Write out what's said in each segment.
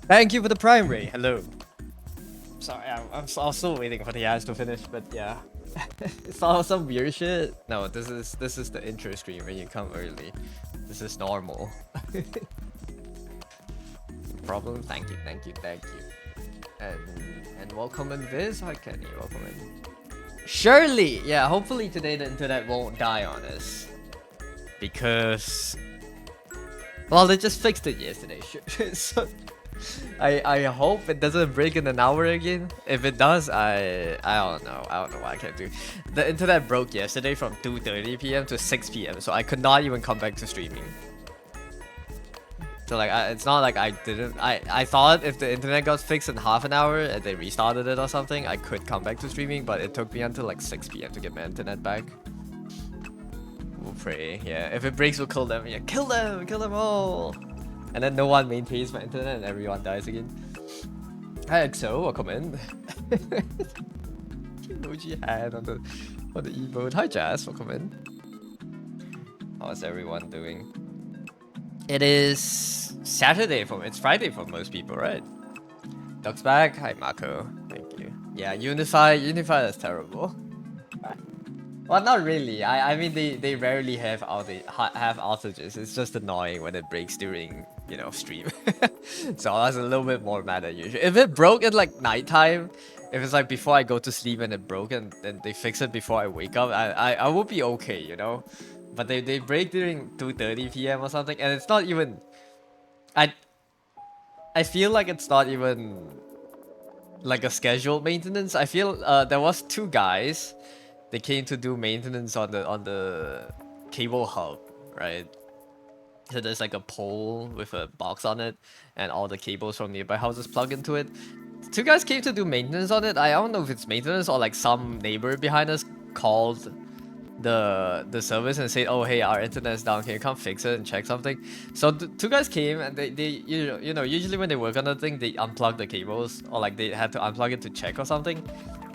Thank you for the prime ray. Hello. Sorry, I'm still waiting for the ads to finish, but yeah. It's all some weird shit. No, this is the intro screen when you come early. This is normal. Problem? Thank you. And welcome in Viz. Hi Kenny, welcome in. Surely, yeah, hopefully today the internet won't die on us. Because well, they just fixed it yesterday. So I hope it doesn't break in an hour again. If it does, I don't know what I can do. The internet broke yesterday from 2:30 p.m. to 6 p.m. so I could not even come back to streaming. So like it's not like I didn't. I thought if the internet got fixed in half an hour and they restarted it or something, I could come back to streaming, but it took me until like 6 p.m. to get my internet back. We'll pray. Yeah, if it breaks, we'll kill them. Yeah, kill them all. And then no one maintains my internet and everyone dies again. Hi XO, welcome in. Emoji hand on the emote. Hi Jazz, welcome in. How's everyone doing? It is Saturday it's Friday for most people, right? Duck's back. Hi Mako, thank you. Yeah, Unify is terrible. Well, not really. I mean, they rarely have outages. It's just annoying when it breaks during, you know, stream. So I was a little bit more mad than usual. If it broke at like nighttime, if it's like before I go to sleep and it broke and then they fix it before I wake up, I would be okay, you know. But they break during 2:30 p.m. or something, and it's not even. I feel like it's not even like a scheduled maintenance. I feel there was two guys. They came to do maintenance on the cable hub, right? So there's like a pole with a box on it, and all the cables from nearby houses plug into it. Two guys came to do maintenance on it. I don't know if it's maintenance or like some neighbor behind us called the service and said, "Oh hey, our internet is down. Can you come fix it and check something?" So the two guys came and they you know usually when they work on the thing they unplug the cables or like they had to unplug it to check or something.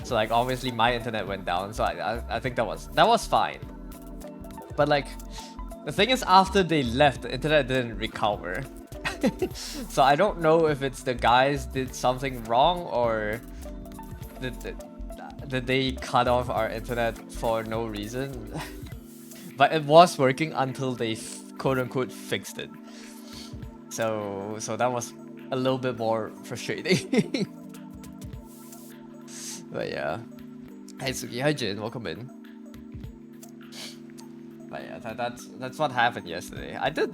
So like obviously my internet went down, so I think that was fine. But like the thing is, after they left, the internet didn't recover. So I don't know if it's the guys did something wrong or did they cut off our internet for no reason. But it was working until they quote unquote fixed it. So that was a little bit more frustrating. But yeah. Hey Suki, hi Jin, welcome in. But yeah, that's what happened yesterday. I did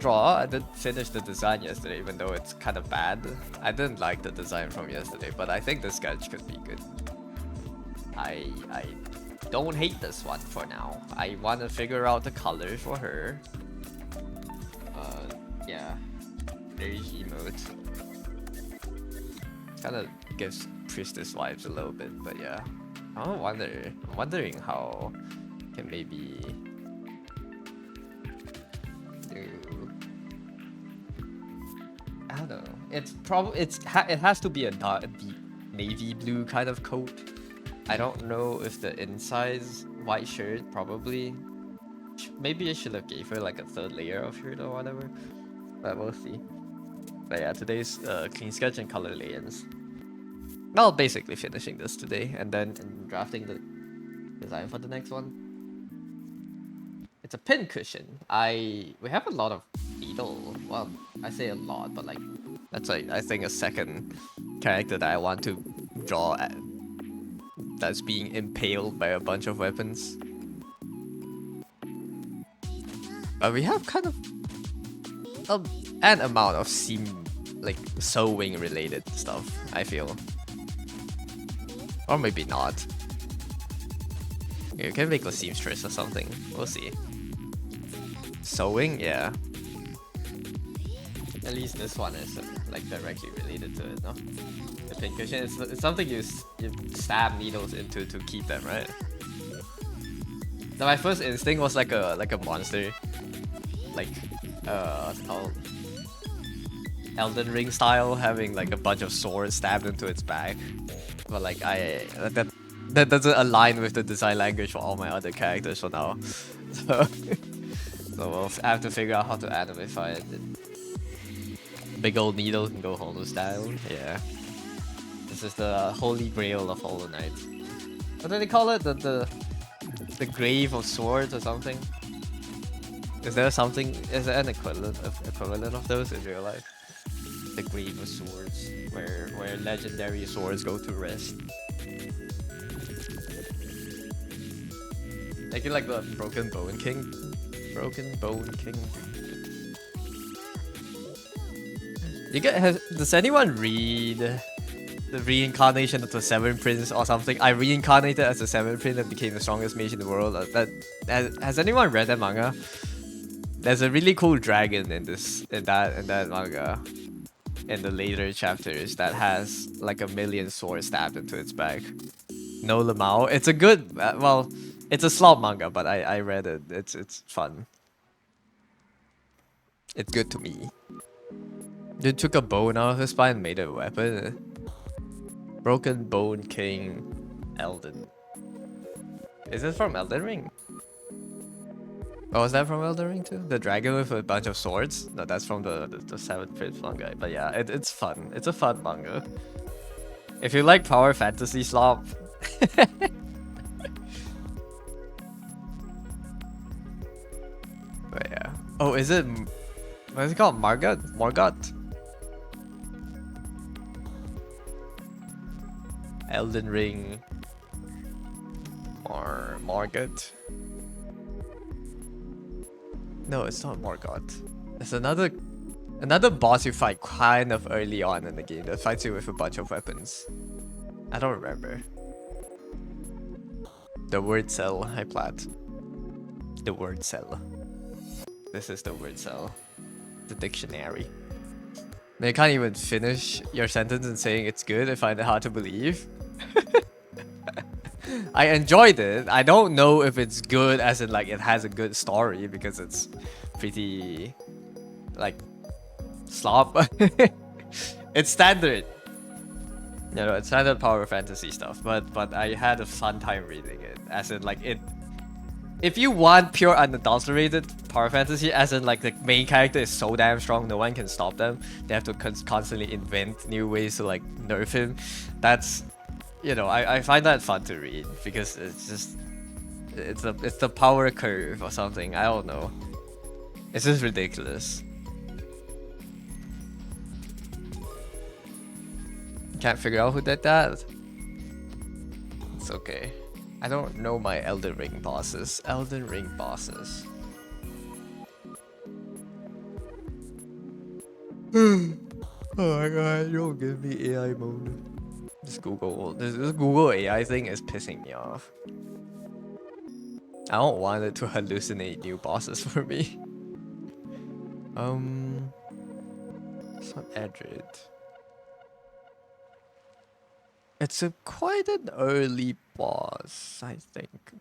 finish the design yesterday, even though it's kind of bad. I didn't like the design from yesterday, but I think the sketch could be good. I don't hate this one for now. I want to figure out the color for her. Yeah, rage emote. Kind of gives priestess vibes a little bit, but yeah. I'm wondering how can maybe do. I don't know. It's probably it has to be a deep navy blue kind of coat. I don't know if the inside's white shirt probably. Maybe I should have gave her like a third layer of shirt or whatever. But we'll see. But yeah, today's clean sketch and color lay-ins. Well, basically finishing this today and then drafting the design for the next one. It's a pin cushion. We have a lot of beetle. Well, I say a lot, but like that's like I think a second character that I want to draw that's being impaled by a bunch of weapons. But we have kind of an amount of like sewing related stuff, I feel. Or maybe not. You can make a seamstress or something. We'll see. Sewing, yeah. At least this one is like directly related to it, no? The pin cushion, it's something you stab needles into to keep them, right? So my first instinct was like a monster, like what's it called? Elden Ring style, having like a bunch of swords stabbed into its back. But like that doesn't align with the design language for all my other characters for now. So we'll have to figure out how to animify it. Big old needle can go Hollow style. Yeah. This is the holy grail of Hollow Knight. What do they call it? The grave of swords or something? Is there an equivalent of those in real life? The grave of swords, where legendary swords go to rest. Like you like the Broken Bone King? Broken Bone King. Does anyone read the reincarnation of the Seven Prince or something? I reincarnated as the Seven Prince and became the strongest mage in the world. Has anyone read that manga? There's a really cool dragon in that manga. In the later chapters that has like 1,000,000 swords stabbed into its back. No Lamau. It's a good, well, it's a slop manga, but I read it. It's fun. It's good to me. Dude took a bone out of his spine and made it a weapon. Broken Bone King Elden. Is this from Elden Ring? Oh, is that from Elden Ring too? The dragon with a bunch of swords? No, that's from the 7th Prince manga. But yeah, it's fun. It's a fun manga. If you like power fantasy slop. But yeah. Oh, is it... What is it called? Morgoth? Elden Ring. Or Morgoth? No, it's not Morgoth. It's another boss you fight kind of early on in the game that fights you with a bunch of weapons. I don't remember. The word cell, hi Plat. The word cell. This is the word cell. The dictionary. I mean, you can't even finish your sentence in saying it's good. I find it hard to believe. I enjoyed it. I don't know if it's good as in like it has a good story because it's pretty like slop. It's standard. You know, it's standard power fantasy stuff, but I had a fun time reading it. As in like it if you want pure unadulterated power fantasy, as in like the main character is so damn strong, no one can stop them. They have to constantly invent new ways to like nerf him. That's, you know, I find that fun to read because it's just it's the power curve or something. I don't know. It's just ridiculous. Can't figure out who did that. It's okay. I don't know my Elden Ring bosses. Elden Ring bosses. Oh my god, don't give me AI mode. This Google AI thing is pissing me off. I don't want it to hallucinate new bosses for me. It's not Edred. It's a quite an early boss, I think.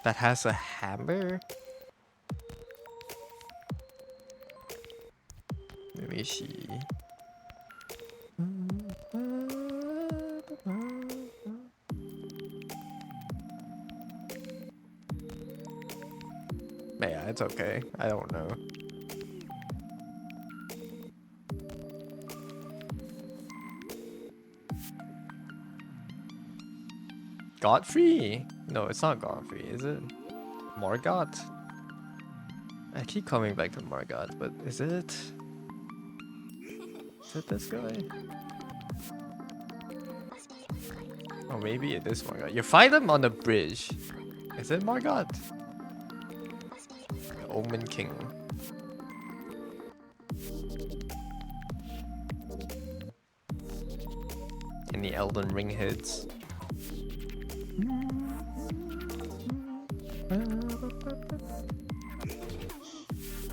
That has a hammer? Let me see. Yeah, it's okay. I don't know. Godfrey? No, it's not Godfrey, is it? Morgoth? I keep coming back to Morgoth, but is it? Is it this guy? Oh, maybe it is Morgoth. You find him on the bridge. Is it Morgoth? The Omen King. Any Elden Ring hits?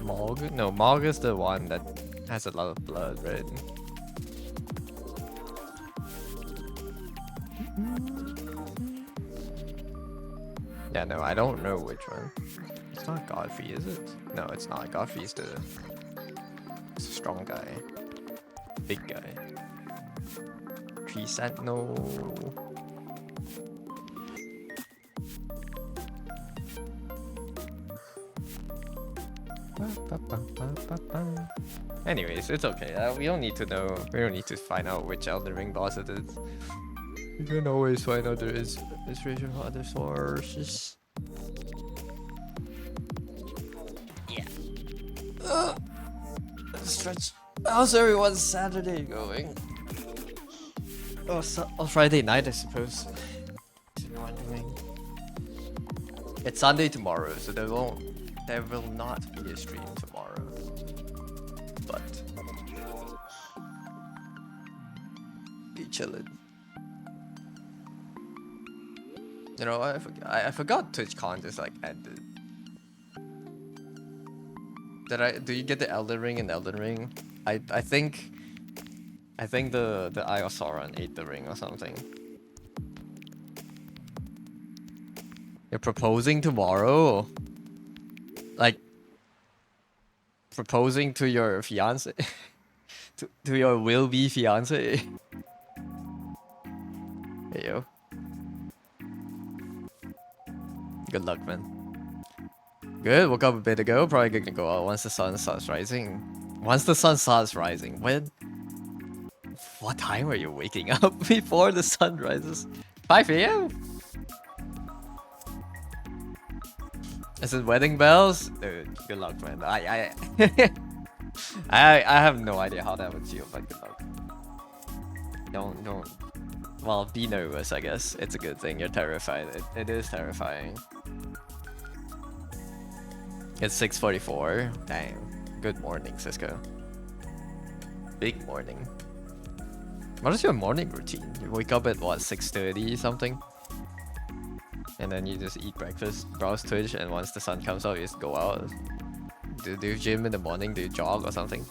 Morg? No, Morg is the one that has a lot of blood, right? Yeah, no, I don't know which one. It's not Godfrey, is it? No, it's not. Godfrey's the strong guy. Big guy. Tree Sentinel. Anyways, it's okay. We don't need to know. We don't need to find out which Elden Ring boss it is. You can always find out there is inspiration from other sources. Yeah. Stretch. How's everyone's Saturday going? Oh, Friday night, I suppose. What's everyone doing? It's Sunday tomorrow, so there will not be a stream tomorrow. But be chillin'. You know, I forgot TwitchCon just like ended. Do you get the Elden Ring and Elden Ring? I think the Eye of Sauron ate the ring or something. You're proposing tomorrow? Like proposing to your fiance? to your will-be fiance? Hey yo. Good luck, man. Good, woke up a bit ago. Probably gonna go out once the sun starts rising. Once the sun starts rising, when? What time are you waking up before the sun rises? 5 AM? Is it wedding bells? Dude, good luck, man. I have no idea how that would feel, but good luck. Don't. Well, be nervous, I guess. It's a good thing. You're terrified. It is terrifying. It's 6:44. Damn. Good morning, Cisco. Big morning. What is your morning routine? You wake up at what, 6:30 something? And then you just eat breakfast, browse Twitch, and once the sun comes out, you just go out. Do you gym in the morning? Do you jog or something?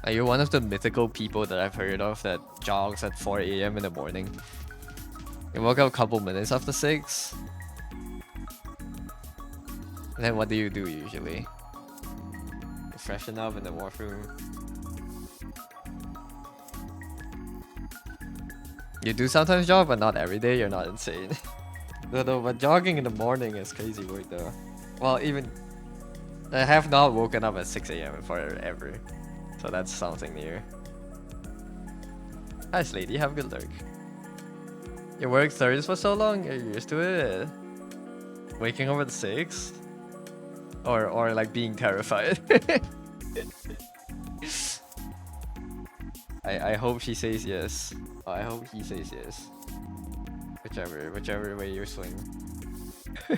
Are you one of the mythical people that I've heard of that jogs at 4 AM in the morning? You woke up a couple minutes after 6? And then what do you do usually? You freshen up in the washroom. You do sometimes jog, but not every day. You're not insane. No, but jogging in the morning is crazy work though. Well, even I have not woken up at 6 AM forever, so that's something new. Nice lady, have a good luck. You work Thursdays for so long, you're used to it. Waking up at 6, or like being terrified. I hope she says yes. Oh, I hope he says yes. Whichever way you swing. I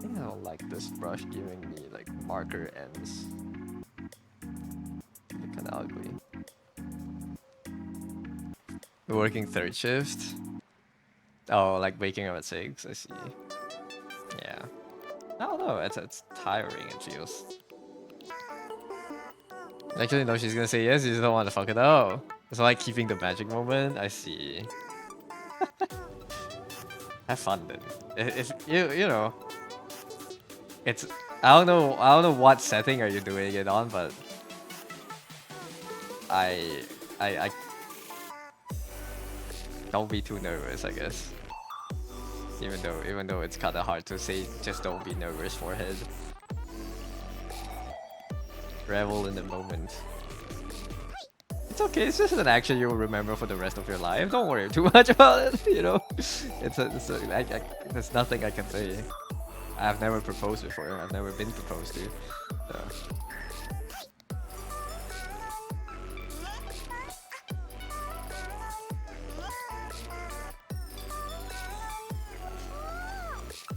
think I don't like this brush giving me like marker ends. They're kinda ugly. Working third shift? Oh, like waking up at 6, I see. Yeah. I don't know, it's tiring, it feels. Actually, no, she's gonna say yes, you just don't want to fuck it up. It's like keeping the magic moment, I see. Have fun then. If you know, it's I don't know what setting are you doing it on, but I don't be too nervous, I guess. Even though it's kind of hard to say, just don't be nervous, forehead. Revel in the moment. It's okay. It's just an action you'll remember for the rest of your life. Don't worry too much about it. You know, there's nothing I can say. I've never proposed before. I've never been proposed to. So.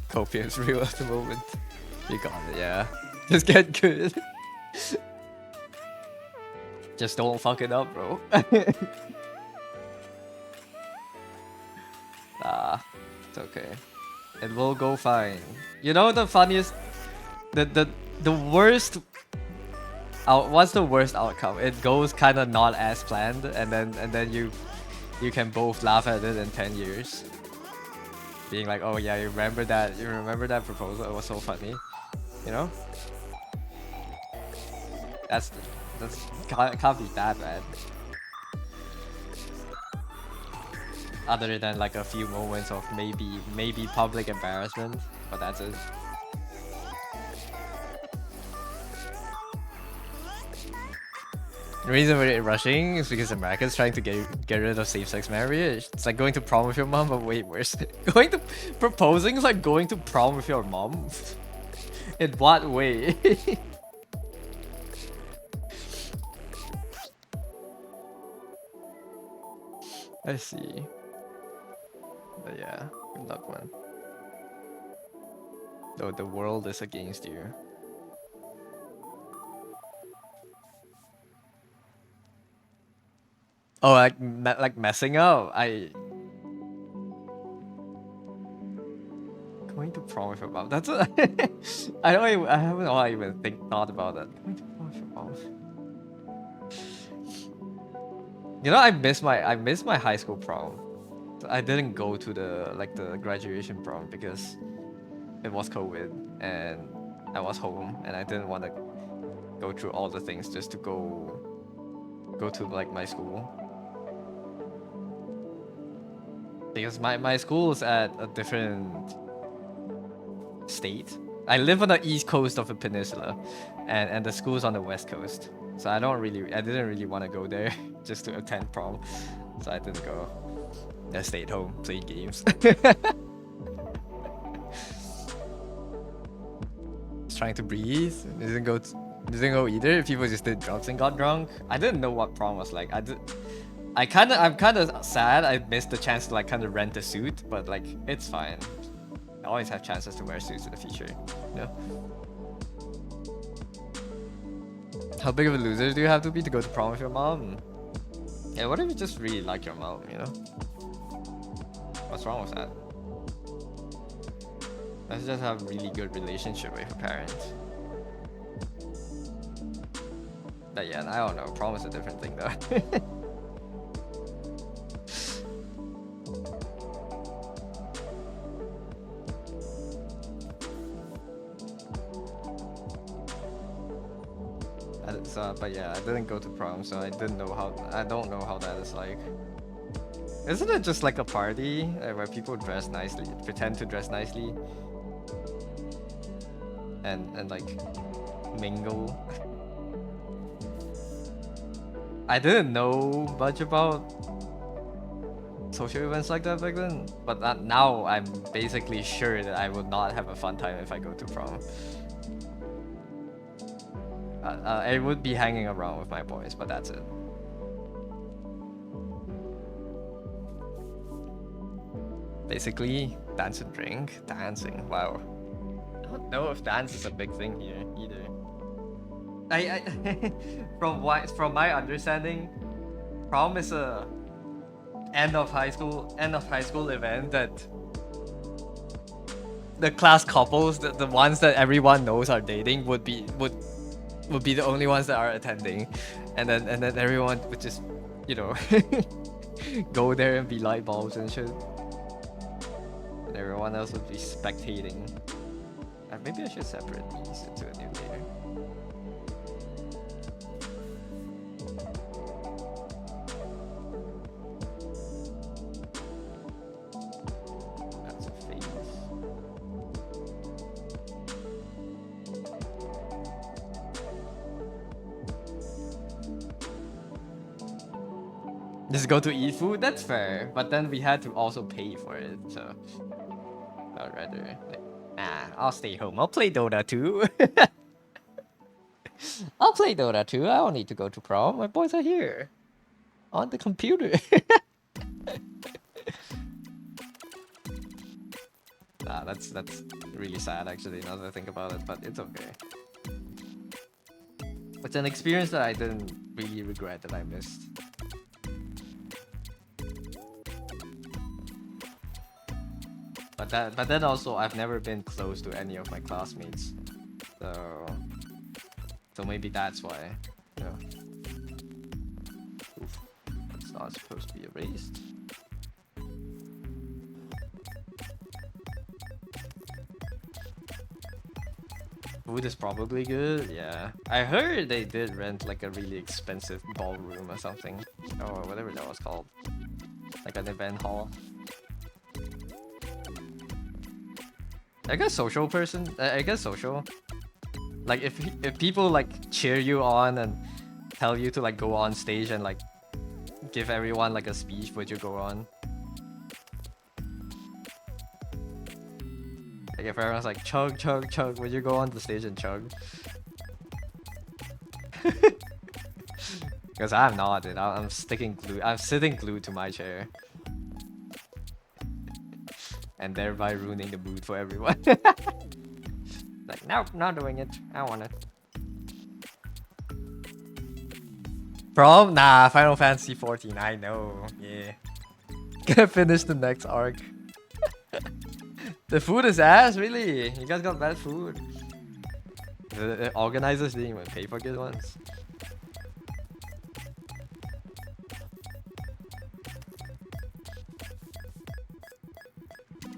Copium's real at the moment. You got it, yeah. Just get good. Just don't fuck it up, bro. Ah, it's okay. It will go fine. You know the funniest, the worst. What's the worst outcome? It goes kind of not as planned, and then you can both laugh at it in 10 years. Being like, oh yeah, you remember that proposal? It was so funny, you know. That's can't be that bad. Other than like a few moments of maybe public embarrassment, but that's it. The reason we're rushing is because America's trying to get rid of same-sex marriage. It's like going to prom with your mom, but way worse. Proposing is like going to prom with your mom. In what way? I see. But yeah, good luck, man. Though the world is against you. Oh, like messing up. Going to prom with your mom. That's a I haven't even thought about that. Going to prom with your mom. You know, I miss my high school prom. I didn't go to the graduation prom because it was COVID and I was home and I didn't want to go through all the things just to go to like my school. Because my school is at a different state. I live on the east coast of the peninsula, and the school's on the west coast. So I didn't really want to go there just to attend prom. So I didn't go. I stayed home, played games. Just trying to breathe. Didn't go either. People just did drugs and got drunk. I didn't know what prom was like. I'm kind of sad I missed the chance to like kind of rent a suit, but like it's fine. I always have chances to wear suits in the future, you know? How big of a loser do you have to be to go to prom with your mom? Yeah, what if you just really like your mom, you know? What's wrong with that? Let's just have a really good relationship with your parents. But yeah, I don't know, prom is a different thing though. But yeah, I didn't go to prom, so I don't know how that is like. Isn't it just like a party where people dress nicely, pretend to dress nicely, and like mingle? I didn't know much about social events like that back then, but now I'm basically sure that I will not have a fun time if I go to prom. I would be hanging around with my boys, but that's it. Basically, dance and drink. Dancing, wow. I don't know if dance is a big thing here either. From my understanding, prom is a end of high school event that the class couples, the ones that everyone knows are dating, would be the only ones that are attending, and then everyone would just, you know, go there and be light bulbs and shit, and everyone else would be spectating. Maybe I should separate these into a new layer. That's a face. Just go to eat food? That's fair, but then we had to also pay for it, so I'd rather, like, nah, I'll stay home. I'll play Dota 2. I'll play Dota 2. I don't need to go to prom. My boys are here on the computer. Nah, that's really sad actually, now that I think about it, but it's okay. It's an experience that I didn't really regret that I missed. But then also I've never been close to any of my classmates, so maybe that's why. You know. Oof. It's not supposed to be erased. Food is probably good. Yeah, I heard they did rent like a really expensive ballroom or something, or whatever that was called, like an event hall. I guess social person. I guess social. Like if people like cheer you on and tell you to like go on stage and like give everyone like a speech, would you go on? Like if everyone's like chug chug chug, would you go on the stage and chug? Because I'm not, dude. I'm sticking glued. I'm sitting glued to my chair. And thereby ruining the mood for everyone. Like, no, not doing it. I don't want it. Prom? Nah, Final Fantasy 14. I know. Yeah. Gonna finish the next arc. The food is ass, really? You guys got bad food. The organizers didn't even pay for good ones.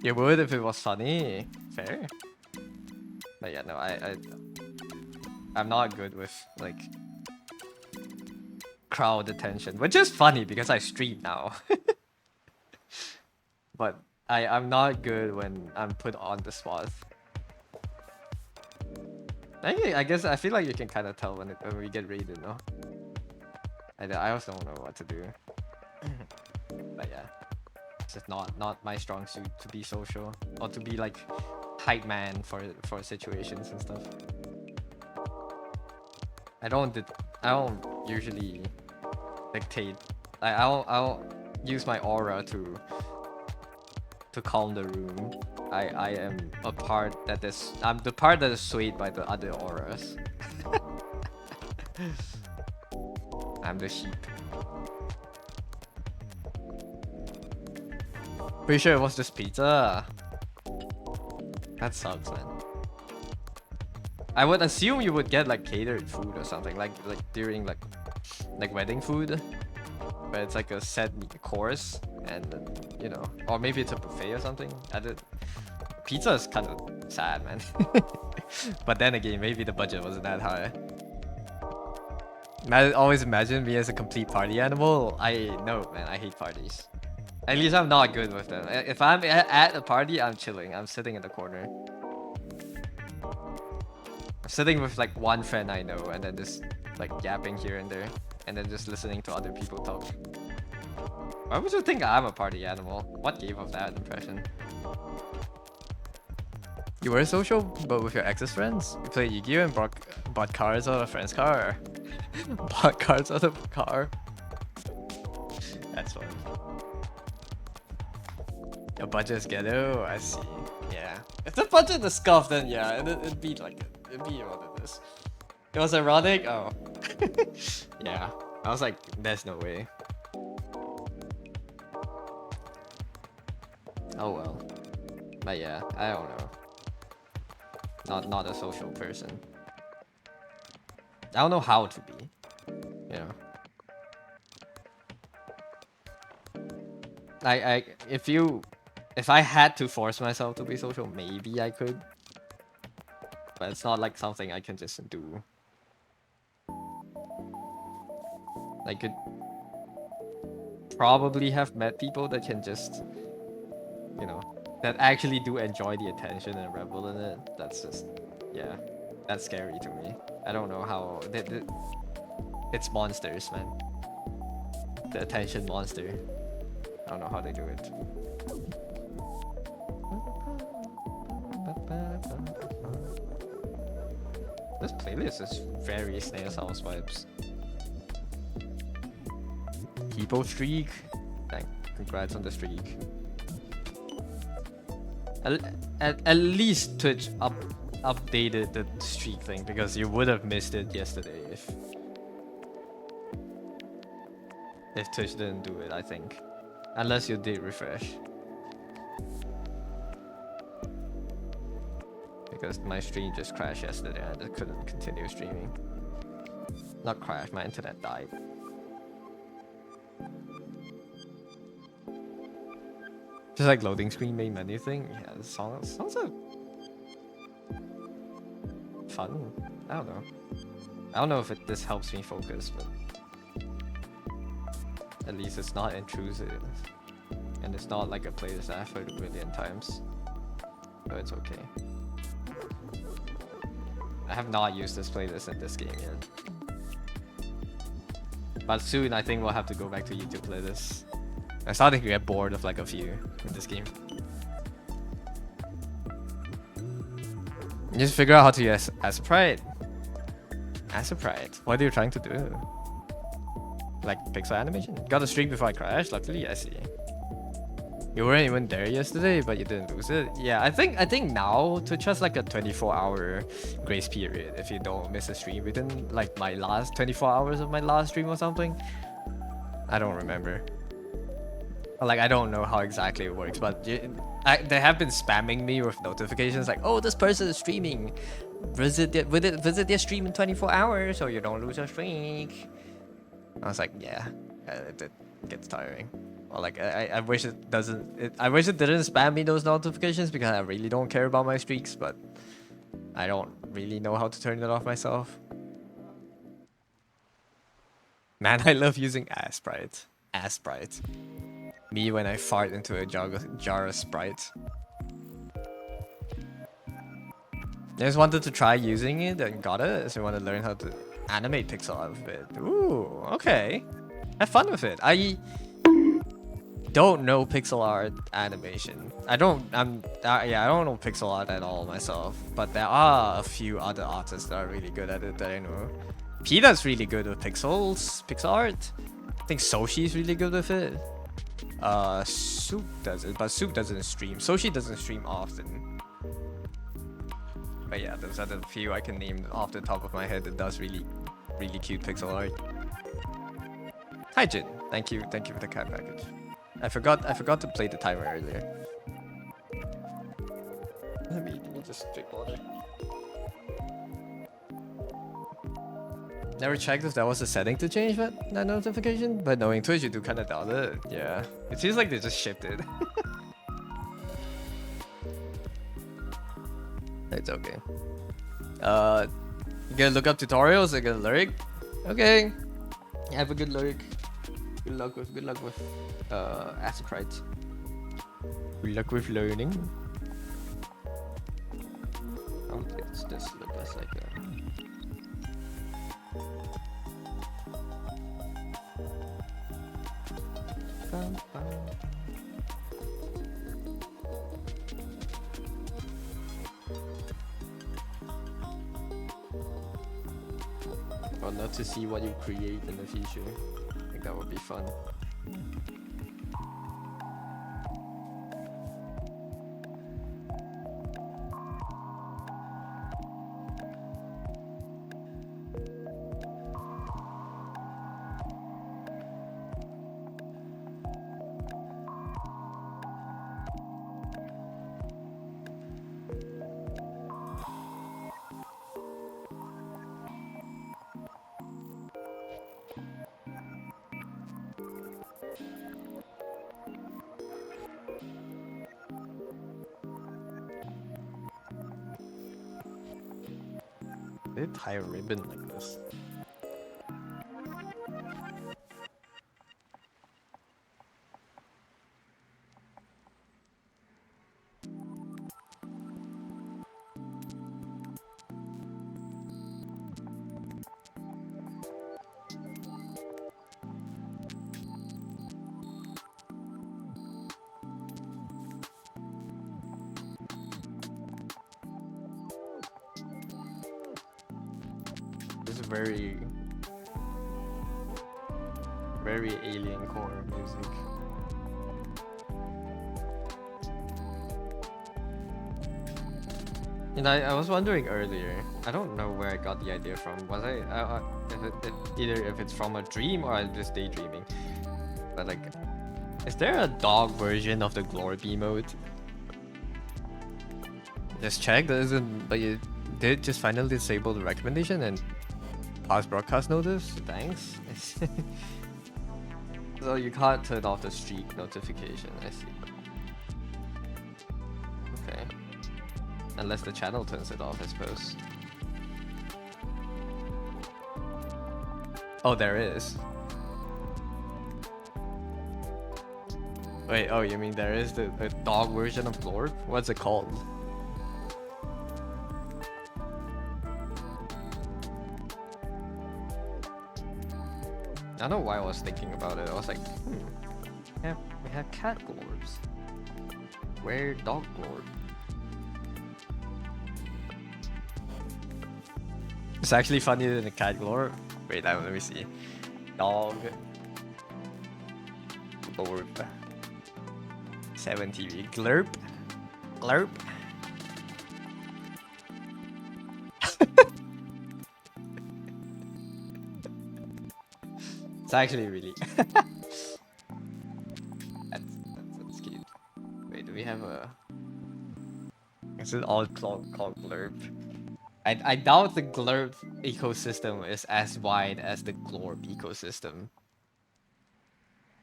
You would if it was funny. Fair. But yeah, no, I'm not good with like crowd attention, which is funny because I stream now. But I'm not good when I'm put on the spot. I guess I feel like you can kind of tell when we get raided, no? I also don't know what to do. But yeah. It's just not my strong suit to be social or to be like hype man for situations and stuff. I don't usually dictate. I don't use my aura to calm the room. I am a part that is, I'm the part that is swayed by the other auras. I'm the sheep. Pretty sure it was just pizza. That sucks, man. I would assume you would get like catered food or something, like during like wedding food, but it's like a set course, and you know, or maybe it's a buffet or something. Pizza is kind of sad, man. But then again, maybe the budget wasn't that high. I always imagine me as a complete party animal. No, man, I hate parties. At least I'm not good with them. If I'm at a party, I'm chilling. I'm sitting in the corner. I'm sitting with like one friend I know, and then just like yapping here and there. and then just listening to other people talk. Why would you think I'm a party animal? What gave off that impression? You were social, but with your ex's friends? You played Yu-Gi-Oh! And bought cards out of a friend's car? Bought cards out of a car? That's fun. Your budget is ghetto? I see. Yeah. If the budget is scuffed, then yeah, it'd be like, it'd be what it is. It was ironic? Oh. Yeah. I was like, there's no way. Oh well. But yeah, I don't know. Not a social person. I don't know how to be. You know. If I had to force myself to be social, maybe I could. But it's not like something I can just do. I could probably have met people that can just, you know, that actually do enjoy the attention and revel in it. That's just, yeah, that's scary to me. I don't know how, it's monsters, man. The attention monster. I don't know how they do it. This playlist is very Snails House vibes. People streak. Congrats on the streak. At least Twitch updated the streak thing, because you would have missed it yesterday if Twitch didn't do it, I think. Unless you did refresh. Because my stream just crashed yesterday and I couldn't continue streaming. Not crash, my internet died. Just like loading screen main menu thing. Yeah, the songs are fun. I don't know. I don't know if this helps me focus, but at least it's not intrusive. And it's not like a playlist that I've heard a million times. So it's okay. I have not used this playlist in this game yet. But soon I think we'll have to go back to YouTube playlists. I'm starting to get bored of like a few in this game. You just figure out how to use Asprite. Asprite? What are you trying to do? Like pixel animation? Got a streak before I crashed? Luckily, I see. You weren't even there yesterday, but you didn't lose it. Yeah, I think now Twitch has like a 24-hour grace period if you don't miss a stream within like my last 24 hours of my last stream or something. I don't remember. Like, I don't know how exactly it works, but they have been spamming me with notifications like, oh, this person is streaming. Visit their stream in 24 hours so you don't lose your streak. I was like, yeah, it gets tiring. Or like, I wish it doesn't. I wish it didn't spam me those notifications because I really don't care about my streaks, but I don't really know how to turn it off myself. Man, I love using Asprite. Asprite. Me when I fart into a jar of Sprite. I just wanted to try using it and got it, so I want to learn how to animate pixel art with it. Ooh, okay. Have fun with it. I don't know pixel art animation. I don't know pixel art at all myself, but there are a few other artists that are really good at it that I know. Peeta's really good with pixel art. I think Soshi's really good with it. Soup does it, but Soup doesn't stream. Soshi doesn't stream often. But yeah, those are the few I can name off the top of my head that does really cute pixel art. Hi Jin, thank you for the cat package. I forgot to play the timer earlier. Let me just drink water. Never checked if that was a setting to change that notification, but knowing Twitch, you do kind of doubt it. Yeah, it seems like they just shipped it. It's okay. You gonna look up tutorials? You gonna lyric? Okay. Have a good lyric. Good luck with Asprite. Good luck with learning. How does this look as like a... Or not to see what you create in the future. I think that would be fun. They tie a ribbon like this. This is very alien core music. And I was wondering earlier, I don't know where I got the idea from. Was either if it's from a dream or I'm just daydreaming. But like, is there a dog version of the Glorp emote? Just check, but you did just finally disable the recommendation and pause broadcast notice? Thanks. So you can't turn off the streak notification, I see. Okay. Unless the channel turns it off, I suppose. Oh, there is. Wait, oh, you mean there is the dog version of Glorp? What's it called? I don't know why I was thinking about it. I was like, we have cat Glorps. Where dog Glorp? It's actually funnier than a cat Glorp. Wait, let me see. Dog Glorp. 7TV. Glurp. Glurp. It's actually really that's cute. Wait, do we have a... Is it all called Glurp? I doubt the Glurp ecosystem is as wide as the Glorp ecosystem.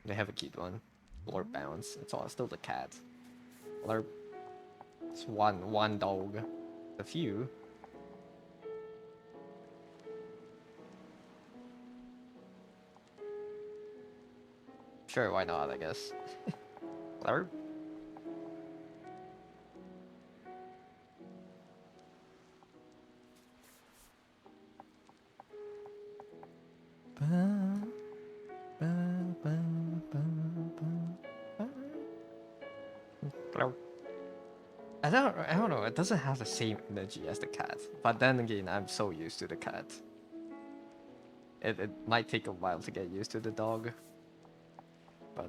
They have a cute one. Glorp bounce. It's all still the cat. Glurp. It's one dog. A few. Sure, why not, I guess. Glurp? I don't know, it doesn't have the same energy as the cat. But then again, I'm so used to the cat. It might take a while to get used to the dog.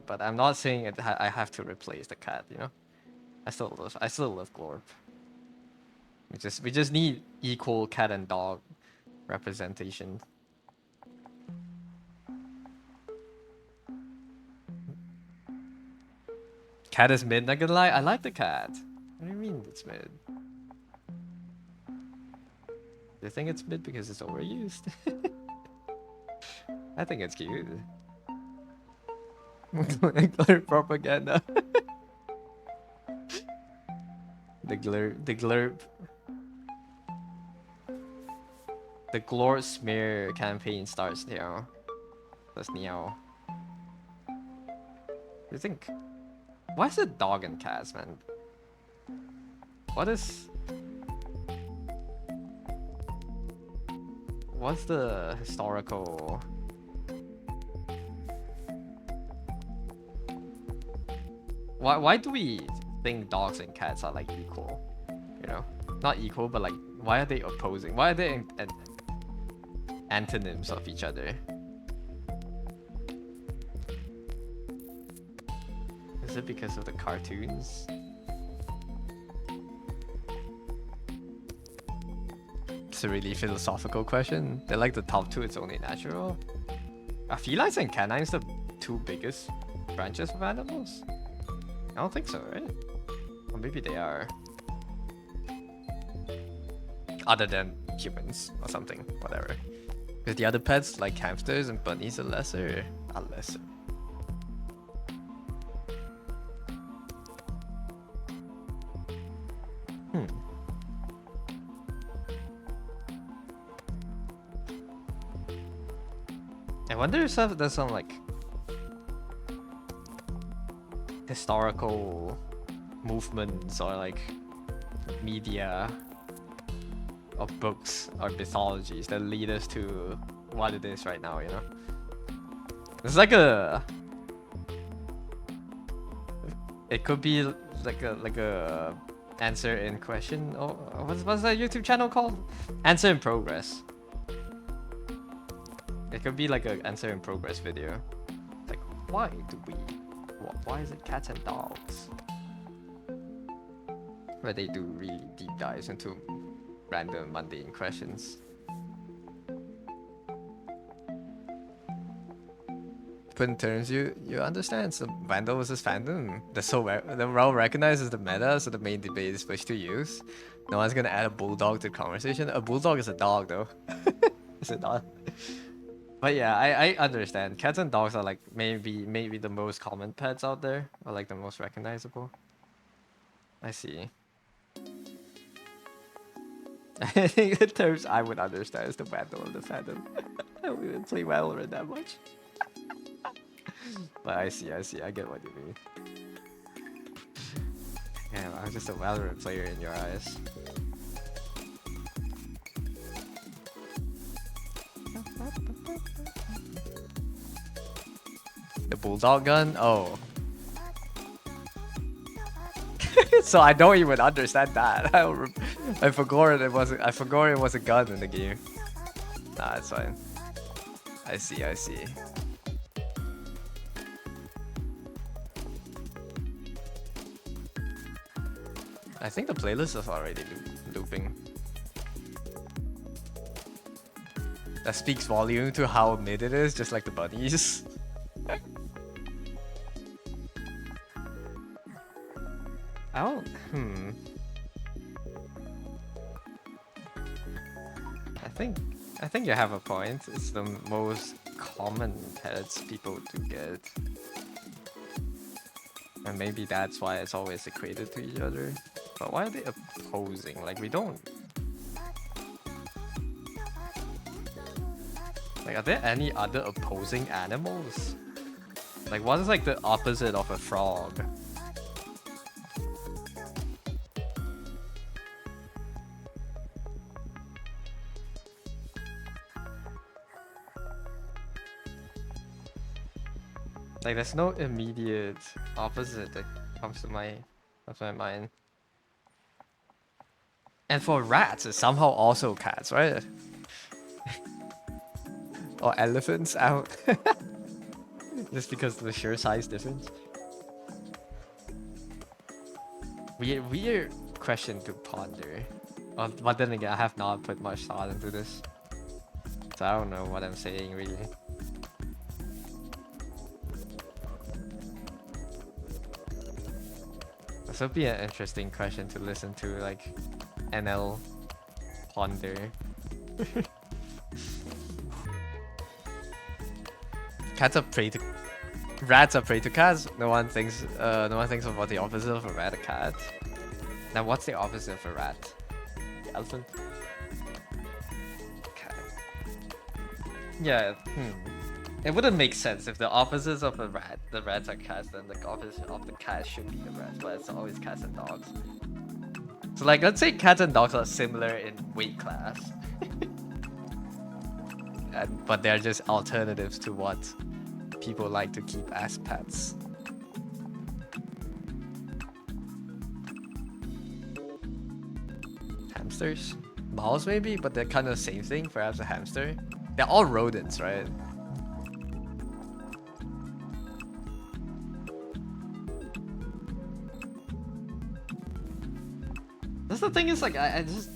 But I'm not saying I have to replace the cat, you know? I still love Glorp. We just need equal cat and dog representation. Cat is mid, not gonna lie, I like the cat. What do you mean it's mid? Do you think it's mid because it's overused? I think it's cute. Glurp propaganda. The Glurp. The Glorp smear campaign starts now. That's Neo. You think? Why is it dog and cats, man? What's the historical why do we think dogs and cats are like equal? You know, not equal, but like why are they opposing? Why are they antonyms of each other? Is it because of the cartoons? It's a really philosophical question. They're like the top two, it's only natural. Are felines and canines the two biggest branches of animals? I don't think so, right? Or maybe they are. Other than humans or something, whatever. Because the other pets, like hamsters and bunnies, are lesser. I wonder if there's some like historical movements or like media or books or mythologies that lead us to what it is right now, you know? It's like it could be like a answer in question, or what's that YouTube channel called? Answer in progress. It could be like an answer in progress video. Like, why is it cats and dogs? Where they do really deep dives into random mundane questions. Put in terms you understand, so Vandal versus Phantom. They're well recognized as the meta, so the main debate is which to use. No one's gonna add a bulldog to the conversation. A bulldog is a dog though. Is it not? But yeah, I understand. Cats and dogs are like maybe the most common pets out there, or like the most recognizable. I see. I think the terms I would understand is the Vandal and the Phantom. I don't even play Valorant that much. But I see, I get what you mean. Damn, I'm just a Valorant player in your eyes. The bulldog gun? Oh. So I don't even understand that. I forgot it was a gun in the game. Nah, it's fine. I see. I think the playlist is already looping. That speaks volume to how mid it is, just like the bunnies. I think you have a point. It's the most common pets people do get. And maybe that's why it's always equated to each other. But why are they opposing? Like, we don't... Like, are there any other opposing animals? Like, what is like the opposite of a frog? Like, there's no immediate opposite that comes to my mind. And for rats, it's somehow also cats, right? Or elephants out. Just because of the sheer size difference. Weird question to ponder. But then again, I have not put much thought into this. So I don't know what I'm saying, really. This would be an interesting question to listen to, like, NL ponder. Rats are prey to cats. No one thinks of what the opposite of a rat, a cat. Now, what's the opposite of a rat? The elephant? Cat. Yeah. It wouldn't make sense if the opposites of a rat, the rats are cats, then the opposite of the cat should be the rat, but it's always cats and dogs. So like, let's say cats and dogs are similar in weight class. But they're just alternatives to what people like to keep as pets. hamsters. Mouse maybe, but they're kind of the same thing. Perhaps a hamster. They're all rodents, right? That's the thing is like I just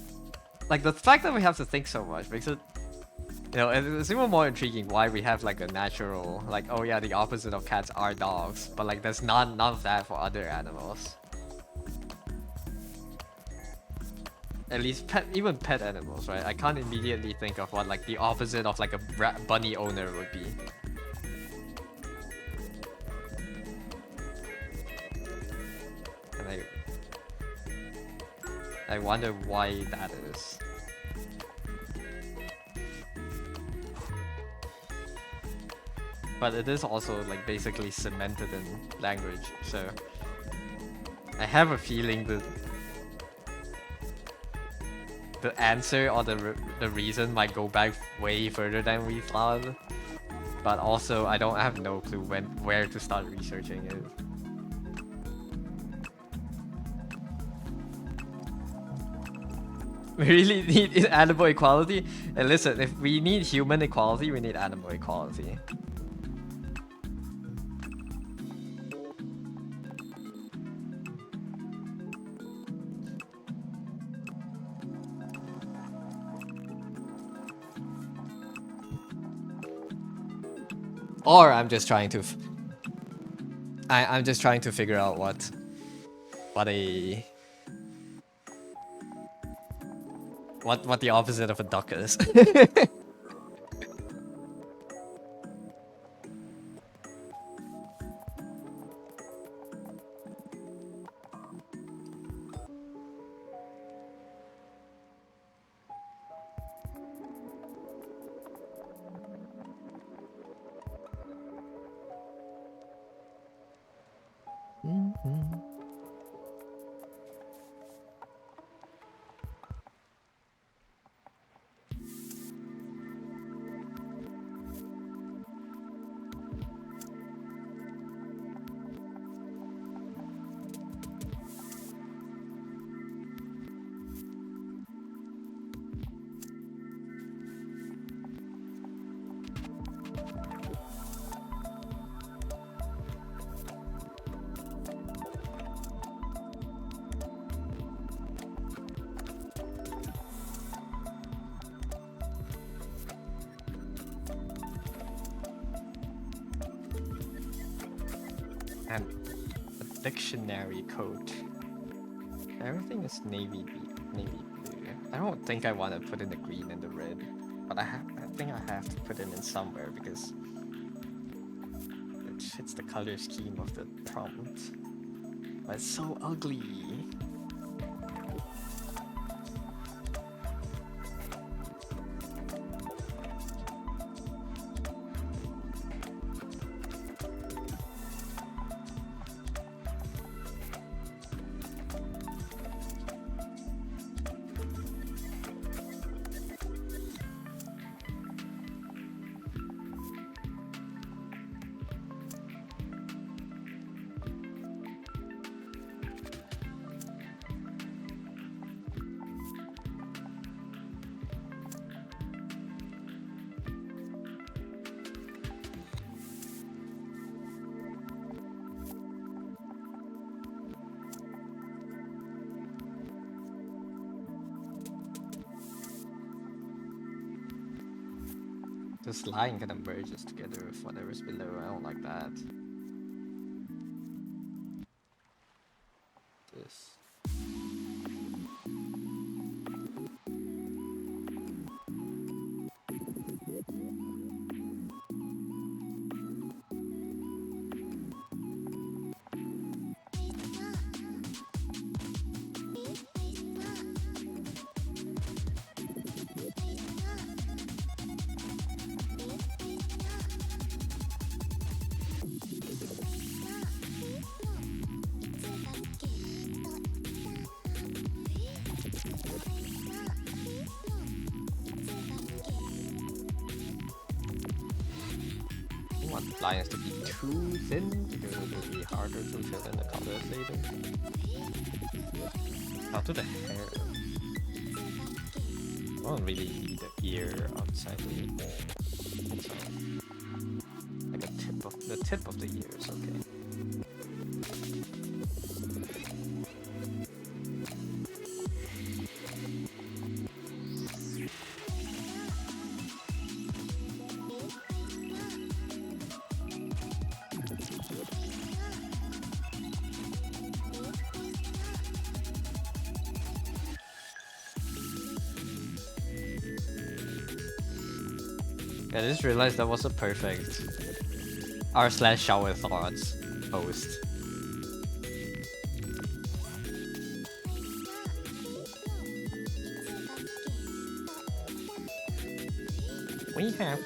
like the fact that we have to think so much makes it, you know, it's even more intriguing why we have like a natural, like, oh yeah, the opposite of cats are dogs, but like there's none of that for other animals. At least even pet animals, right? I can't immediately think of what like the opposite of like a bunny owner would be. And I wonder why that is. But it is also like basically cemented in language, so I have a feeling that the answer or the reason might go back way further than we thought. But also I don't have no clue where to start researching it. We really need animal equality. And listen, if we need human equality, we need animal equality. Or I'm just trying to I'm just trying to figure out what the opposite of a duck is. And a dictionary code. Everything is navy blue. I don't think I want to put in the green and the red, but I think I have to put it in somewhere because it fits the color scheme of the prompt. But it's so ugly. This line kind of merges together with whatever's below. I don't like that. This. Lines to be too thin because it will be harder to fill in the colors later. How to the hair? I don't really need the ear outside the ear. It's like a tip of the ear is okay. I just realized that was a perfect r/shower thoughts post. We have,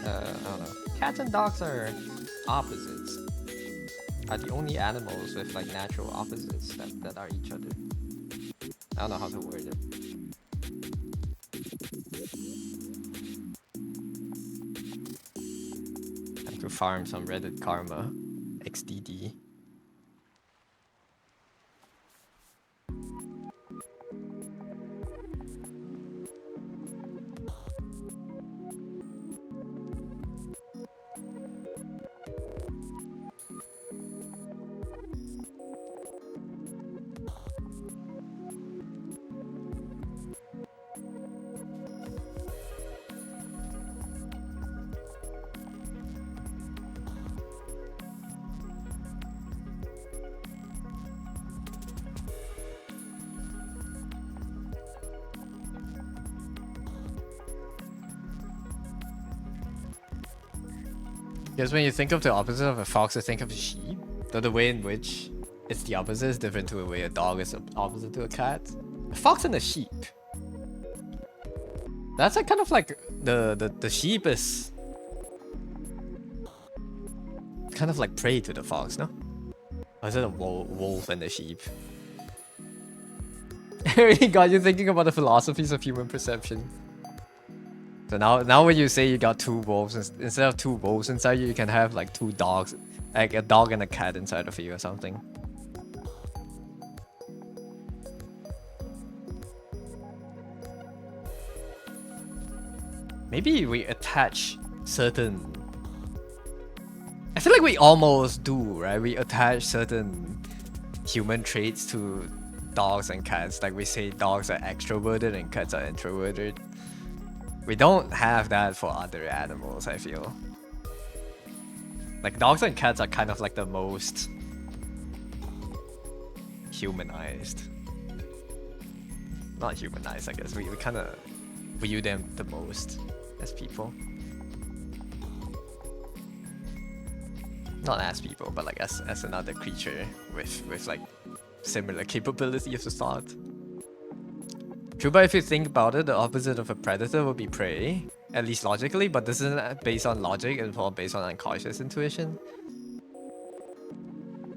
I don't know. Cats and dogs are opposites. Are the only animals with like natural opposites that are each other. I don't know how to word it. To farm some Reddit karma. XDD. Because when you think of the opposite of a fox, I think of a sheep. Though the way in which it's the opposite is different to the way a dog is opposite to a cat. A fox and a sheep. That's like kind of like the sheep is kind of like prey to the fox, no? Or is it a wolf and the sheep? I really got you thinking about the philosophies of human perception. So now when you say you got two wolves, instead of two wolves inside you, you can have like two dogs, like a dog and a cat inside of you or something. Maybe we attach certain... I feel like we almost do, right? We attach certain human traits to dogs and cats. Like we say dogs are extroverted and cats are introverted. We don't have that for other animals, I feel. Like dogs and cats are kind of like the most humanized. Not humanized, I guess. We kind of view them the most as people. Not as people, but like as another creature with like similar capabilities of thought. True, but if you think about it, the opposite of a predator would be prey, at least logically, but this isn't based on logic, it's all based on unconscious intuition.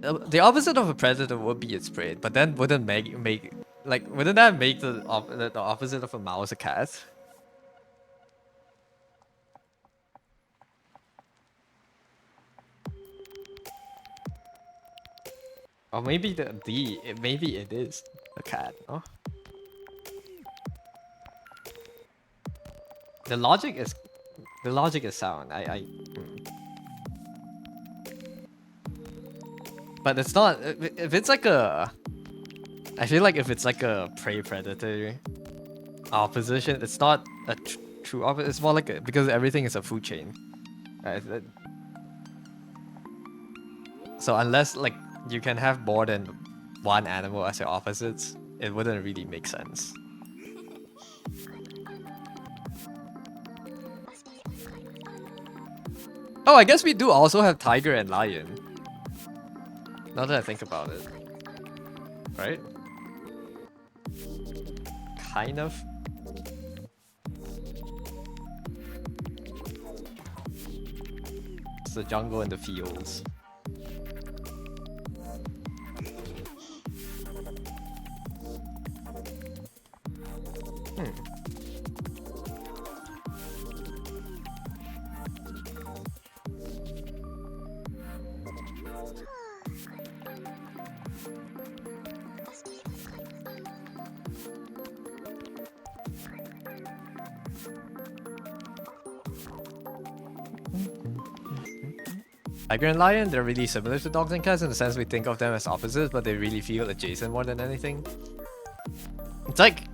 The opposite of a predator would be its prey, but then wouldn't wouldn't that make the opposite of a mouse a cat? Or maybe maybe it is a cat, no? The logic is sound. But it's not. If it's like a, I feel like if it's like a prey predator opposition, it's not a true opposite. It's more like because everything is a food chain, right? So unless like you can have more than one animal as your opposites, it wouldn't really make sense. Oh, I guess we do also have tiger and lion. Now that I think about it. Right? Kind of. It's the jungle and the fields. Tiger and lion, they're really similar to dogs and cats in the sense we think of them as opposites, but they really feel adjacent more than anything. It's like,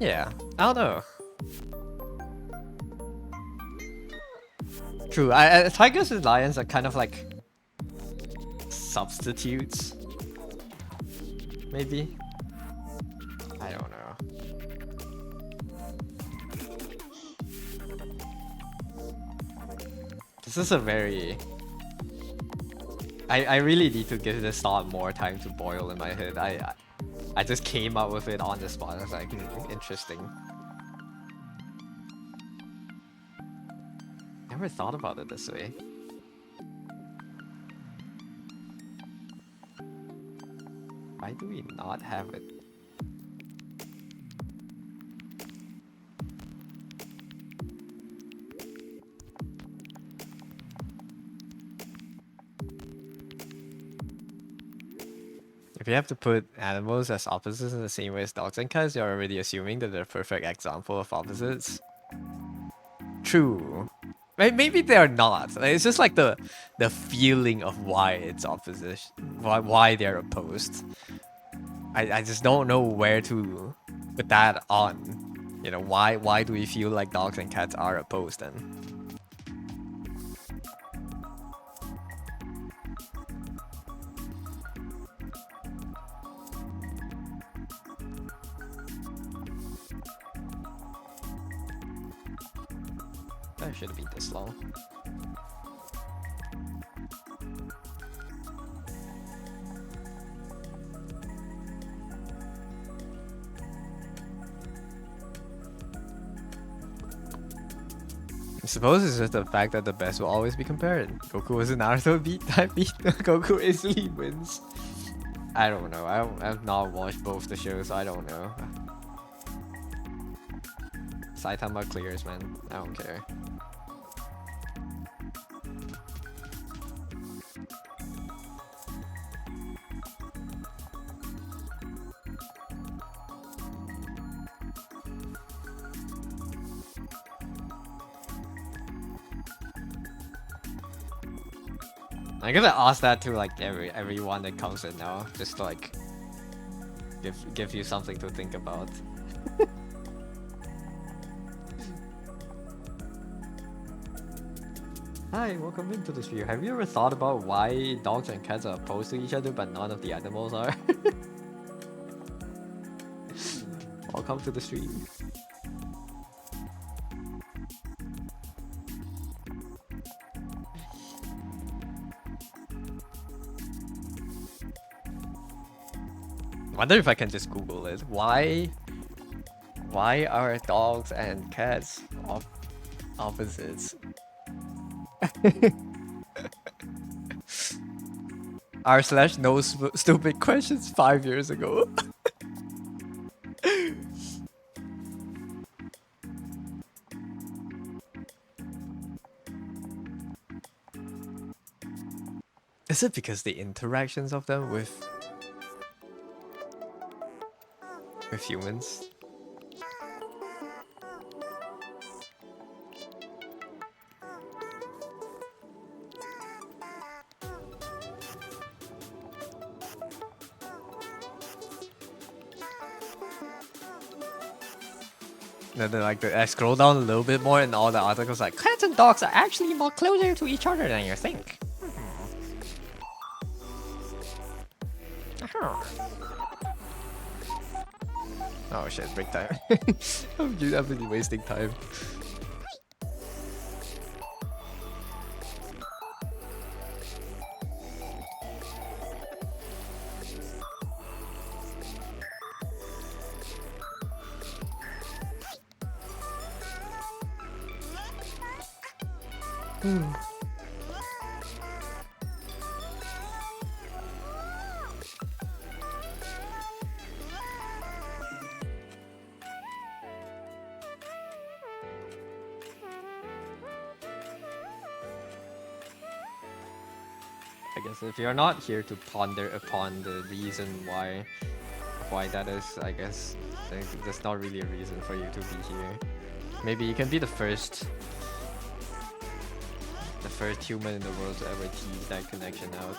yeah, I don't know. True, tigers and lions are kind of like substitutes. Maybe? I don't know. This is a very... I really need to give this thought more time to boil in my head. I just came up with it on the spot. I was like, interesting. Never thought about it this way. Why do we not have it? If you have to put animals as opposites in the same way as dogs and cats, you're already assuming that they're a perfect example of opposites. True. Maybe they're not. It's just like the feeling of why it's opposition, why they're opposed. I just don't know where to put that on. You know, why do we feel like dogs and cats are opposed then? That shouldn't be this long. I suppose it's just the fact that the best will always be compared. Goku was a Naruto beat type beat. Goku easily wins. I don't know. I've not watched both the shows, so I don't know. Saitama clears, man. I don't care. I'm gonna ask that to like everyone that comes in now, just to like give you something to think about. Hi, welcome into the stream. Have you ever thought about why dogs and cats are opposed to each other but none of the animals are? Welcome to the stream. I wonder if I can just Google it. Why are dogs and cats opposites? r/no stupid questions 5 years ago. Is it because the interactions of them with humans? And then like I scroll down a little bit more and all the articles like cats and dogs are actually more closer to each other than you think. Oh shit, break time. I'm really wasting time. I guess if you're not here to ponder upon the reason why that is, I guess there's not really a reason for you to be here. Maybe you can be the first The first human in the world to ever tease that connection out.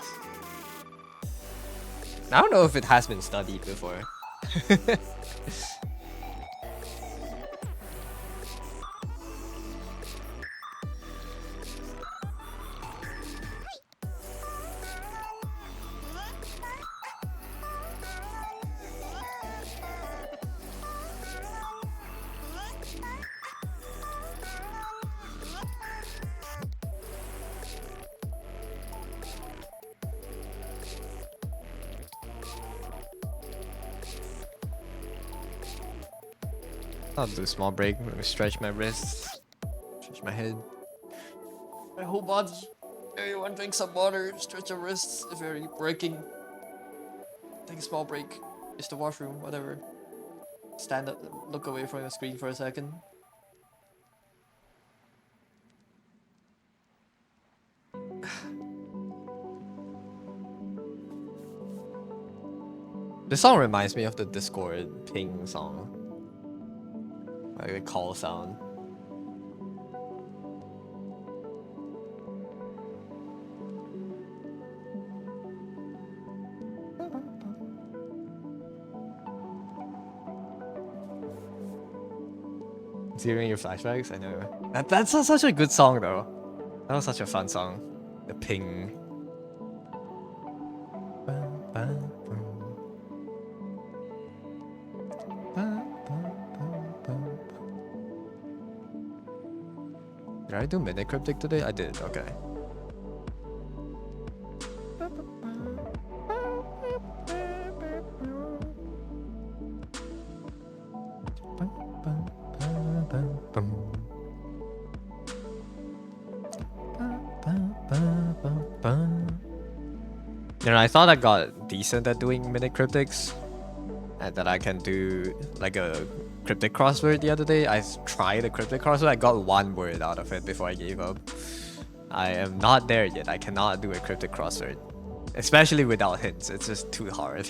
I don't know if it has been studied before. I'll do a small break. Let me stretch my wrists, stretch my head, my whole body. Everyone drink some water, stretch your wrists if you're breaking. Take a small break. Use the washroom, whatever. Stand up, look away from the screen for a second. This song reminds me of the Discord ping song. Like the call sound. Hearing your flashbacks, I know. That's such a good song though. That was such a fun song. The ping. Did I do Midnight Cryptic today? I did, okay. You know, I thought I got decent at doing Midnight Cryptics, and that I can do like a cryptic crossword the other day. I tried a cryptic crossword, I got one word out of it before I gave up. I am not there yet. I cannot do a cryptic crossword, especially without hints. It's just too hard.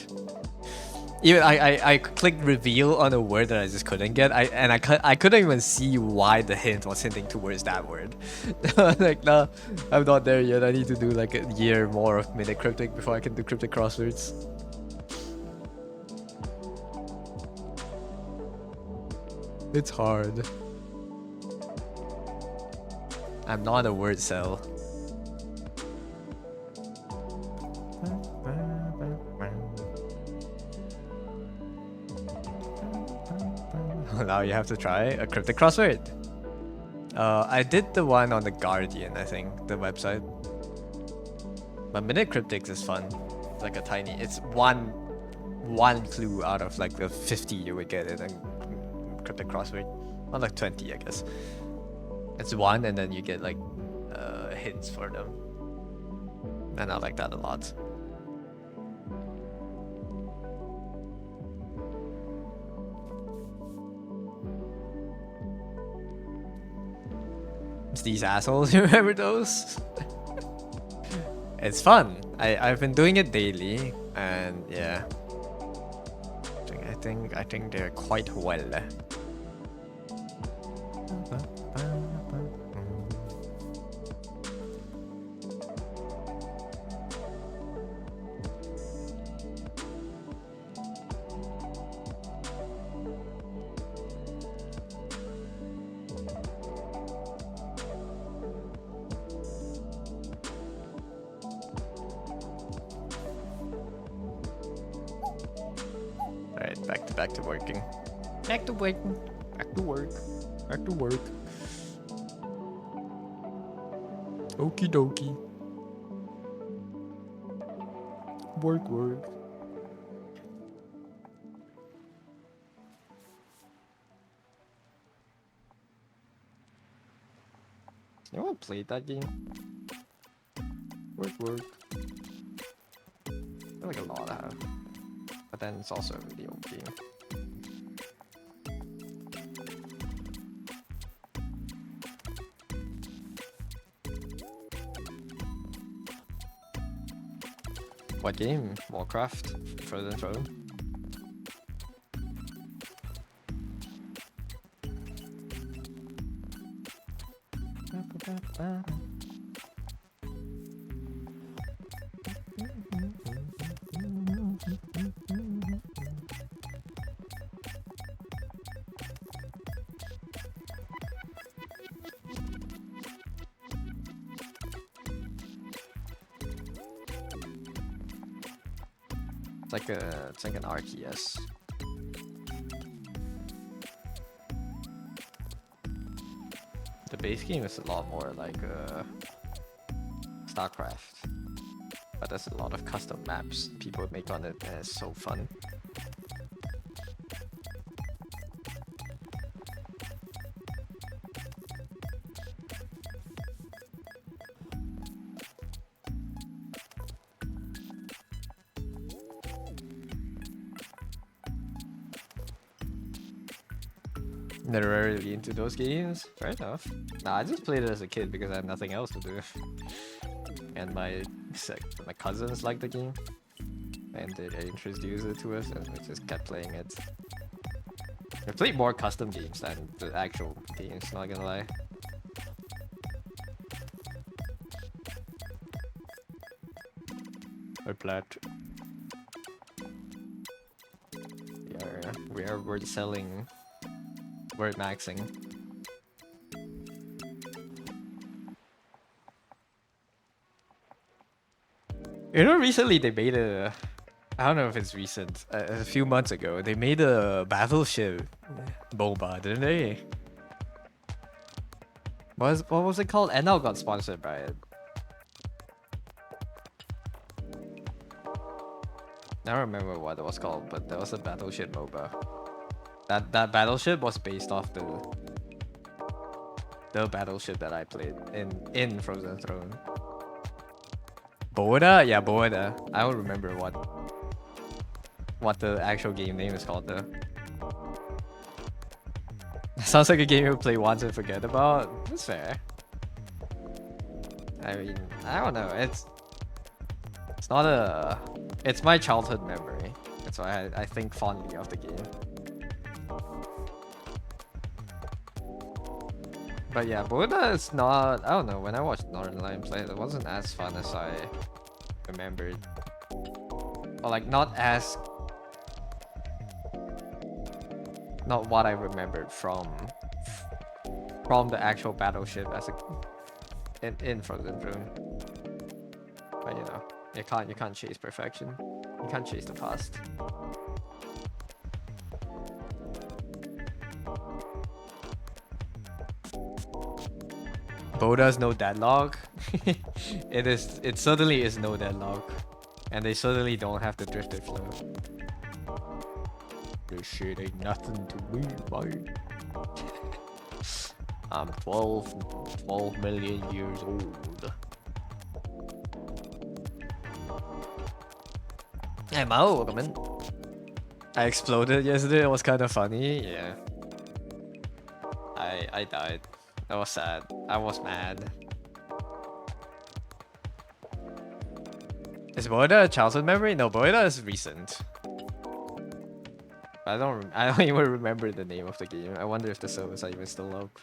Even I clicked reveal on a word that I just couldn't get. I couldn't even see why the hint was hinting towards that word. Like, nah, I'm not there yet. I need to do like a year more of Midnight Cryptic before I can do cryptic crosswords. It's hard. I'm not a word cell. Now you have to try a cryptic crossword. I did the one on the Guardian, I think, the website. But Midnight Cryptics is fun. It's like a tiny. It's one clue out of like the 50 you would get in a cryptic crossword. Not like 20, I guess. It's one, and then you get like hints for them. And I like that a lot. It's these assholes. You remember those? It's fun. I've been doing it daily, and yeah. I think they're quite well. Alright, back to working. Back to working. Back to work. Back to work. Okie dokie. Work. You wanna play that game? Work. I feel like a lot have. But then it's also a really old game. What game? Warcraft? Frozen Throne? It's like an RTS. The base game is a lot more like StarCraft, but there's a lot of custom maps people make on it, and it's so fun. Never really into those games. Fair enough. Nah, I just played it as a kid because I had nothing else to do. And my cousins liked the game, and they introduced it to us, and we just kept playing it. I played more custom games than the actual games, not gonna lie. We're plat. We're selling. We're maxing. You know, recently they made a... I don't know if it's recent. A few months ago, they made a battleship MOBA, didn't they? What was it called? NL got sponsored by it. I don't remember what it was called, but there was a battleship MOBA. That battleship was based off the battleship that I played in Frozen Throne. Boda? Yeah, Boda. I don't remember what the actual game name is called though. Sounds like a game you play once and forget about. That's fair. I mean, I don't know. It's not a... It's my childhood memory. That's why I think fondly of the game. But yeah, Boda is not... I don't know, when I watched Northern Lion play, it wasn't as fun as I remembered. Or like, not as... Not what I remembered from the actual battleship as a... in Frozen Throne. But you know, you can't chase perfection. You can't chase the past. Boda's no deadlock. It certainly is no deadlock. And they certainly don't have the drifted flow. This shit ain't nothing to me, boy. I'm 12 million years old. Hey Mao, welcome in. I exploded yesterday, it was kind of funny, yeah. I died. That was sad. I was mad. Is Boida a childhood memory? No, Boida is recent. I don't even remember the name of the game. I wonder if the servers are even still up.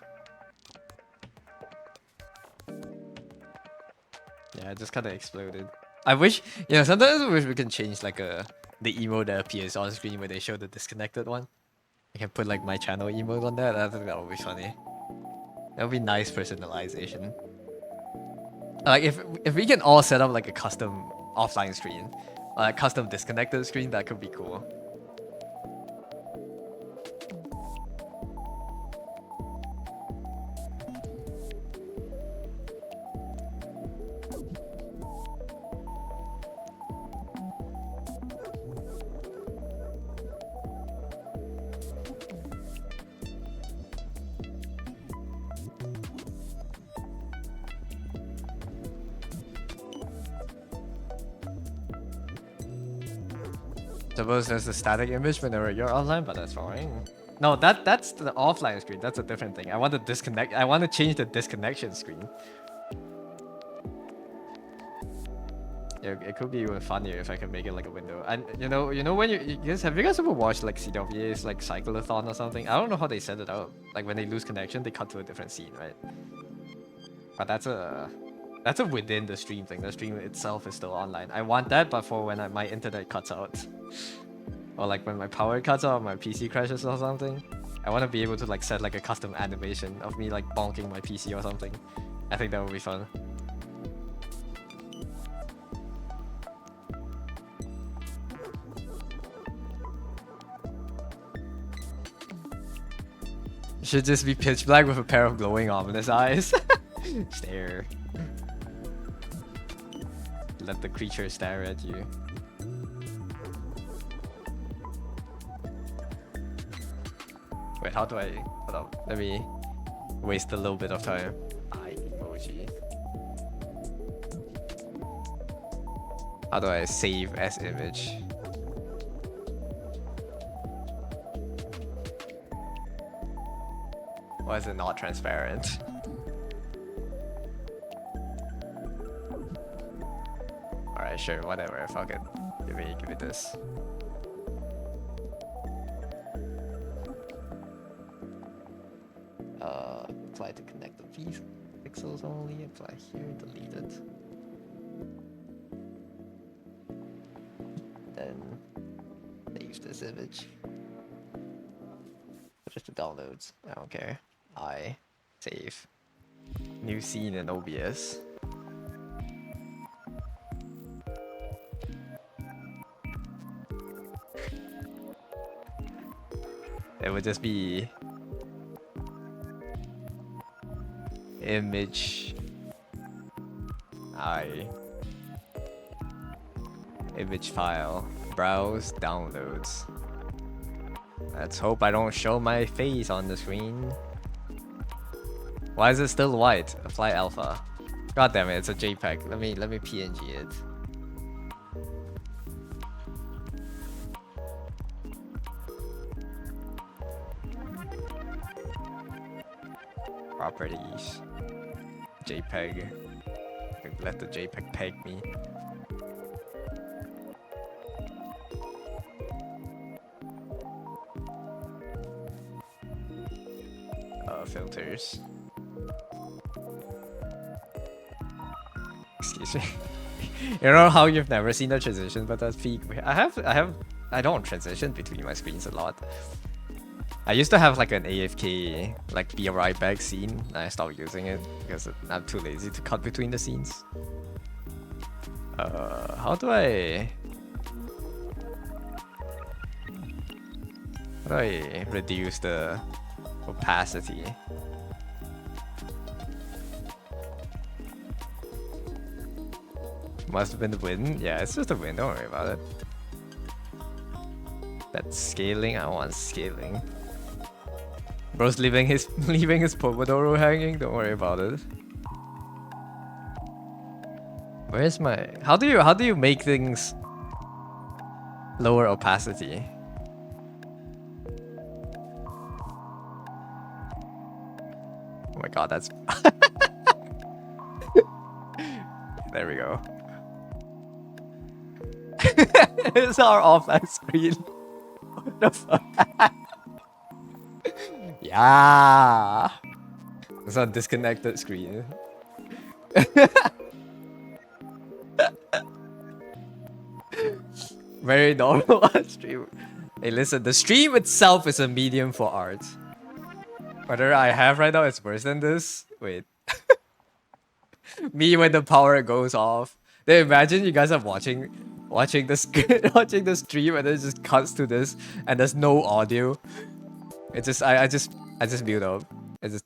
Yeah, it just kind of exploded. I wish, you know, sometimes I wish we can change like the emote that appears on screen where they show the disconnected one. I can put like my channel emote on that. I think that would be funny. That would be nice personalization. Like if we can all set up like a custom offline screen, or a custom disconnected screen, that could be cool. Suppose there's a static image whenever you're online, but that's fine. No, that's the offline screen. That's a different thing. I want to disconnect. I want to change the disconnection screen. Yeah, it could be even funnier if I can make it like a window. And you know when you guys have you guys ever watched like CWA's like cyclothon or something? I don't know how they set it out. Like when they lose connection, they cut to a different scene, right? But that's a within the stream thing. The stream itself is still online. I want that, but for when my internet cuts out. Or like when my power cuts out, my PC crashes or something. I want to be able to like set like a custom animation of me like bonking my PC or something. I think that would be fun. Should just be pitch black with a pair of glowing ominous eyes. Stare. Let the creature stare at you. Wait, how do I... Hold on, let me waste a little bit of time. Eye emoji. How do I save as image? Why is it not transparent? Alright, sure, whatever, fuck it. Give me this. Apply to connect the pixels only, apply here, delete it. Then save this image. Just the downloads, I don't care. I save. New scene in OBS. It would just be image image file, browse downloads. Let's hope I don't show my face on the screen. Why is it still white? Apply alpha. God damn it, it's a JPEG. Let me PNG it. Properties. JPEG. Let the JPEG peg me. Filters. Excuse me. You know how you've never seen a transition, but that's peak. I don't transition between my screens a lot. I used to have like an AFK, like be right back scene, and I stopped using it because I'm too lazy to cut between the scenes. How do I reduce the opacity? Must have been the wind. Yeah, it's just the wind. Don't worry about it. That's scaling. I want scaling. Bro's leaving his Pomodoro hanging. Don't worry about it. Where's my? How do you make things lower opacity? Oh my god, that's... There we go. It's our offline screen. What the fuck? Yeah. It's a disconnected screen. Very normal stream. Hey, listen, the stream itself is a medium for art. Whether I have right now is worse than this. Wait. Me when the power goes off. Then imagine you guys are watching this watching the stream and then it just cuts to this and there's no audio. It just I just mute up. It just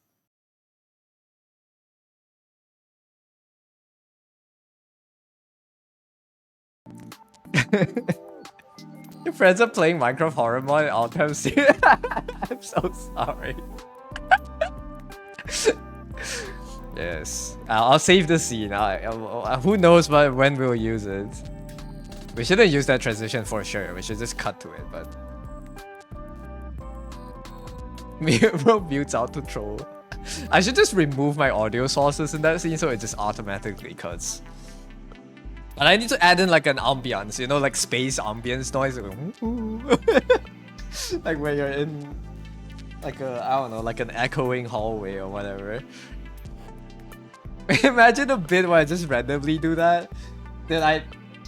Your friends are playing Minecraft Horror Mod all time soon. I'm so sorry. Yes, I'll save the scene. Who knows when we'll use it. We shouldn't use that transition for sure. We should just cut to it, but... Bro mutes out to troll. I should just remove my audio sources in that scene so it just automatically cuts. And I need to add in like an ambience, you know, like space ambience noise. Like when you're in like a, I don't know, like an echoing hallway or whatever. Imagine a bit where I just randomly do that. Then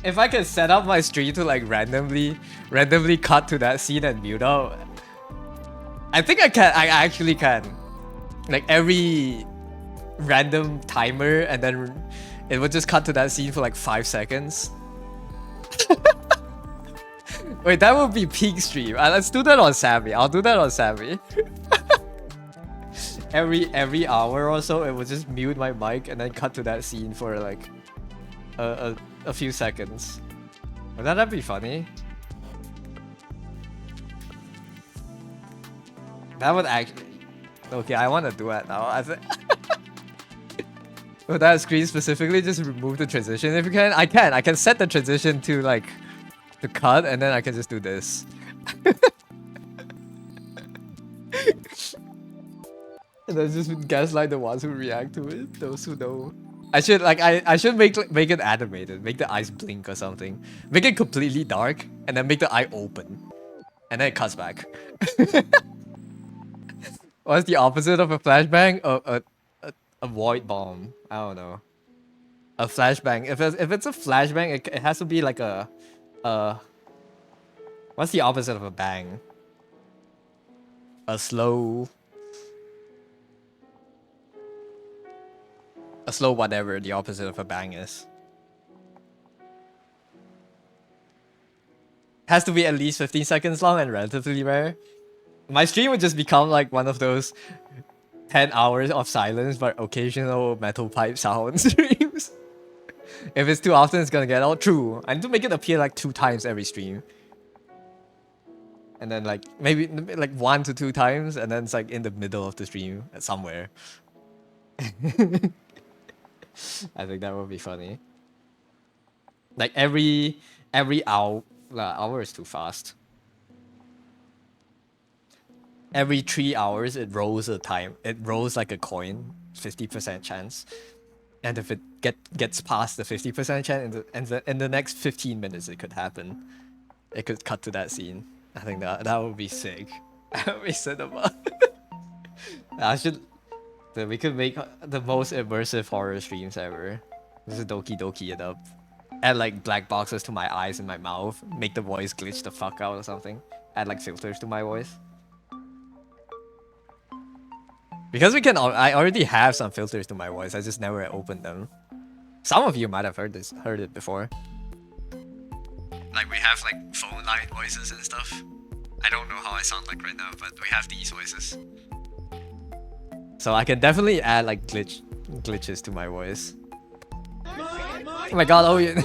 if I can set up my stream to like randomly cut to that scene and mute out. I think I actually can. Like every random timer and then it would just cut to that scene for like 5 seconds. Wait, that would be peak stream. Let's do that on Sammy. I'll do that on Sammy. every hour or so, it would just mute my mic and then cut to that scene for like a few seconds. Would that be funny? That would actually... Okay, I want to do it now. I think... With that screen specifically, just remove the transition if you can. I can set the transition to like the cut, and then I can just do this. And then just gaslight the ones who react to it. Those who know. I should make it animated. Make the eyes blink or something. Make it completely dark, and then make the eye open, and then it cuts back. What's the opposite of a flashbang? A void bomb. I don't know. A flashbang. If it's a flashbang, it has to be like a what's the opposite of a bang? A slow whatever the opposite of a bang is. Has to be at least 15 seconds long and relatively rare. My stream would just become like one of those 10 hours of silence but occasional metal pipe sound streams. If it's too often, it's gonna get all true. I need to make it appear like 2 times every stream. And then like maybe like 1 to 2 times, and then it's like in the middle of the stream somewhere. I think that would be funny. Like every hour, hour is too fast. Every 3 hours, it rolls a time. It rolls like a coin, 50% chance. And if it gets past the 50% chance, in the next 15 minutes, it could happen. It could cut to that scene. I think that would be sick. That would be cinema. We could make the most immersive horror streams ever. Just Doki Doki it up. Add like black boxes to my eyes and my mouth. Make the voice glitch the fuck out or something. Add like filters to my voice. Because I already have some filters to my voice. I just never opened them. Some of you might have heard it before. Like we have like phone line voices and stuff. I don't know how I sound like right now, but we have these voices. So I can definitely add like glitches to my voice. Oh my god, oh yeah.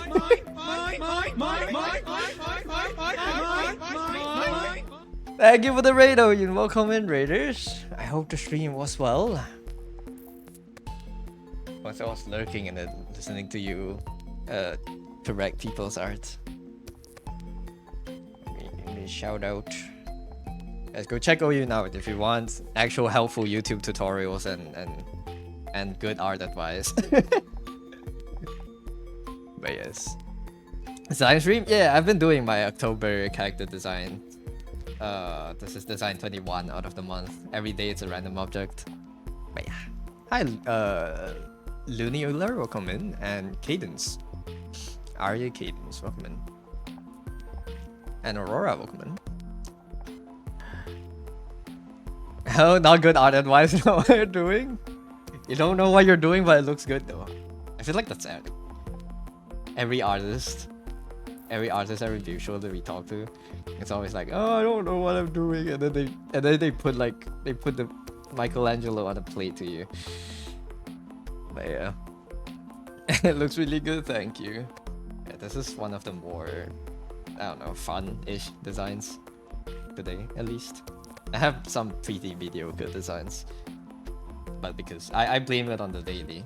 Thank you for the raid, Oyin. Welcome in, raiders. I hope the stream was well. I was lurking and then listening to you correct people's art. Let me shout out. Let's go check Oyin out if you want actual helpful YouTube tutorials and good art advice. But yes. Design stream? Yeah, I've been doing my October character design. This is design 21 out of the month. Every day it's a random object. But yeah. Hi, Looney Uller, welcome in. And Cadence. Arya Cadence, welcome in. And Aurora, welcome in. Oh, not good art advice. You know what you're doing? You don't know what you're doing, but it looks good though. I feel like that's it. Every artist, every visual that we talk to, it's always like, oh, I don't know what I'm doing, and then they put the Michelangelo on a plate to you. But yeah, it looks really good. Thank you. Yeah, this is one of the more, I don't know, fun-ish designs today, at least. I have some pretty mediocre designs, but because I blame it on the daily.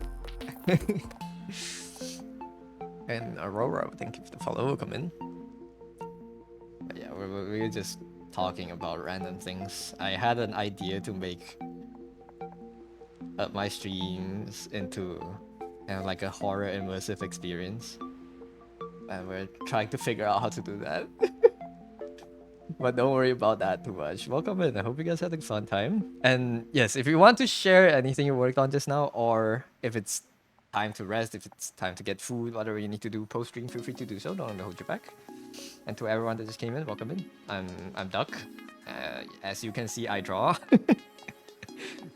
And Aurora, thank you for the follow. Come in. But yeah, we're just talking about random things. I had an idea to make my streams into like a horror immersive experience, and we're trying to figure out how to do that. But don't worry about that too much. Welcome in. I hope you guys had a fun time. And yes, if you want to share anything you worked on just now, or if it's time to rest, if it's time to get food, whatever you need to do post-stream, feel free to do so. Don't hold you back. And to everyone that just came in, welcome in. I'm Duck. As you can see, I draw.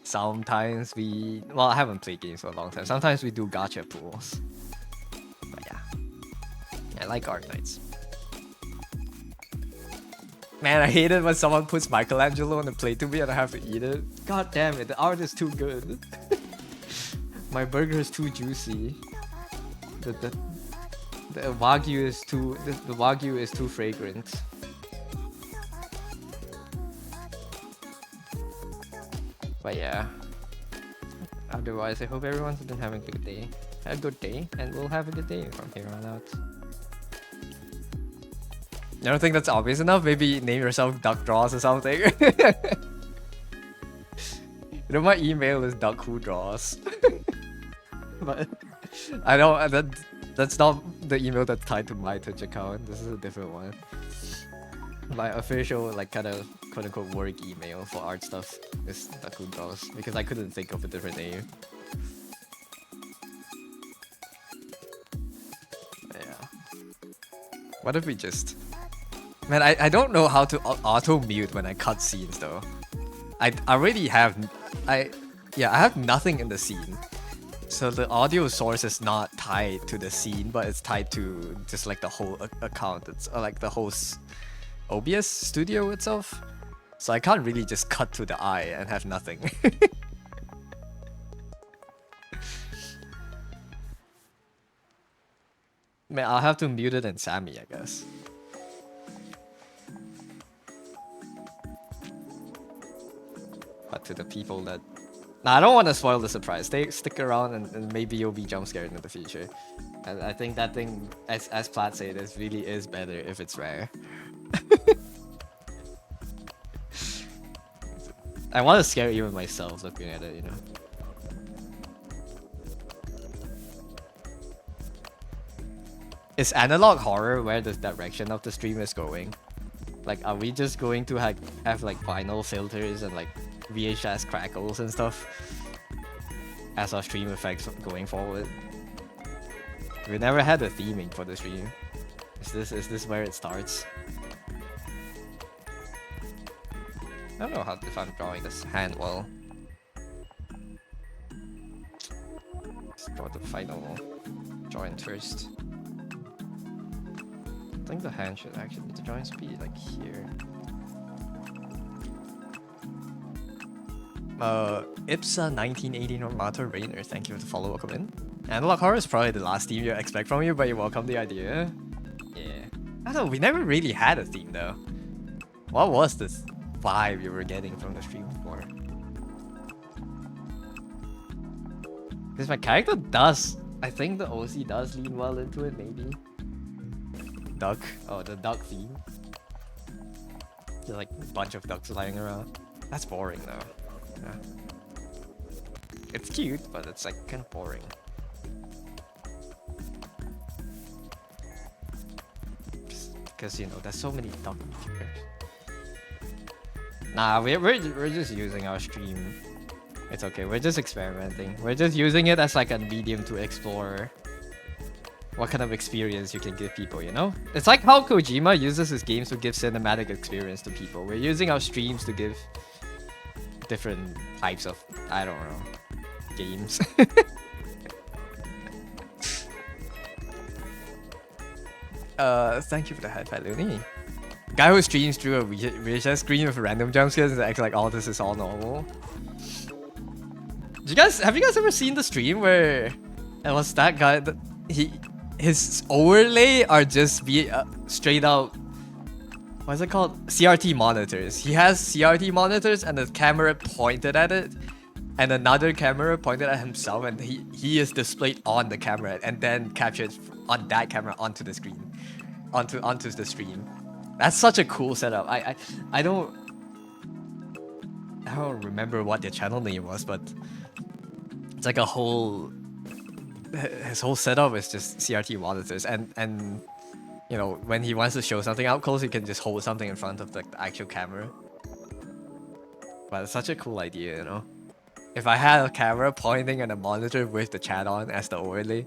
Sometimes well, I haven't played games for a long time. Sometimes we do gacha pools. But yeah, I like art nights. Man, I hate it when someone puts Michelangelo on the plate to me and I have to eat it. God damn it, the art is too good. My burger is too juicy. The wagyu is too the wagyu is too fragrant. But yeah. Otherwise, I hope everyone's been having a good day. A good day, and we'll have a good day from here on out. I don't think that's obvious enough. Maybe name yourself Duck Draws or something. You know, my email is Duck Who Draws. But I don't. That's not the email that's tied to my Twitch account. This is a different one. My official, like, kind of quote-unquote work email for art stuff is Duck Who Draws, because I couldn't think of a different name. Yeah. What if we just... Man, I don't know how to auto-mute when I cut scenes though. I already have... I have nothing in the scene. So the audio source is not tied to the scene, but it's tied to just like the whole account. It's like the whole OBS studio itself. So I can't really just cut to the eye and have nothing. Man, I'll have to mute it in Sammy, I guess. But to the people that... Nah, I don't want to spoil the surprise. Stick around and maybe you'll be jump scared in the future. And I think that thing, as Platt said, it really is better if it's rare. I want to scare even myself looking at it, you know. Is analog horror where the direction of the stream is going? Like, are we just going to have like vinyl filters and like VHS crackles and stuff as our stream effects going forward? We never had a theming for the stream. Is this where it starts? I don't know if I'm drawing this hand well. Let's draw the final joint first. I think the hand should actually, the joints be like here. Ipsa 1980 Normato Rainer, thank you for the follow. Welcome in. Analog horror is probably the last theme you expect from you, but you welcome the idea. Yeah. I don't know, we never really had a theme though. What was this vibe you were getting from the stream before? Because my character does, I think the OC does lean well into it, maybe. Duck. Oh, the duck theme. There's like a bunch of ducks lying around. That's boring though. Yeah. It's cute, but it's like kind of boring. Because you know, there's so many duck features. Nah, we're just using our stream. It's okay. We're just experimenting. We're just using it as like a medium to explore what kind of experience you can give people, you know? It's like how Kojima uses his games to give cinematic experience to people. We're using our streams to give different types of, I don't know, games. Thank you for the head, Looney. Guy who streams through a VHS screen with random jump scares and acts like all this is all normal. Have you guys ever seen the stream where it was that guy that his overlay are just straight out, what is it called? CRT monitors. He has CRT monitors and a camera pointed at it and another camera pointed at himself, and he is displayed on the camera and then captured on that camera onto the screen, onto the stream. That's such a cool setup. I don't remember what the channel name was, but it's like a whole, his whole setup is just CRT monitors, and you know, when he wants to show something up close, he can just hold something in front of the actual camera. But it's such a cool idea, you know. If I had a camera pointing at a monitor with the chat on as the overlay,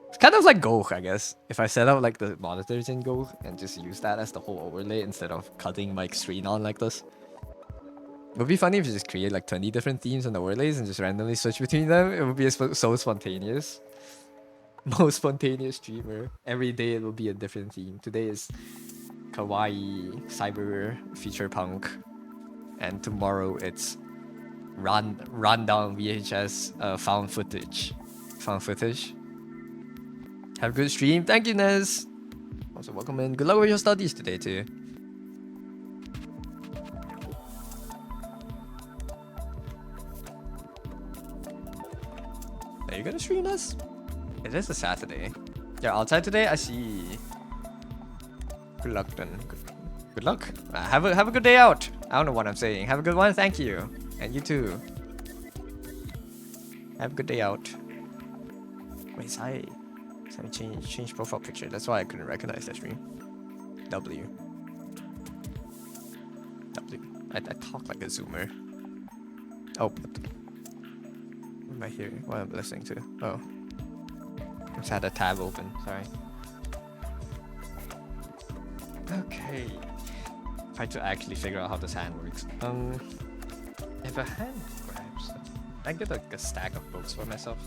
it's kind of like Go, I guess. If I set up like the monitors in Go and just use that as the whole overlay instead of cutting my screen on like this. It would be funny if you just create like 20 different themes and overlays and just randomly switch between them. It would be so spontaneous. Most spontaneous streamer. Every day it will be a different theme. Today is kawaii cyber feature punk, and tomorrow it's rundown VHS found footage. Have a good stream. Thank you, Nez. Also, welcome in. Good luck with your studies today too. Are you gonna stream us? It is a Saturday. You're outside today? I see. Good luck then. Good luck. Have a good day out. I don't know what I'm saying. Have a good one. Thank you. And you too. Have a good day out. Wait, sorry. Let me change profile picture. That's why I couldn't recognize that stream. W. I talk like a zoomer. Oh. What am I hearing? What am I listening to? Oh. I just had a tab open. Sorry. Okay. Try to actually figure out how this hand works. If a hand grabs, I get like a stack of books for myself.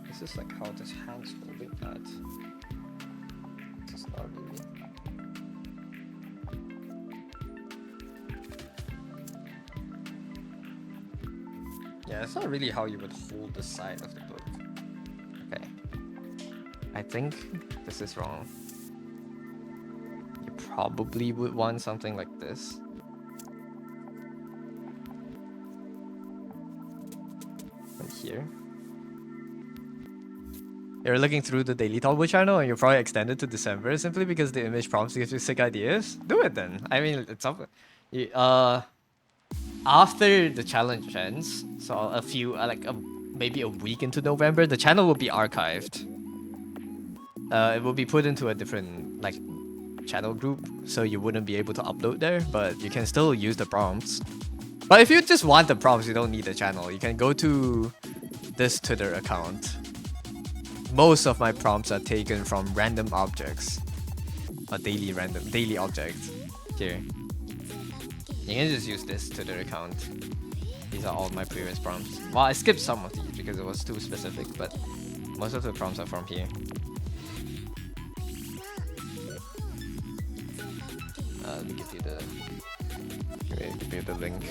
This is like how this hand's holding that. This is not really. Yeah, it's not really how you would hold the side of the book. Okay. I think this is wrong. You probably would want something like this. And here. You're looking through the Daily Talkboy channel and you're probably extended to December simply because the image prompts gives you sick ideas? Do it then. I mean, it's something. After the challenge ends, so maybe a week into November, the channel will be archived. It will be put into a different channel group, so you wouldn't be able to upload there, but you can still use the prompts. But if you just want the prompts, you don't need the channel. You can go to this Twitter account. Most of my prompts are taken from random objects. A daily object. Here. You can just use this Twitter account. These are all my previous prompts. Well, I skipped some of these because it was too specific, but most of the prompts are from here. Let me give you the link.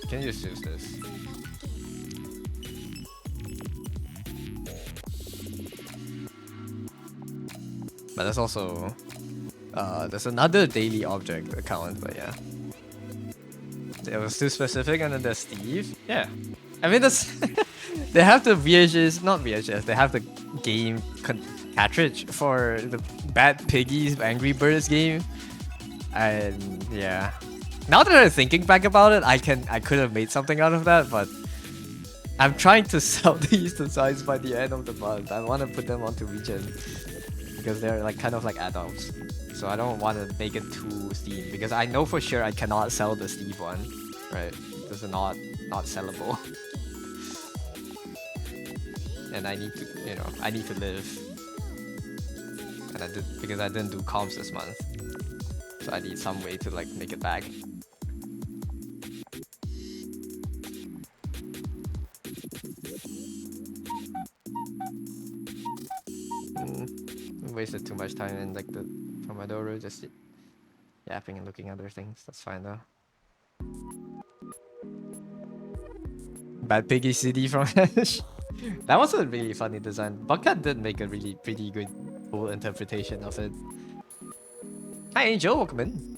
You can just use this. But there's also there's another daily object account, but yeah. It was too specific, and then there's Steve. Yeah. I mean, that's they have the VHS, not VHS, they have the game cartridge for the Bad Piggies Angry Birds game. And yeah. Now that I'm thinking back about it, I could have made something out of that, but I'm trying to sell these designs by the end of the month. I want to put them onto Regen because they're kind of like adults. So I don't want to make it too themed because I know for sure I cannot sell the Steve one, right? This is not sellable. And I need to, I need to live. And because I didn't do comps this month. So I need some way to make it back. Wasted too much time in the Pomodoro just yapping and looking at other things. That's fine though. Bad Piggy CD from Ash. That was a really funny design. Buckhead did make a really pretty good full interpretation of it. Hi Angel, welcome in.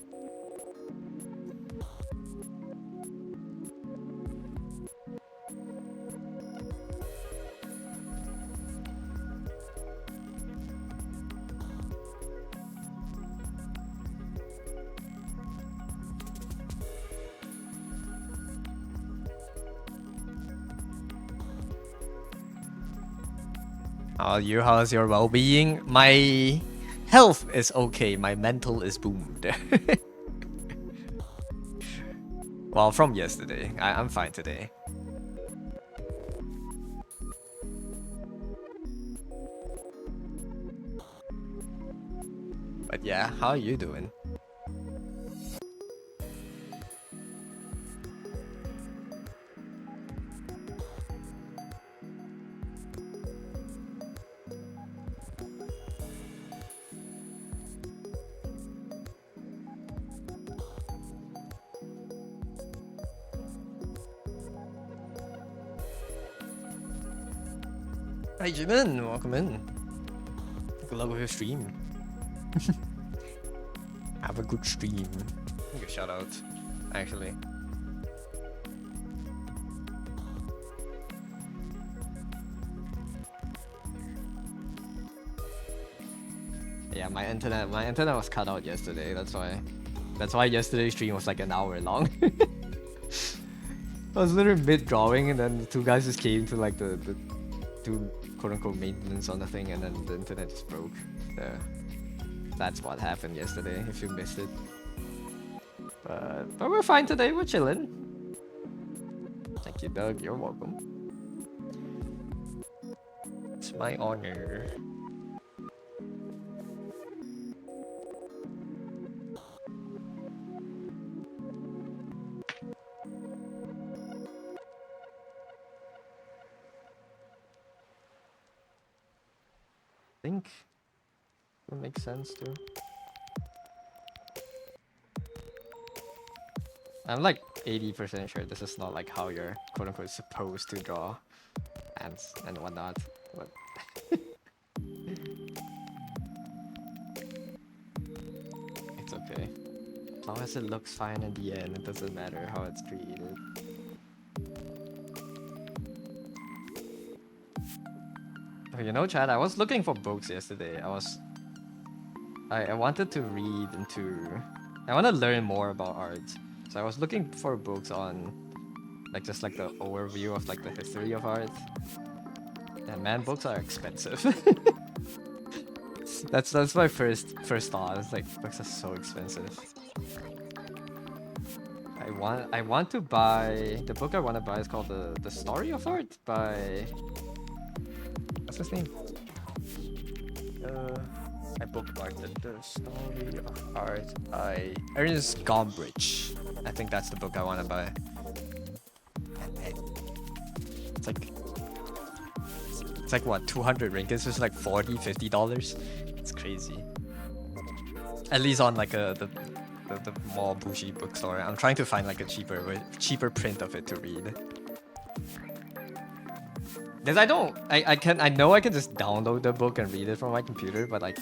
How's your well-being? My health is okay. My mental is boomed. Well, from yesterday. I'm fine today. But yeah, how are you doing? Hi Jimin, welcome in. Good luck with your stream. Have a good stream. Give a shout out, actually. Yeah, my internet was cut out yesterday. That's why yesterday's stream was like an hour long. I was literally mid drawing, and then the two guys just came to like the do quote unquote maintenance on the thing, and then the internet just broke. So that's what happened yesterday. If you missed it, but we're fine today. We're chilling. Thank you, Doug. You're welcome. It's my honor. I think it makes sense too. I'm like 80% sure this is not like how you're quote unquote supposed to draw ants and whatnot, but it's okay. As long as it looks fine in the end, it doesn't matter how it's created. You know, Chad, I was looking for books yesterday. I wanted to read I want to learn more about art. So I was looking for books on like just like the overview of like the history of art. And man, books are expensive. that's my first thought. It's like books are so expensive. I want to buy the book I want to buy is called the Story of Art by what's his name? I bookmarked it. The Story of Art by Ernest Gombrich. I think that's the book I want to buy. It's like what, 200 ringgits? It's like $40-$50. It's crazy. At least on like the more bougie bookstore. I'm trying to find like a cheaper print of it to read. Because I know I can just download the book and read it from my computer, but like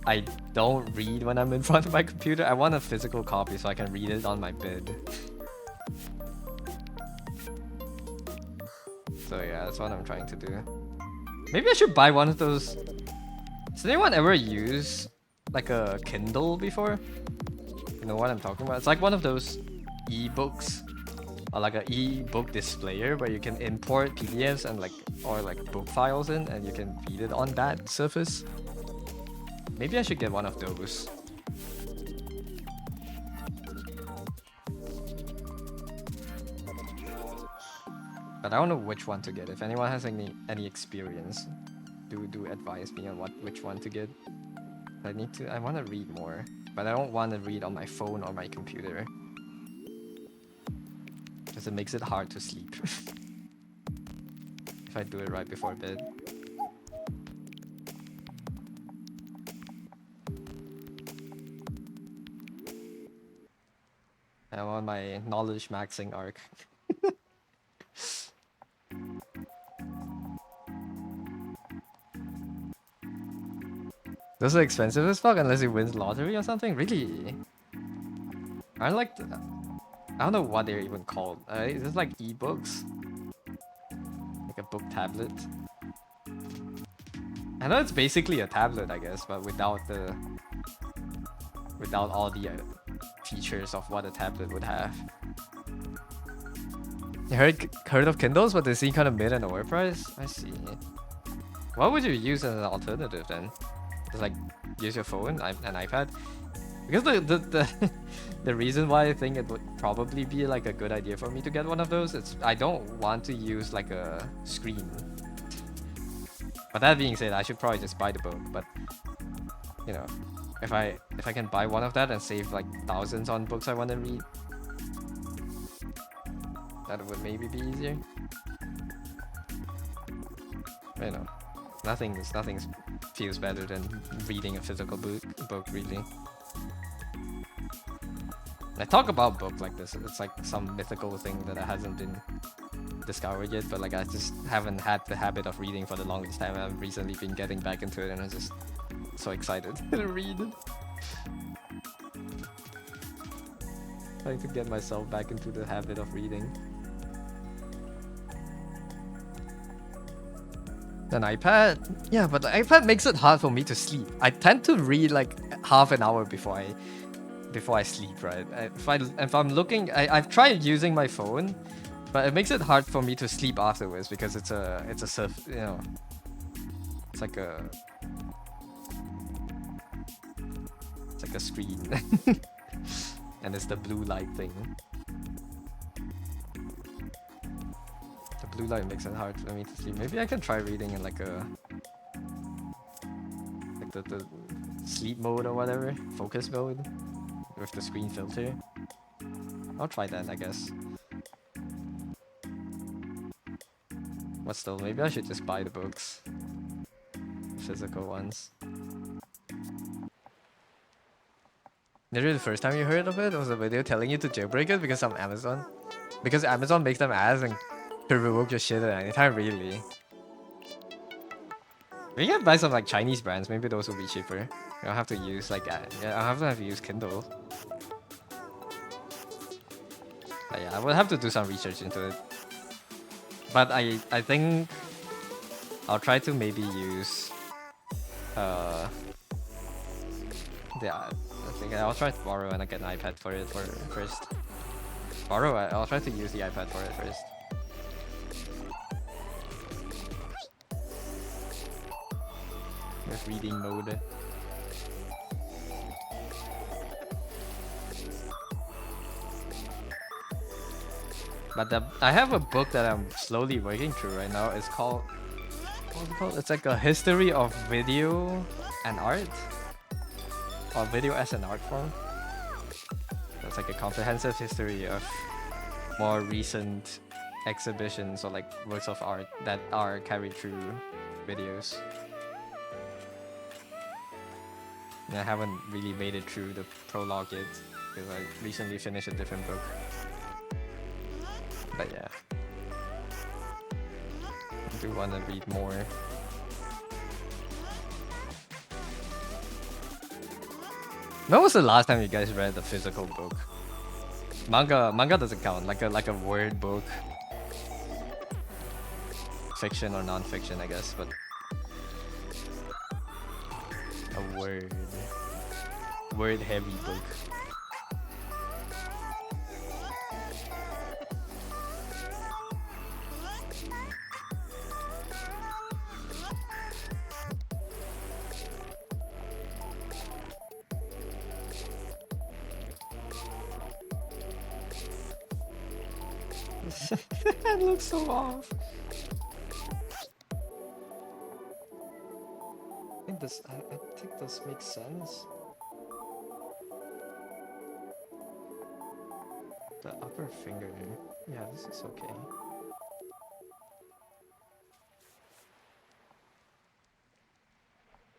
I don't read when I'm in front of my computer. I want a physical copy so I can read it on my bed. So yeah, that's what I'm trying to do. Maybe I should buy one of those. Has anyone ever used like a Kindle before? You know what I'm talking about? It's like one of those e-books. Or like an e-book displayer where you can import PDFs and or book files in, and you can read it on that surface. Maybe I should get one of those. But I don't know which one to get. If anyone has any experience, do advise me on which one to get. I want to read more, but I don't want to read on my phone or my computer. Because it makes it hard to sleep. If I do it right before bed. I'm on my knowledge maxing arc. Those are expensive as fuck unless you win lottery or something? Really? I don't know what they're even called. Is this like ebooks? Like a book tablet? I know it's basically a tablet, I guess, but without all the features of what a tablet would have. You heard of Kindles, but they seem kind of mid and overpriced? I see. What would you use as an alternative then? Just like use your phone, an iPad? Because the reason why I think it would probably be like a good idea for me to get one of those is I don't want to use like a screen. But that being said, I should probably just buy the book. But you know, if I can buy one of that and save like thousands on books I want to read, that would maybe be easier. But, you know, nothing feels better than reading a physical book really. I talk about book like this. It's like some mythical thing that hasn't been discovered it, but like I just haven't had the habit of reading for the longest time. I've recently been getting back into it, and I'm just so excited to read it. Trying to get myself back into the habit of reading. An iPad? Yeah, but the iPad makes it hard for me to sleep. I tend to read like half an hour before I sleep, right? If I'm looking, I've tried using my phone, but it makes it hard for me to sleep afterwards because it's a you know, it's like a screen, and it's the blue light thing. The blue light makes it hard for me to sleep. Maybe I can try reading in like the sleep mode or whatever, focus mode, with the screen filter. I'll try that, I guess. But still, maybe I should just buy the books, physical ones. Literally the first time you heard of it was a video telling you to jailbreak it because of Amazon. Because Amazon makes them ads and could revoke your shit at any time, really. We can buy some like Chinese brands, maybe those will be cheaper. You don't have to use like yeah, I have to use Kindle. But yeah, I will have to do some research into it. But I think I'll try to maybe use yeah, I think I'll try to borrow and I get an iPad for it first. I'll try to use the iPad for it first. With reading mode. But I have a book that I'm slowly working through right now. It's called, what's it called? It's like a history of video and art. Or video as an art form. It's like a comprehensive history of more recent exhibitions or like works of art that are carried through videos. And I haven't really made it through the prologue yet because I recently finished a different book. But yeah, I do want to read more. When was the last time you guys read a physical book? Manga doesn't count, like a word book. Fiction or non-fiction, I guess, but a word heavy book. That looks so off. I think this makes sense. The upper finger. Yeah, this is okay.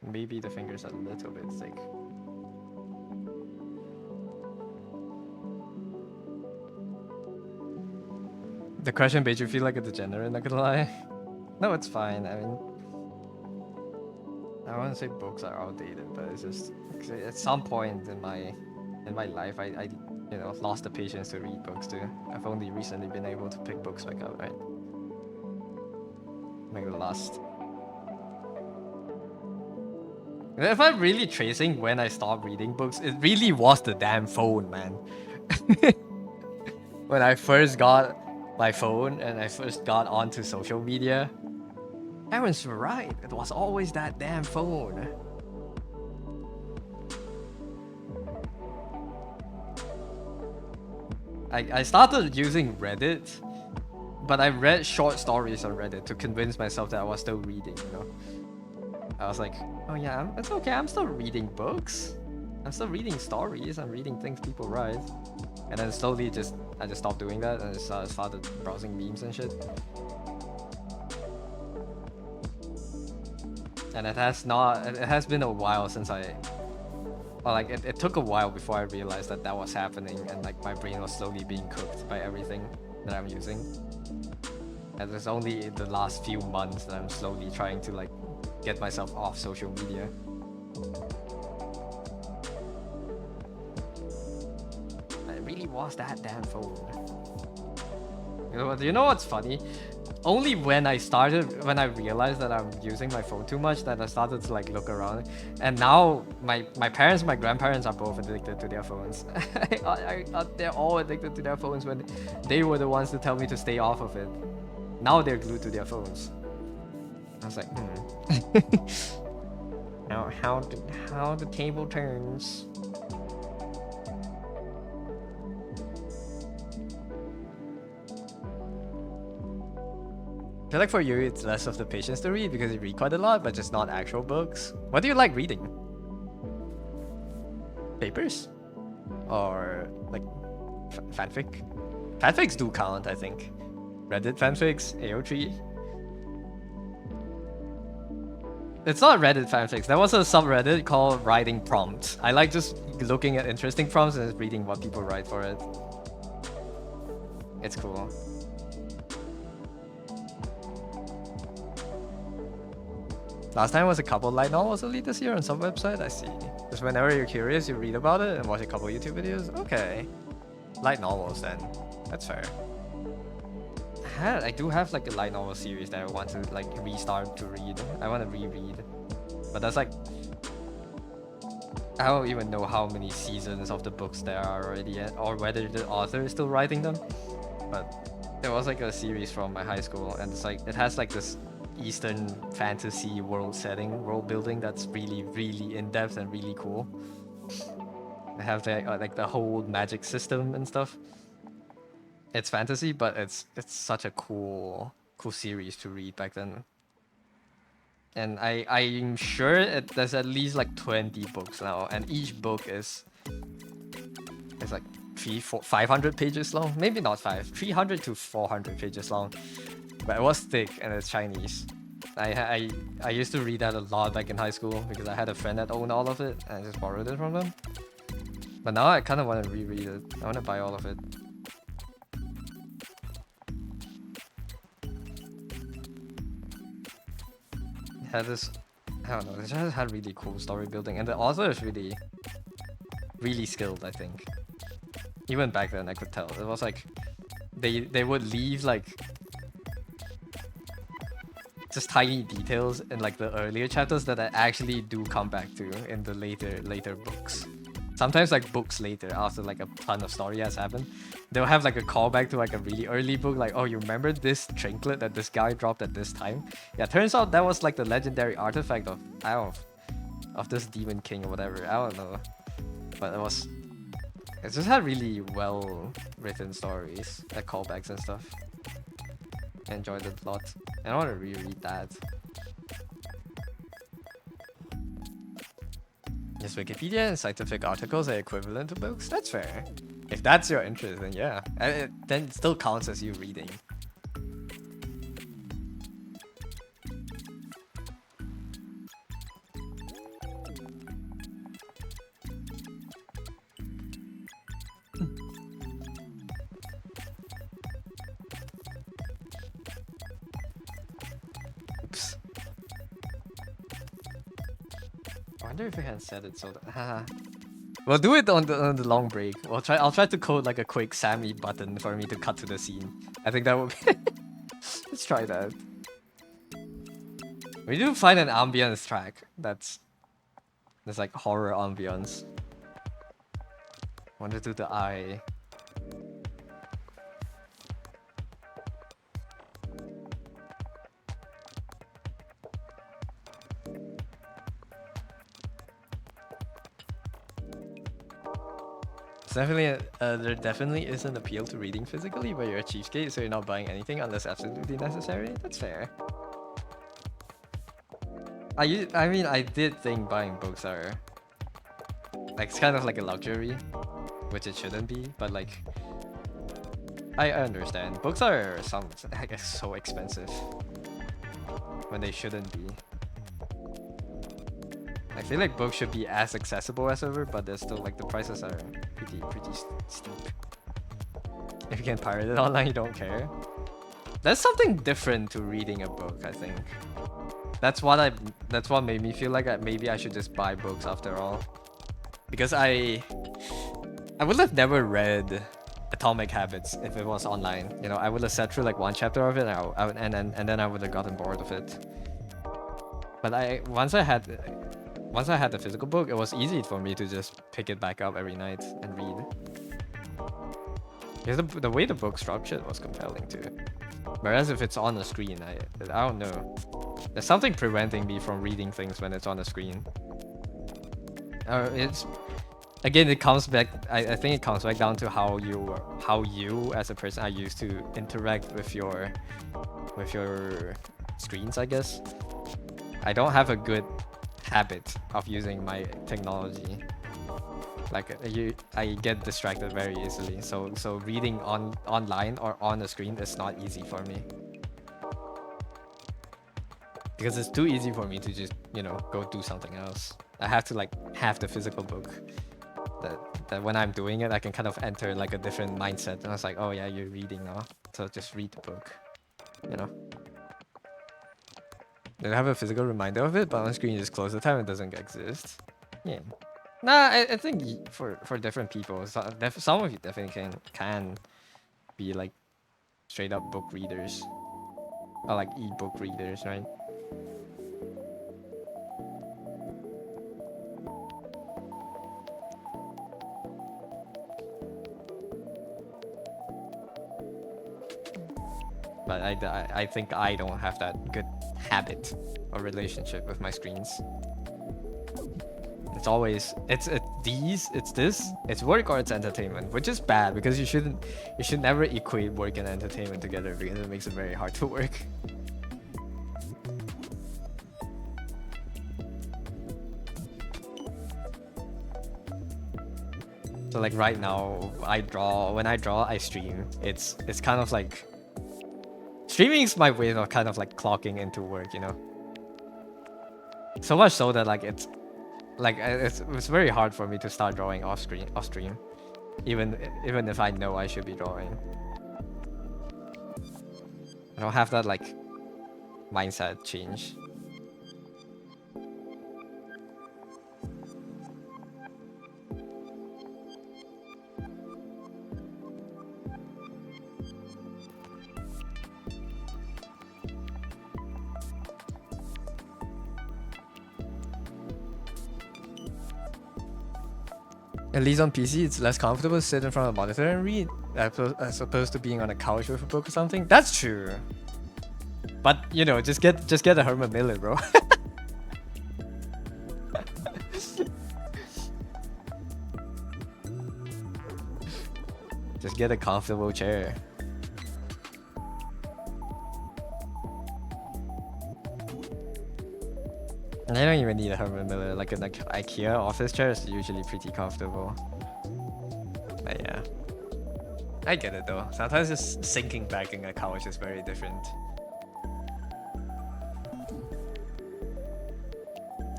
Maybe the finger's a little bit thick. The question made you feel like a degenerate, not gonna lie. No, it's fine. I mean, I wouldn't say books are outdated, but it's just at some point in my life, I you know, lost the patience to read books too. I've only recently been able to pick books back up, right? Like the last. If I'm really tracing when I stopped reading books, it really was the damn phone, man. When I first got my phone and I first got onto social media, Aaron's right. It was always that damn phone. I started using Reddit, but I read short stories on Reddit to convince myself that I was still reading, you know? I was like, oh yeah, it's okay, I'm still reading books. I'm still reading stories, I'm reading things people write. And then slowly I just stopped doing that and I started browsing memes and shit. And it has been a while since it took a while before I realized that was happening and like my brain was slowly being cooked by everything that I'm using. And it's only in the last few months that I'm slowly trying to like get myself off social media. It really was that damn phone. You know what's funny? Only when I realized that I'm using my phone too much, that I started to like look around. And now my parents, my grandparents are both addicted to their phones. They're all addicted to their phones when they were the ones to tell me to stay off of it. Now they're glued to their phones. I was like, how the table turns. I feel like for you, it's less of the patience to read because you read quite a lot, but just not actual books. What do you like reading? Papers? Or like fanfic? Fanfics do count, I think. Reddit fanfics, AO3. It's not Reddit fanfics. There was a subreddit called Writing Prompts. I like just looking at interesting prompts and reading what people write for it. It's cool. Last time was a couple light novels only this year on some website. I see. Just whenever you're curious, you read about it and watch a couple YouTube videos. Okay. Light novels then. That's fair. I do have like a light novel series that I want to like restart to read. I want to reread. But that's like... I don't even know how many seasons of the books there are already yet, or whether the author is still writing them. But there was like a series from my high school, and it's like it has like this Eastern fantasy world setting, world building that's really, really in-depth and really cool. They have like the whole magic system and stuff. It's fantasy, but it's such a cool series to read back then. And I'm sure there's at least like 20 books now, and each book is like 500 pages long. Maybe not 300 to 400 pages long. But it was thick and it's Chinese. I used to read that a lot back in high school because I had a friend that owned all of it and I just borrowed it from them. But now I kind of want to reread it. I want to buy all of it. It had this, I don't know, it just had really cool story building, and the author is really, really skilled, I think. Even back then I could tell. It was like, they would leave like just tiny details in like the earlier chapters that I actually do come back to in the later books. Sometimes like books later, after like a ton of story has happened, they'll have like a callback to like a really early book, like, oh, you remember this trinket that this guy dropped at this time? Yeah, turns out that was like the legendary artifact of, I don't know, of this demon king or whatever, I don't know. But it just had really well written stories, like callbacks and stuff. I enjoyed it a lot. And I want to reread that. Yes, Wikipedia and scientific articles are equivalent to books. That's fair. If that's your interest, then yeah. Then it still counts as you reading. Oops. I wonder if we had said it so that... We'll do it on the long break. I'll try to code like a quick Sammy button for me to cut to the scene. I think that would be... Let's try that. We do find an ambience track that's like horror ambience. Want to do the eye. There definitely is an appeal to reading physically, but you're a cheapskate, so you're not buying anything unless absolutely necessary. That's fair. I mean, I did think buying books are like, it's kind of like a luxury, which it shouldn't be, but like, I understand. Books are I guess so expensive when they shouldn't be. I feel like books should be as accessible as ever, but there's still like the prices are pretty steep. If you can pirate it online, you don't care. There's something different to reading a book, I think. That's what made me feel like maybe I should just buy books after all. Because I would have never read Atomic Habits if it was online. You know, I would have sat through like one chapter of it and then I would have gotten bored of it. But once I had the physical book, it was easy for me to just pick it back up every night and read. Because the way the book structured was compelling too. Whereas if it's on the screen, I don't know. There's something preventing me from reading things when it's on the screen. Again, it comes back. I think it comes back down to how you as a person are used to interact with your screens, I guess. I don't have a good habit of using my technology. Like I get distracted very easily. So reading online or on the screen is not easy for me. Because it's too easy for me to just, you know, go do something else. I have to like have the physical book. That when I'm doing it, I can kind of enter like a different mindset. And I was like, oh yeah, you're reading now, so just read the book, you know. They have a physical reminder of it, but on screen you just close the tab and it doesn't exist. Yeah. Nah, I think for different people, some of you definitely can be like straight up book readers, or like e-book readers, right? But I think I don't have that good habit or relationship with my screens. It's always it's work or it's entertainment, which is bad because you should never equate work and entertainment together because it makes it very hard to work. So like right now, when I draw, I stream. It's kind of like streaming is my way of kind of like clocking into work, you know. So much so that like it's very hard for me to start drawing off stream, even if I know I should be drawing. I don't have that like mindset change. At least on PC, it's less comfortable to sit in front of a monitor and read, as opposed to being on a couch with a book or something. That's true. But you know, just get a Herman Miller, bro. Just get a comfortable chair. And I don't even need a Herman Miller. Like an IKEA office chair is usually pretty comfortable. But yeah, I get it though. Sometimes just sinking back in a couch is very different.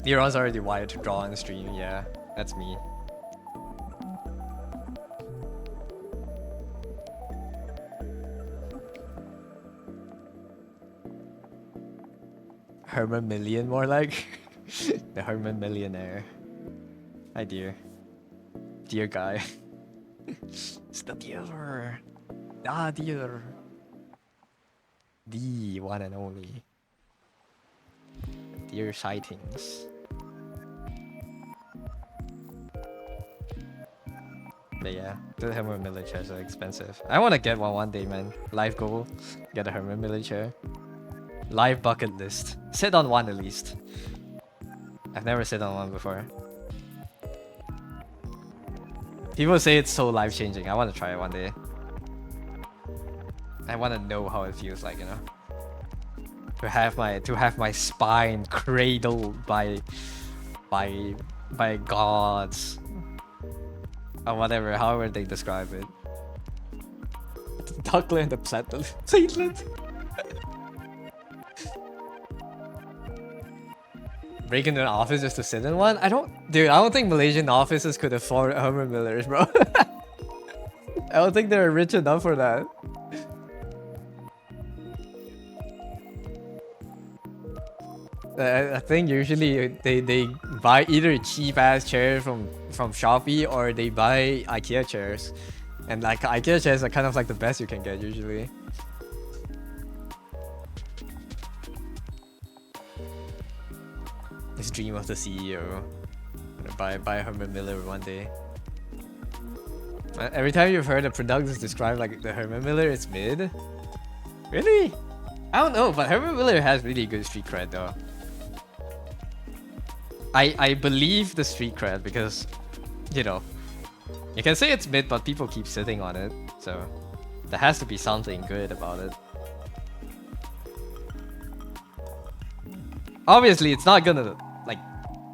Neuron's already wired to draw on the stream. Yeah, that's me. Herman Million, more like. The Herman Millionaire. Hi, dear. Dear guy. It's the dealer. Ah, dealer. The one and only. Dear sightings. But yeah, the Herman Miller chairs are expensive. I want to get one day, man. Life goal. Get a Herman Miller chair. Live bucket list. Sit on one at least. I've never sit on one before. People say it's so life-changing. I want to try it one day. I want to know how it feels like, you know. To have my spine cradled by gods. Or whatever, however they describe it. Duckland the platelet. Break into an office just to sit in one? I don't think Malaysian offices could afford Herman Millers, bro. I don't think they're rich enough for that. I think usually they buy either cheap ass chairs from Shopee or they buy IKEA chairs, and like IKEA chairs are kind of like the best you can get usually. This dream of the CEO. Buy Herman Miller one day. Every time you've heard a product is described like the Herman Miller, it's mid. Really? I don't know, but Herman Miller has really good street cred though. I believe the street cred because, you know, you can say it's mid, but people keep sitting on it, so there has to be something good about it. Obviously, it's not gonna like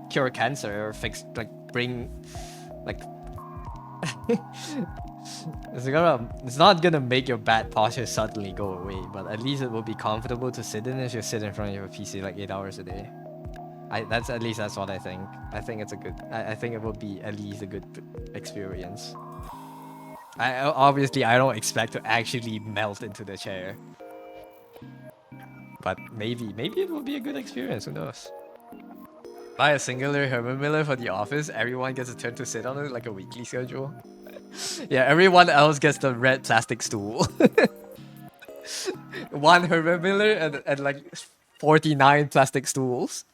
cure cancer or fix bring like it's not gonna make your bad posture suddenly go away, but at least it will be comfortable to sit in if you sit in front of your PC like 8 hours a day. That's what I think. I think it's a good. I think it will be at least a good experience. Obviously I don't expect to actually melt into the chair, but maybe it will be a good experience. Who knows? Buy a singular Herman Miller for the office. Everyone gets a turn to sit on it like a weekly schedule. Yeah, everyone else gets the red plastic stool. One Herman Miller and like 49 plastic stools.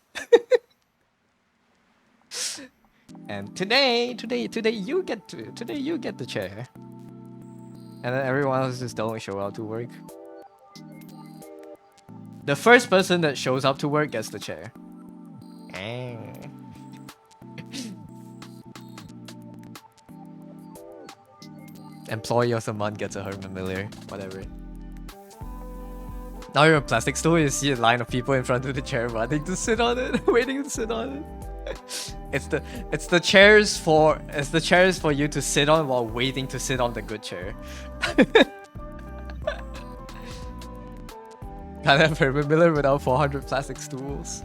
And today you get the chair. And then everyone else just don't show up to work. The first person that shows up to work gets the chair. Employee of the month gets a Herman Miller, whatever. Now you're a plastic stool, you see a line of people in front of the chair wanting to sit on it, waiting to sit on it. It's the chairs for you to sit on while waiting to sit on the good chair. Can't have Herman Miller without 400 plastic stools.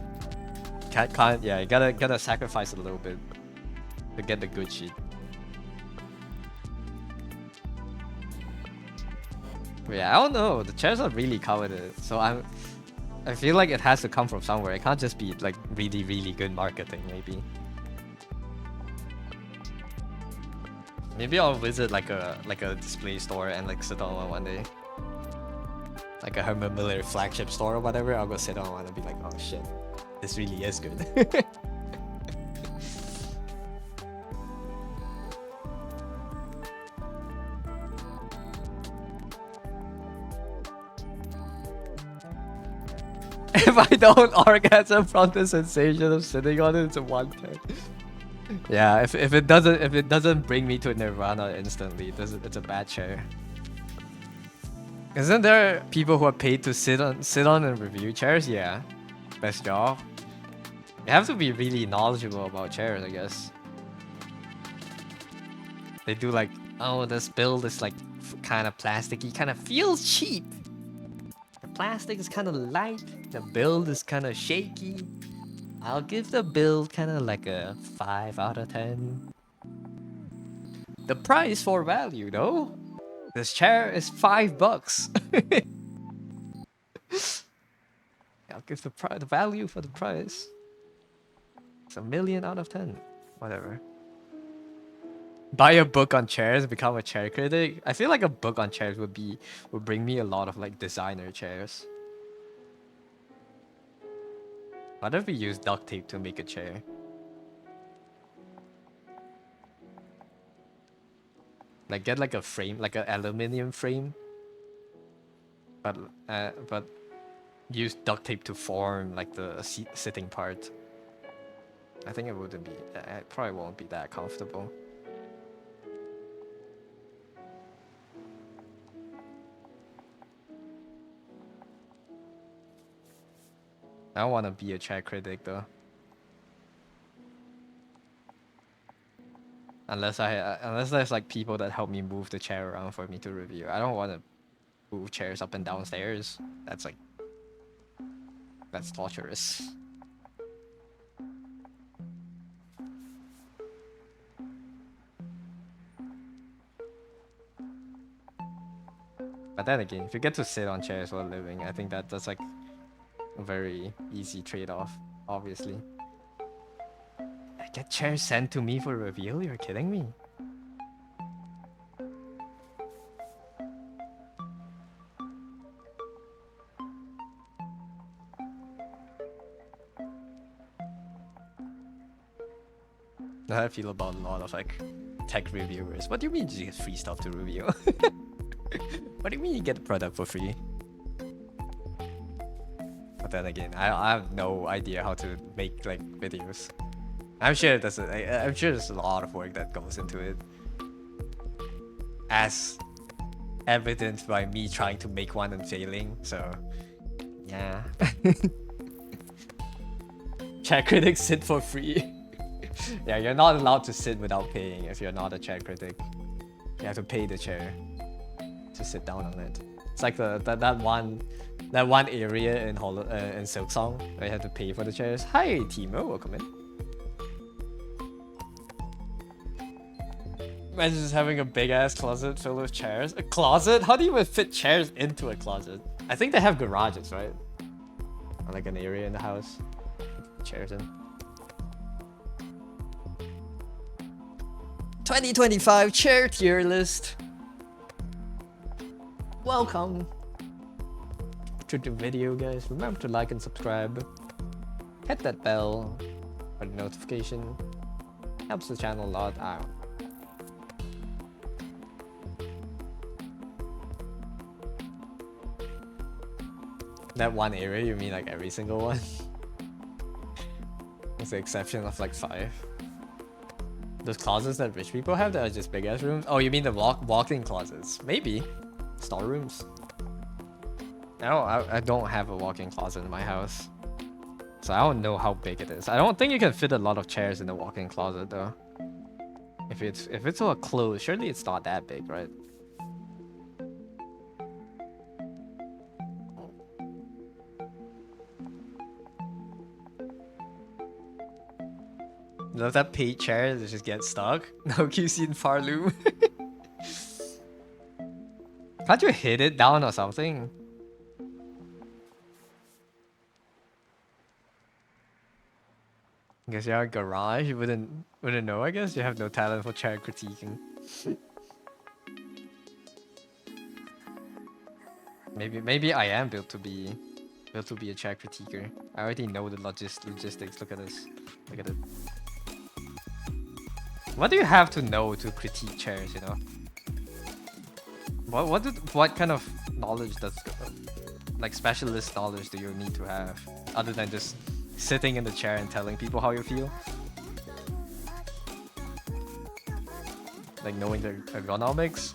Can't yeah, you gotta sacrifice a little bit to get the good shit. But yeah, I don't know. The chairs are really coveted, so I feel like it has to come from somewhere. It can't just be like really good marketing. Maybe I'll visit like a display store and like sit on one day. Like a Herman Miller flagship store or whatever. I'll go sit on one and be like, oh shit, this really is good. If I don't orgasm from the sensation of sitting on it, it's a 110. Yeah, if it doesn't bring me to nirvana instantly, it's a bad chair. Isn't there people who are paid to sit on and review chairs? Yeah, best job. You have to be really knowledgeable about chairs, I guess. They do like, oh, this build is like kind of plasticky, kind of feels cheap. The plastic is kind of light. The build is kind of shaky. I'll give the build kind of like a 5 out of 10. The price for value, though. This chair is $5. I'll give the value for the price. It's a million out of 10. Whatever. Buy a book on chairs, become a chair critic. I feel like a book on chairs would bring me a lot of like designer chairs. What if we use duct tape to make a chair? Like get like a frame, like an aluminium frame. But use duct tape to form like the sitting part. I think it wouldn't be. It probably won't be that comfortable. I don't want to be a chair critic though. Unless there's like people that help me move the chair around for me to review. I don't want to move chairs up and down stairs. That's torturous. But then again, if you get to sit on chairs while living, I think that's like a very easy trade-off. obviously. I get chairs sent to me for reveal? You're kidding me? That's how I feel about a lot of like tech reviewers. What do you mean you get free stuff to review? What do you mean you get the product for free? But then again, I have no idea how to make like videos. I'm sure there's a lot of work that goes into it, as evidenced by me trying to make one and failing. So, yeah. Chat critics sit for free. Yeah, you're not allowed to sit without paying if you're not a chat critic. You have to pay the chair to sit down on it. It's like that one area in Silksong where you have to pay for the chairs. Hi Timo, welcome in. Imagine just having a big ass closet filled with chairs. A closet? How do you even fit chairs into a closet? I think they have garages, right? Or like an area in the house. Chairs in. 2025 chair tier list. Welcome to the video, guys. Remember to like and subscribe. Hit that bell for the notification. Helps the channel a lot out. That one area, you mean like every single one? With the exception of like 5. Those closets that rich people have that are just big ass rooms? Oh, you mean the walk-in closets? Maybe. Store rooms. I don't have a walk-in closet in my house. So I don't know how big it is. I don't think you can fit a lot of chairs in the walk-in closet though. If it's all closed, surely it's not that big, right? Love that paid chair that just gets stuck. No QC in Farloom. Can't you hit it down or something? I guess you're a garage, you wouldn't know, I guess. You have no talent for chair critiquing. Maybe I am built to be a chair critiquer. I already know the logistics. Look at this. Look at it. What do you have to know to critique chairs, you know? What kind of knowledge does like specialist knowledge do you need to have other than just sitting in the chair and telling people how you feel? Like knowing the ergonomics?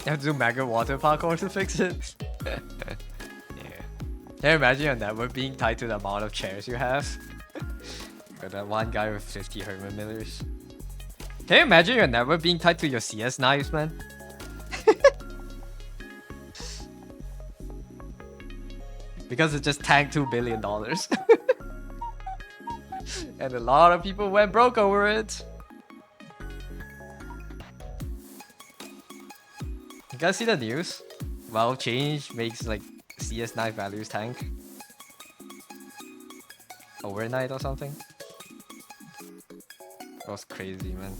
You have to do mega water parkour to fix it? Yeah. Can you imagine your network being tied to the amount of chairs you have? Got that one guy with 50 Herman Millers. Can you imagine your network being tied to your CS knives, man? Because it just tanked $2 billion. And a lot of people went broke over it. You guys see the news? Valve change makes like CS knife values tank overnight or something. That was crazy, man.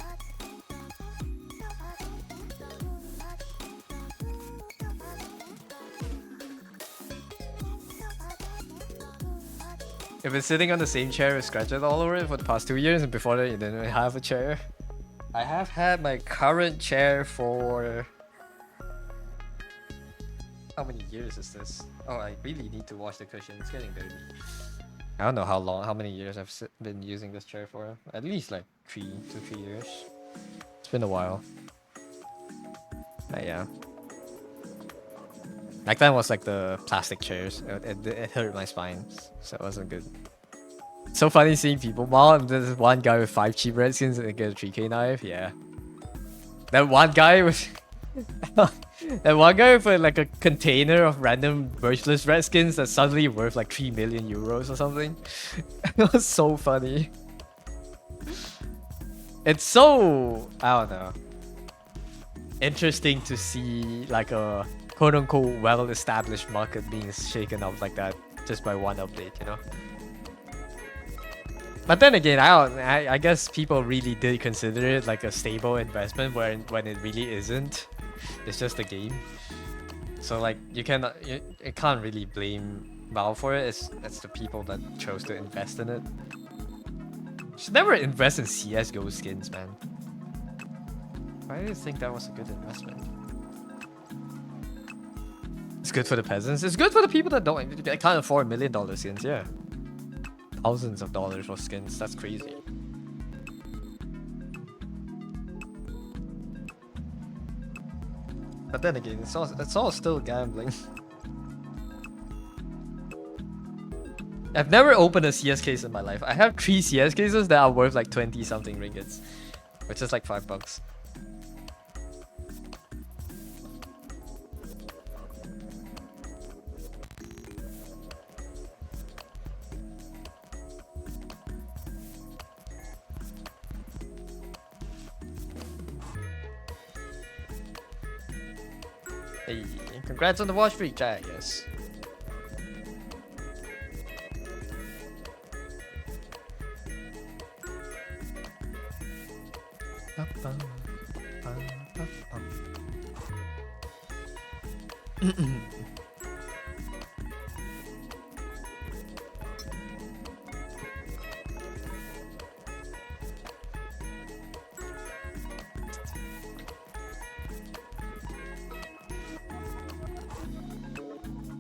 I've been sitting on the same chair with scratches all over it for the past 2 years, and before that you didn't have a chair. I have had my current chair for... How many years is this? Oh, I really need to wash the cushion. It's getting dirty. I don't know how many years I've been using this chair for. At least like 2 to 3 years. It's been a while. But yeah. Back then was like the plastic chairs. It hurt my spine, so it wasn't good. It's so funny seeing people. Mom, there's one guy with 5 cheap red skins and get a 3K knife. Yeah. That one guy with... that one guy with like a container of random worthless red skins that's suddenly worth like 3 million euros or something. It was so funny. It's so... I don't know. Interesting to see like a quote-unquote well-established market being shaken up like that. just by one update, you know. But then again, I guess people really did consider it like a stable investment when it really isn't. It's just a game. So like you can't really blame Valve for it. It's the people that chose to invest in it. You should never invest in CS:GO skins, man. Why do you think that was a good investment? It's good for the peasants. It's good for the people that can't afford $1 million skins. Yeah, thousands of dollars for skins. That's crazy. But then again, it's all still gambling. I've never opened a CS case in my life. I have 3 CS cases that are worth like 20 something ringgits, which is like $5. Hey, congrats on the watch streak, chat, yes.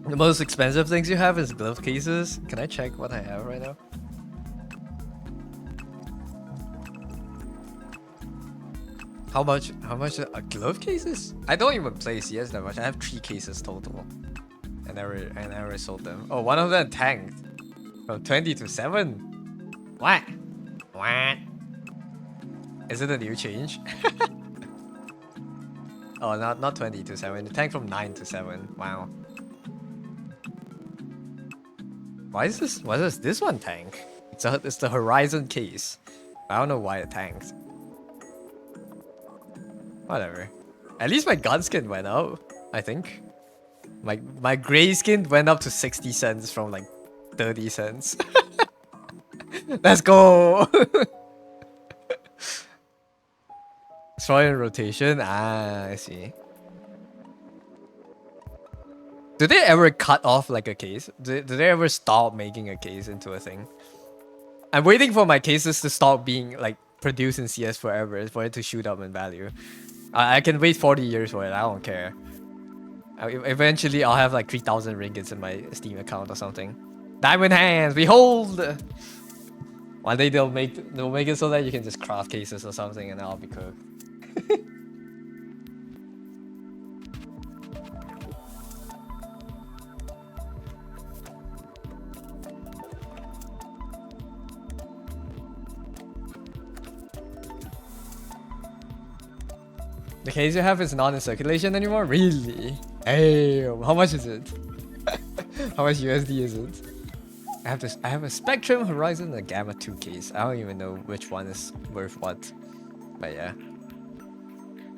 The most expensive things you have is glove cases. Can I check what I have right now? How much are glove cases? I don't even play CS that much. I have 3 cases total. I never sold them. Oh, one of them tanked from 20 to 7. What? What? Is it a new change? Oh, not 20 to 7. It tanked from 9 to 7. Wow. Why does this one tank? It's the Horizon case. I don't know why it tanked. Whatever. At least my gun skin went up, I think. My gray skin went up to 60 cents from like 30 cents. Let's go! Destroy in rotation? Ah, I see. Do they ever cut off like a case? Do they ever stop making a case into a thing? I'm waiting for my cases to stop being like produced in CS forever for it to shoot up in value. I can wait 40 years for it. I don't care. Eventually, I'll have like 3,000 ringgits in my Steam account or something. Diamond hands, behold! One day they'll make it so that you can just craft cases or something, and I'll be cooked. The case you have is not in circulation anymore? Really? Hey, how much is it? How much USD is it? I have a Spectrum, Horizon, and a Gamma 2 case. I don't even know which one is worth what. But yeah.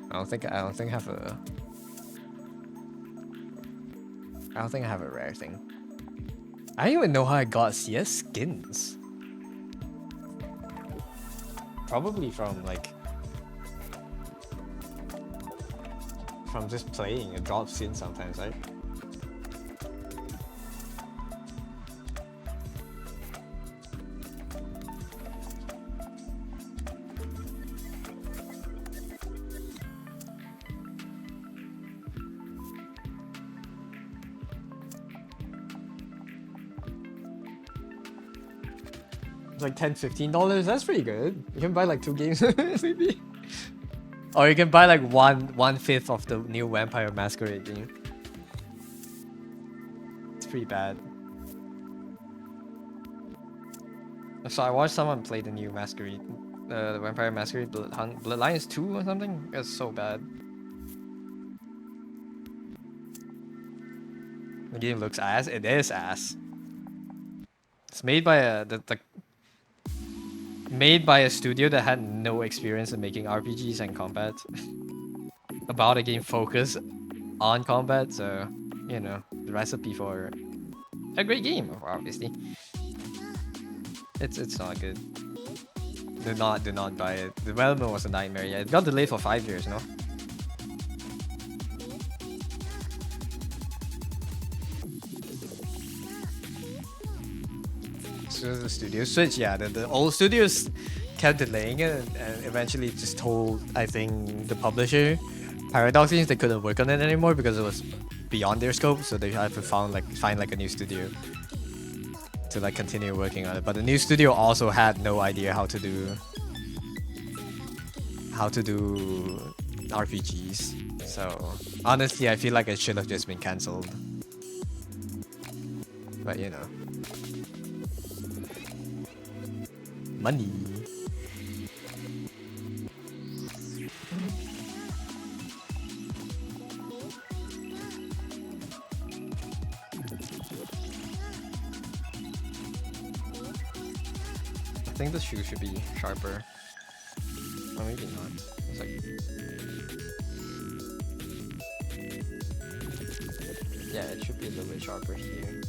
I don't think I have a rare thing. I don't even know how I got CS skins. Probably from like just playing a drop skin sometimes, right? It's like $10-15. That's pretty good. You can buy like 2 games maybe. Or you can buy like one fifth of the new Vampire Masquerade game. It's pretty bad. So I watched someone play the new Masquerade, the Vampire Masquerade Bloodlines 2 or something. It's so bad. The game looks ass. It is ass. It's made by made by a studio that had no experience in making RPGs and combat. About a game focused on combat, so you know the recipe for a great game, obviously. It's not good. Do not buy it. The development was a nightmare. Yeah, it got delayed for 5 years, no? So the studio switch, yeah, the old studios kept delaying it and eventually just told, I think, the publisher Paradox Games they couldn't work on it anymore because it was beyond their scope, so they had to find like a new studio to like continue working on it. But the new studio also had no idea how to do RPGs. So honestly, I feel like it should have just been cancelled. But you know, money. I think the shoe should be sharper. Or maybe not. It's like... Yeah, it should be a little bit sharper here.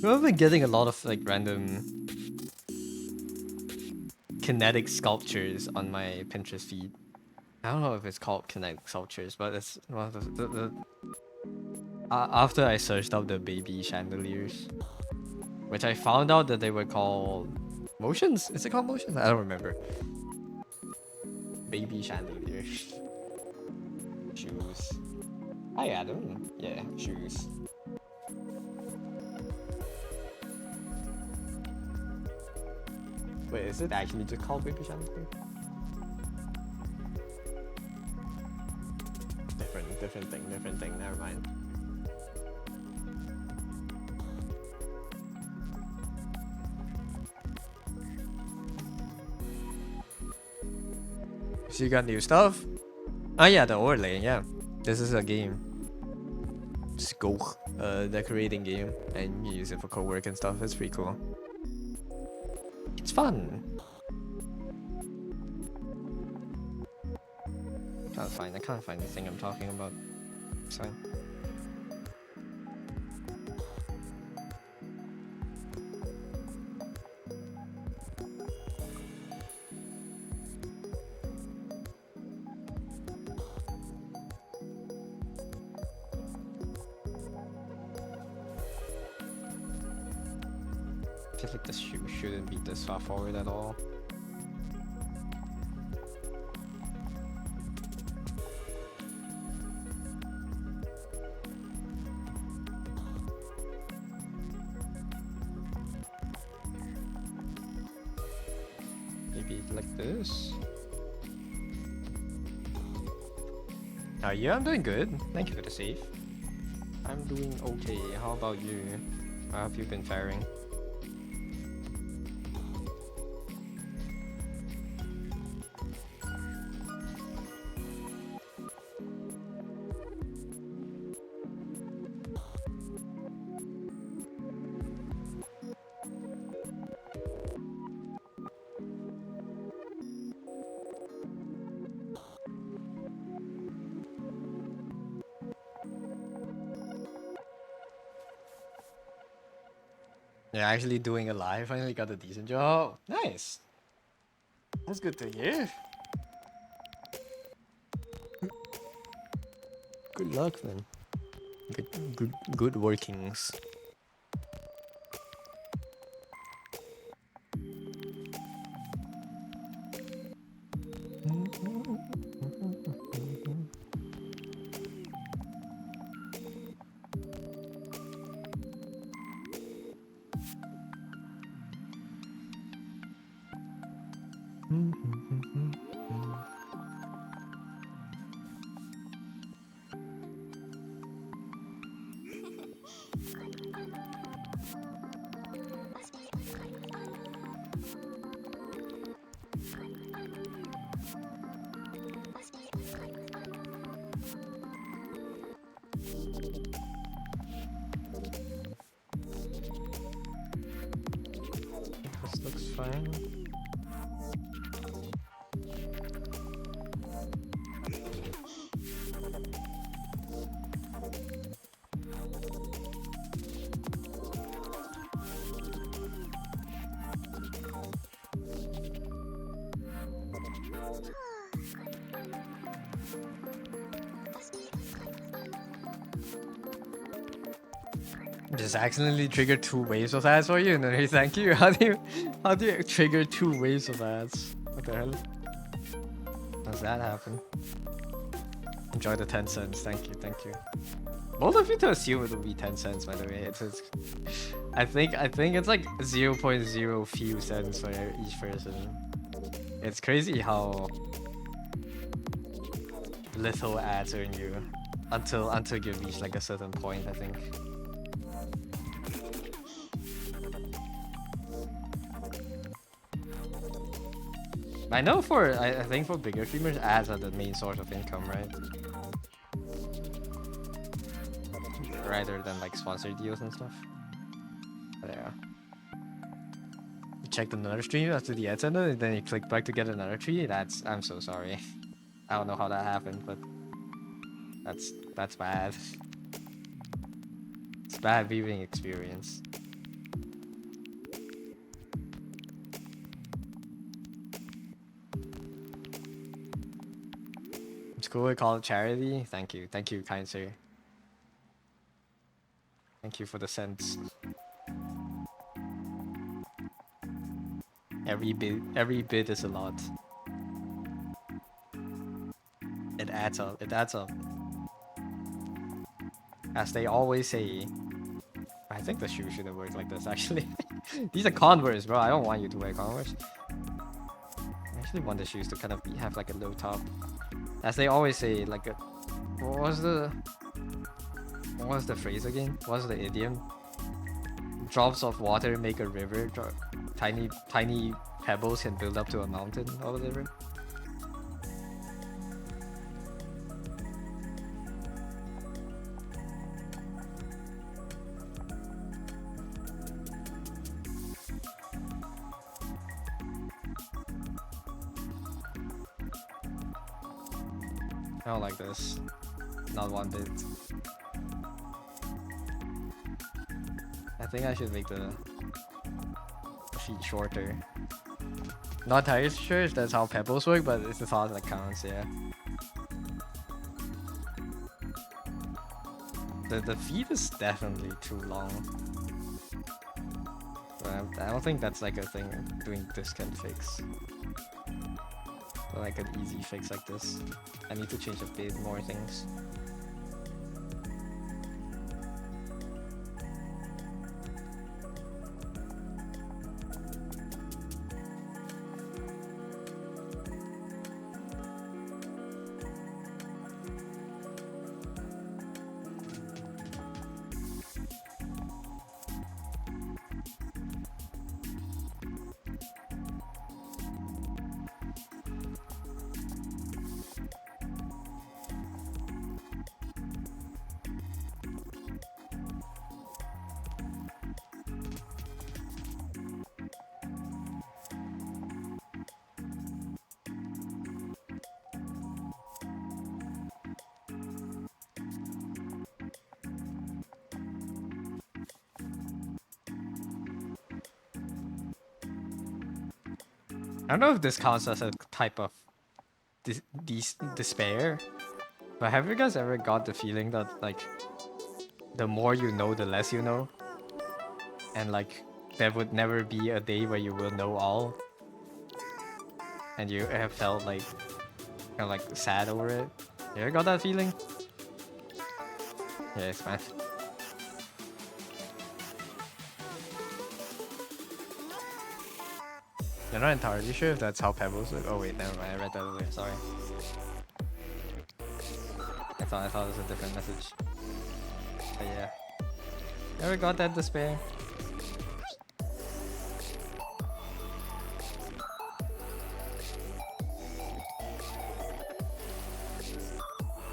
I've been getting a lot of like random kinetic sculptures on my Pinterest feed. I don't know if it's called kinetic sculptures, but it's one of after I searched up the baby chandeliers, which I found out that they were called motions. Is it called motions? I don't remember. Baby chandeliers. Shoes. Hi Adam. Yeah, shoes. Wait, is it actually just called baby chandelier? Different thing, never mind. So you got new stuff? Oh yeah, the overlay, yeah. This is a game. Skoch, decorating game, and you use it for co-work and stuff. It's pretty cool. It's fun. I can't find the thing I'm talking about. It's fine. I feel like this shoe shouldn't be this far forward at all. Maybe like this. Yeah, I'm doing good. Thank you for the save. I'm doing okay. How about you? How have you been faring? Yeah, actually doing a live. Finally got a decent job. Nice. That's good to hear. Good luck, man. Good workings. fine. Just accidentally triggered 2 waves of ads for you, and then thank you. How do you trigger 2 waves of ads? What the hell? How does that happen? Enjoy the 10 cents. Thank you. Bold of you to assume it will be 10 cents, by the way. I think it's like 0.0 few cents for each person. It's crazy how little ads earn you until you reach like a certain point, I think. I know I think for bigger streamers, ads are the main source of income, right? Rather than like sponsored deals and stuff. But yeah. You checked another stream after the ads ended, and then you click back to get another tree. I'm so sorry. I don't know how that happened, but that's bad. It's bad viewing experience. It's cool we call it charity. Thank you, kind sir. Thank you for the cents. Every bit is a lot. It adds up. As they always say. I think the shoe shouldn't work like this, actually. These are Converse, bro. I don't want you to wear Converse. I actually want the shoes to kind of have like a low top. As they always say, like what was the phrase again? What was the idiom? Drops of water make a river. Tiny pebbles can build up to a mountain or whatever. I don't like this. Not one bit. I think I should make the feet shorter. Not entirely sure if that's how pebbles work, but it's the thought that counts, yeah. The feet is definitely too long. But I don't think that's like a thing doing this can fix. But like an easy fix like this. I need to change a bit more things. I don't know if this counts as a type of despair, but have you guys ever got the feeling that like the more you know, the less you know, and like there would never be a day where you will know all, and you have felt like kind of like sad over it? You ever got that feeling? Yes, man. I'm not entirely sure if that's how pebbles work. Oh wait, never mind. I read that earlier. Sorry. I thought it was a different message. But yeah. Never got that despair.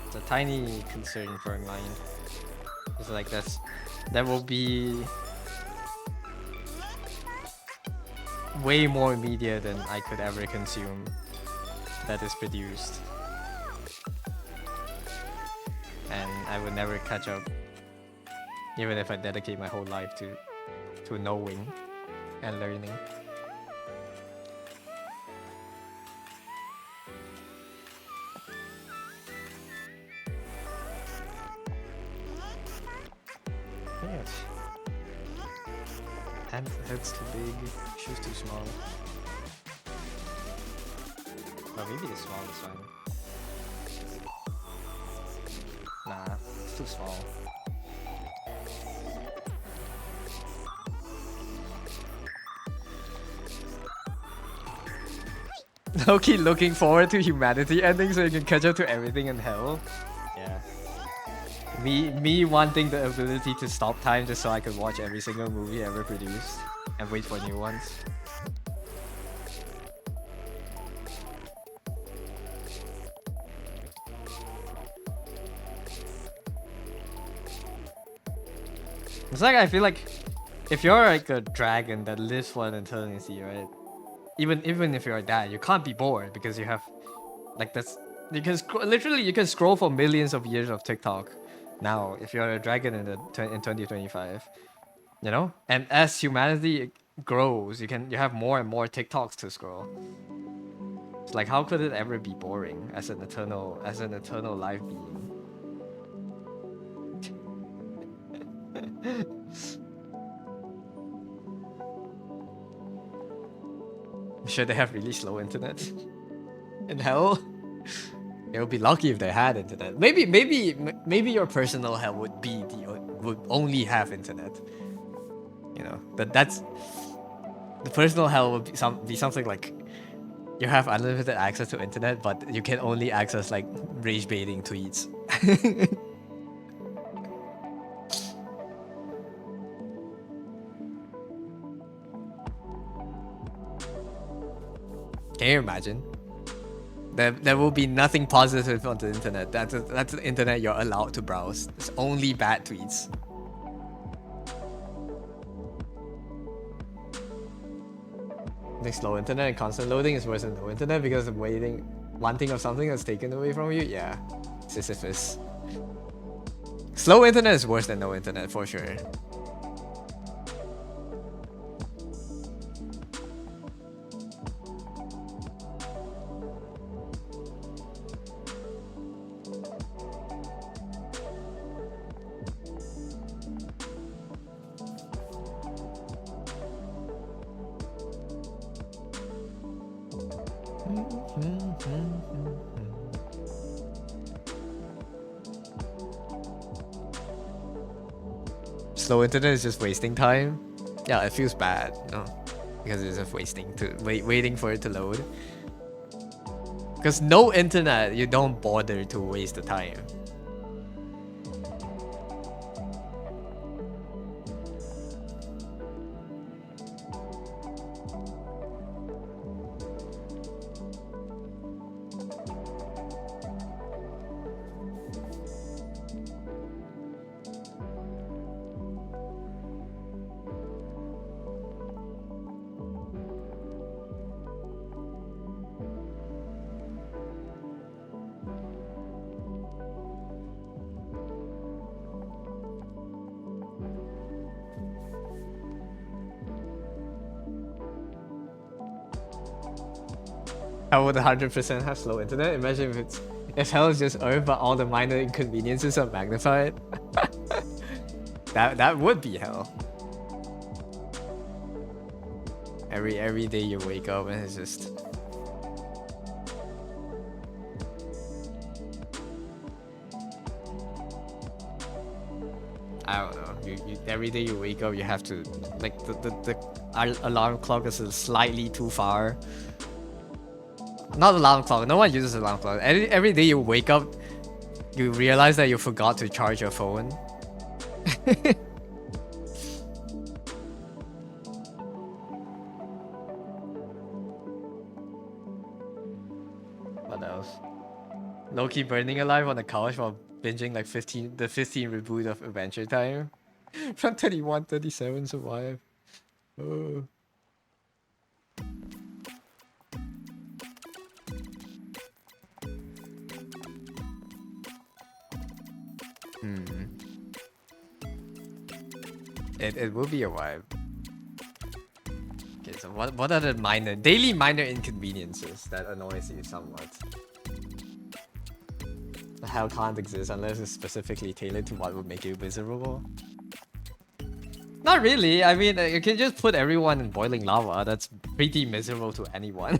It's a tiny concern for mine. It's like that will be way more media than I could ever consume that is produced. And I would never catch up, even if I dedicate my whole life to knowing and learning. Yes. Head's too big, shoes too small. Oh, maybe the small is fine. Nah, it's too small. Low-key looking forward to humanity ending so you can catch up to everything in hell. Yeah. Me wanting the ability to stop time just so I could watch every single movie ever produced and wait for new ones. It's like, I feel like if you're like a dragon that lives for an eternity, right? Even if you're that, you can't be bored because you have like that's literally you can scroll for millions of years of TikTok now if you're a dragon in 2025, you know. And as humanity grows, you have more and more TikToks to scroll. It's like, how could it ever be boring as an eternal life being? I'm sure they have really slow internet in hell. They would be lucky if they had internet. Maybe your personal hell would only have internet. You know, that's the personal hell would be something like you have unlimited access to internet, but you can only access like rage baiting tweets. Can you imagine? There will be nothing positive on the internet. That's the internet you're allowed to browse. It's only bad tweets. I think slow internet and constant loading is worse than no internet because of wanting of something that's taken away from you. Yeah, Sisyphus. Slow internet is worse than no internet for sure. Slow internet is just wasting time. Yeah, it feels bad, no, because it's just waiting for it to load. Because no internet, you don't bother to waste the time. How would 100% have slow internet? Imagine if hell is just Earth, but all the minor inconveniences are magnified. That would be hell. Every day you wake up and it's just I don't know. Every day you wake up, you have to like the alarm clock is slightly too far. Not alarm clock. No one uses alarm clock. Every day you wake up, you realize that you forgot to charge your phone. What else? Low-key burning alive on the couch while binging like the 15 reboot of Adventure Time. From 31, 37 survive. Oh. It will be a vibe. Okay, so what are the daily minor inconveniences that annoys you somewhat? Hell can't exist unless it's specifically tailored to what would make you miserable. Not really. I mean, you can just put everyone in boiling lava. That's pretty miserable to anyone.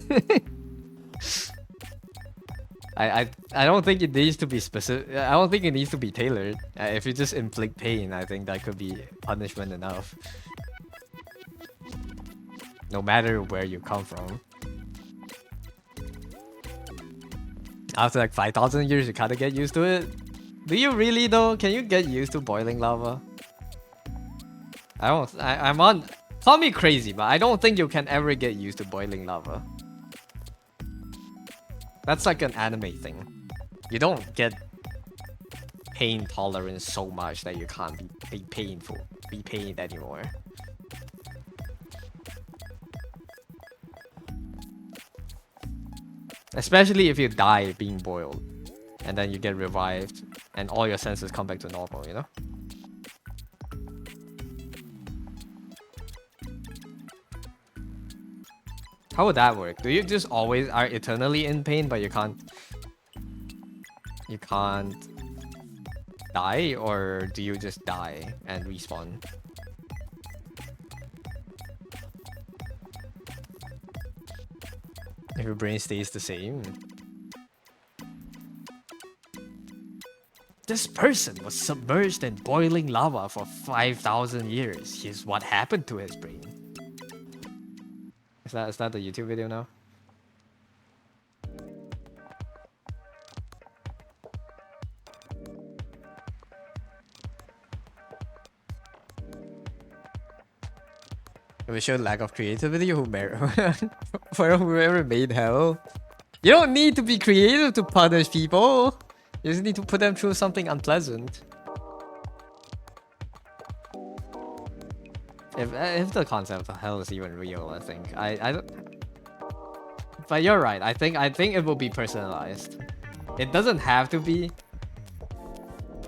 I don't think it needs to be specific. I don't think it needs to be tailored. If you just inflict pain, I think that could be punishment enough. No matter where you come from. After like 5,000 years, you kinda get used to it. Do you really though? Can you get used to boiling lava? I don't. I'm on. Call me crazy, but I don't think you can ever get used to boiling lava. That's like an anime thing. You don't get pain tolerance so much that you can't be pained anymore. Especially if you die being boiled, and then you get revived, and all your senses come back to normal, you know? How would that work? Do you just always are eternally in pain, but you can't die, or do you just die and respawn? If your brain stays the same. This person was submerged in boiling lava for 5,000 years. Here's what happened to his brain. Is that the YouTube video now? It showed lack of creativity for whoever made hell. You don't need to be creative to punish people. You just need to put them through something unpleasant. If the concept of hell is even real, I think I don't. But you're right. I think it will be personalized. It doesn't have to be,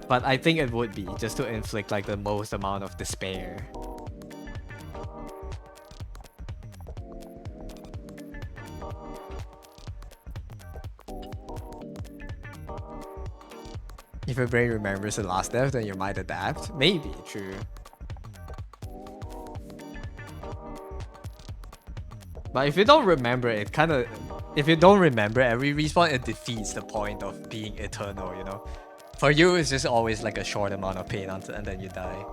but I think it would be, just to inflict like the most amount of despair. If your brain remembers the last death, then you might adapt. Maybe, true. But if you don't remember it, if you don't remember every respawn, it defeats the point of being eternal, you know? For you, it's just always like a short amount of pain and then you die.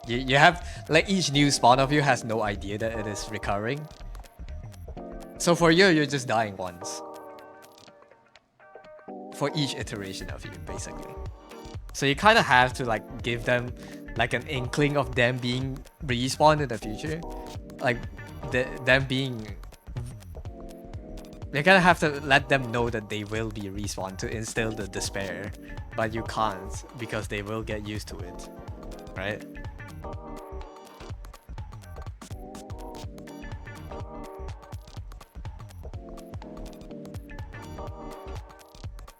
You have, like, each new spawn of you has no idea that it is recurring. So for you, you're just dying once. For each iteration of you, basically. So you kind of have to like give them like an inkling of them being respawned in the future. Like them being... You kind of have to let them know that they will be respawned to instill the despair. But you can't, because they will get used to it. Right?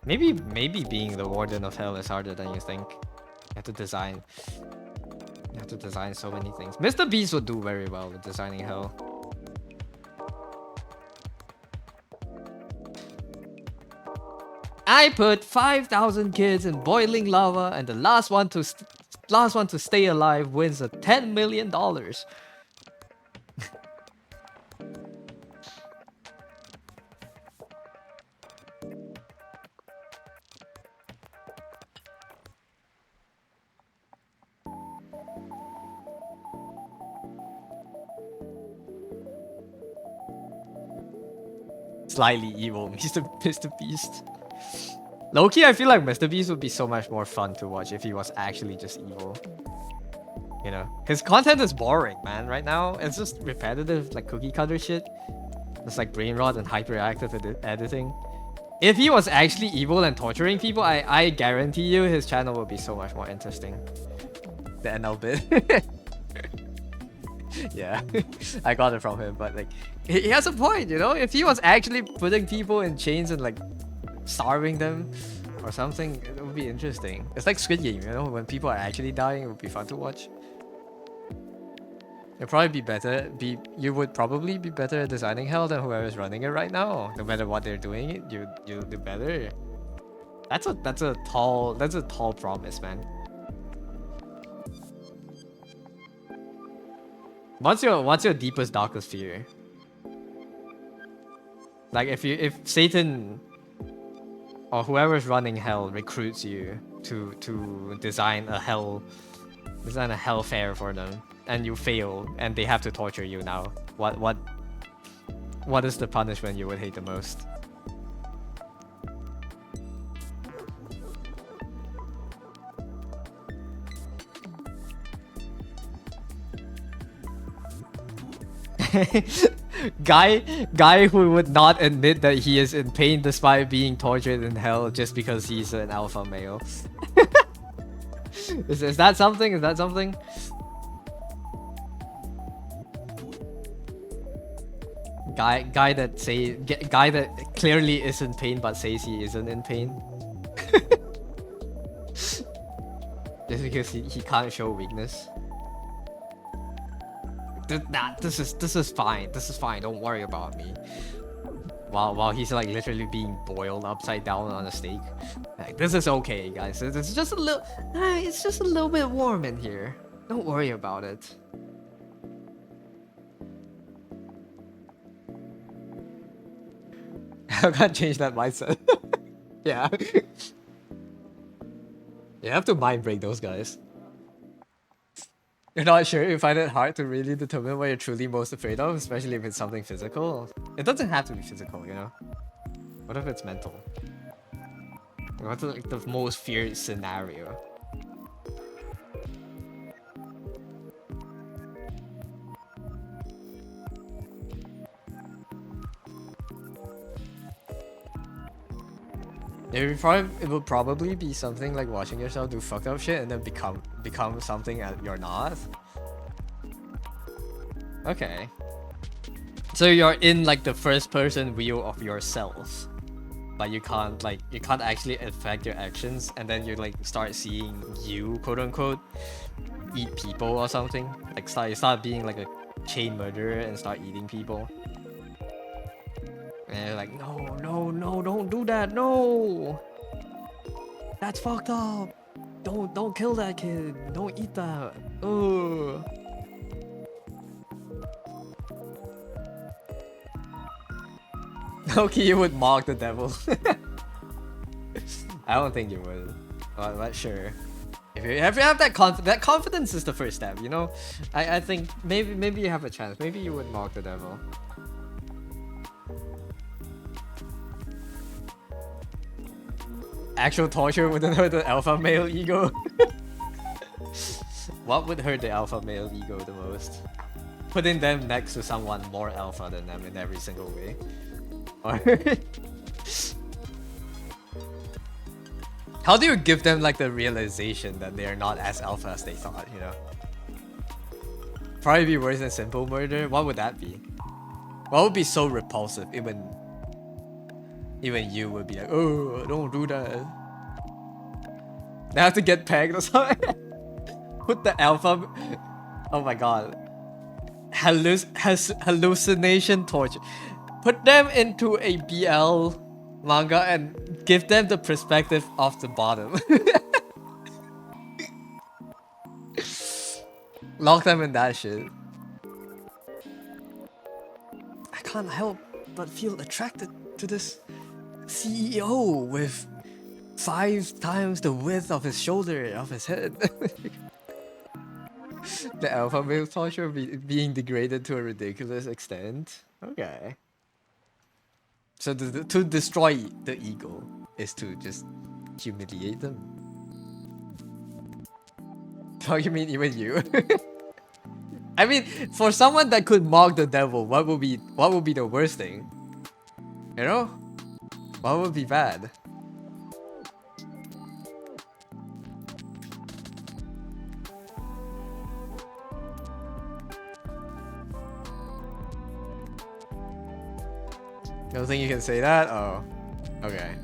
Maybe being the warden of hell is harder than you think. You have to design so many things. Mr. Beast would do very well with designing hell. I put 5,000 kids in boiling lava, and the last one to stay alive wins a $10 million. Slightly evil, Mr. Beast. Low-key, I feel like Mr. Beast would be so much more fun to watch if he was actually just evil. You know, his content is boring, man. Right now, it's just repetitive, like cookie cutter shit. It's like brain rot and hyperactive editing. If he was actually evil and torturing people, I guarantee you his channel would be so much more interesting. The NL bit. Yeah, I got it from him, but like, he has a point, you know? If he was actually putting people in chains and like starving them, or something. It would be interesting. It's like Squid Game, you know, when people are actually dying, it would be fun to watch. It'd probably be better. You would probably be better at designing hell than whoever's running it right now. No matter what they're doing, you'll do better. That's a tall promise, man. What's your deepest, darkest fear? Like if Satan or whoever's running hell recruits you to design a hellfare for them, and you fail, and they have to torture you now. What is the punishment you would hate the most? guy who would not admit that he is in pain despite being tortured in hell just because he's an alpha male. Is that something? Is that something? Guy that clearly is in pain but says he isn't in pain. Just because he can't show weakness. This is fine. This is fine. Don't worry about me. While he's like literally being boiled upside down on a stake. Like, this is okay, guys. It's just a little. It's just a little bit warm in here. Don't worry about it. I can't change that mindset. Yeah. You have to mind break those guys. You're not sure, you find it hard to really determine what you're truly most afraid of, especially if it's something physical. It doesn't have to be physical, you know? What if it's mental? What's like the most feared scenario? It would probably be something like watching yourself do fucked up shit and then become something that you're not. Okay. So you're in like the first person view of yourself, but you can't actually affect your actions, and then you like start seeing you, quote unquote, eat people or something. Like start being like a chain murderer and start eating people. And you're like, no, don't do that, no! That's fucked up! Don't kill that kid! Don't eat that! Ugh! Okay, you would mock the devil. I don't think you would. But sure. If you have that confidence is the first step, you know? I think maybe you have a chance. Maybe you would mock the devil. Actual torture wouldn't hurt the alpha male ego. What would hurt the alpha male ego the most? Putting them next to someone more alpha than them in every single way. Or how do you give them like the realization that they are not as alpha as they thought, you know? Probably be worse than simple murder. What would that be? What would be so repulsive? Even you would be like, oh, don't do that. They have to get pegged or something. Put the alpha. Oh my god. Hallucination torture. Put them into a BL manga and give them the perspective of the bottom. Lock them in that shit. I can't help but feel attracted to this CEO with 5 times the width of his shoulder of his head. The alpha male torture being degraded to a ridiculous extent. Okay. So to destroy the ego is to just humiliate them. Oh, you mean even you? I mean, for someone that could mock the devil, what would be the worst thing? You know? What would be bad? You don't think you can say that? Oh. Okay.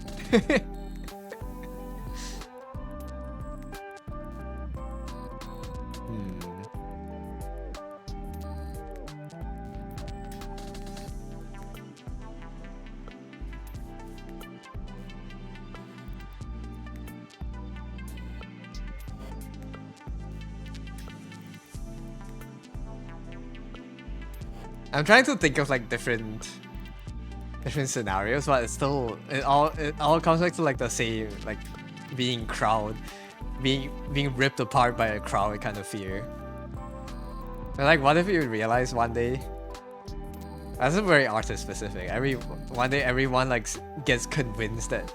I'm trying to think of like different scenarios, but it's still it all comes back to like the same, like being ripped apart by a crowd kind of fear. And like, what if you realize one day? That's very artist specific. One day everyone like gets convinced that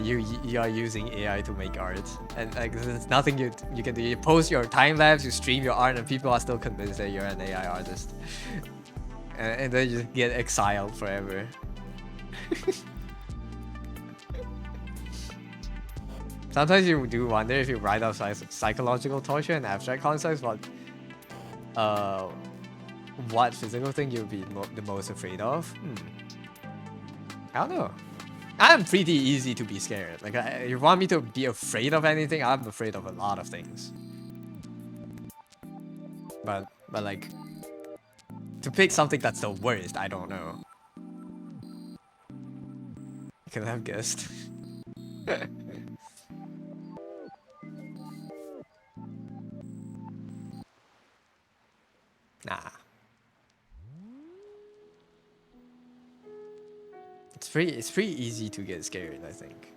you are using AI to make art, and like there's nothing you can do. You post your time lapse, you stream your art, and people are still convinced that you're an AI artist, and then you just get exiled forever. Sometimes you do wonder if you write out psychological torture and abstract concepts, what physical thing you'll be the most afraid of? I don't know. I'm pretty easy to be scared. Like, you want me to be afraid of anything? I'm afraid of a lot of things. But like, to pick something that's the worst, I don't know. I could have guessed. Nah. It's pretty easy to get scared, I think.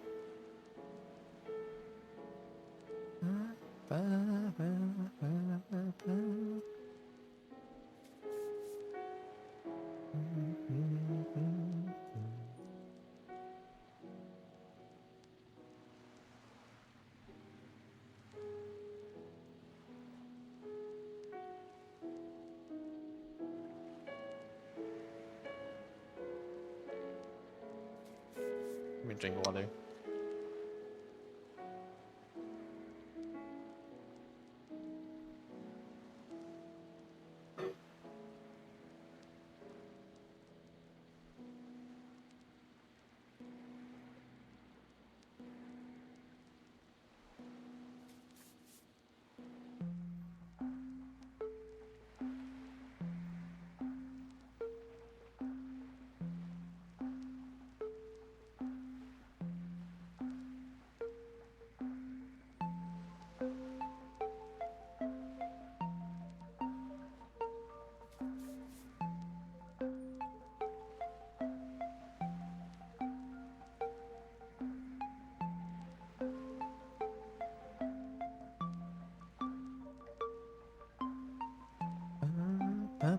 Let me drink water. I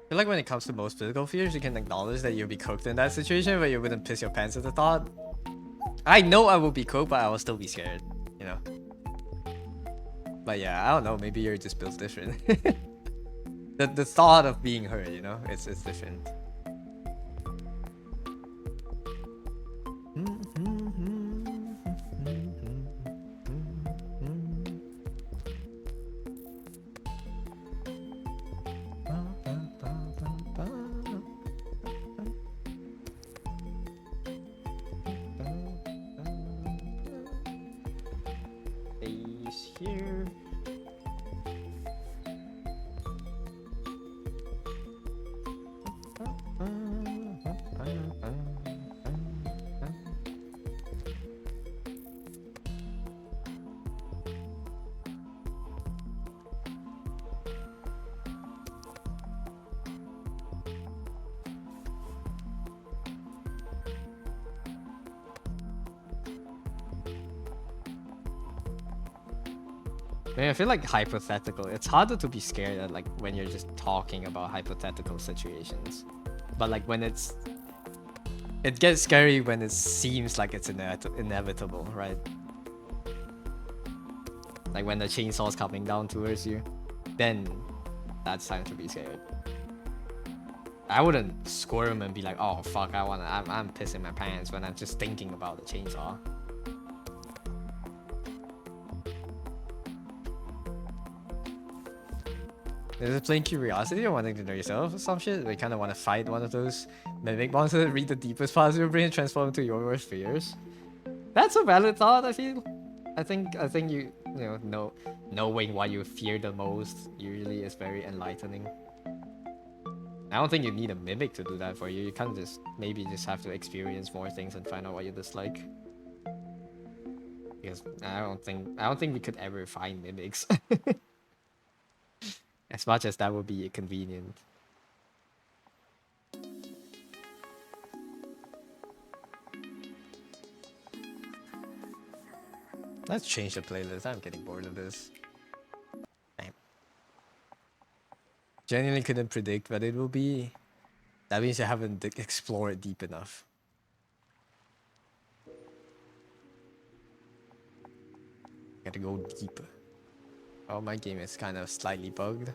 feel like when it comes to most physical fears, you can acknowledge that you'll be cooked in that situation, but you wouldn't piss your pants at the thought. I know I will be cooked, but I will still be scared, you know? But yeah, I don't know, maybe you're just built different. the thought of being hurt, you know? It's different. Here. I mean, I feel like hypothetical. It's harder to be scared at like when you're just talking about hypothetical situations, but like when it gets scary when it seems like it's inevitable, right? Like when the chainsaw's coming down towards you, then that's time to be scared. I wouldn't squirm and be like, "Oh fuck, I'm pissing my pants" when I'm just thinking about the chainsaw. Is it plain curiosity or wanting to know yourself or some shit? We kind of want to fight one of those mimic monsters, read the deepest parts of your brain, transform into your worst fears. That's a valid thought, I feel. I think you knowing what you fear the most usually is very enlightening. I don't think you need a mimic to do that for you. You can't just maybe just have to experience more things and find out what you dislike. Because I don't think we could ever find mimics. As much as that would be convenient. Let's change the playlist. I'm getting bored of this. Damn. Genuinely couldn't predict what it will be. That means I haven't explored deep enough. Gotta go deeper. Oh, my game is kind of slightly bugged.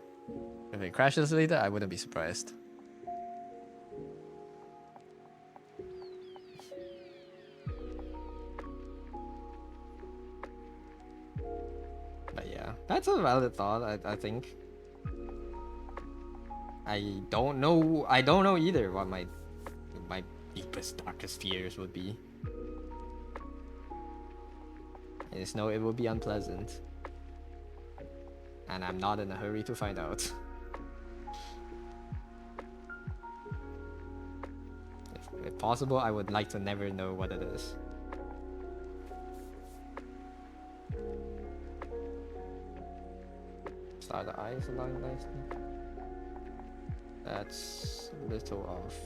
If it crashes later, I wouldn't be surprised. But yeah, that's a valid thought, I think. I don't know either what my deepest, darkest fears would be. I just know it will be unpleasant. And I'm not in a hurry to find out. If possible, I would like to never know what it is. Start the eyes aligned nicely. That's a little off.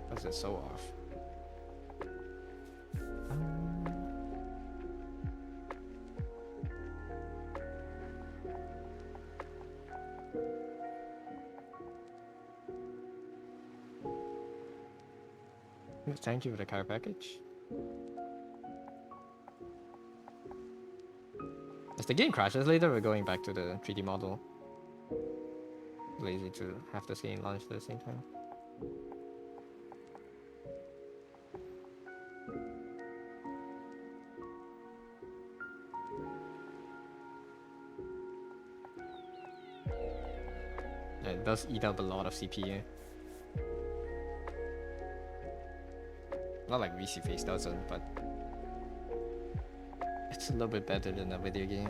Why is it so off? Thank you for the car package. If the game crashes later, we're going back to the 3D model. Lazy to have the game launch at the same time. Yeah, it does eat up a lot of CPU. Not like VC Face doesn't, but it's a little bit better than a video game.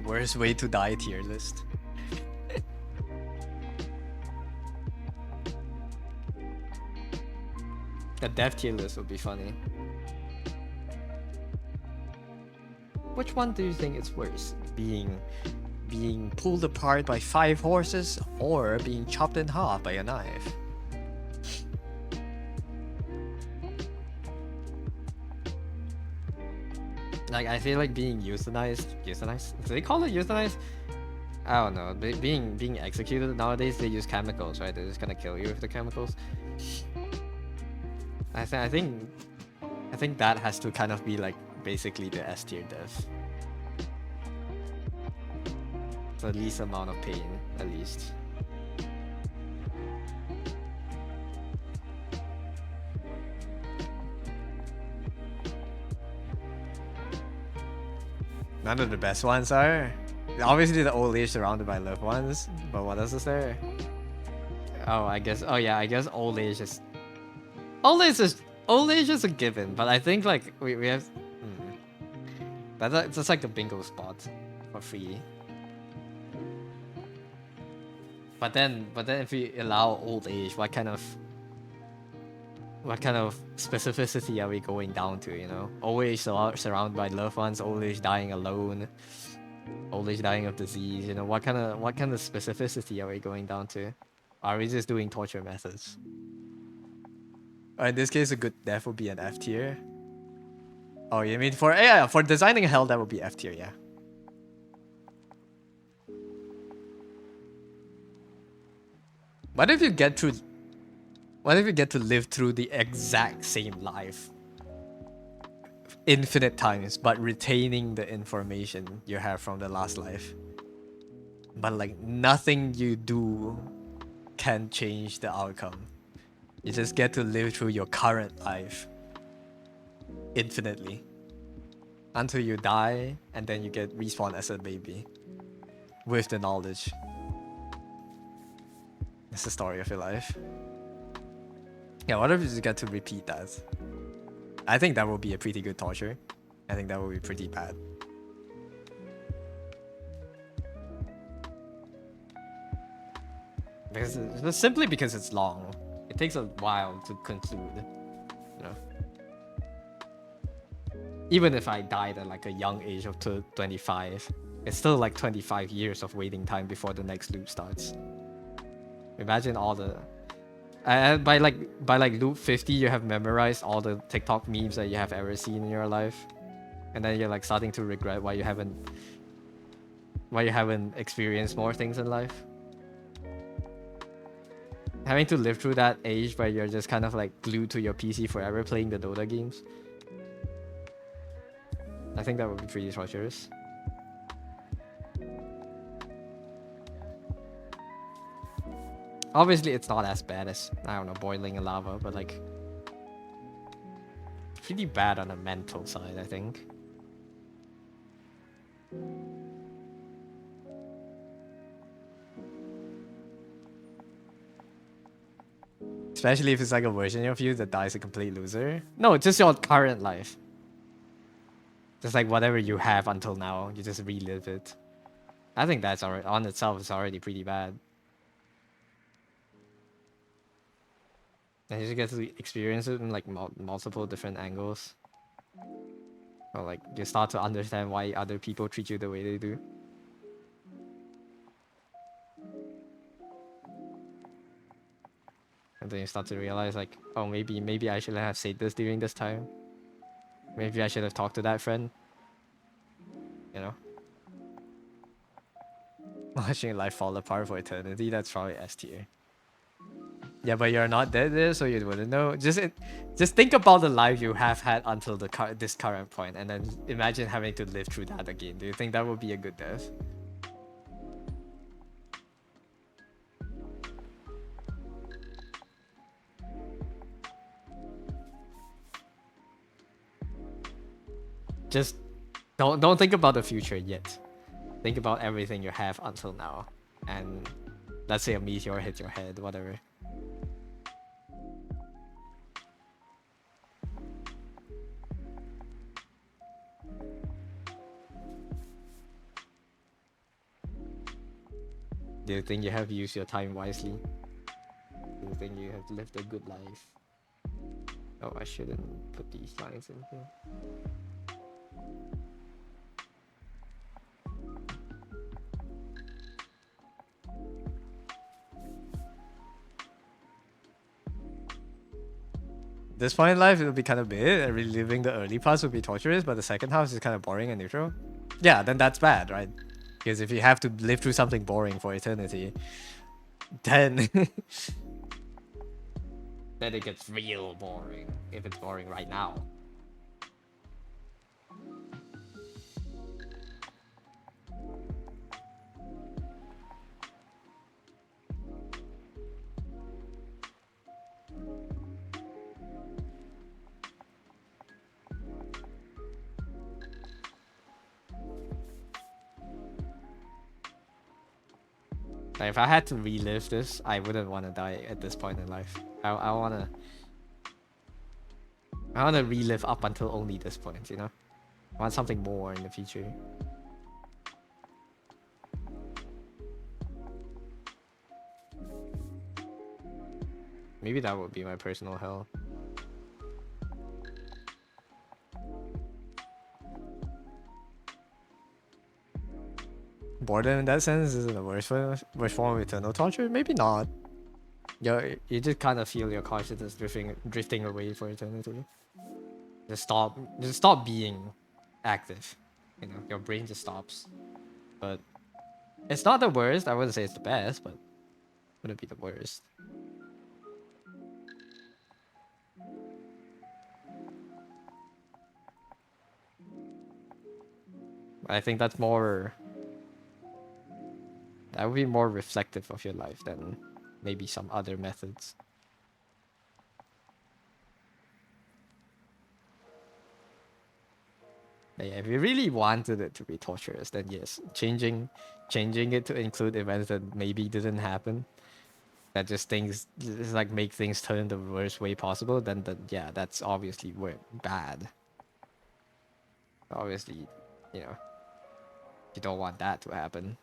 Worst way to die tier list. A death tier list would be funny. Which one do you think is worse? Being pulled apart by 5 horses or being chopped in half by a knife? Like, I feel like being euthanized? Do they call it euthanized? I don't know. Being executed nowadays, they use chemicals, right? They're just gonna kill you with the chemicals. I think that has to kind of be like basically the S tier death. The least amount of pain, at least. None of the best ones are. Obviously the old age surrounded by loved ones, but what else is there? Oh, I guess old age is... Old age is a given, but I think like we have... That's like the bingo spot for free. But then if we allow old age, what kind of what kind of specificity are we going down to, you know? Always surrounded by loved ones, always dying alone, always dying of disease, you know? What kind of specificity are we going down to? Are we just doing torture methods? In this case, a good death would be an F tier. Oh, you mean for for designing hell, that would be F tier, yeah. What if you get to live through the exact same life infinite times, but retaining the information you have from the last life? But like nothing you do can change the outcome. You just get to live through your current life infinitely until you die, and then you get respawned as a baby with the knowledge. It's the story of your life. Yeah, what if you just get to repeat that? I think that would be a pretty good torture. I think that would be pretty bad. Because simply because it's long. It takes a while to conclude. You know? Even if I died at like a young age of 25, it's still like 25 years of waiting time before the next loop starts. Imagine all the... by loop 50, you have memorized all the TikTok memes that you have ever seen in your life. And then you're like starting to regret why you haven't experienced more things in life. Having to live through that age where you're just kind of like glued to your PC forever playing the Dota games. I think that would be pretty torturous. Obviously, it's not as bad as, I don't know, boiling in lava, but like... pretty bad on the mental side, I think. Especially if it's like a version of you that dies a complete loser. No, just your current life. Just like whatever you have until now, you just relive it. I think that's already, on itself is already pretty bad. And you just get to experience it in like multiple different angles. Or like you start to understand why other people treat you the way they do. And then you start to realize like, oh, maybe I shouldn't have said this during this time. Maybe I should have talked to that friend. You know? Watching life fall apart for eternity, that's probably S tier. Yeah, but you're not dead there, so you wouldn't know. Just think about the life you have had until this current point, and then imagine having to live through that again. Do you think that would be a good death? Just don't think about the future yet. Think about everything you have until now, and let's say a meteor hits your head, whatever. Do you think you have used your time wisely? Do you think you have lived a good life? Oh, I shouldn't put these lines in here. This point in life, it'll be kind of big. Reliving the early parts would be torturous, but the second half is kind of boring and neutral. Yeah, then that's bad, right? Because if you have to live through something boring for eternity, then... then it gets real boring, if it's boring right now. Like, if I had to relive this, I wouldn't want to die at this point in life. I wanna relive up until only this point, you know? I want something more in the future. Maybe that would be my personal hell. Boredom in that sense isn't the worst form of eternal torture. Maybe not. You just kind of feel your consciousness drifting away for eternity. Just stop being active. You know, your brain just stops. But it's not the worst. I wouldn't say it's the best, but wouldn't be the worst. I think that would be more reflective of your life than maybe some other methods. But yeah, if you really wanted it to be torturous, then yes, changing it to include events that maybe didn't happen, that just like make things turn the worst way possible, then yeah, that's obviously bad. Obviously, you know, you don't want that to happen.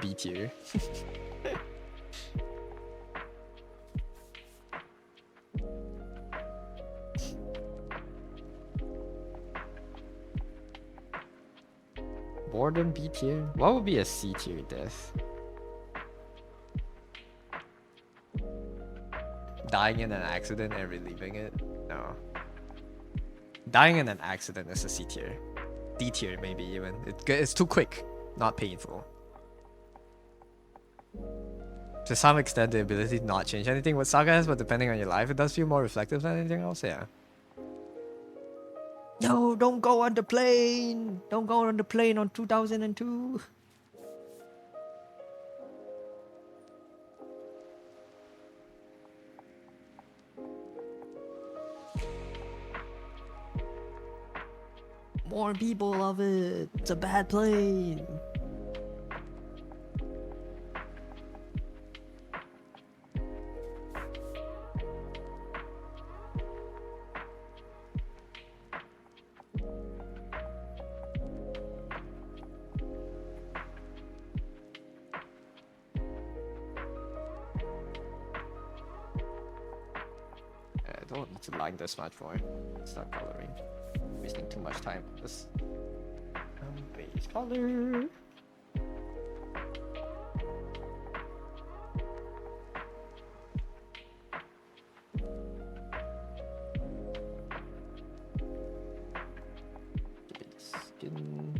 B tier. Boredom B tier? What would be a C tier death? Dying in an accident and reliving it? No. Dying in an accident is a C tier. D tier maybe even. It's too quick, not painful. To some extent, the ability to not change anything with Saga has, but depending on your life, it does feel more reflective than anything else, yeah. No, don't go on the plane! Don't go on the plane on 2002! More people love it! It's a bad plane! I don't need to line this much more. Start coloring. Wasting too much time on this. Base color. Skin.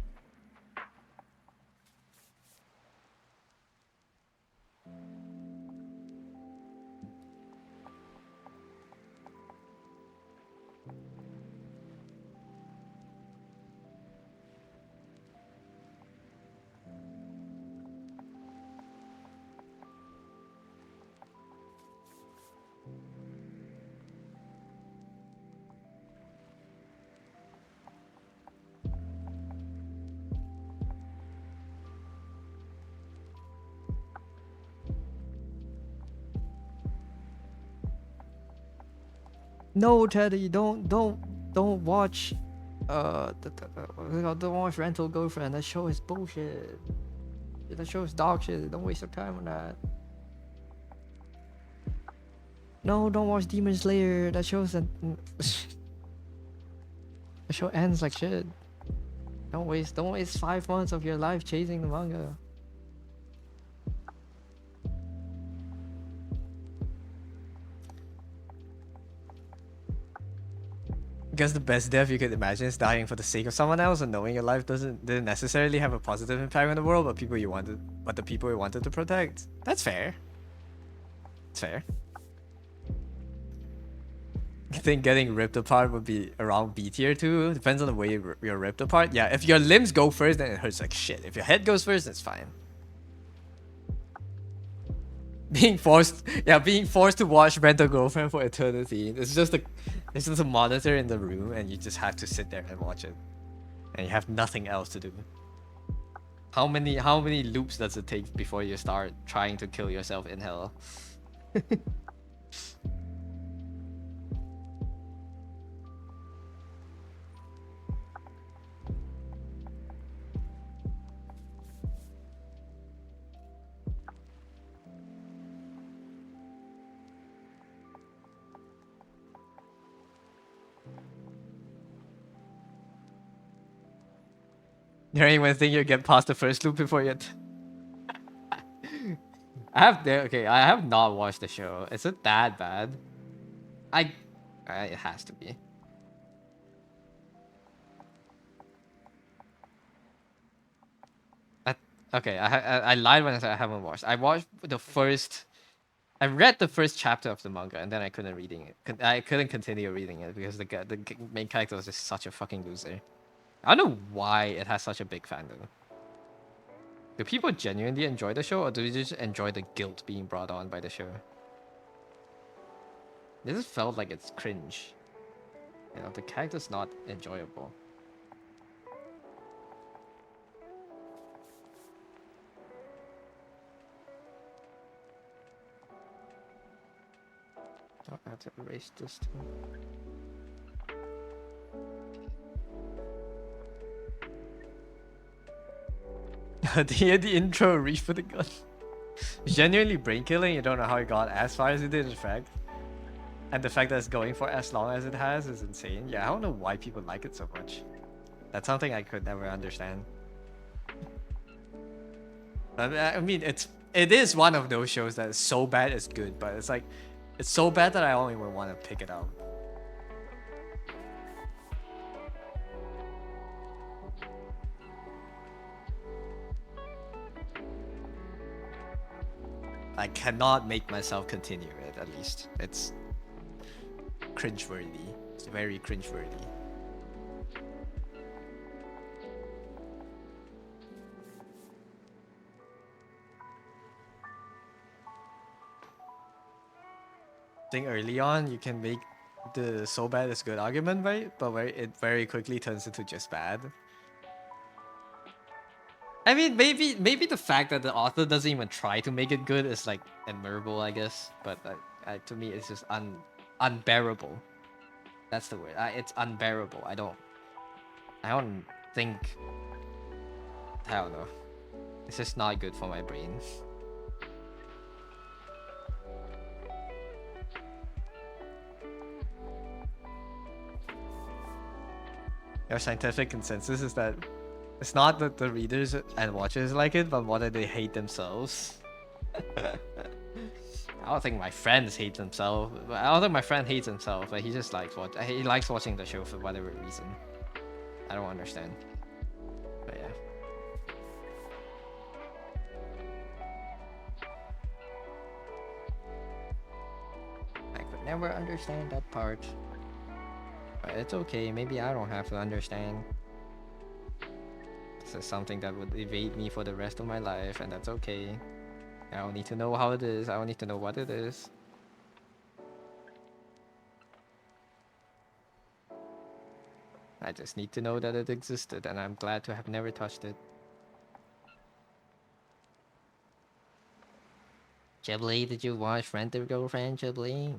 No, Teddy, don't watch. Don't watch Rental Girlfriend. That show is bullshit. That show is dog shit. Don't waste your time on that. No, don't watch Demon Slayer. That show's the show ends like shit. Don't waste 5 months of your life chasing the manga. I guess the best death you could imagine is dying for the sake of someone else and knowing your life didn't necessarily have a positive impact on the world, but the people you wanted to protect. That's fair. It's fair. I think getting ripped apart would be around B tier too. Depends on the way you're ripped apart. Yeah, if your limbs go first, then it hurts like shit. If your head goes first, it's fine. Being forced to watch Rental Girlfriend for eternity. It's just a monitor in the room, and you just have to sit there and watch it, and you have nothing else to do. How many loops does it take before you start trying to kill yourself in hell? You don't even think you'll get past the first loop before you. I have not watched the show. Is it that bad? I it has to be. I, okay, I lied when I said I haven't watched. I watched the first. I read the first chapter of the manga and then I couldn't reading it. I couldn't continue reading it because the main character was just such a fucking loser. I don't know why it has such a big fandom. Do people genuinely enjoy the show, or do they just enjoy the guilt being brought on by the show? This just felt like it's cringe. You know, the character's not enjoyable. Oh, I have to erase this too. the intro reach for the gun. Genuinely brain killing. You don't know how it got as far as it did, in fact. And the fact that it's going for as long as it has is insane. Yeah, I don't know why people like it so much. That's something I could never understand. I mean, it is one of those shows that is so bad it's good, but it's like, it's so bad that I don't even want to pick it up. I cannot make myself continue it, at least. It's cringeworthy. It's very cringeworthy. I think early on you can make the so bad it's good argument, right? But it very quickly turns into just bad. I mean, maybe the fact that the author doesn't even try to make it good is like admirable, I guess. But to me, it's just unbearable. That's the word. It's unbearable. I don't think. I don't know. It's just not good for my brain. Our scientific consensus is that it's not that the readers and watchers like it, but more that they hate themselves. I don't think my friends hate themselves. I don't think my friend hates himself, but he just likes he likes watching the show for whatever reason. I don't understand. But yeah. I could never understand that part. But it's okay, maybe I don't have to understand. This is something that would evade me for the rest of my life, and that's okay. I don't need to know how it is, I don't need to know what it is. I just need to know that it existed, and I'm glad to have never touched it. Chibli, did you watch Friend or Girlfriend, Chibli?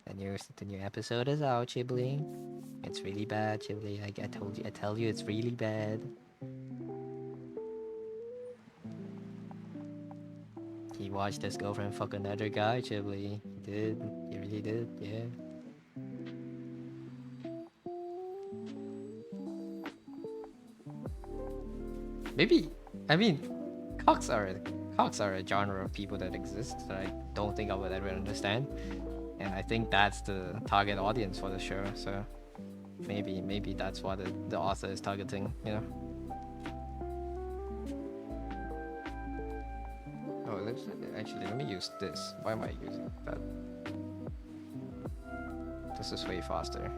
The new episode is out, Chibli. It's really bad, Chibli. I tell you, it's really bad. He watched his girlfriend fuck another guy, Chibli. He did. He really did, yeah. Maybe, I mean, cocks are a genre of people that exist that I don't think I would ever understand. And I think that's the target audience for the show, so maybe that's what the author is targeting, you know? Oh, let me use this. Why am I using that? This is way faster.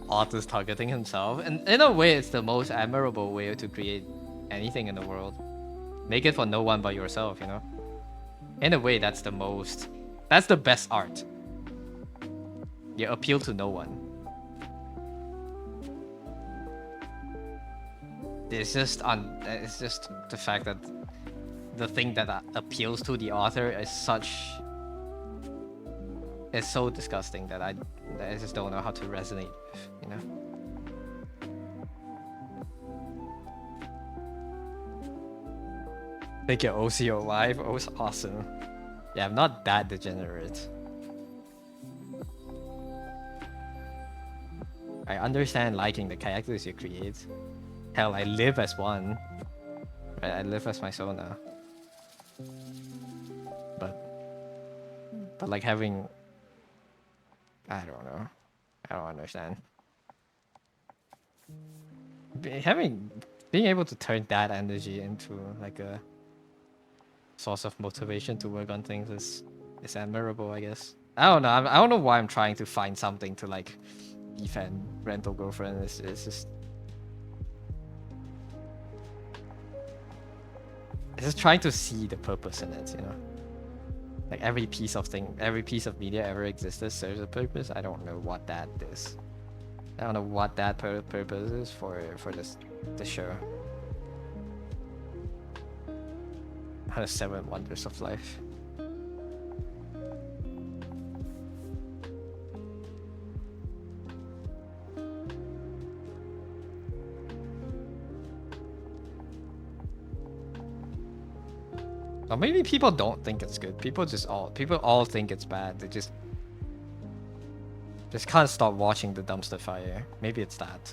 Author's targeting himself, and in a way it's the most admirable way to create anything in the world. Make it for no one but yourself, you know? In a way, that's the best art. You appeal to no one. It's just the fact that the thing that appeals to the author is so disgusting that I just don't know how to resonate with, you know? Take your OCO live. Oh, it's awesome. Yeah, I'm not that degenerate. I understand liking the characters you create. Hell, I live as one. Right, I live as my soul now. But like having... I don't know. I don't understand. Being able to turn that energy into like a source of motivation to work on things is admirable, I guess. I don't know. I don't know why I'm trying to find something to like defend rental girlfriend. It's just trying to see the purpose in it, you know. Like every piece of media ever existed serves a purpose. I don't know what that is. I don't know what that purpose is for this show. The 7 wonders of life. Or maybe people don't think it's good. People all think it's bad. They just can't stop watching the dumpster fire. Maybe it's that.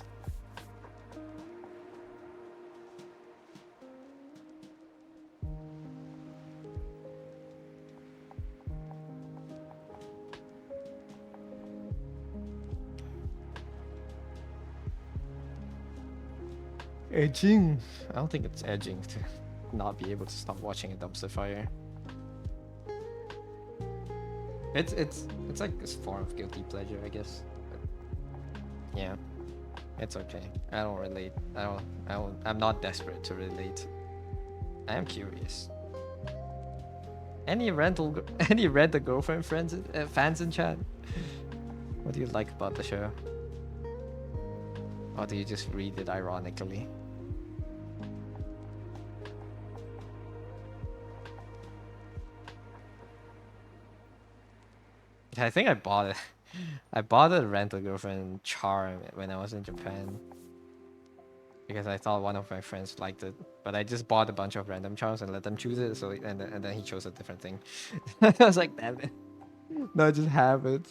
Edging. I don't think it's edging to not be able to stop watching a dumpster fire. It's like this form of guilty pleasure, I guess. But yeah, it's okay. I don't relate. I'm not desperate to relate. I am curious. Any rental girlfriend fans in chat? What do you like about the show? Or do you just read it ironically? I think I bought it. I bought a rental girlfriend charm when I was in Japan. Because I thought one of my friends liked it. But I just bought a bunch of random charms and let them choose it. So and then he chose a different thing. I was like, damn it. No, just have it.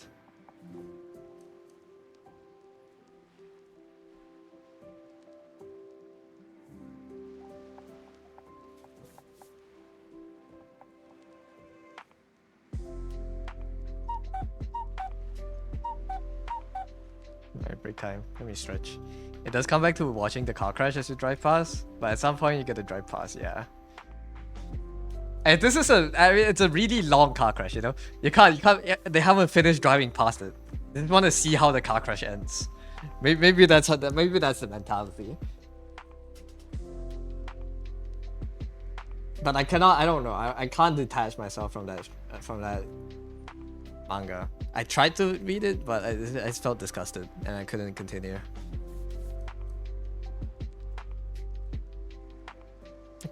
Alright, break time. Let me stretch. It does come back to watching the car crash as you drive past, but at some point you get to drive past, yeah. And this is it's a really long car crash, you know? You can't, they haven't finished driving past it. They just want to see how the car crash ends. Maybe that's the mentality. But I don't know, I can't detach myself from that manga. I tried to read it, but I just felt disgusted and I couldn't continue.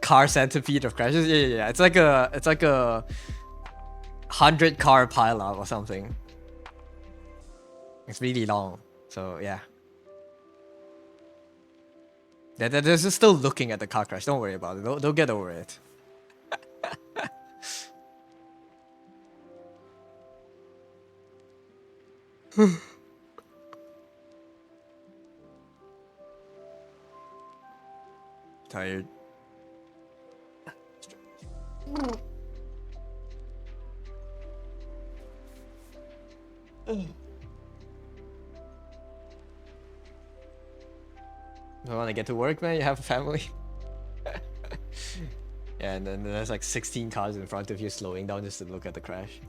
Car centipede of crashes? Yeah. It's like a 100 car pileup or something. It's really long, so yeah. They're just still looking at the car crash. Don't worry about it. They'll get over it. Tired. You want to get to work, man? You have a family? Yeah, and then there's like 16 cars in front of you slowing down just to look at the crash.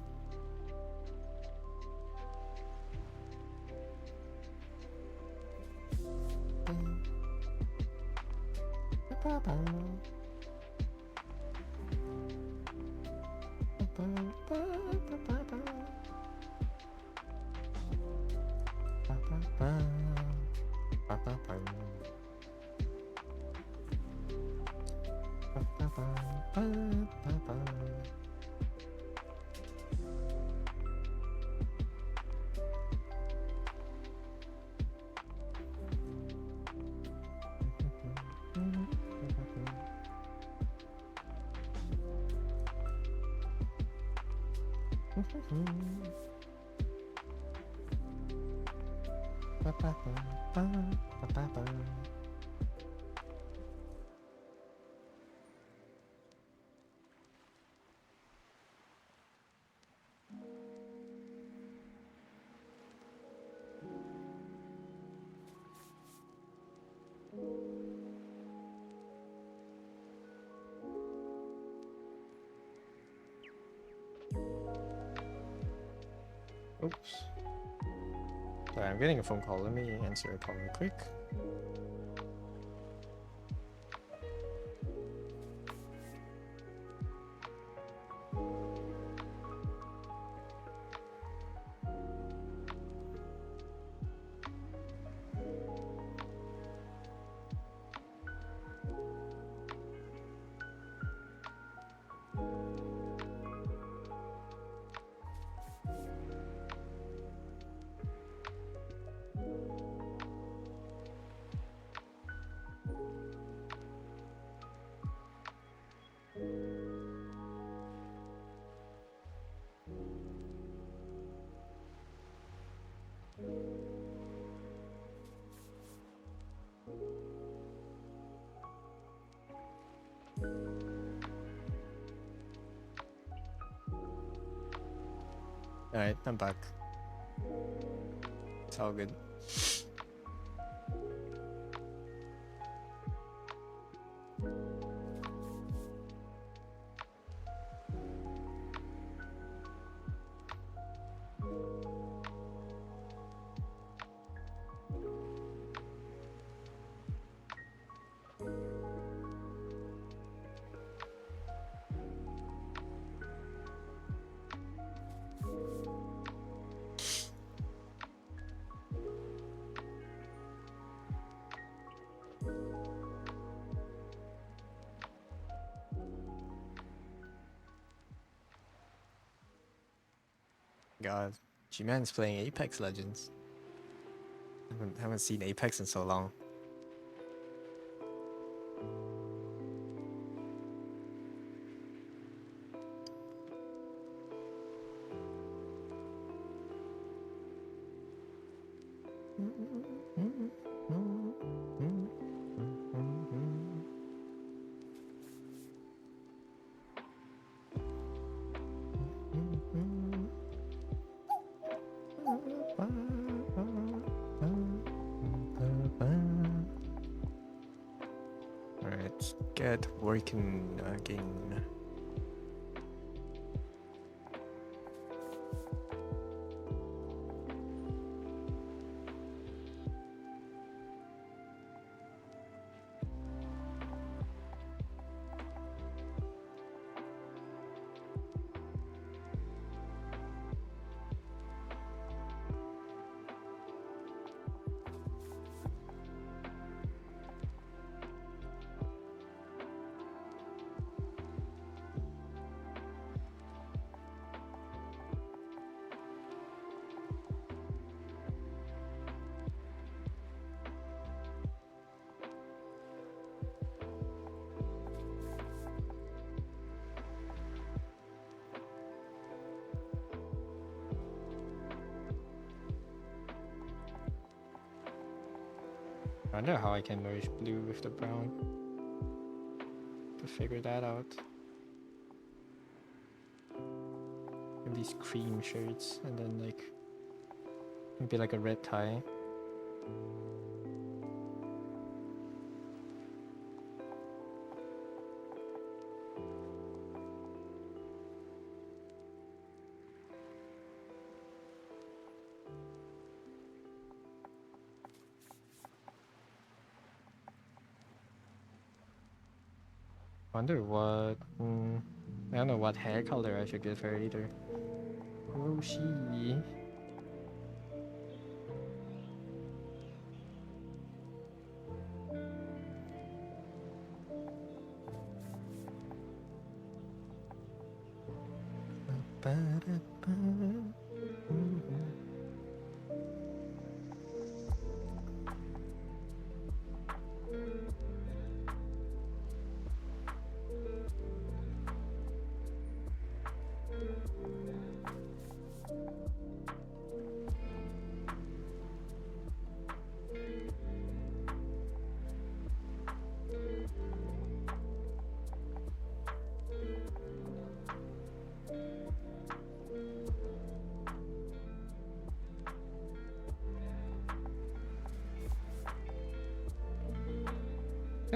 Oops. Sorry, I'm getting a phone call. Let me answer a call real quick. Alright, I'm back. It's all good. God, G-Man's playing Apex Legends. Haven't seen Apex in so long. Alright, get working again. I wonder how I can merge blue with the brown to figure that out. Maybe these cream shirts and then like maybe like a red tie. Wonder what I don't know what hair color I should give her either. Roshi.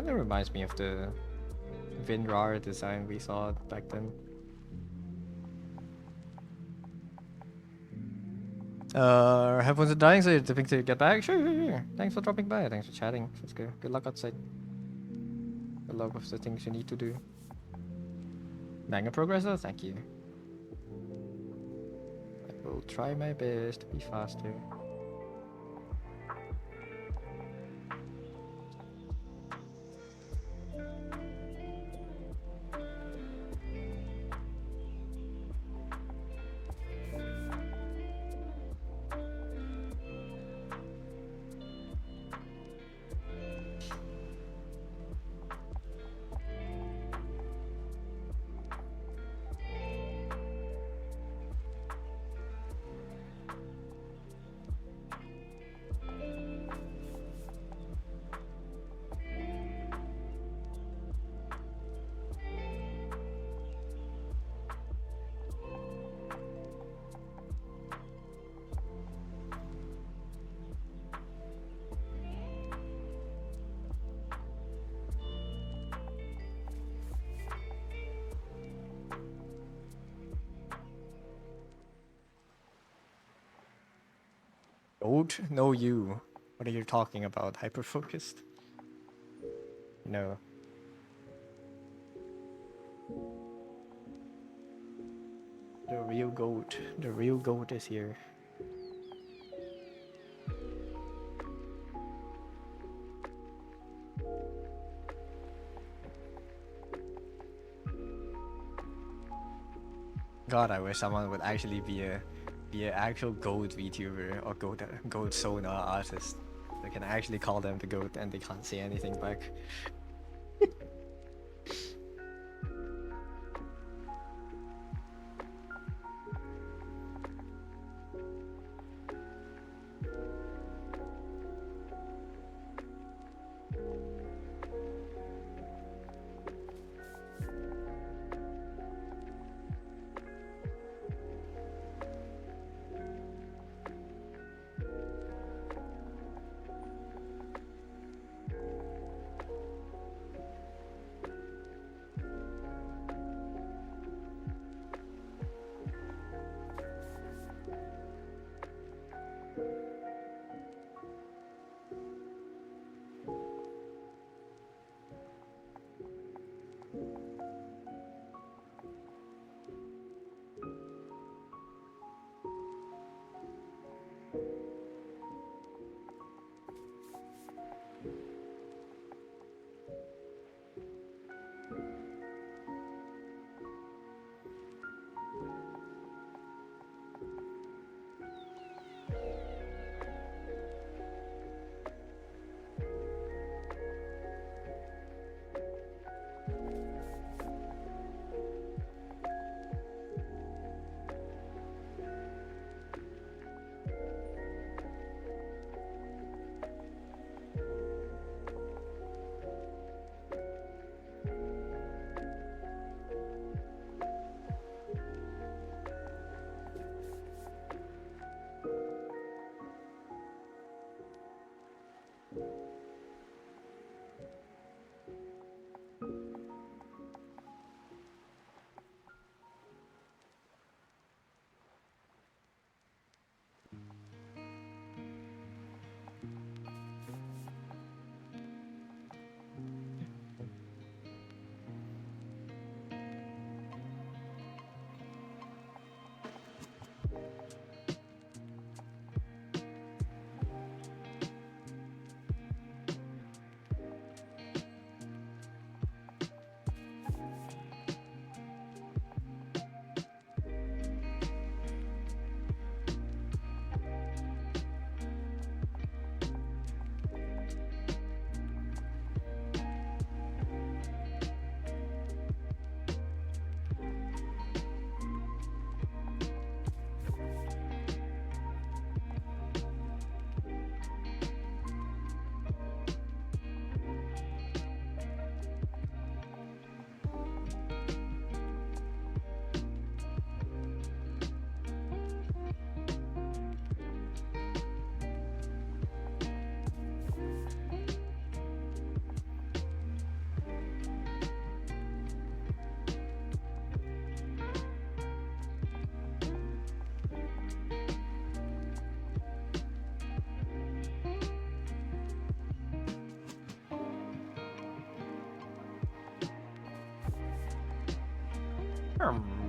kind of reminds me of the WinRAR design we saw back then. Headphones are dying, so you're tipping to get back? Sure. Thanks for dropping by. Thanks for chatting. Let's go. Good luck outside. Good luck with the things you need to do. Manga progressor? Thank you. I will try my best to be faster. Don't know you. What are you talking about? Hyper-focused? No. The real goat. The real goat is here. God, I wish someone would actually be an actual goat VTuber or goat sonar artist. They can actually call them the goat and they can't say anything back. Hmm.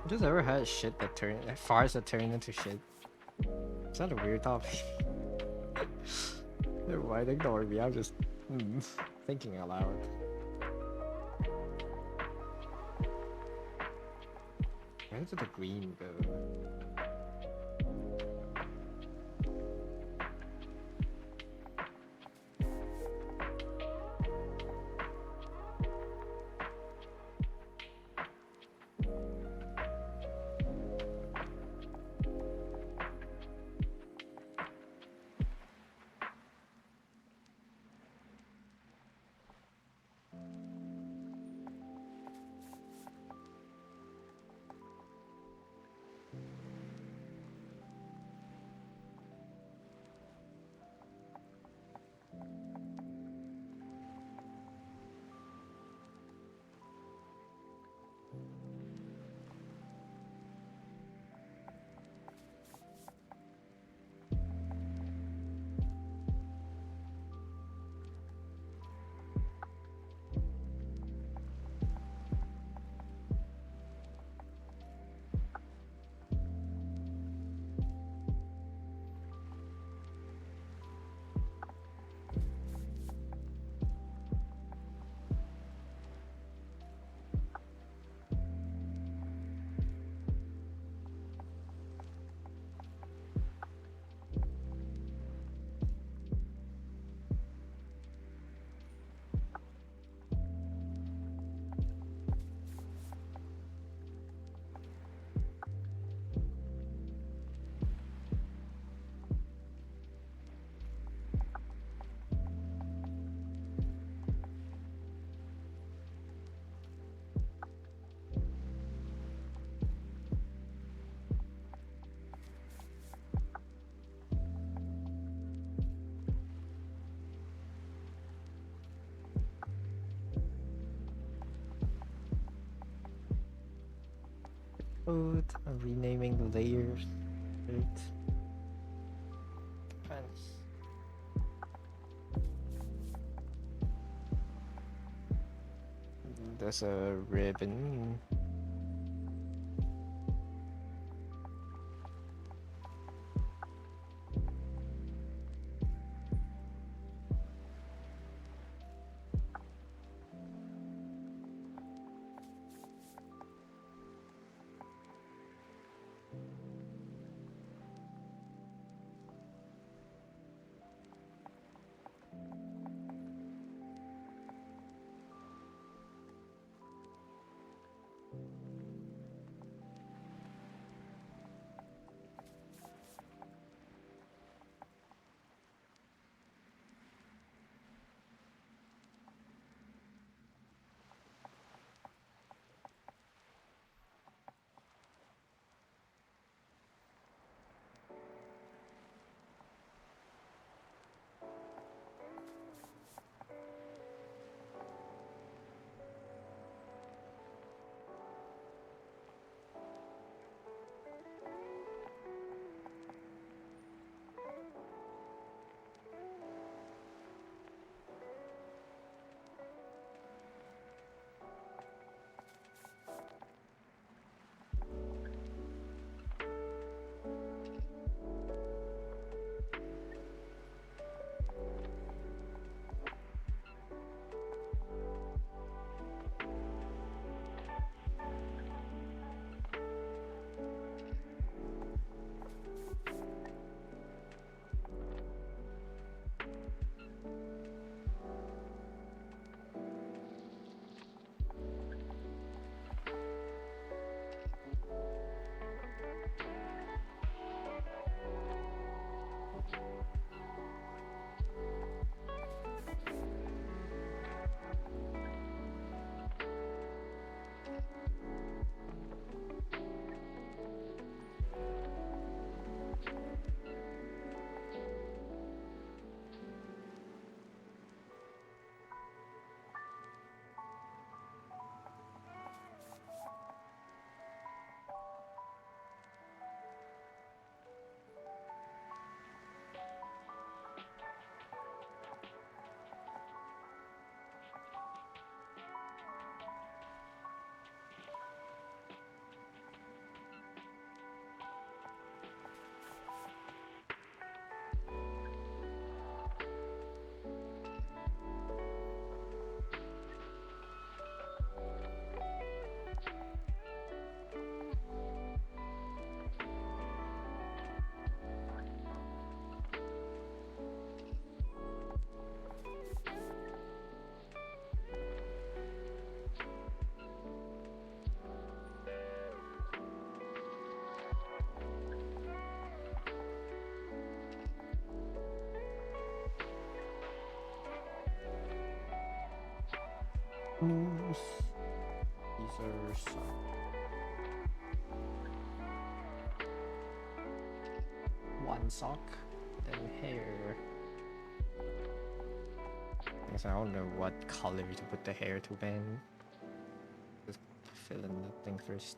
Just ever had shit that farts that turn into shit? Is that a weird topic? Never mind, ignore me. I'm just thinking aloud. Where did the green go? Food. I'm renaming the layers. Right. Depends. There's a ribbon. These are one sock, then hair. Guess I don't know what color to put the hair to, man. Just fill in the thing first.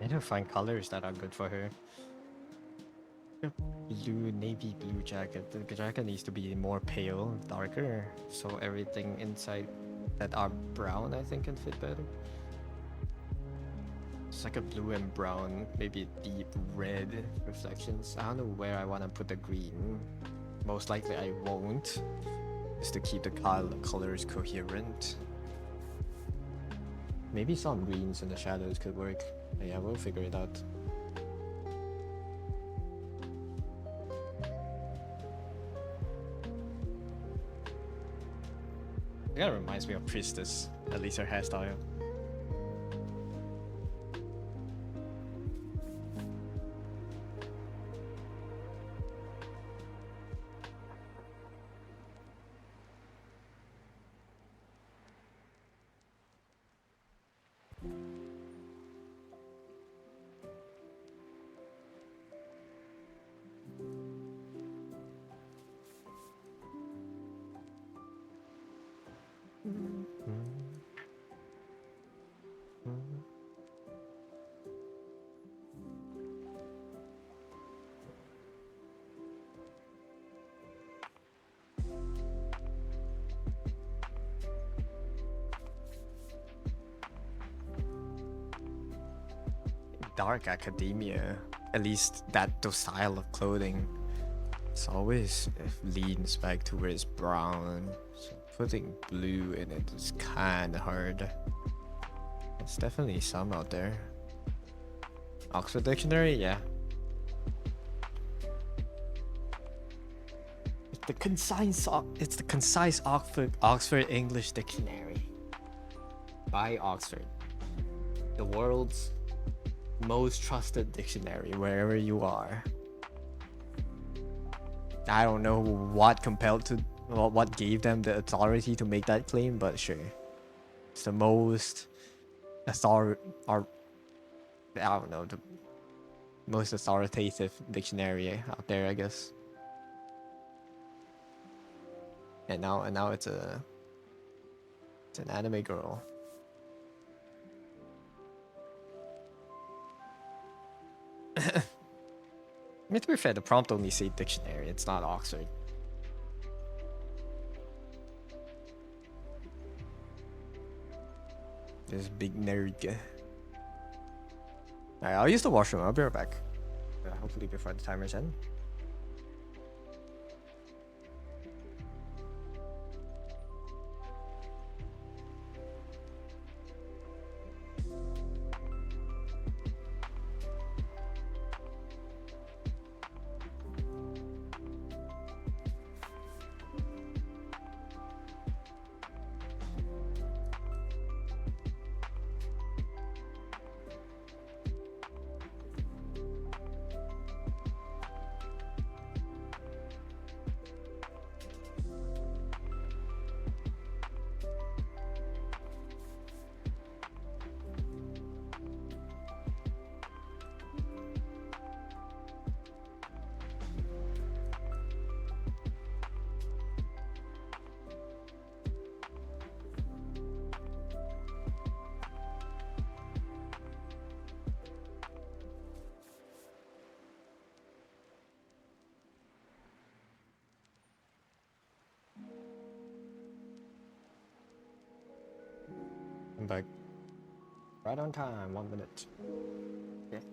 I need to find colors that are good for her. Blue, navy blue jacket. The jacket needs to be more pale, darker, so everything inside that are brown I think can fit better. It's like a blue and brown, maybe deep red reflections. I don't know where I want to put the green. Most likely I won't, just to keep the colors coherent. Maybe some greens in the shadows could work. But yeah, we'll figure it out. It kind of reminds me of Priestess, at least her hairstyle. Dark academia, at least that the style of clothing, it's always leans back towards brown. So putting blue in it is kind of hard. There's definitely some out there. Oxford Dictionary, yeah. It's the concise Oxford English Dictionary by Oxford, the world's most trusted dictionary wherever you are. I don't know what gave them the authority to make that claim, but sure. It's the most I don't know, the most authoritative dictionary out there, I guess. And now it's an anime girl. I mean, to be fair, the prompt only say dictionary, it's not Oxford. This big nerd guy. Alright, I'll use the washroom, I'll be right back. Hopefully before the timer's end. I'm back. Right on time, 1 minute. Okay.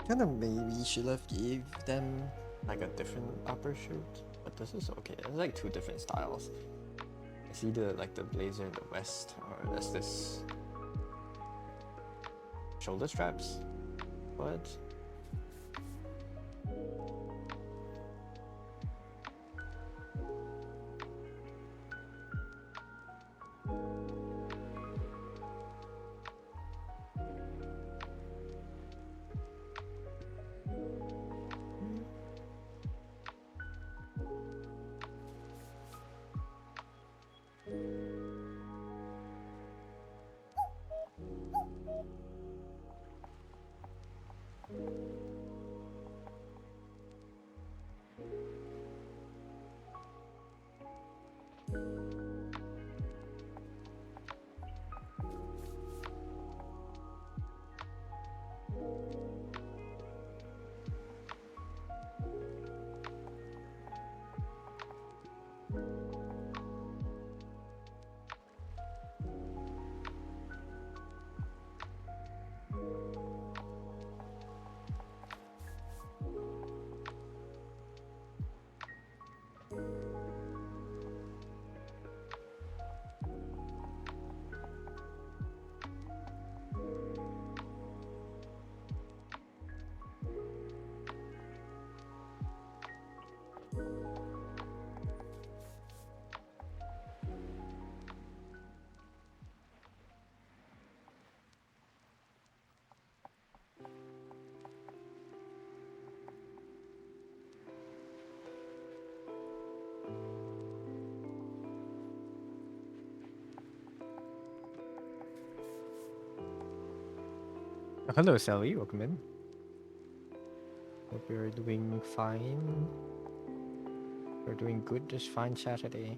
Kind of maybe should have gave them like a different upper shirt, but this is okay. There's like two different styles. It's either like the blazer in the west, or there's this shoulder straps. What? Oh, hello, Sally. Welcome in. Hope you're doing fine. You're doing good this fine Saturday.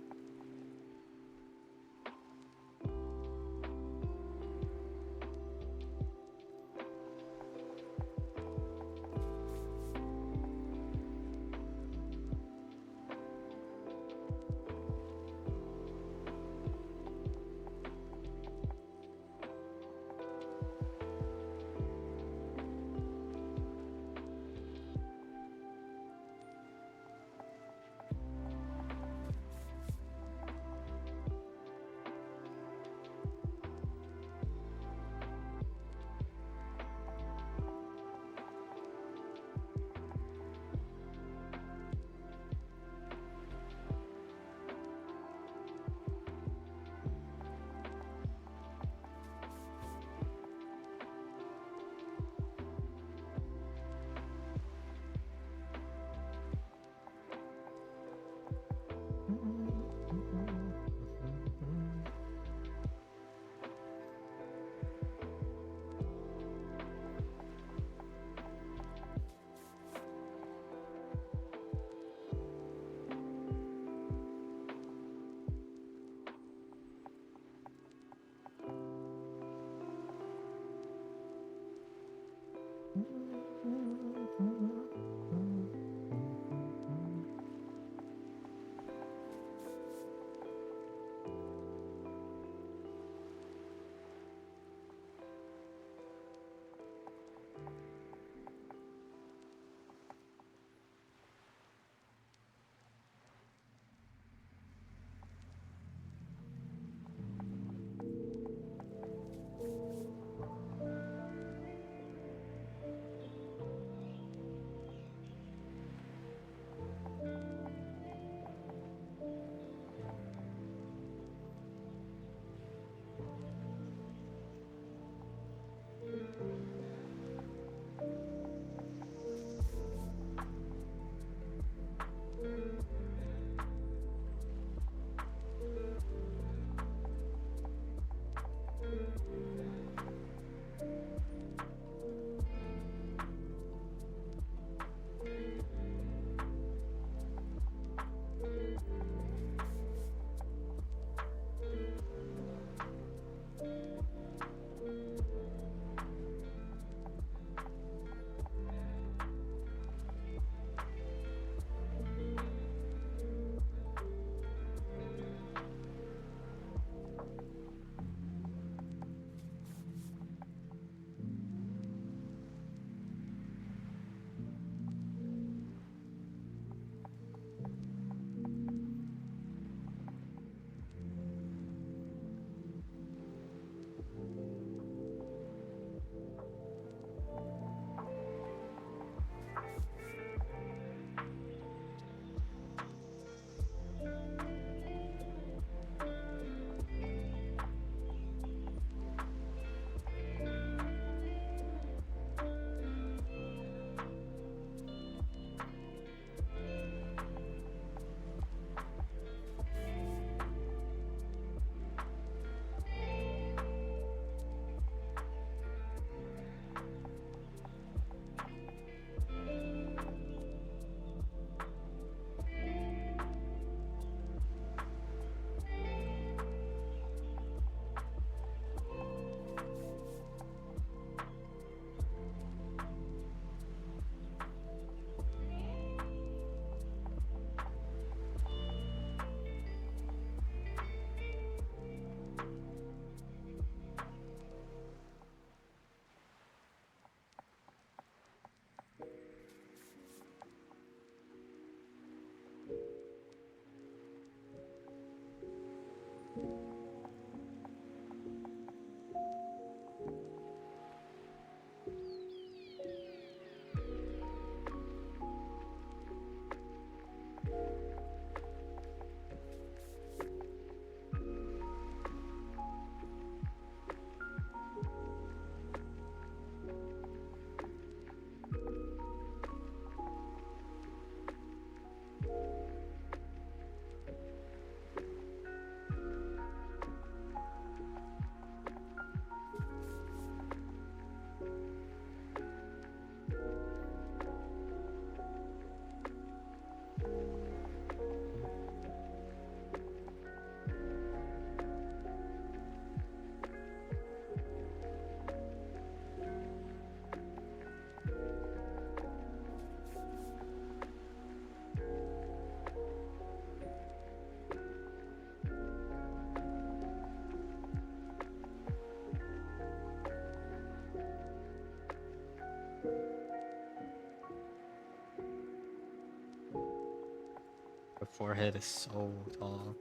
forehead is so tall.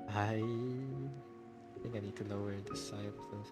I think I need to lower the side of this.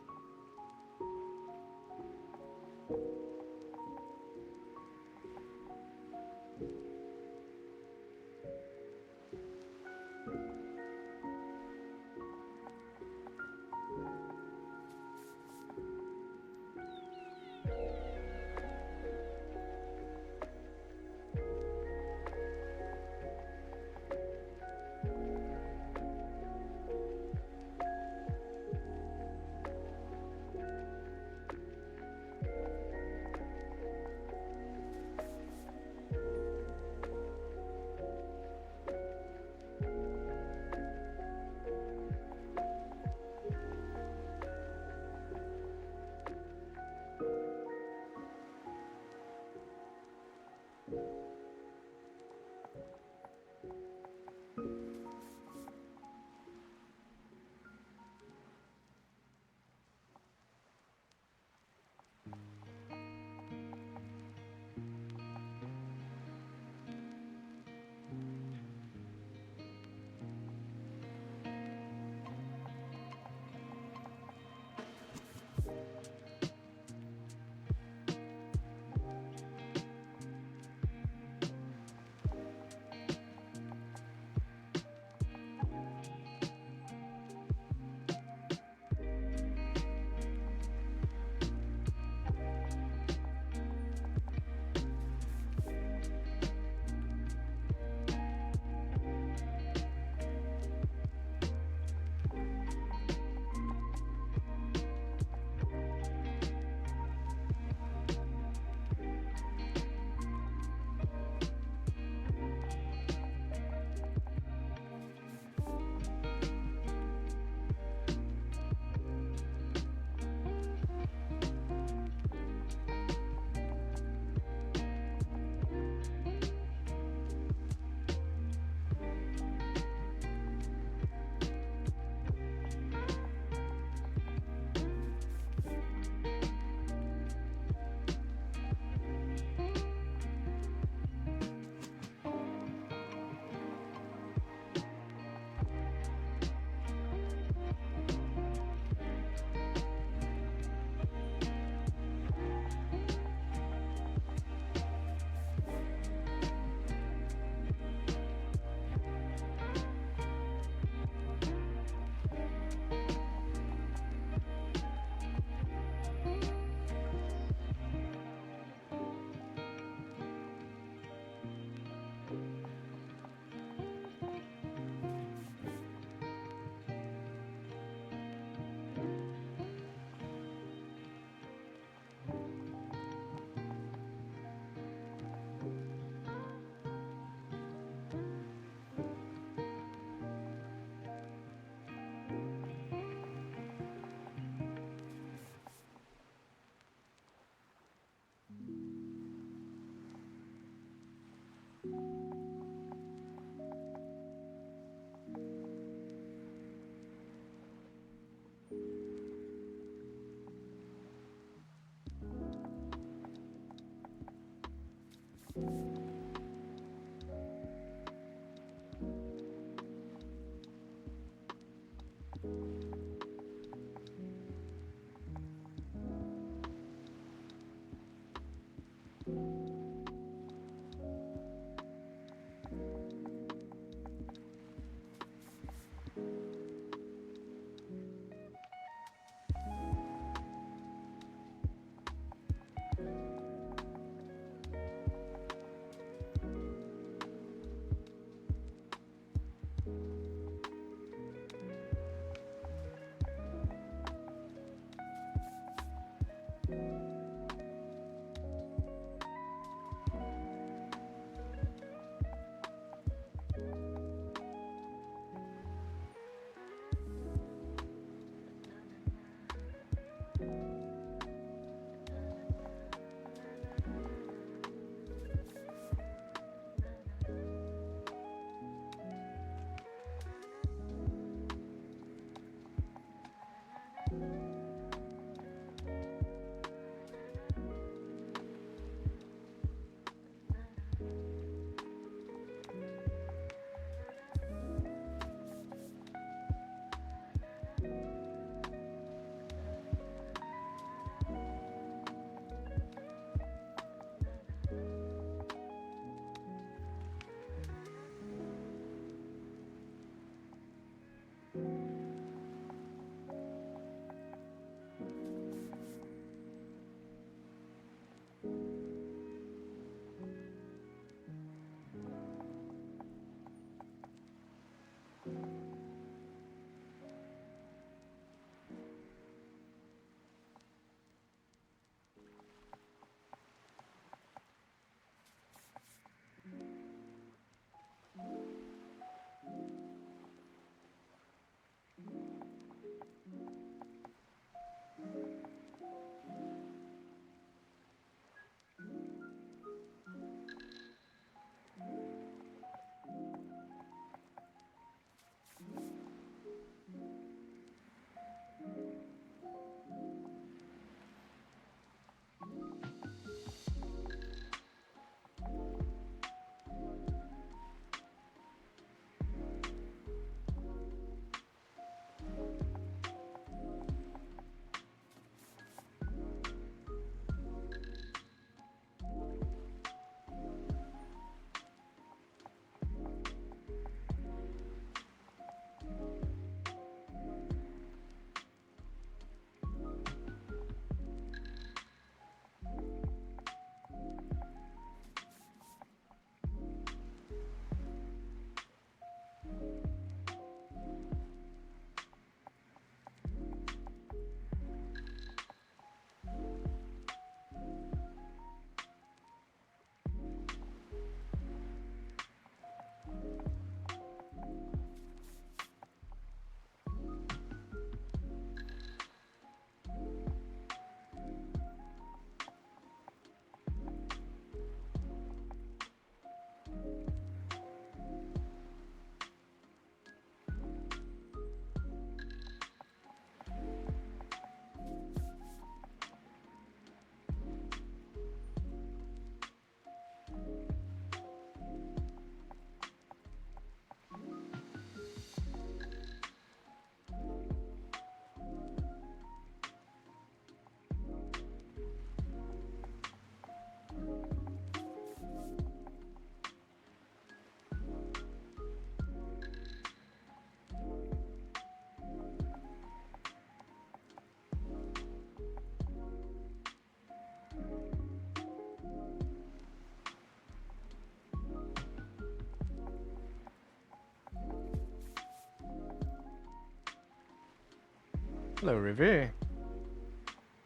Hello, River.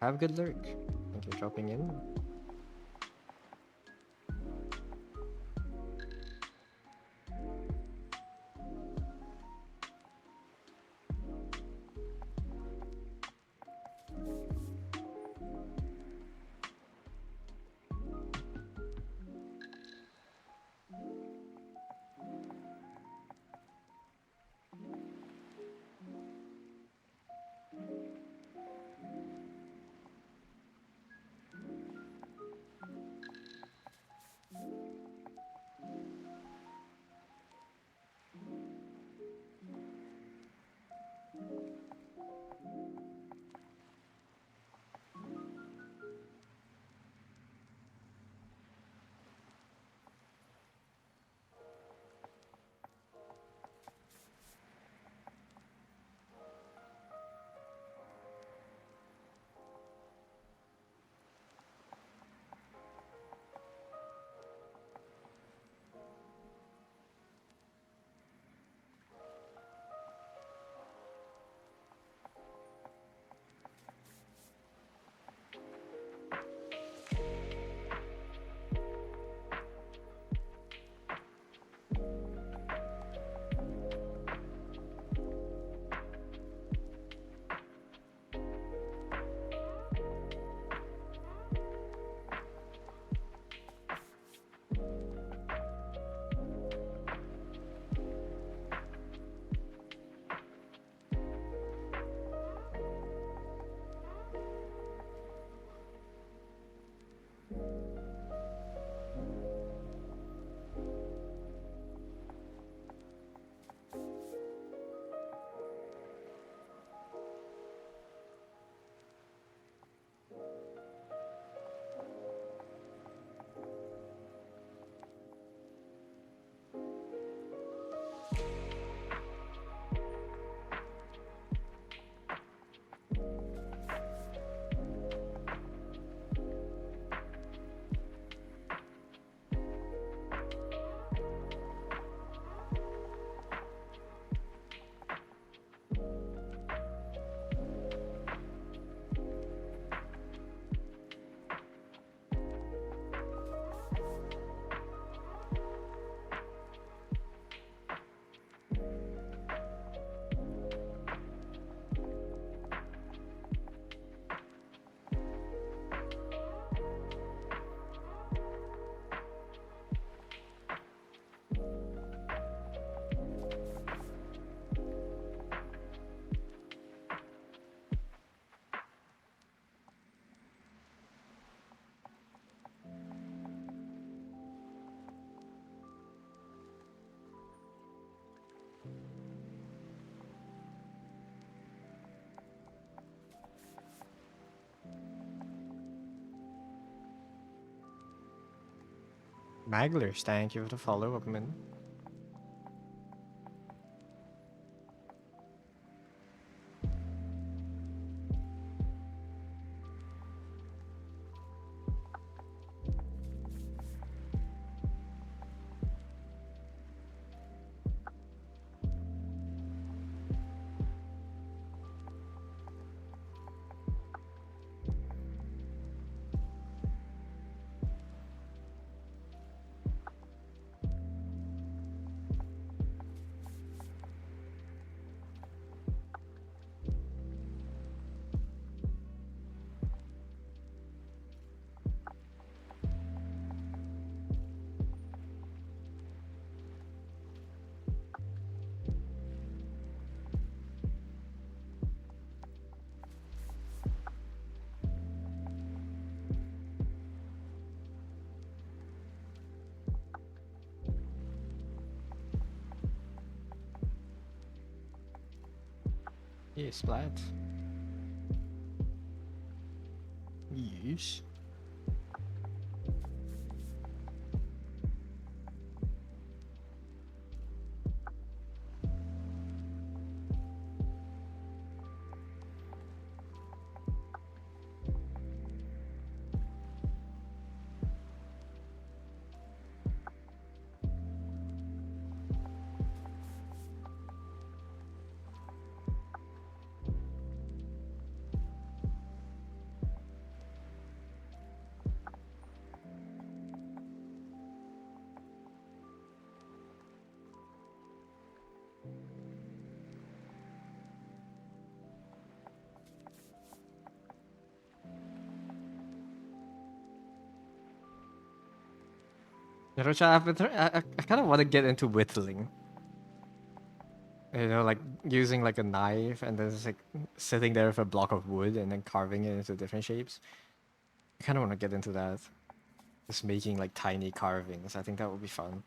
Have a good lurk. Thank you for dropping in. Maglers, thank you for the follow up, man. Yes, Splat. Yes. You know, I've been I kind of want to get into whittling. You know, like using like a knife and then just like sitting there with a block of wood and then carving it into different shapes. I kind of want to get into that. Just making like tiny carvings. I think that would be fun.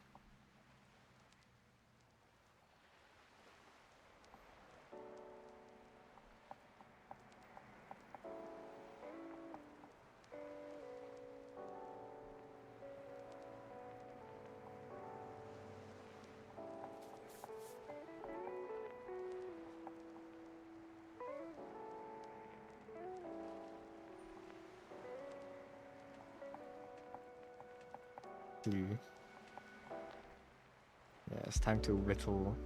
Yeah, it's time to whittle.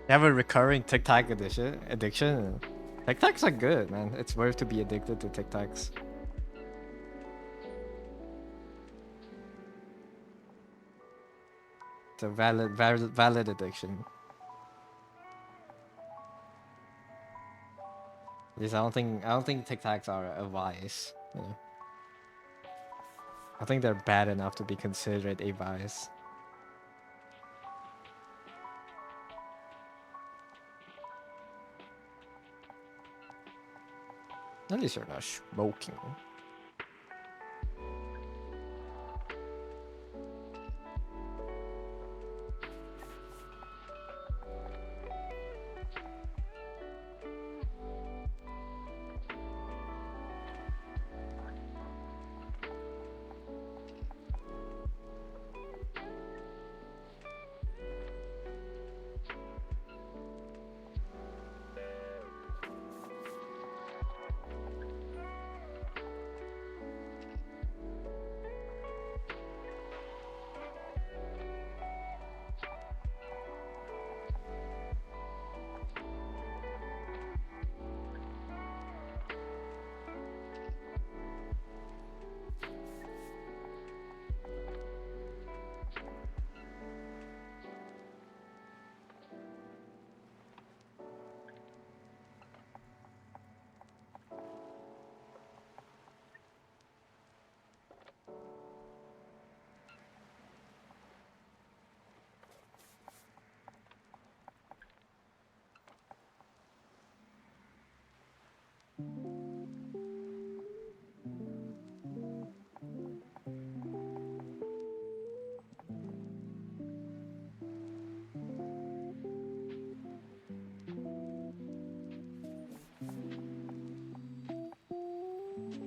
You have a recurring Tic Tac addiction. Tic Tacs are good, man. It's worth to be addicted to Tic Tacs. It's a valid addiction. Because I don't think Tic Tacs are a vice. You know? I think they're bad enough to be considered a vice. At least you're not smoking.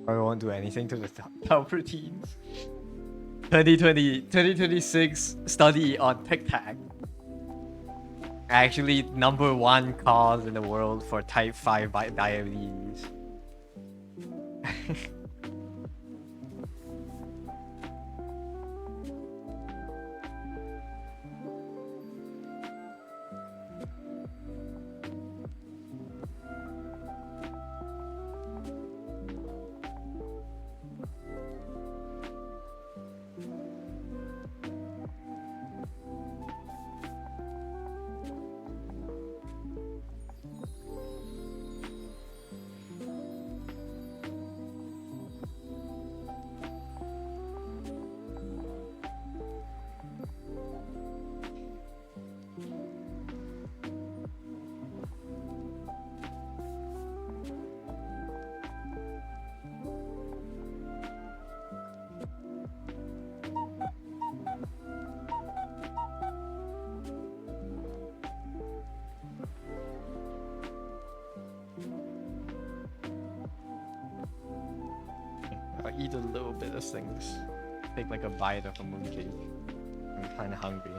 I won't do anything to the top routines. 2026 study on Tic Tac. Actually, #1 cause in the world for type 5 diabetes. I'll eat a little bit of things. Take like a bite of a mooncake. I'm kind of hungry.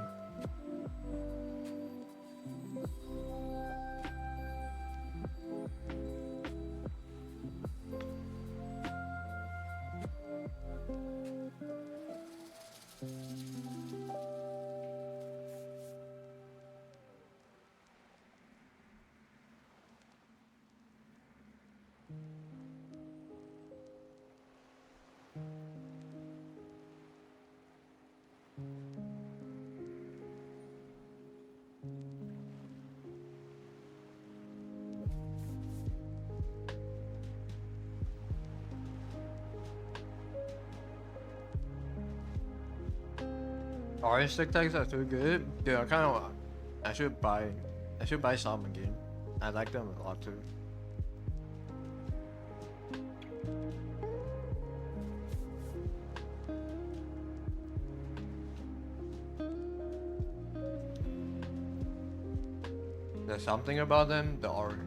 Orange stick tags are too good. Dude, I should buy some again. I like them a lot too. There's something about them, the orange.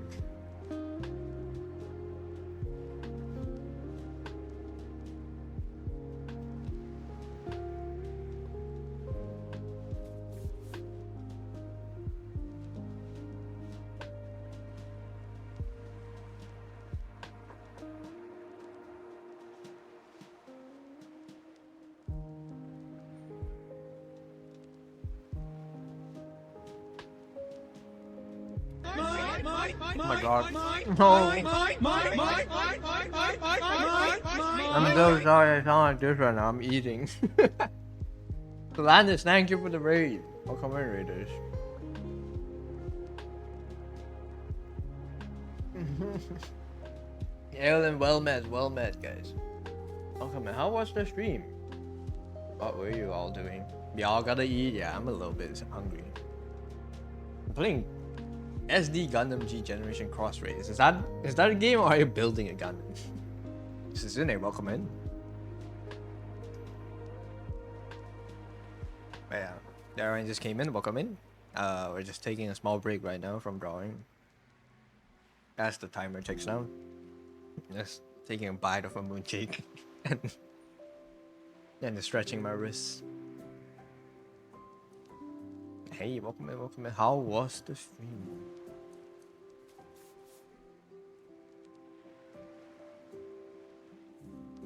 Oh my god. No. I'm so sorry I sound like this right now. I'm eating. Landis, thank you for the raid. Welcome in, Raiders. Ellen, well met, guys. Welcome in. How was the stream? What were you all doing? Y'all gotta eat? Yeah, I'm a little bit hungry. I'm playing SD Gundam G Generation Cross Race. Is that a game or are you building a Gundam? This is in it, welcome in. But yeah, Darren just came in, welcome in. We're just taking a small break right now from drawing. As the timer ticks down. Just taking a bite of a mooncake and stretching my wrists. Hey, welcome in. How was the stream?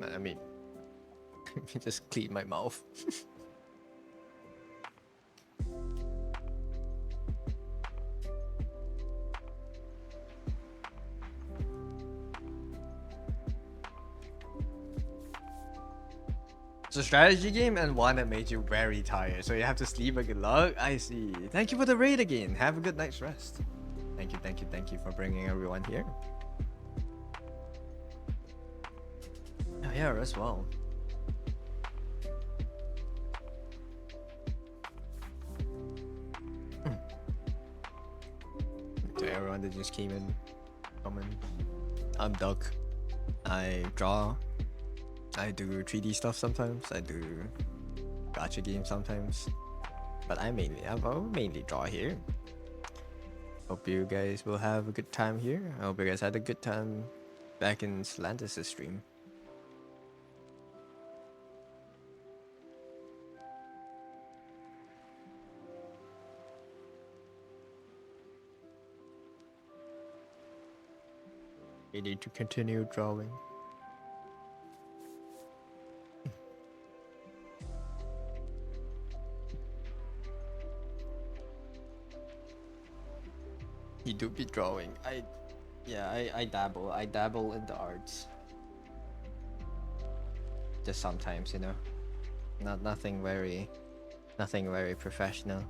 I mean, just clean my mouth. It's a strategy game and one that made you very tired, so you have to sleep a good luck. I see. Thank you for the raid again. Have a good night's rest. Thank you for bringing everyone here. Oh yeah, as well. To everyone that just came in, I'm Duck. I draw. I do 3D stuff sometimes. I do gacha games sometimes. But I will mainly draw here. Hope you guys will have a good time here. I hope you guys had a good time back in Slantis' stream. We need to continue drawing. You do be drawing. I dabble in the arts. Just sometimes, you know. Nothing very professional.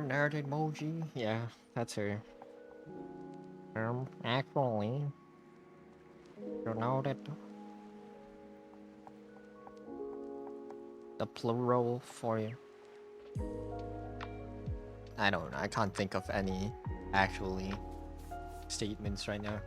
Nerd emoji. Yeah, that's her. Actually, you know that. the plural for you. I don't know. I can't think of any actually statements right now.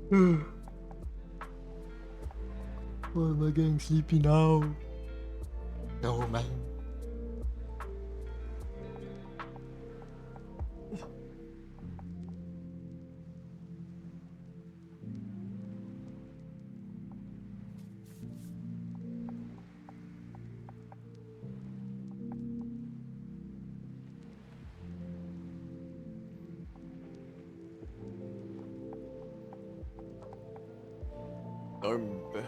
Why am I getting sleepy now? No, man. Hold up.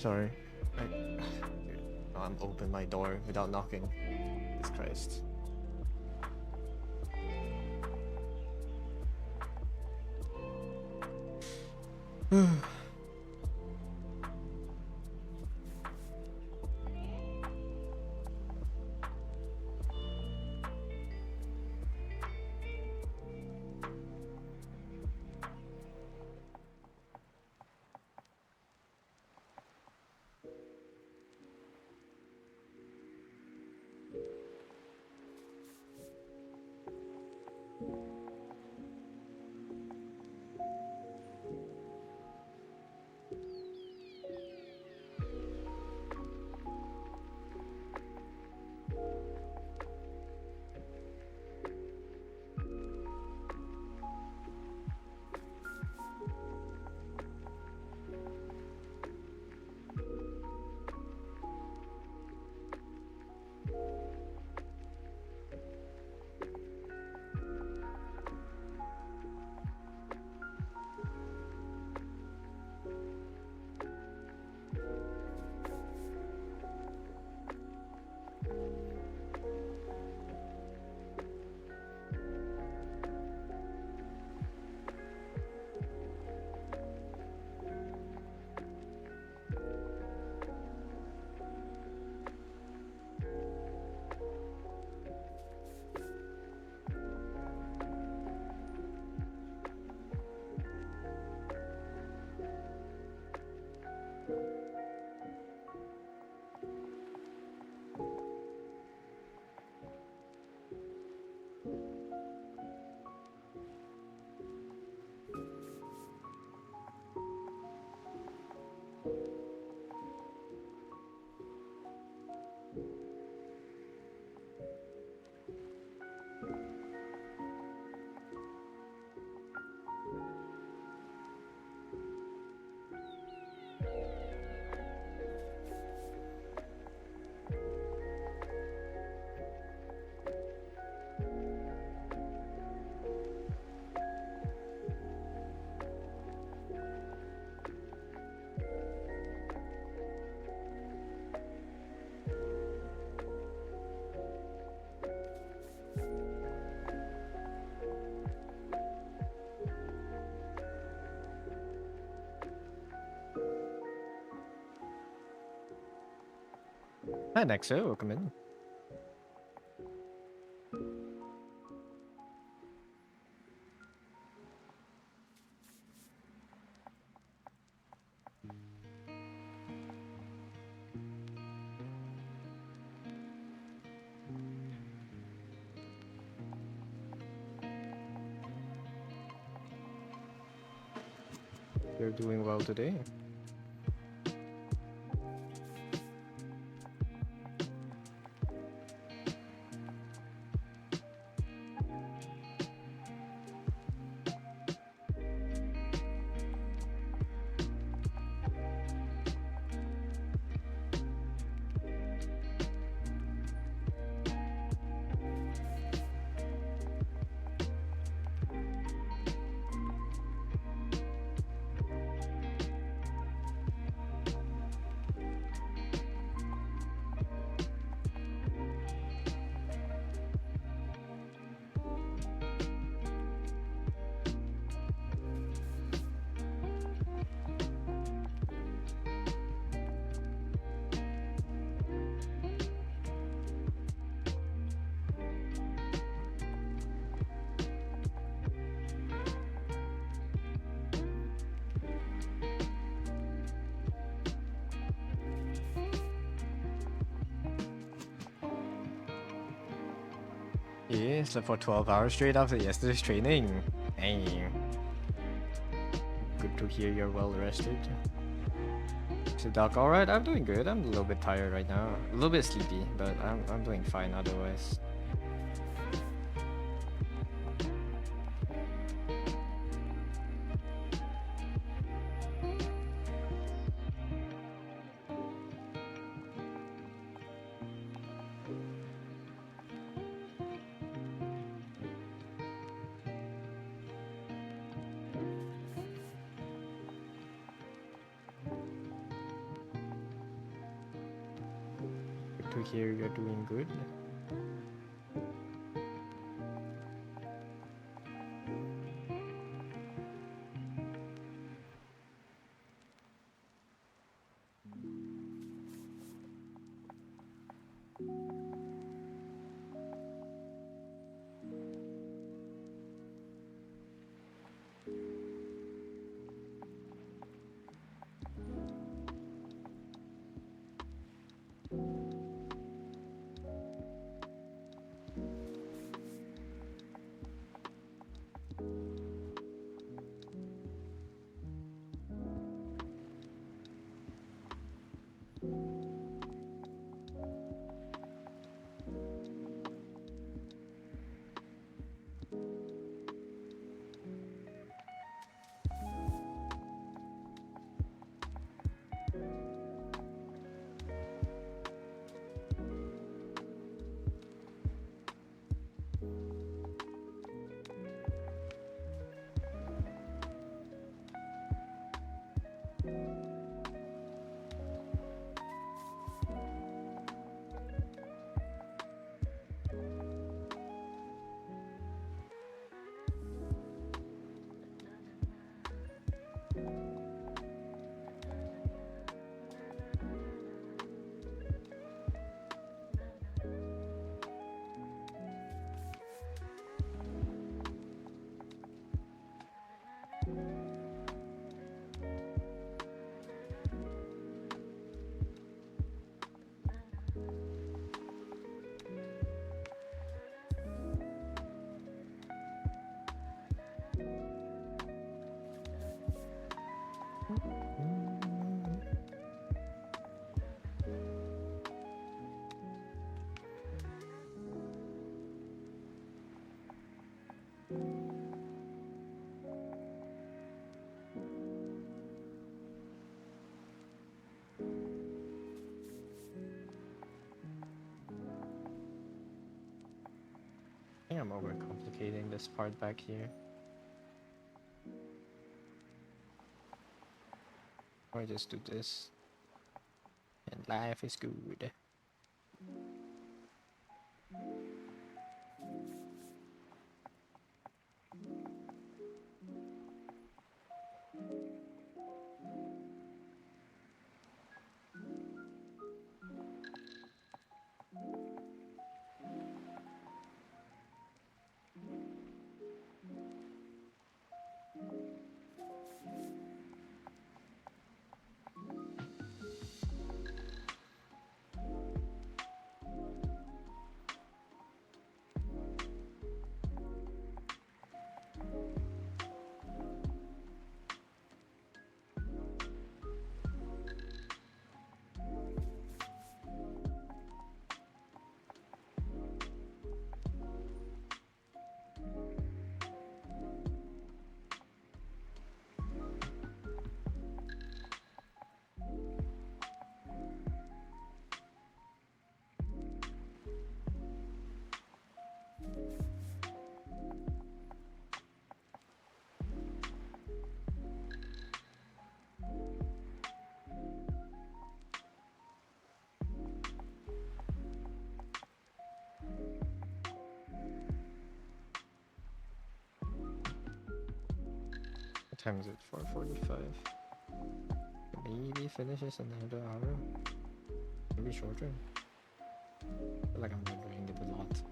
Sorry. I'm open my door without knocking. Jesus Christ. Hi, Nexo, welcome in. You're doing well today. Yeah, slept for 12 hours straight after yesterday's training. Dang. Good to hear you're well rested. So Doc, alright, I'm doing good. I'm a little bit tired right now. A little bit sleepy, but I'm doing fine otherwise. Good to hear you're doing good. I think I'm overcomplicating this part back here. Or just do this. And life is good. What time is it? 4:45. Maybe finishes another hour. Maybe shorter. I feel like I'm doing it a lot.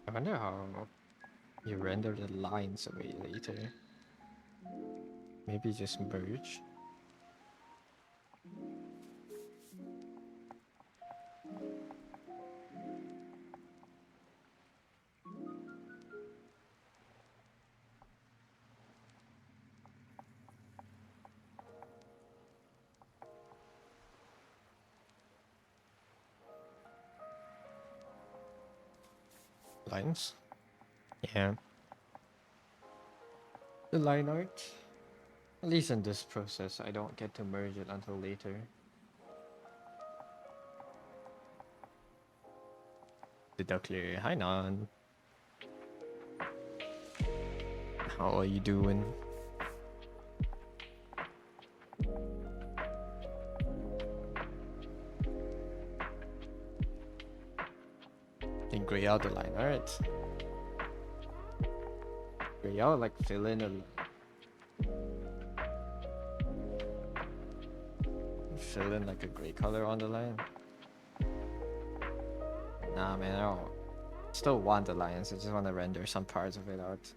I wonder how you render the lines away later. Maybe just merge. Lines? Yeah. The line art. At least in this process, I don't get to merge it until later. The Duckler. Hi, Nan. How are you doing? Then gray out the line art. Gray out, like fill in a. Fill in like a gray color on the line. Nah, man, I don't. Still want the lines. I just want to render some parts of it out.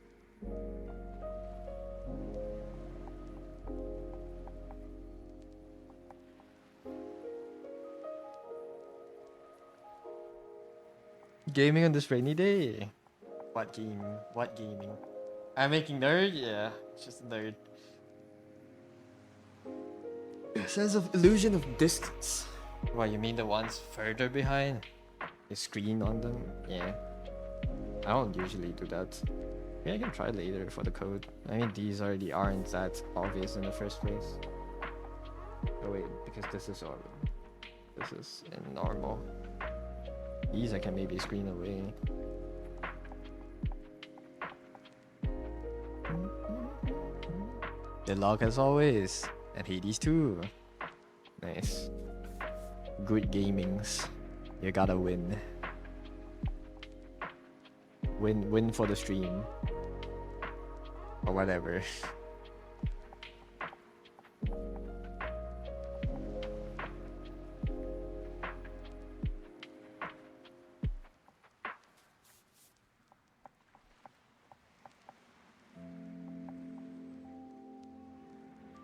Gaming on this rainy day. What game? What gaming? I'm making nerd? Yeah, it's just nerd. Sense of illusion of distance. What, you mean the ones further behind? The screen on them? Yeah. I don't usually do that. Maybe I can try later for the code. I mean, these already aren't that obvious in the first place. Oh wait, because this is in normal. These I can maybe screen away. Good luck as always. And Hades too. Nice. Good gamings. You gotta win. Win for the stream. Or whatever.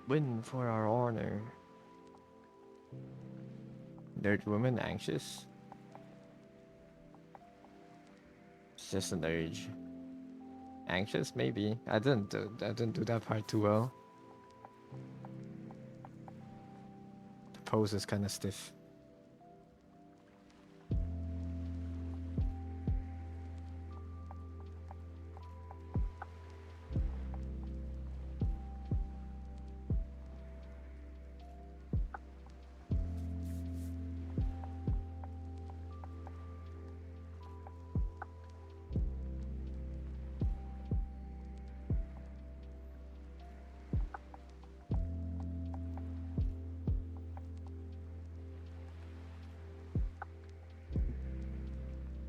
Win for our honor. Nerd woman anxious? It's just an urge. Anxious, maybe. I didn't do that part too well. The pose is kind of stiff.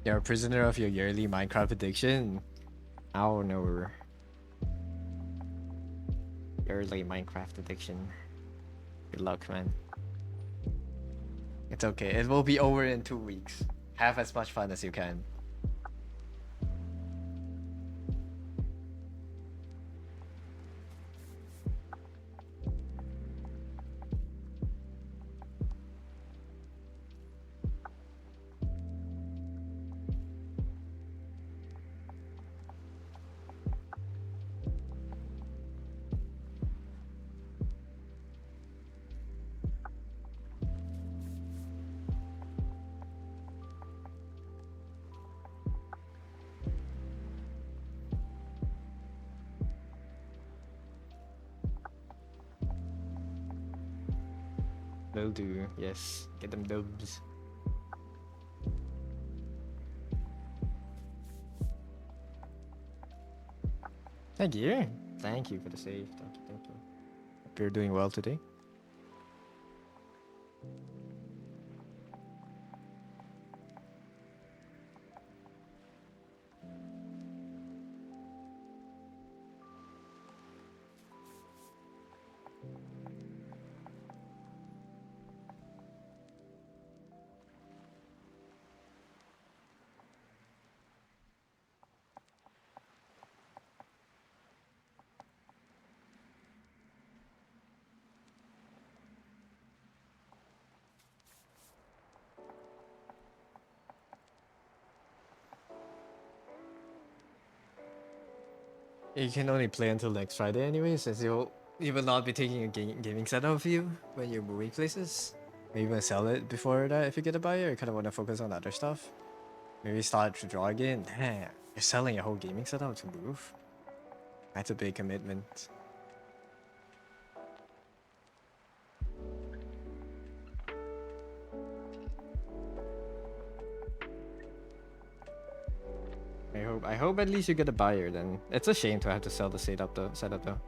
You're a prisoner of your yearly Minecraft addiction. Oh no. Yearly Minecraft addiction. Good luck, man. It's okay. It will be over in 2 weeks. Have as much fun as you can. Will do, yes. Get them dubs. Thank you. Thank you for the save. Thank you, thank you. Hope you're doing well today. You can only play until next Friday anyway, since you will not be taking a gaming setup with you when you're moving places. Maybe you want to sell it before that if you get a buyer. You kind of want to focus on other stuff. Maybe start to draw again. Damn, you're selling your whole gaming setup to move. That's a big commitment. I hope at least you get a buyer then. It's a shame to have to sell the setup though.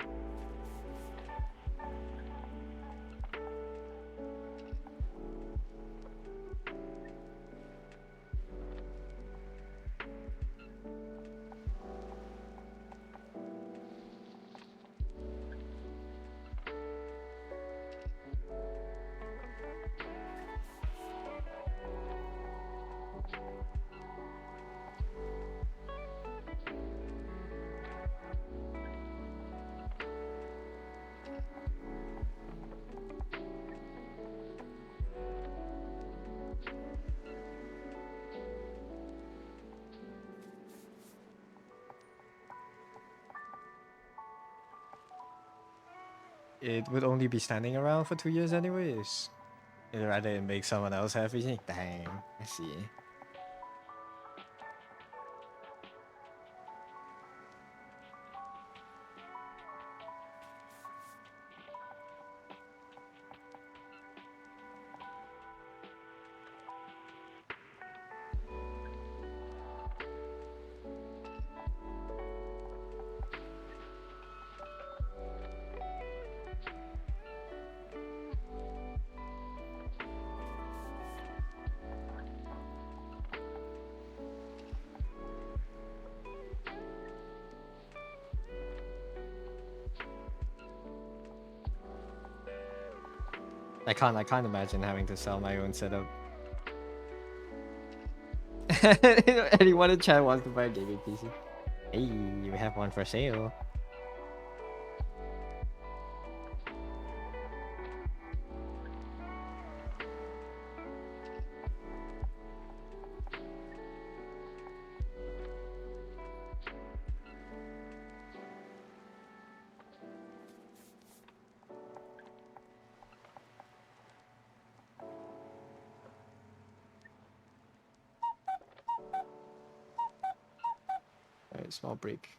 It would only be standing around for 2 years anyways. You'd rather make someone else happy. Dang, I see. I can't imagine having to sell my own setup. Anyone in chat wants to buy a gaming PC? Hey, we have one for sale. Alright, small break.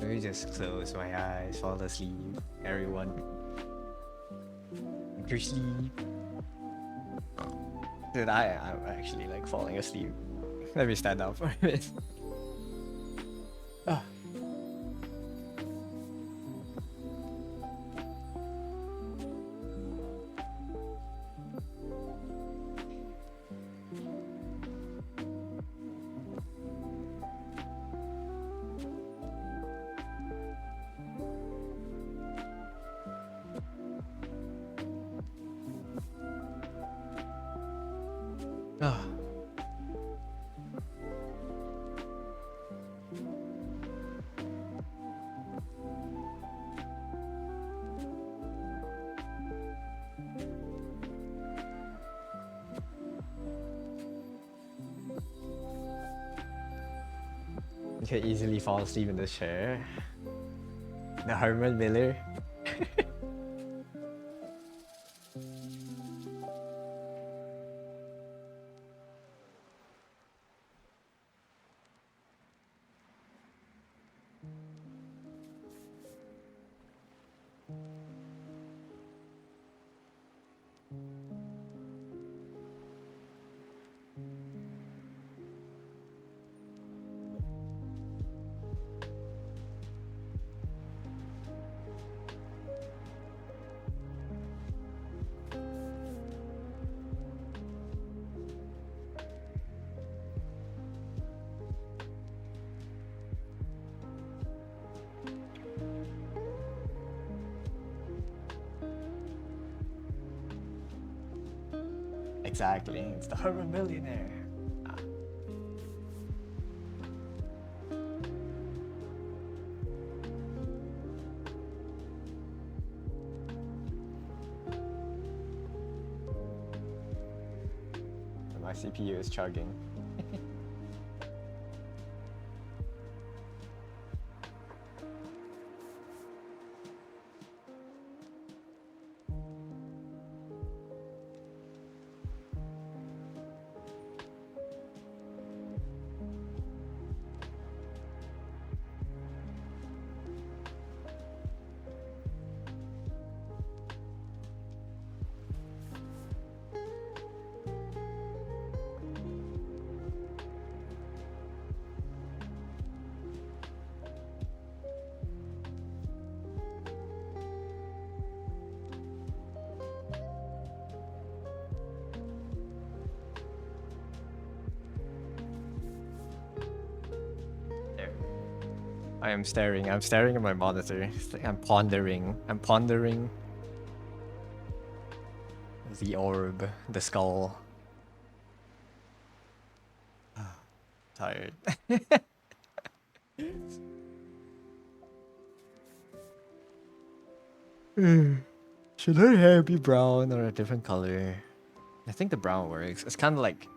Let me just close my eyes, fall asleep. Everyone, go to sleep. Dude, I'm actually like falling asleep. Let me stand up for a minute. Ah. Ah. You can easily fall asleep in the chair. The Herman Miller. Exactly. It's the Herman Millionaire. Ah. My CPU is chugging. I am staring. I'm staring at my monitor. It's like I'm pondering. I'm pondering the orb, the skull. Tired. Should her hair be brown or a different color? I think the brown works. It's kind of like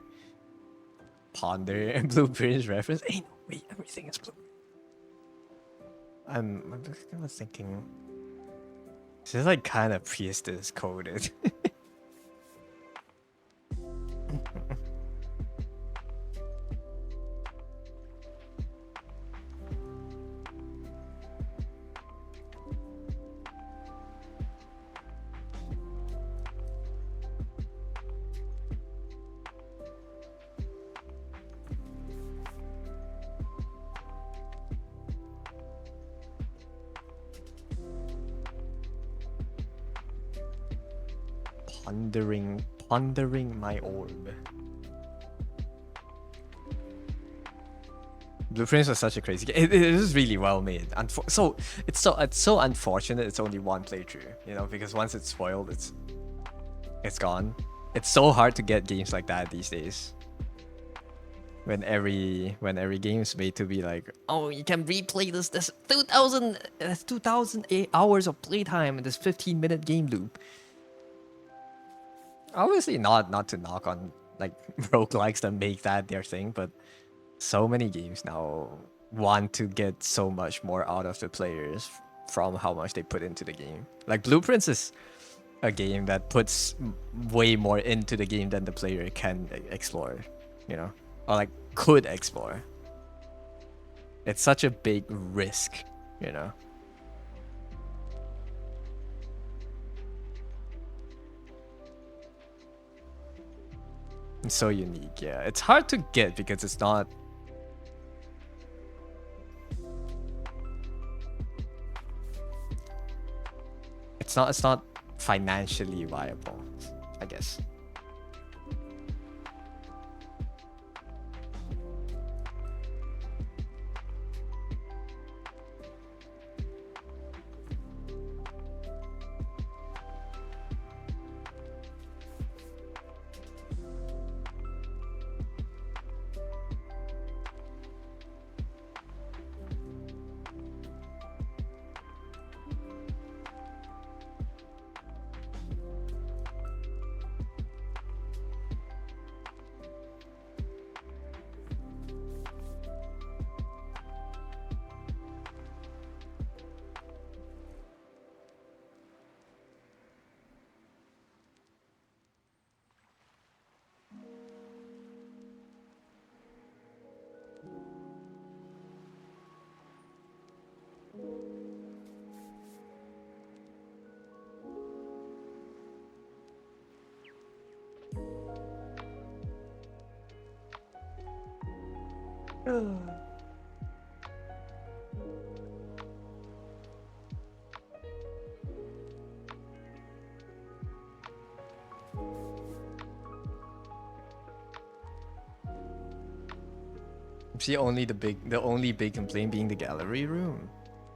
Ponder and Blueprint's reference. Hey, no, wait, everything is blue. I'm just kind of thinking. This is like kind of Priestess coded. Pondering my orb. Blueprints was such a crazy game. It is really well made. So it's so unfortunate. It's only one playthrough, you know, because once it's spoiled, it's gone. It's so hard to get games like that these days. When every game is made to be like, oh, you can replay this 2,000 hours of playtime in this 15-minute game loop. Obviously not to knock on like roguelikes that make that their thing, but so many games now want to get so much more out of the players from how much they put into the game. Like Blueprints is a game that puts way more into the game than the player can explore, you know, or like could explore. It's such a big risk, you know. It's so unique, yeah. It's hard to get because it's not. It's not financially viable, I guess. See, the only big complaint being the gallery room.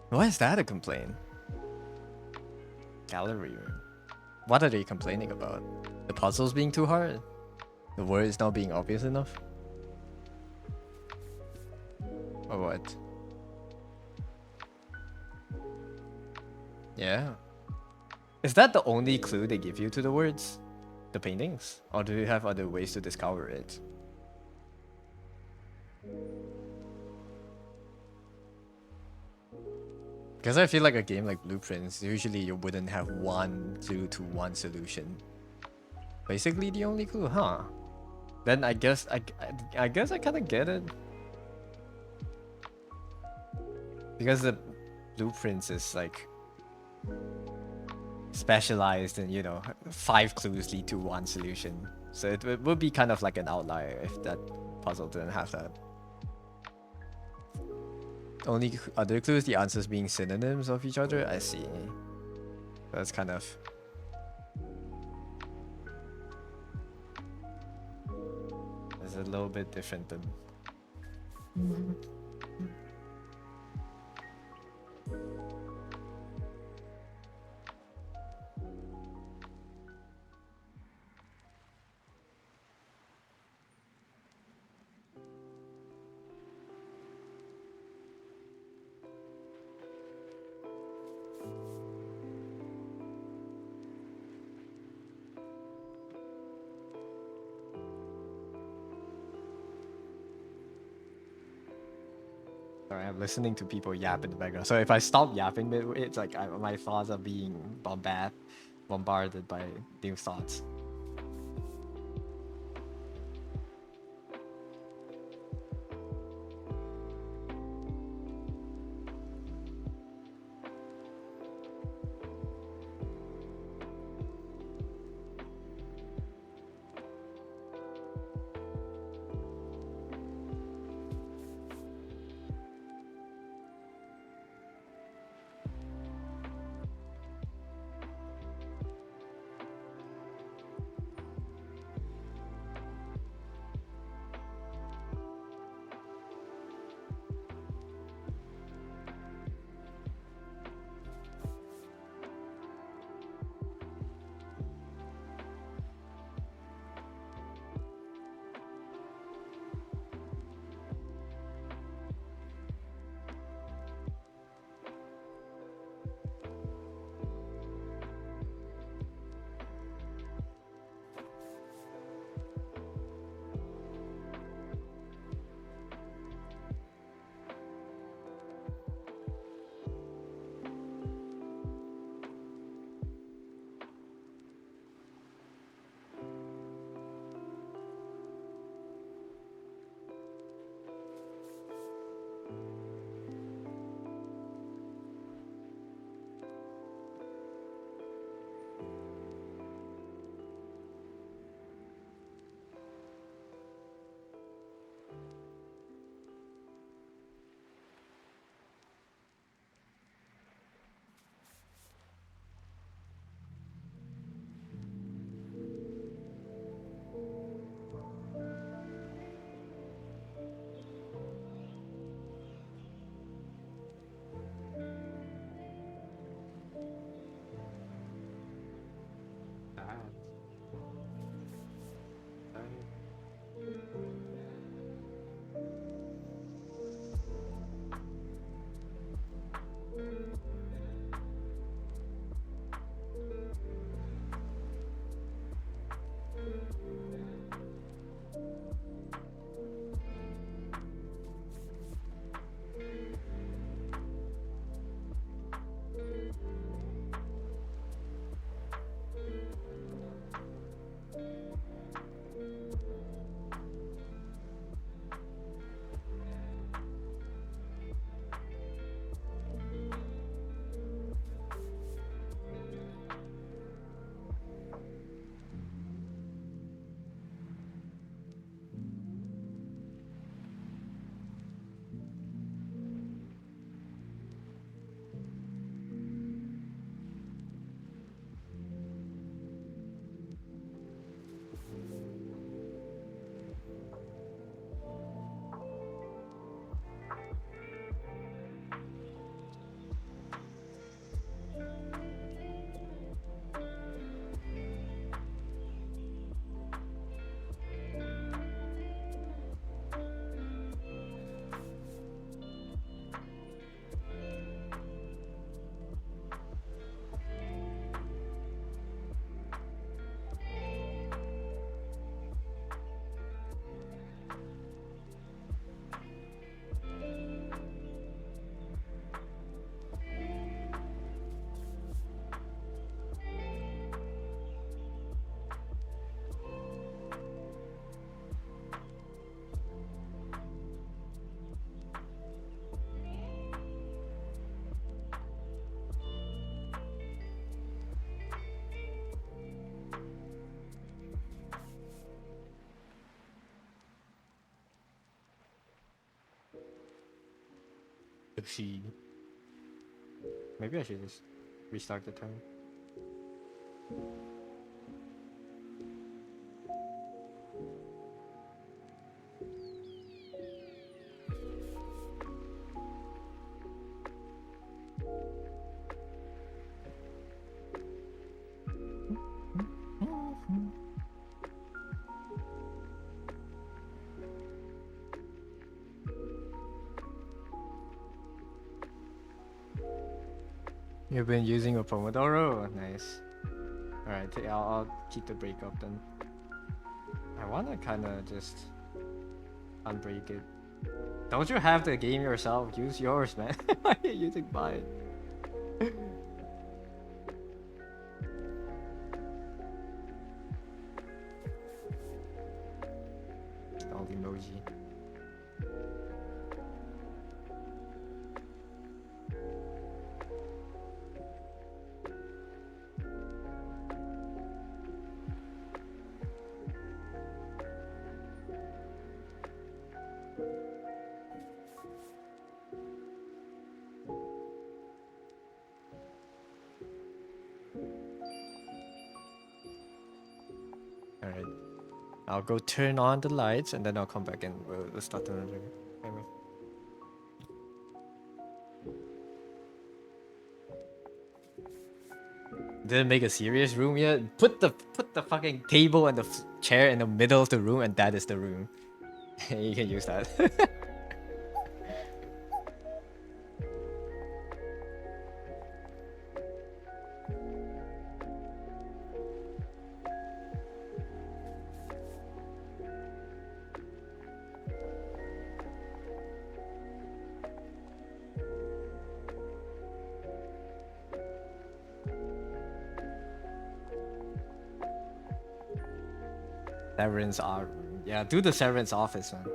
Why is that a complaint? Gallery room. What are they complaining about? The puzzles being too hard? The word is not being obvious enough? Or what? Yeah. Is that the only clue they give you to the words? The paintings? Or do you have other ways to discover it? Because I feel like a game like Blueprints, usually you wouldn't have one clue to one solution. Basically the only clue, huh? Then I guess I guess I kind of get it. Because the Blueprints is like specialized in, you know, 5 clues lead to one solution. So it would be kind of like an outlier if that puzzle didn't have that. Only other clues, the answers being synonyms of each other? I see. That's kind of... It's a little bit different than... Sorry, I'm listening to people yap in the background. So if I stop yapping, it's like my thoughts are being bombarded by new thoughts. see. Maybe I should just restart the turn. You've been using a Pomodoro? Nice. Alright, I'll keep the break up then. I wanna kinda just unbreak it. Don't you have the game yourself? Use yours, man. Why are you using mine? All emoji. Alright. I'll go turn on the lights and then I'll come back and we'll start another game. Didn't make a serious room yet? Put the fucking table and the chair in the middle of the room and that is the room. You can use that. Severance yeah, do the Severance office, man.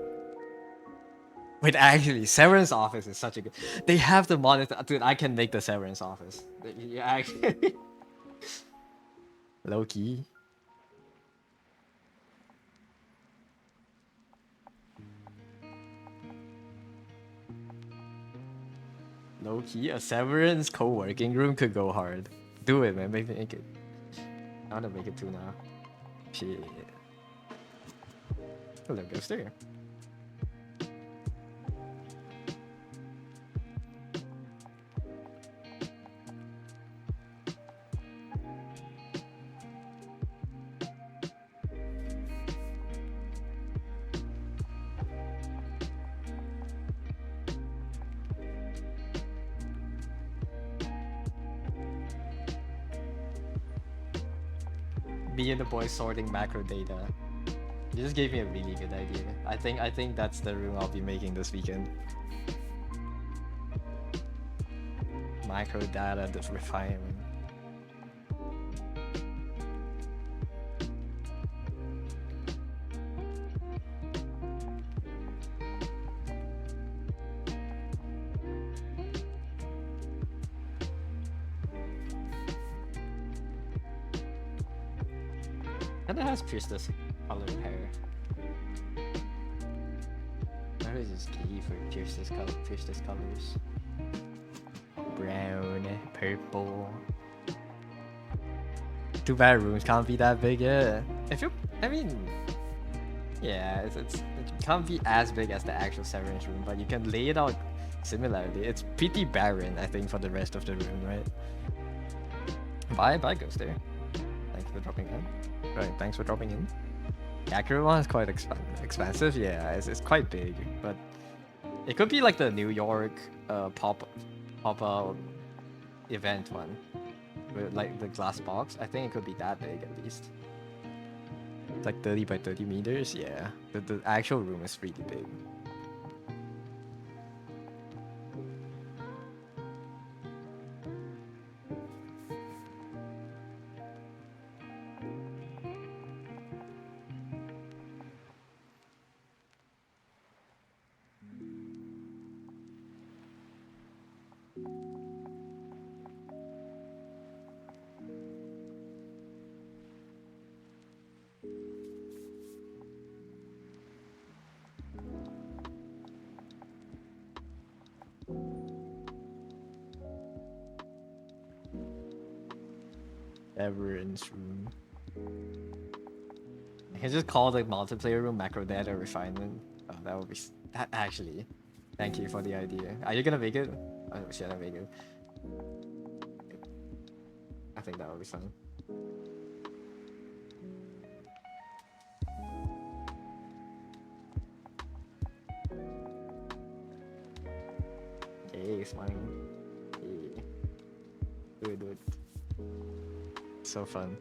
Wait, actually, Severance office is such a good. They have the monitor, dude. I can make the Severance office. Yeah, actually, low key. Low key, a Severance co-working room could go hard. Do it, man. Make it. I wanna make it too now. Shit. Oh, there goes there. Me and the boys sorting macro data. You just gave me a really good idea. I think that's the room I'll be making this weekend. Macro data refinement. And it has Trista's colored hair. What is this key for Trista's colors? Brown, purple. Too bad rooms can't be that big, yeah. I mean, yeah, it can't be as big as the actual Severance room, but you can lay it out similarly. It's pretty barren, I think, for the rest of the room, right? Bye, Ghost there. Thanks for dropping in. Right, thanks for dropping in. The accurate one is quite expensive, yeah, it's quite big, but it could be like the New York pop-up event one, with like the glass box. I think it could be that big at least. It's like 30 by 30 meters, yeah. The actual room is really big. Severance room. I can just call the multiplayer room macro data refinement. Oh, that would be that actually. Thank you for the idea. Are you gonna make it? Oh, should I make it? I think that would be fun. Okay, smiling. Yeah. Do it. So fun.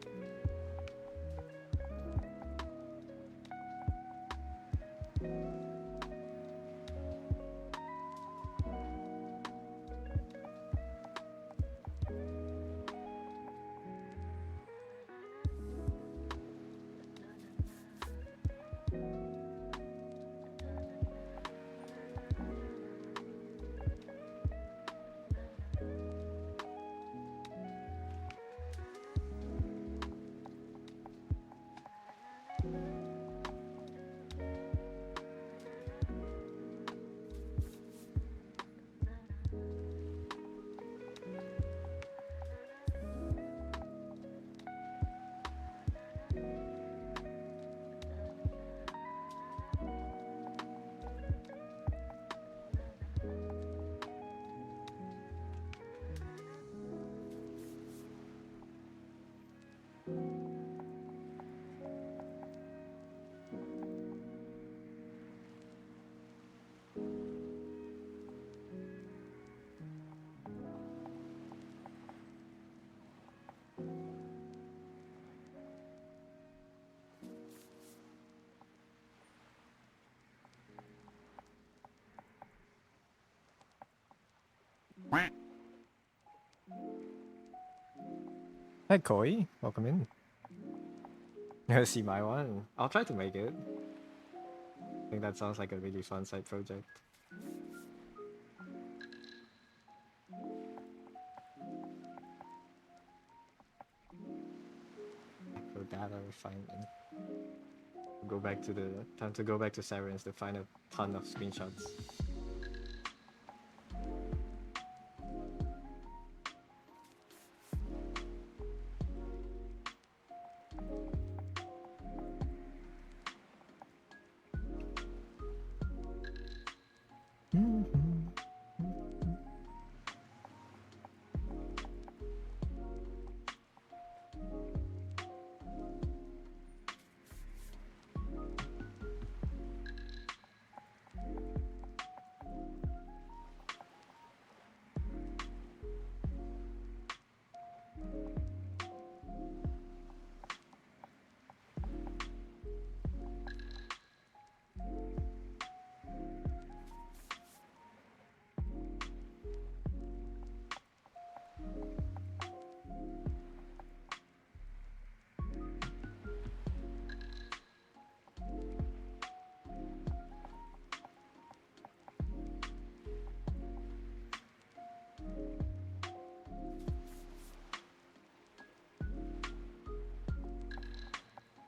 Hi Koi, welcome in. See my one. I'll try to make it. I think that sounds like a really fun side project. Macro data refinement. Go back to the time to go back to Severance to find a ton of screenshots.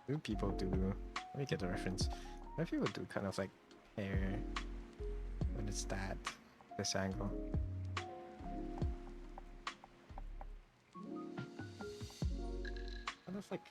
Do people do? Let me get the reference. What people do kind of like hair when it's this angle? Kind of like.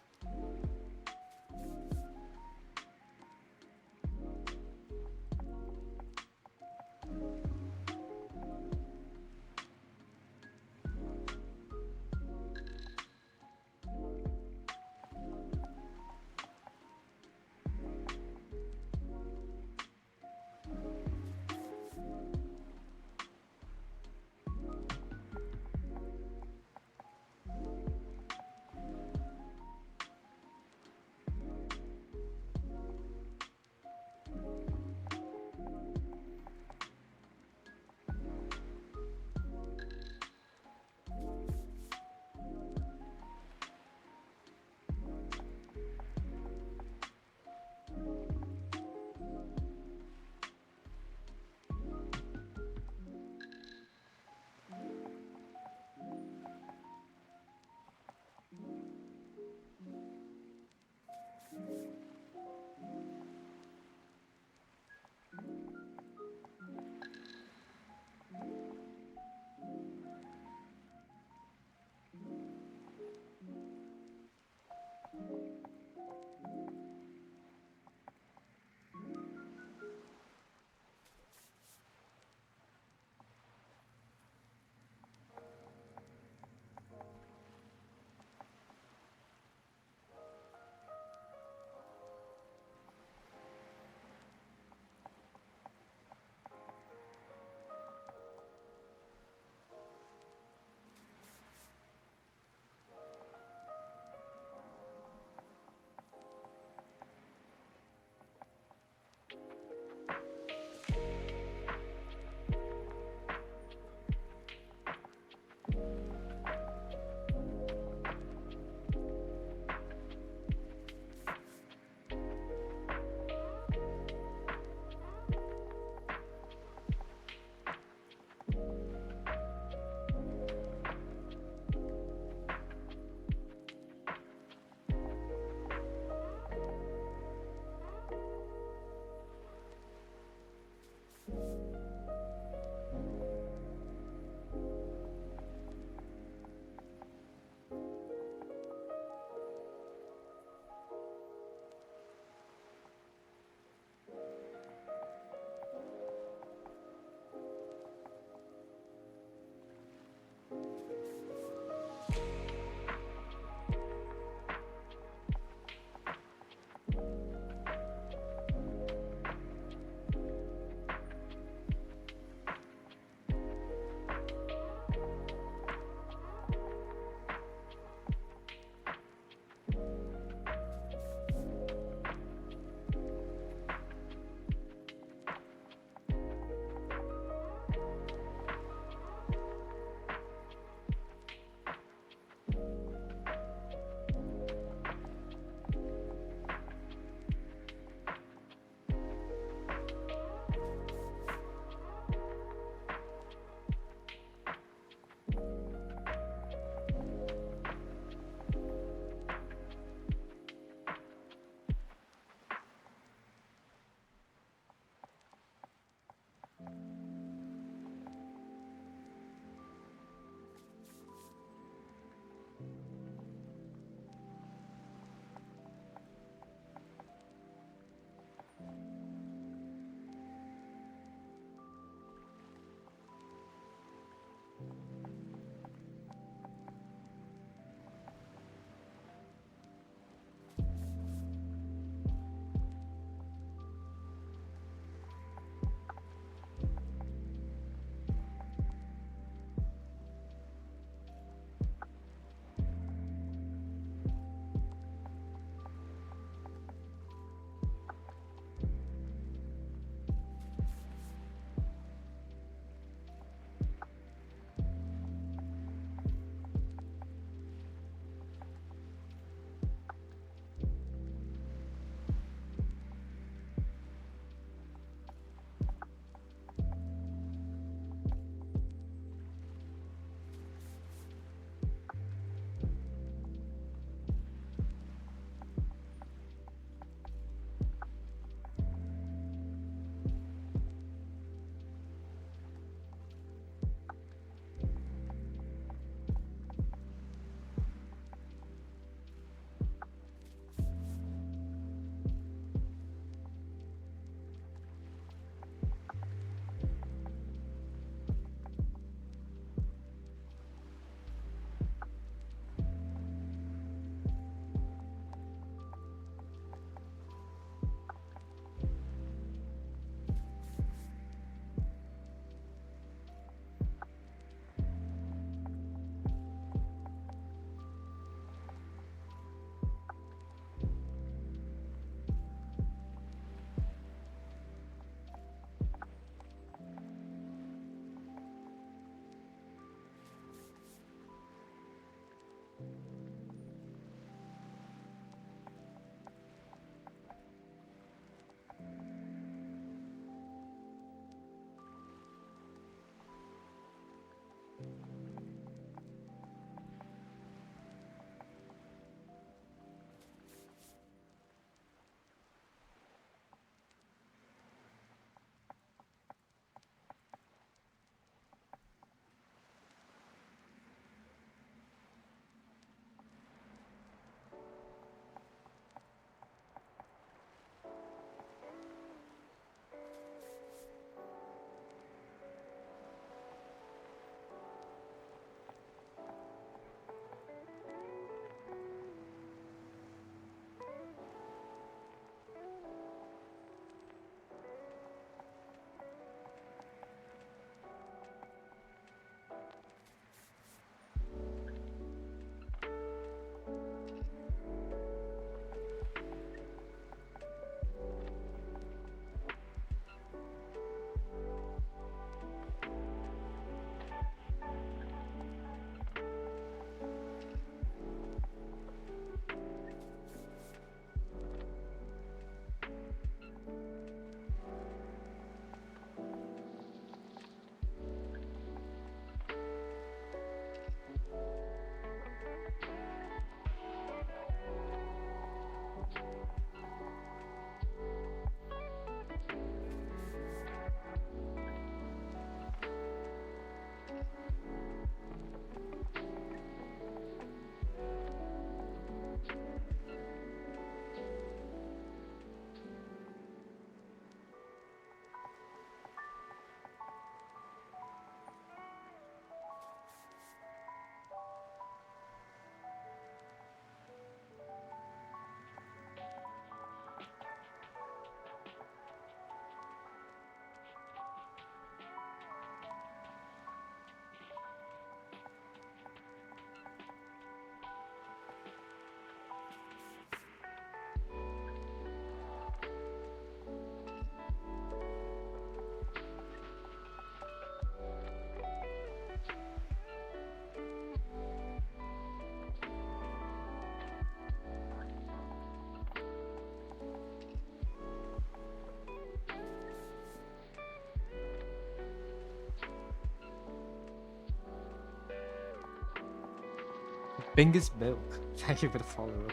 Bingus Milk. Thank you for the follow-up.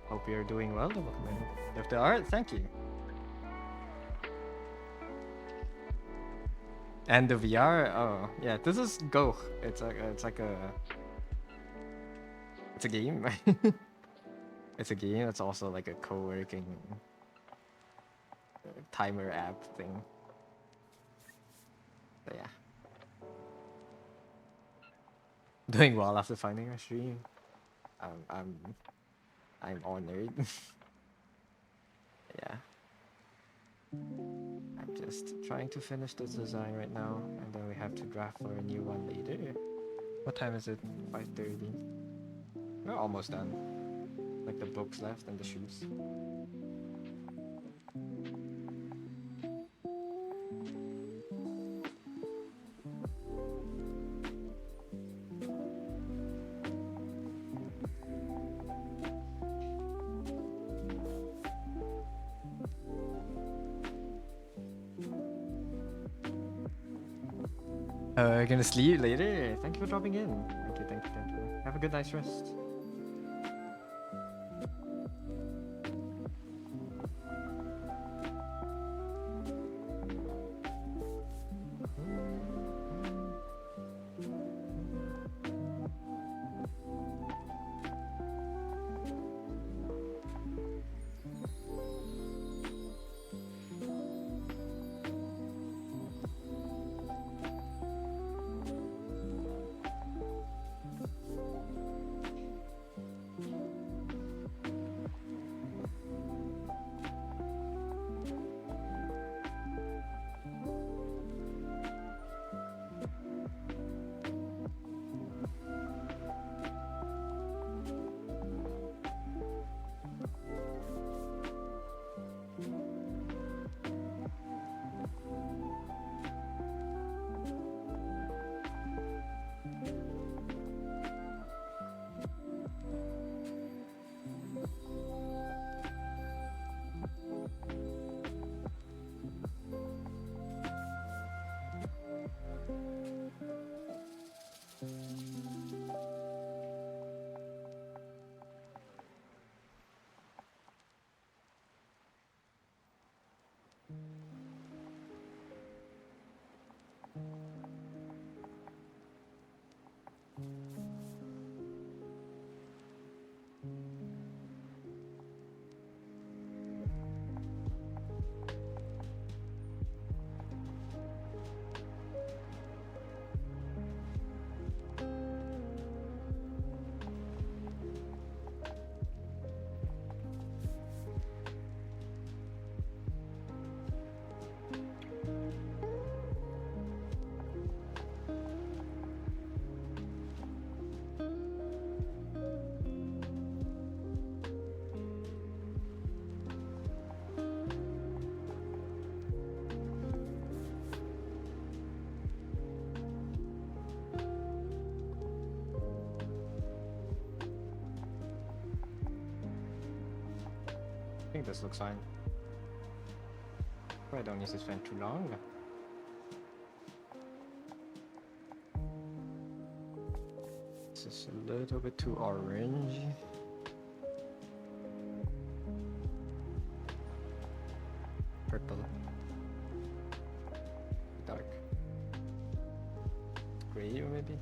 Hope you're doing well, Development. If they are, thank you. And the VR, oh yeah, this is Go. It's a game. It's a game. It's also like a co-working timer app thing. But yeah, doing well after finding a stream. I'm honored. Yeah. I'm just trying to finish this design right now, and then we have to draft for a new one later. What time is it? 5:30. We're almost done. Like the books left and the shoes. Gonna sleep later. Thank you for dropping in. Thank you, thank you, thank you. Have a good night's rest. I think this looks fine. Probably don't need to spend too long. This is a little bit too orange. Purple. Dark. Gray or maybe?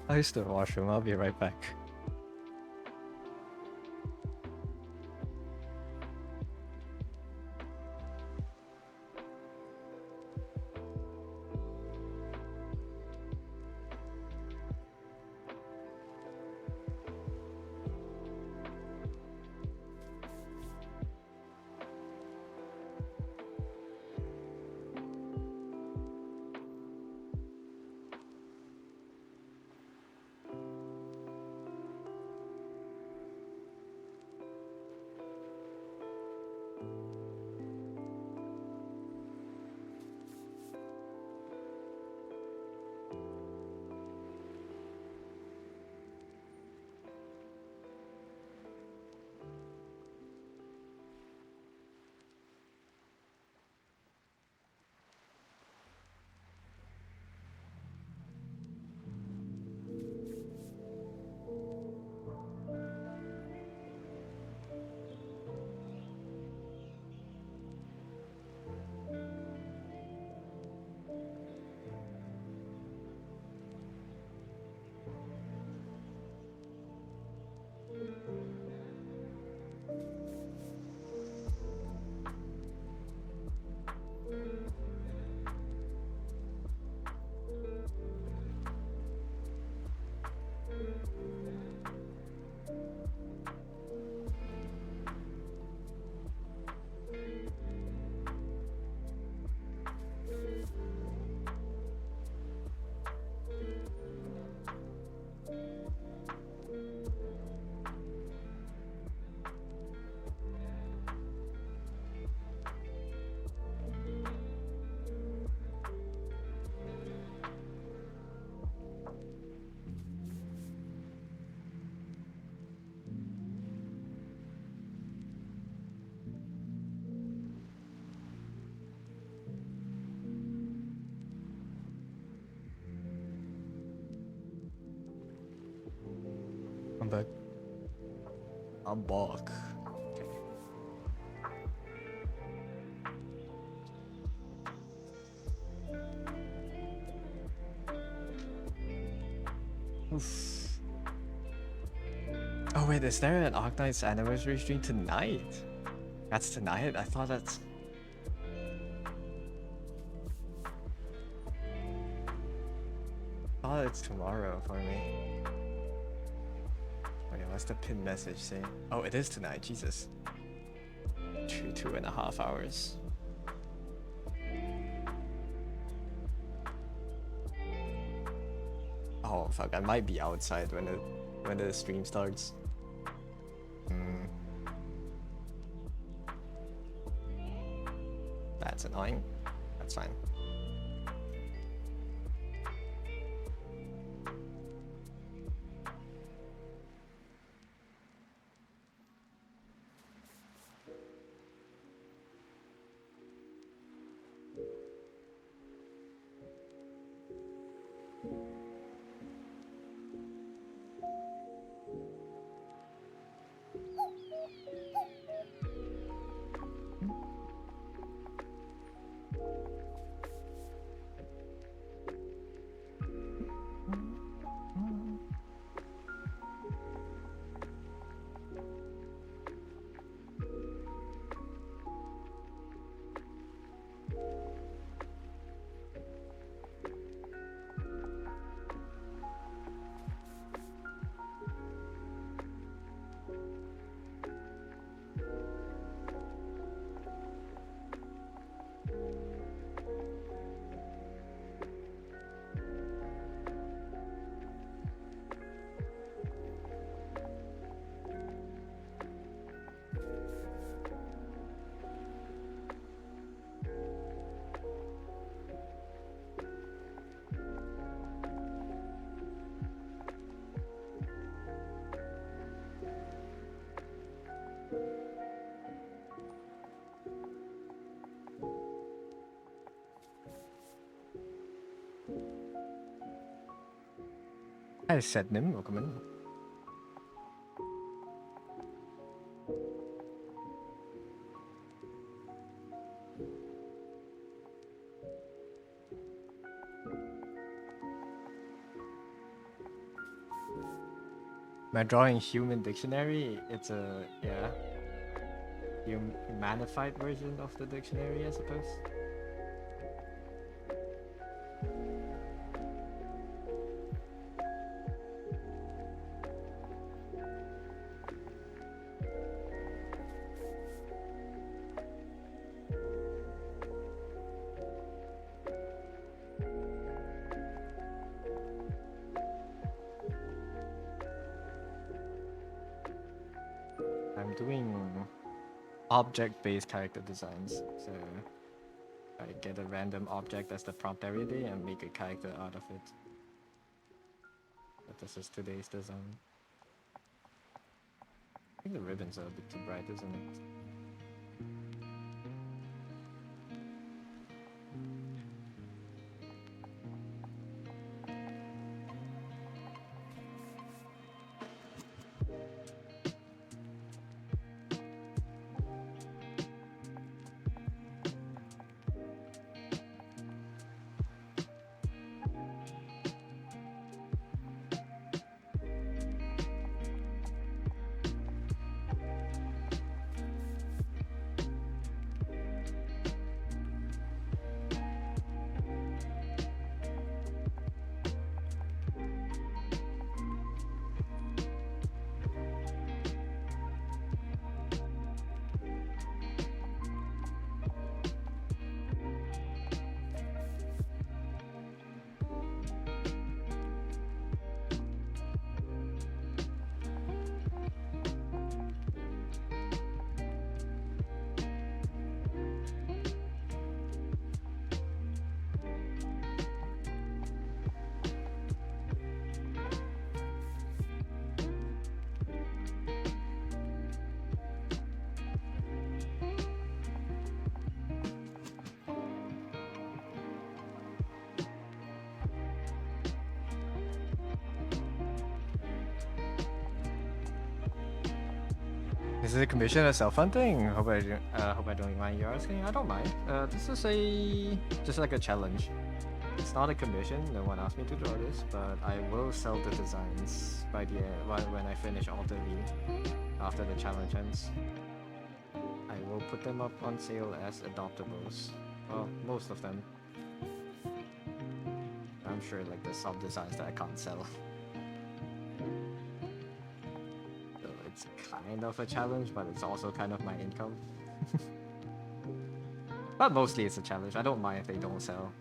I'll use the washroom. I'll be right back. I'm back. I'm back. Okay. Oof. Oh wait, is there an Arknight's anniversary stream tonight? That's tonight? I thought that's... I thought it's tomorrow for me. Wait, what's the pin message saying? Oh, it is tonight, Jesus. 2.5 hours. Oh fuck, I might be outside when the stream starts. That's annoying. That's fine. Hi, Sednim, welcome in. Am I drawing human dictionary? It's a, yeah, humanified version of the dictionary, I suppose. I'm doing object-based character designs, so I get a random object as the prompt every day and make a character out of it. But this is today's design. I think the ribbons are a bit too bright, isn't it? Is it a commission or self-funding? Hope I don't mind you asking. I don't mind. This is just like a challenge. It's not a commission. No one asked me to draw this, but I will sell the designs by the when I finish all 30 after the challenge ends. I will put them up on sale as adoptables. Well, most of them. I'm sure like there's some designs that I can't sell. So it's kind of a challenge, but it's also kind of my income. But mostly it's a challenge. I don't mind if they don't sell.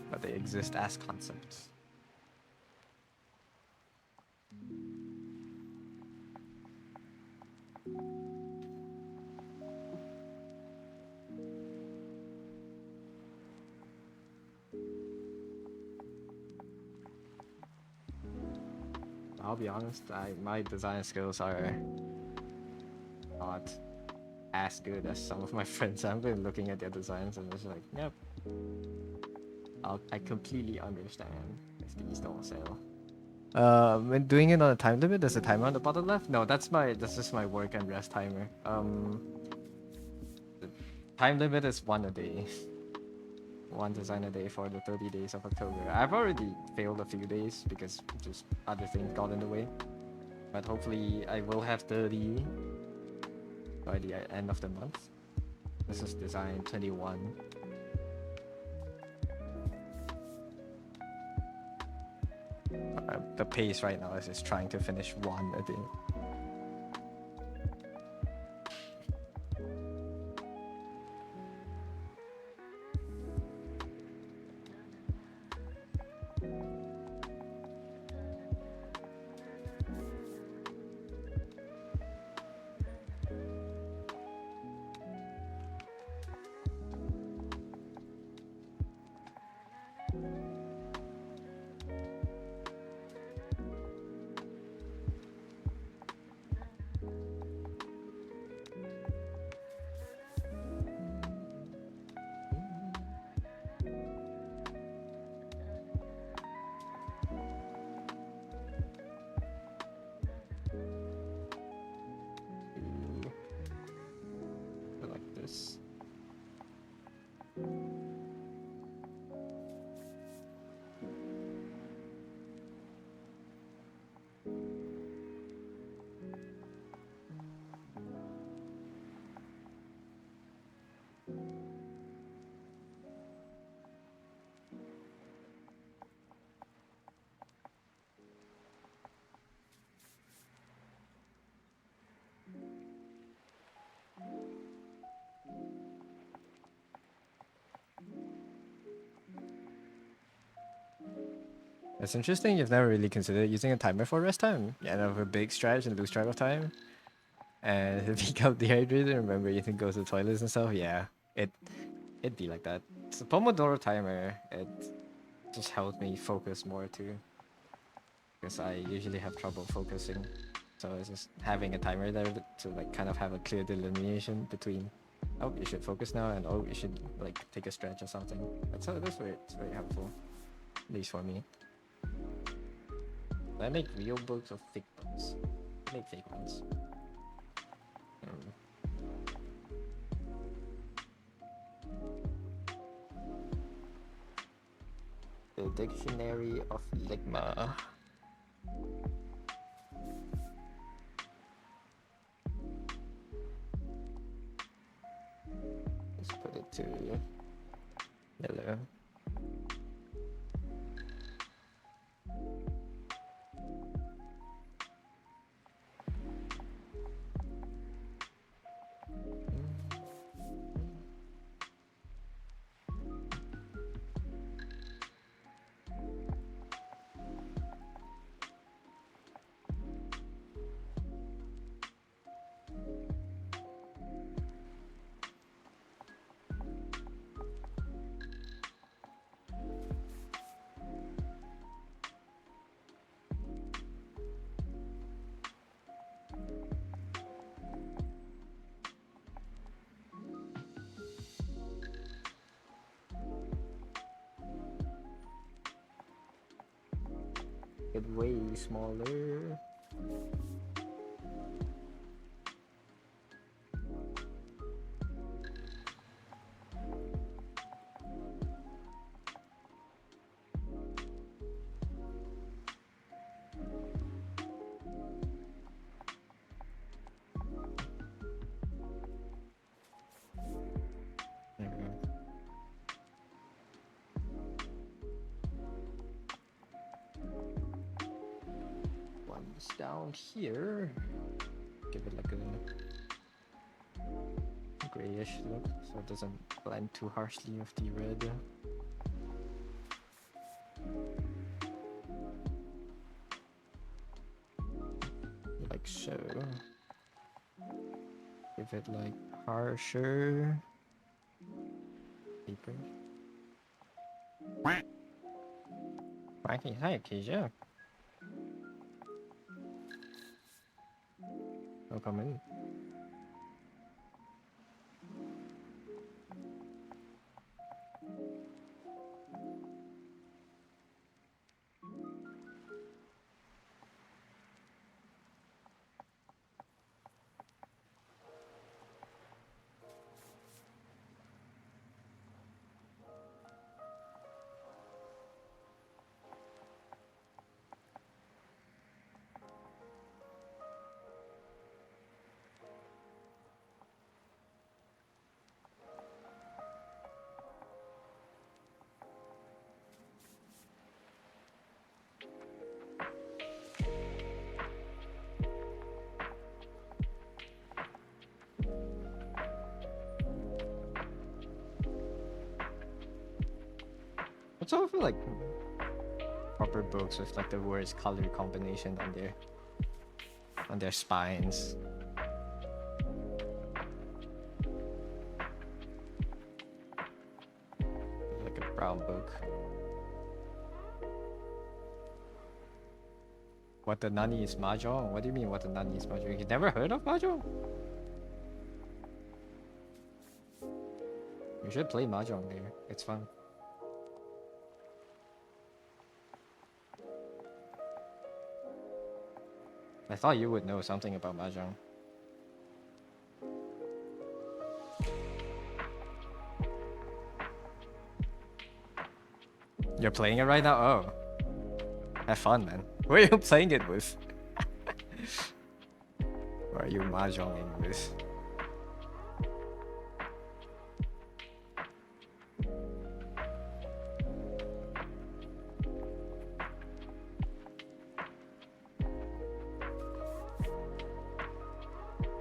But they exist as concepts. I'll be honest, my design skills are not as good as some of my friends. I've been looking at their designs and it's like, yep. I completely understand if these don't sell. When doing it on a time limit, there's a timer on the bottom left? No, that's just my work and rest timer. The time limit is one a day. One design a day for the 30 days of October. I've already failed a few days because just other things got in the way. But hopefully I will have 30 by the end of the month. This is design 21. The pace right now is just trying to finish one a day. That's interesting. You've never really considered using a timer for rest time. You end up with a big stretch and lose track of time. And if you become dehydrated, remember you can go to the toilets and stuff. Yeah, it'd be like that. It's a Pomodoro timer. It just helps me focus more too, because I usually have trouble focusing. So it's just having a timer there to like kind of have a clear delineation between, oh, you should focus now, and oh, you should like take a stretch or something. That's very helpful, at least for me. I make real books or fake books? I make fake ones. The Dictionary of Ligma. Let's put it to yellow. Get way smaller. One's down here. Give it like a grayish look so it doesn't blend too harshly with the red. Like so. Give it like harsher. Deeper. Quacky, hi, Acacia. Oh, come in. What's all for like proper books with like the worst color combination on their spines? Like a brown book. What the nani is mahjong? What do you mean what the nani is mahjong? You never heard of mahjong? You should play mahjong there. It's fun. I thought you would know something about mahjong. You're playing it right now? Oh. Have fun, man. Who are you playing it with? Or are you mahjonging with?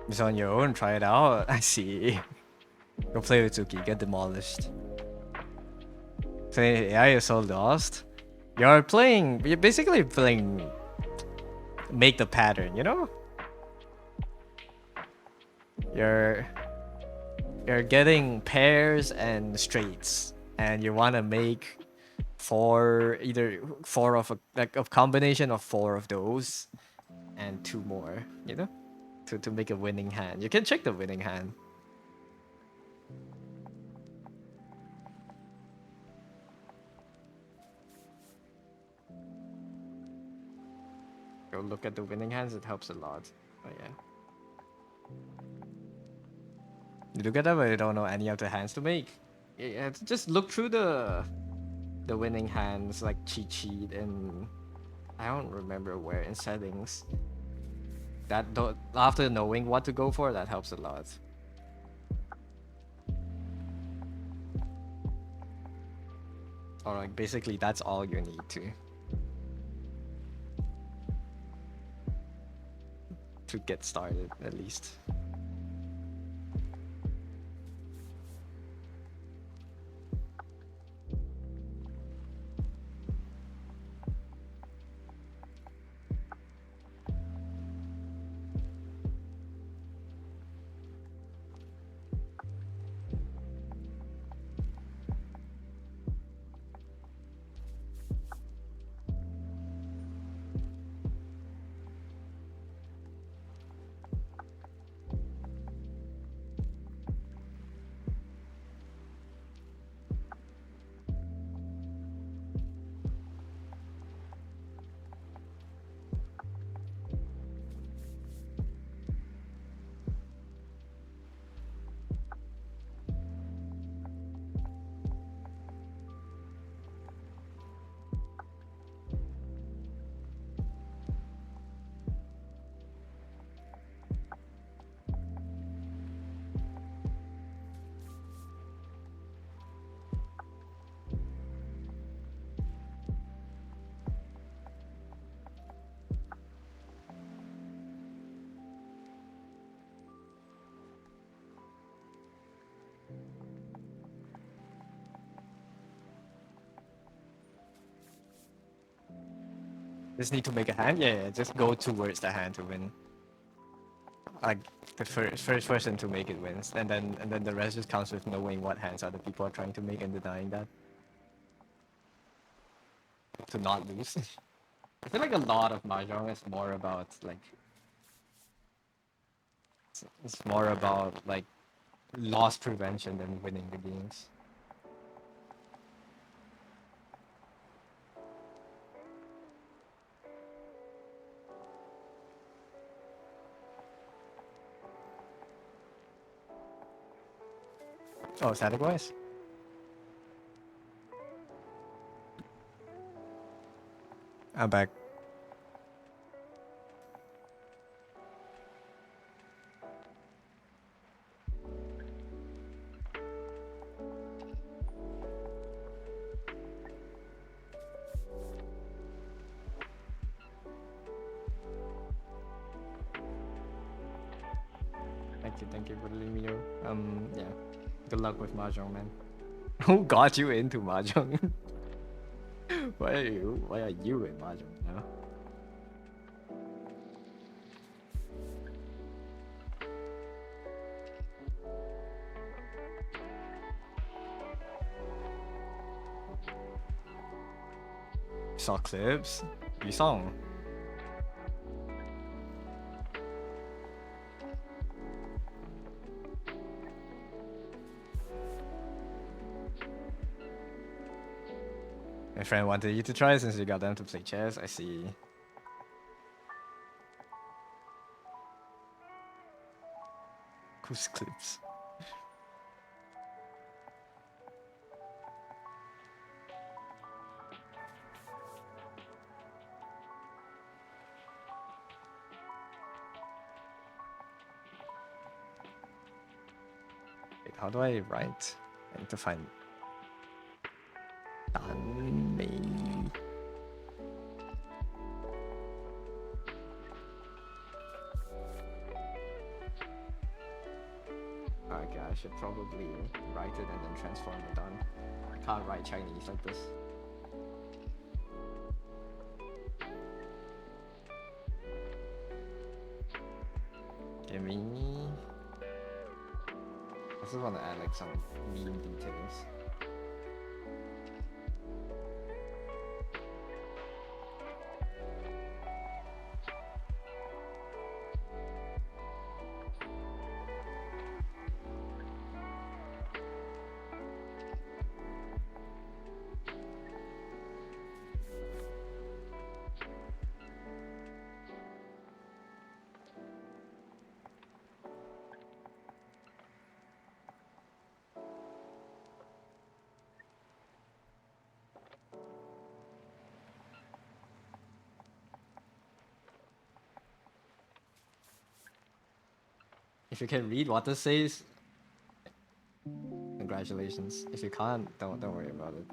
It's on your own, try it out. I see. Go play with Tsuki, get demolished. So AI is so lost. You're basically playing make the pattern, you know? You're you're getting pairs and straights, and you want to make four of a combination of four of those and two more, you know, to make a winning hand. You can check the winning hand. Go look at the winning hands, it helps a lot. But yeah. You look at them, but you don't know any of the hands to make. Yeah, just look through the winning hands like cheat sheet, and I don't remember where in settings. After knowing what to go for, that helps a lot. Or like basically that's all you need to get started at least. Just need to make a hand. Yeah, just go towards the hand to win. Like the first person to make it wins, and then the rest just counts with knowing what hands other people are trying to make and denying that to not lose. I feel like a lot of mahjong is more about like it's more about like loss prevention than winning the games. Oh, static wise. I'm back. Thank you for letting me know. Yeah. Good luck with mahjong, man. Who got you into mahjong? Why are you in mahjong now? Saw clips. You saw 'em. My friend wanted you to try since you got them to play chess. I see. Whose clips? Wait, how do I write? I need to find. Danmei. Okay, I should probably write it and then transform it on. I can't write Chinese like this. me. I just want to add like some meme details. If you can read what this says, congratulations. If you can't, don't worry about it.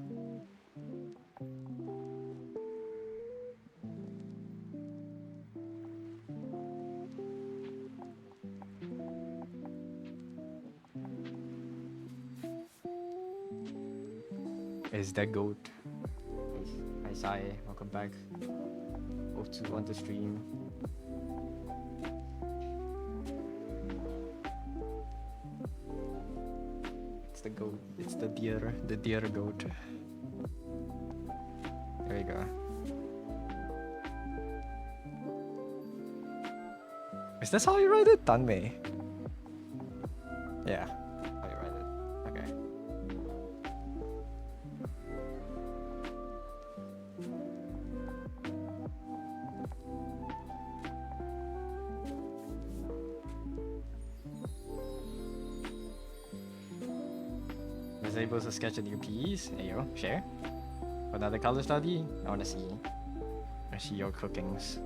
Is that goat? Hi Sai, welcome back. Hope to on the stream. It's the goat. It's the deer goat. There you go. Is this how you write it? Danmei. Yeah, how you write it. Okay. Was able to sketch a new piece. Hey yo, share. Another color study. I wanna see your cookings.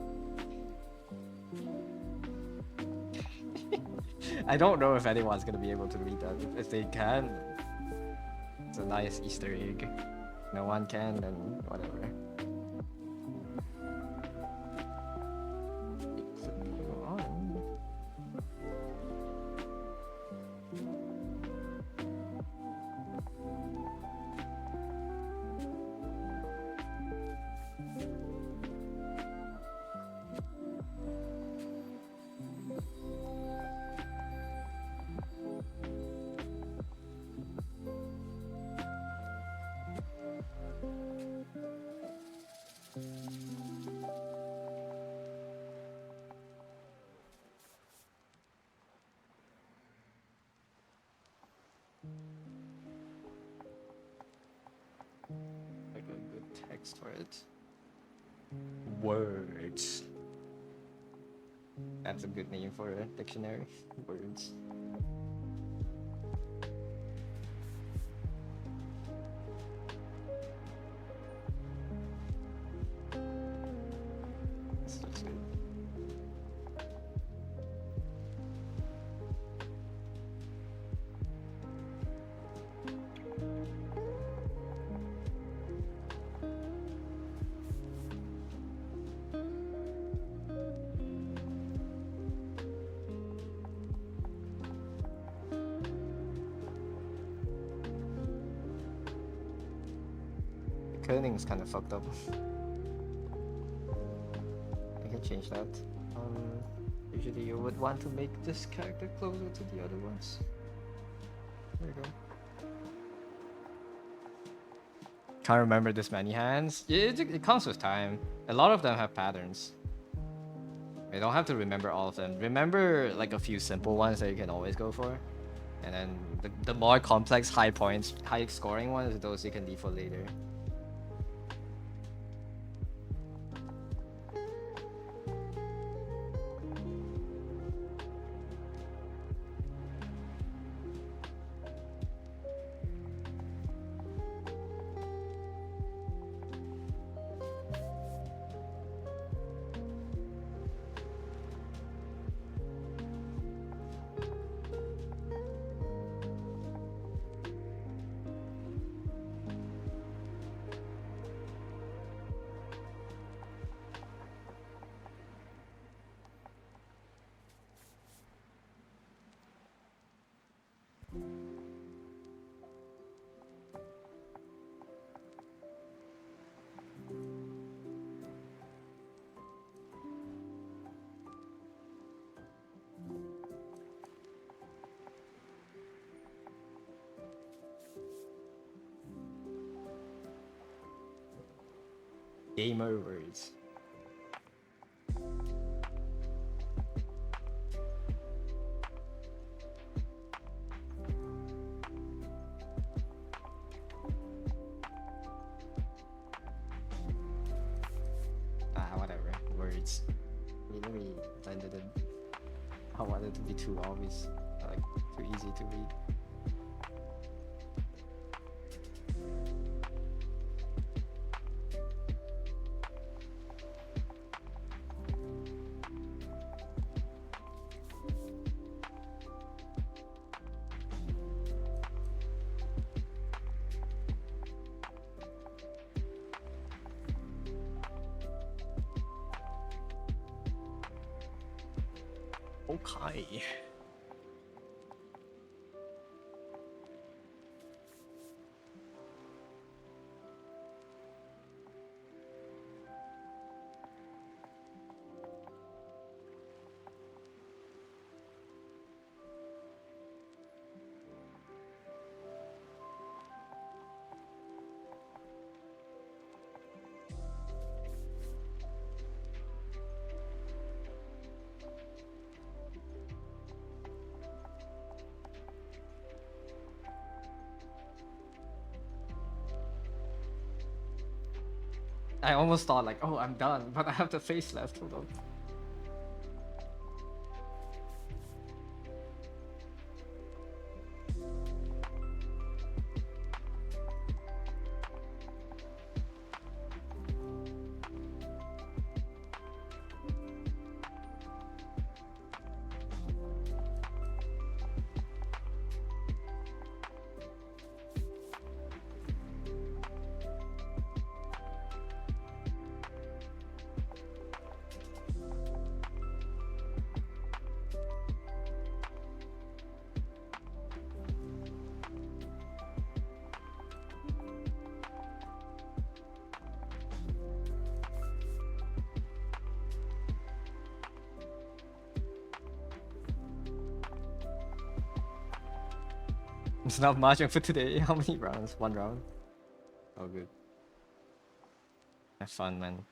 I don't know if anyone's gonna be able to read that. If they can, it's a nice Easter egg. No one can, then whatever. Go on. Like a good text for it. Words. That's a good name for a dictionary. Words. This looks good. The kerning's kind of fucked up. I can change that. Usually you would want to make this character closer to the other ones. There you go. Can't remember this many hands. It comes with time. A lot of them have patterns. You don't have to remember all of them. Remember like a few simple ones that you can always go for. And then the more complex, high points, high scoring ones, those you can leave for later. Gamer words. Whatever. Words. We blended it. I don't want it to be too obvious, like too easy to read. Okay. I almost thought like, oh, I'm done, but I have the face left. Hold on. It's not mahjong for today. How many rounds? 1 round? Oh, good. Have fun, man.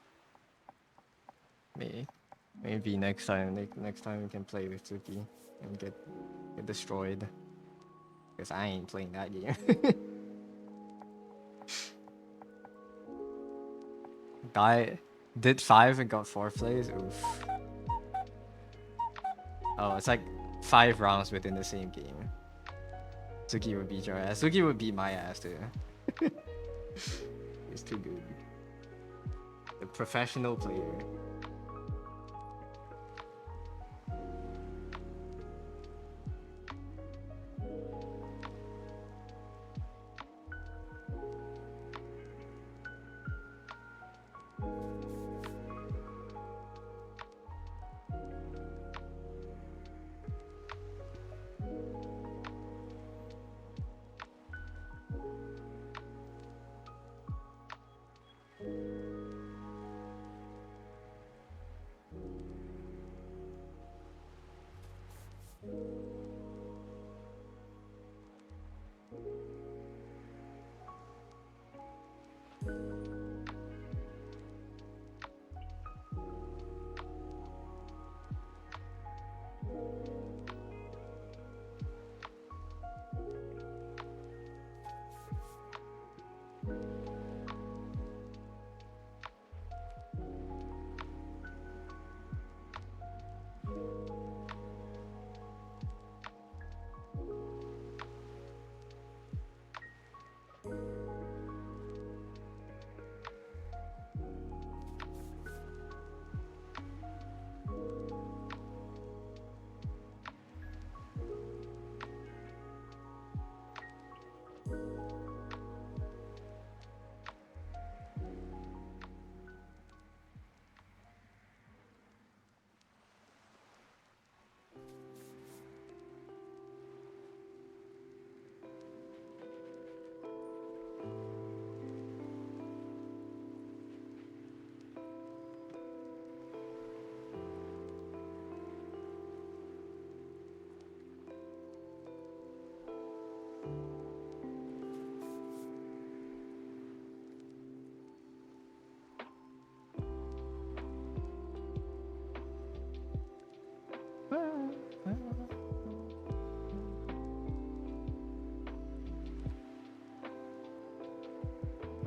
Maybe next time. Next time we can play with Suki and get destroyed. Because I ain't playing that game. Guy did 5 and got 4 plays. Oof. Oh, it's like 5 rounds within the same game. Suki would beat your ass. Suki would beat my ass too. He's too good. The professional player.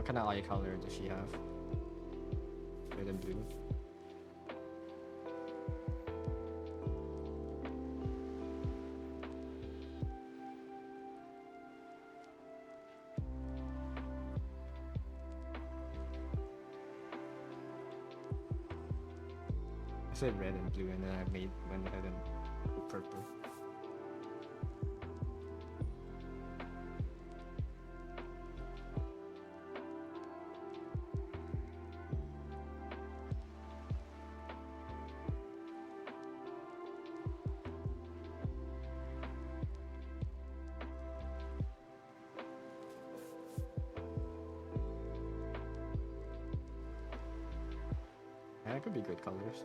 kind of eye color does she have? Red and blue. I said red and blue, and then I went ahead and purple. Yeah, it could be good colors.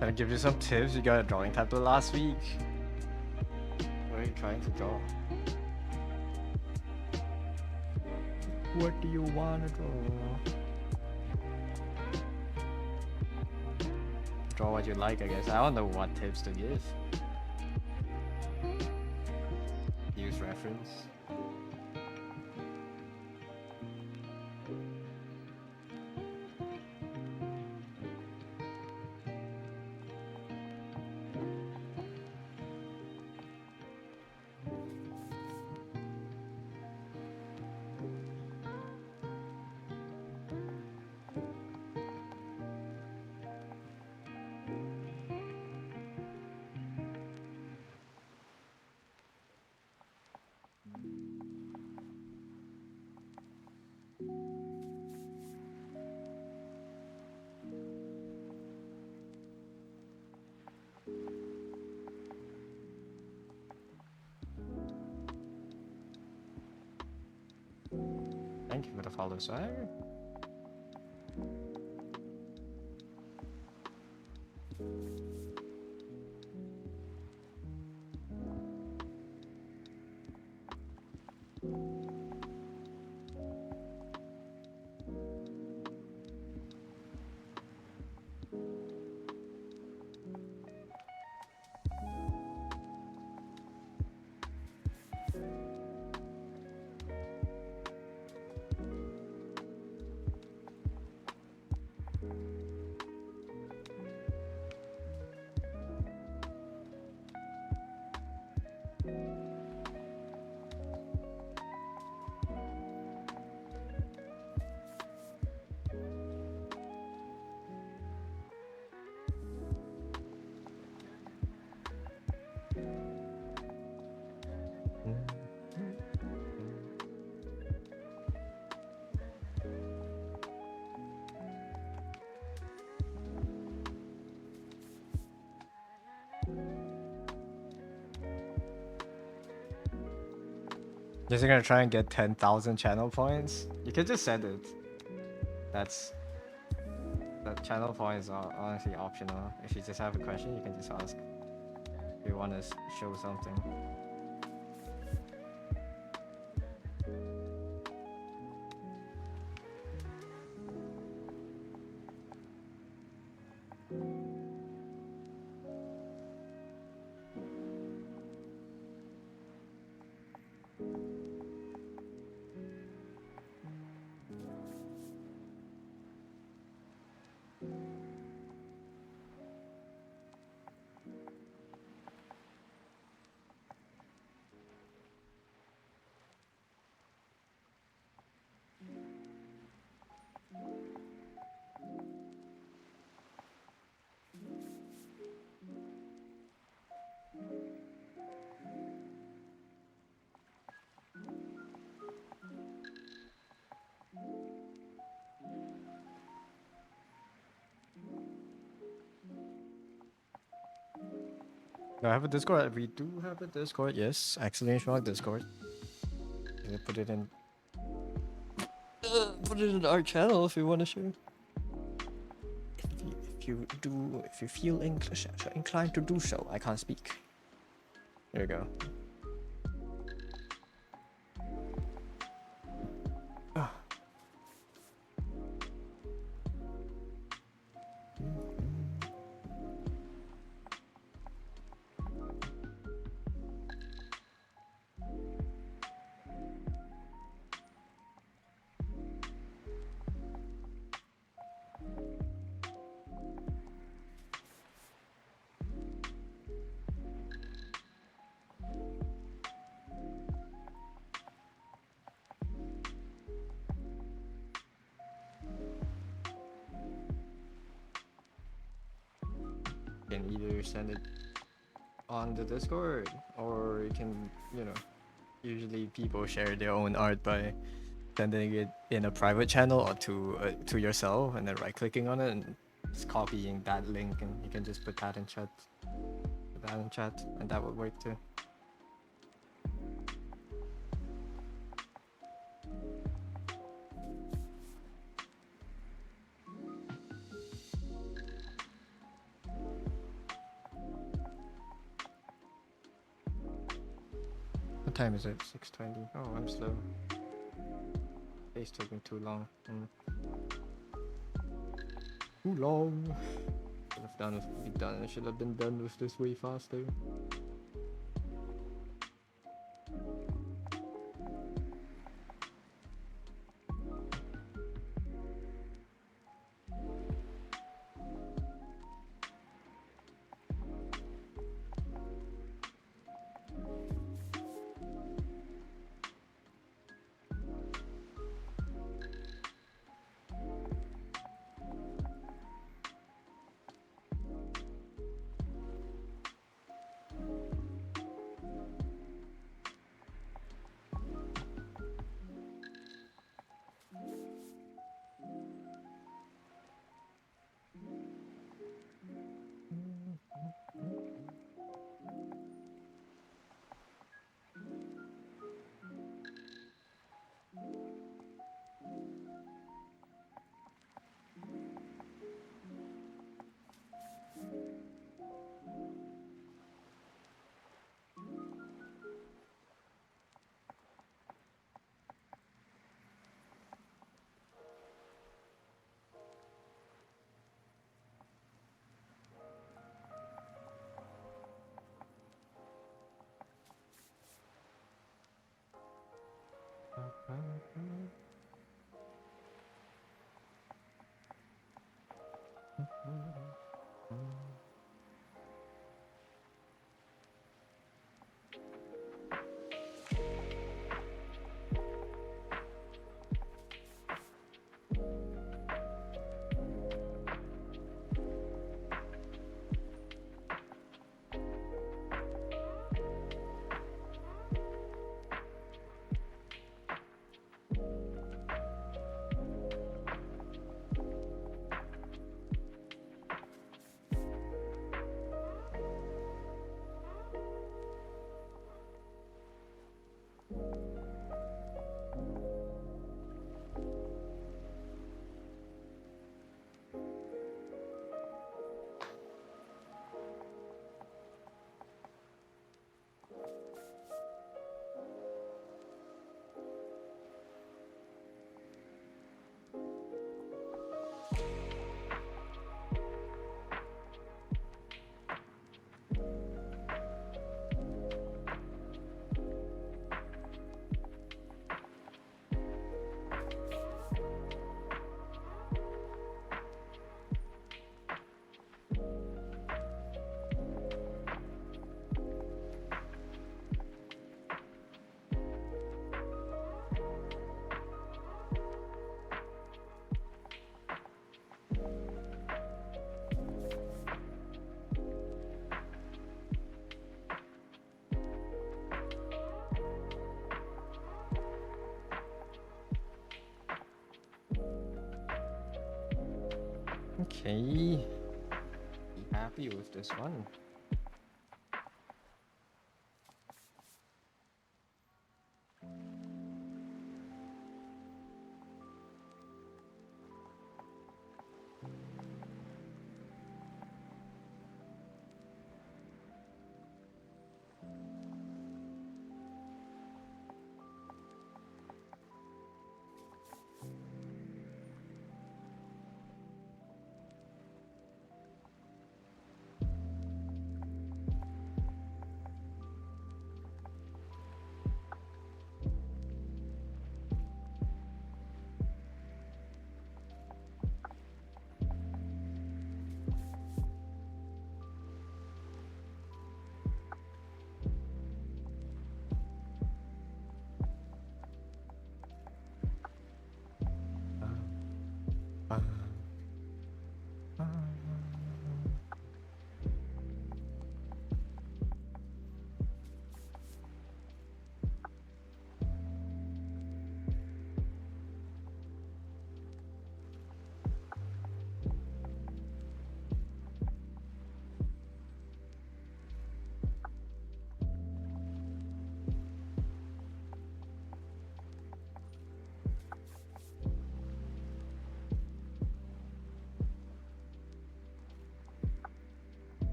Gonna give you some tips. You got a drawing tablet last week. What are you trying to draw? What do you wanna draw? Draw what you like, I guess. I don't know what tips to give. Use reference. Thank you for the follow, sir. Just gonna try and get 10,000 channel points. You can just send it. That channel points are honestly optional. If you just have a question, you can just ask. If you want to show something. Do I have a Discord? We do have a Discord, yes. Exclamation Discord. Can I put it in? Put it in our channel if you want to share. If you feel inclined to do so, I can't speak. There you go. Can either send it on the Discord, or you can, usually people share their own art by sending it in a private channel or to yourself, and then right-clicking on it and just copying that link, and you can just put that in chat. And that would work too. time is it? 6:20. Oh, I'm slow. It's taking too long. Too long. I should have been done with this way faster. Okay. Be happy with this one.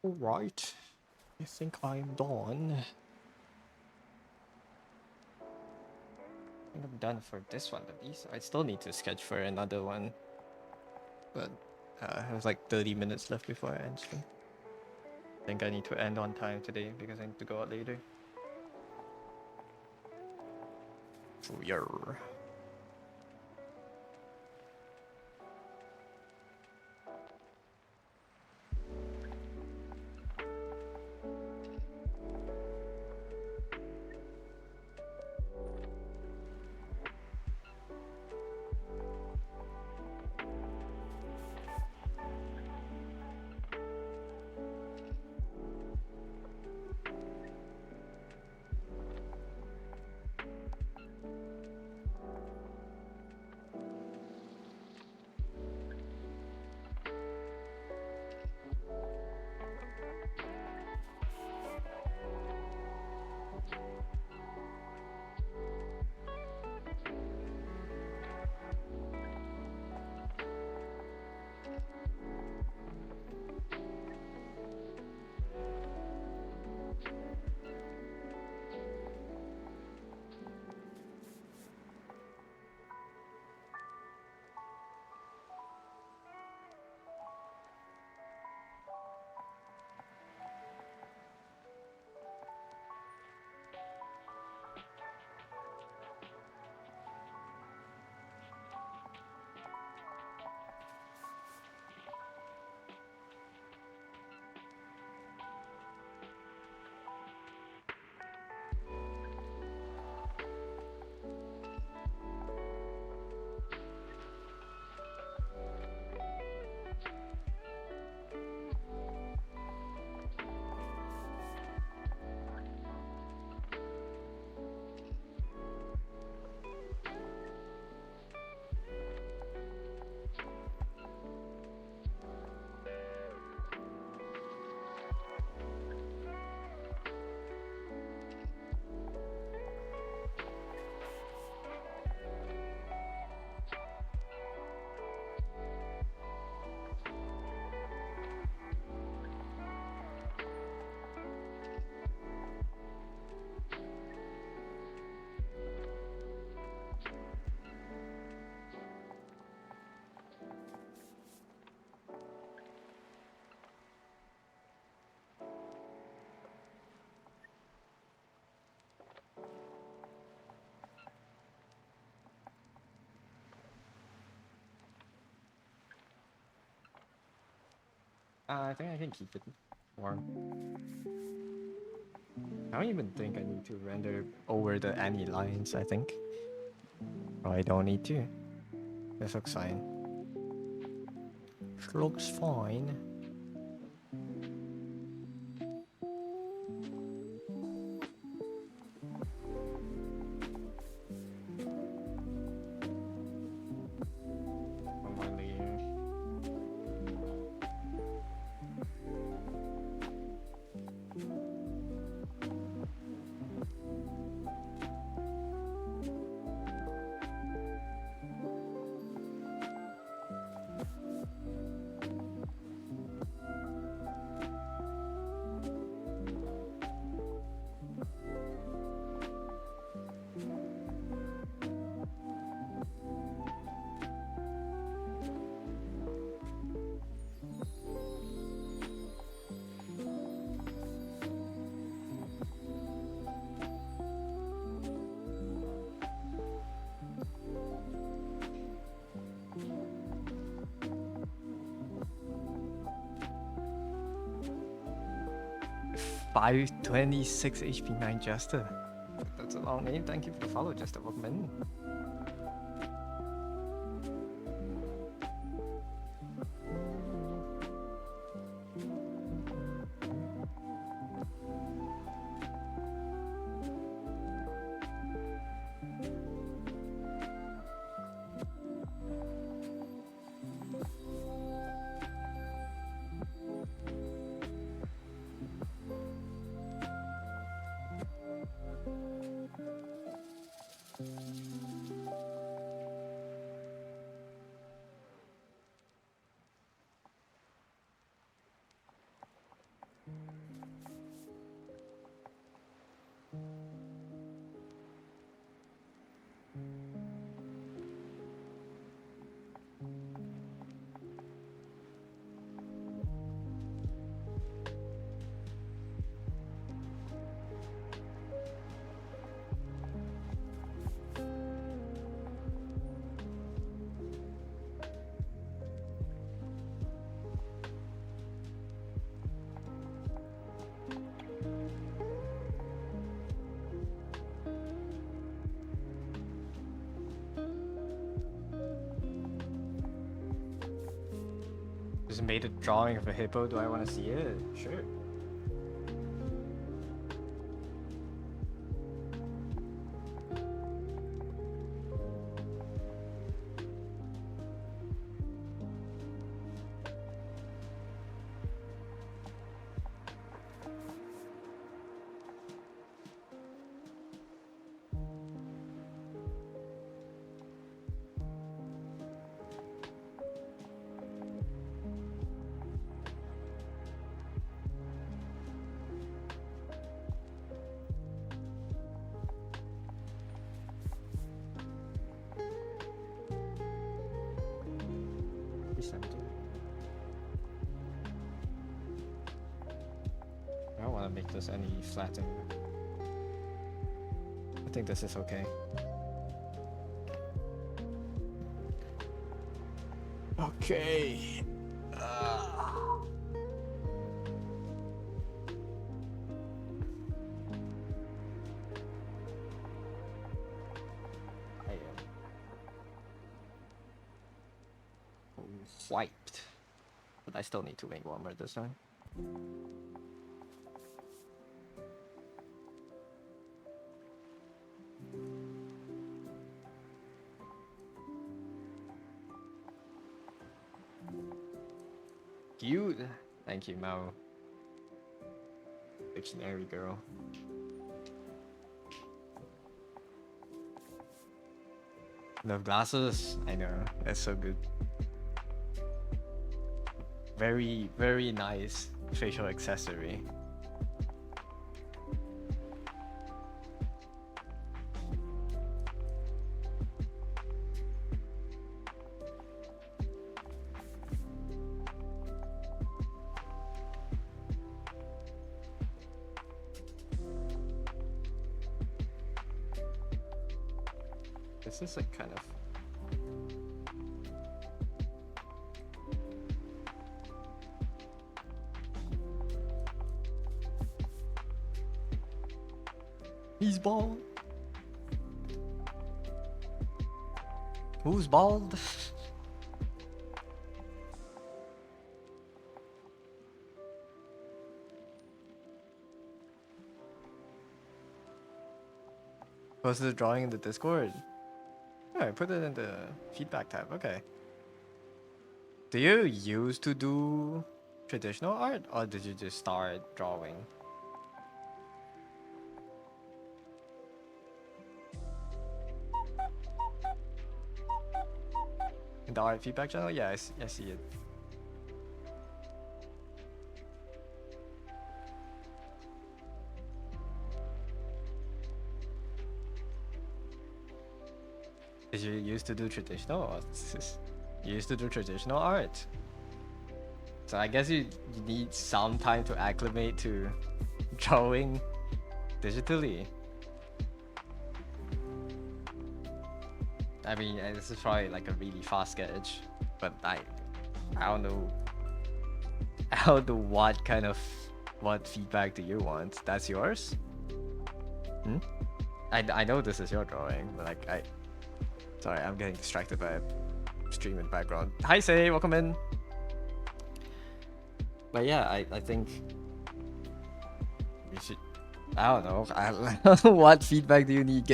Alright. I think I'm done. I think I'm done for this one at least. I still need to sketch for another one. But I have like 30 minutes left before I end stream. I think I need to end on time today because I need to go out later. So yeah. I think I can keep it warm. I don't even think I need to render over the any lines, I think. Oh, I don't need to. This looks fine. This looks fine. One more layer. $526 HP9 Jester. That's a long name. Thank you for the follow, Jester. Welcome in. just made a drawing of a hippo. Do I want to see it? Sure. I don't want to make this any flatter. I think this is okay. Okay. I am wiped, but I still need to make warmer this time. Cute. Thank you, Mao. Dictionary girl. Love glasses. I know. That's so good. Very, very nice facial accessory. This is like kind of he's bald. Who's bald? Post the drawing in the Discord. Yeah, I put it in the feedback tab. Okay. Do you used to do traditional art, or did you just start drawing? In the art feedback channel? Yeah, I see it. Did you used to do traditional, or you used to do traditional art? So I guess you need some time to acclimate to drawing digitally. I mean, this is probably like a really fast sketch, but I don't know. I don't know what feedback do you want? That's yours? Hmm? I know this is your drawing, but like sorry, I'm getting distracted by a stream in the background. Hi Say, welcome in. But yeah, I think you should. I don't know. I don't know what feedback do you need?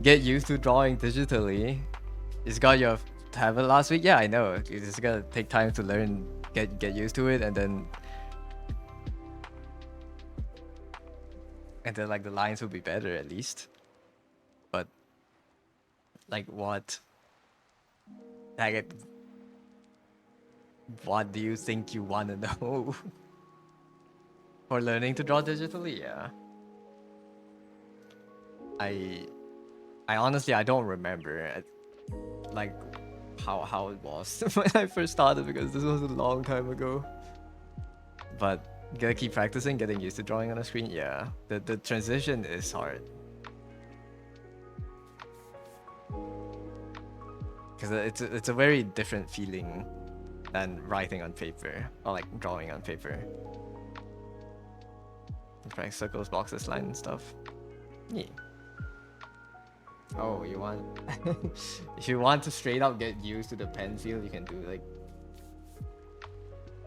Get used to drawing digitally. It's got your tablet last week. Yeah, I know. It's just gonna take time to learn, get used to it, and then like the lines will be better at least. But like what? What do you think you want to know? For learning to draw digitally? Yeah. I honestly I don't remember like how it was when I first started, because this was a long time ago. But you gotta keep practicing, getting used to drawing on a screen. Yeah, the transition is hard. Because it's a very different feeling than writing on paper, or like drawing on paper. Drawing circles, boxes, lines, and stuff. Yeah. Oh, you want... If you want to straight up get used to the pen feel, you can do like...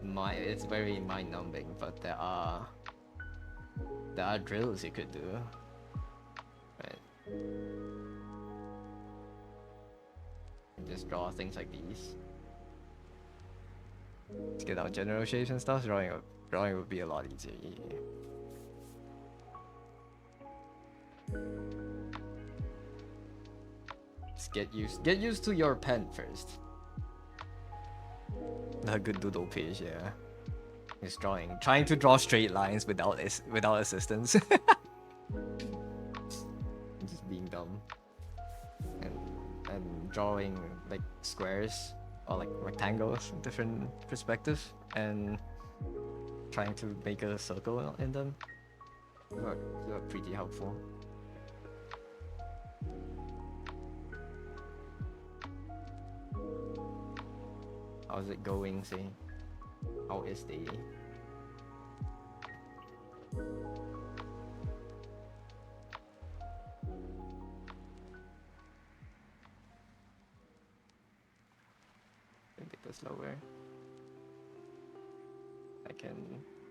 it's very mind-numbing, but there are drills you could do. Right. Just draw things like these. To get out general shapes and stuff, drawing would be a lot easier. Just get used to your pen first. A good doodle page, yeah. Just trying to draw straight lines without assistance. Just being dumb. And drawing like squares or like rectangles in different perspectives and trying to make a circle in them. They're pretty helpful. How's it going, say? How is the... A bit slower. I can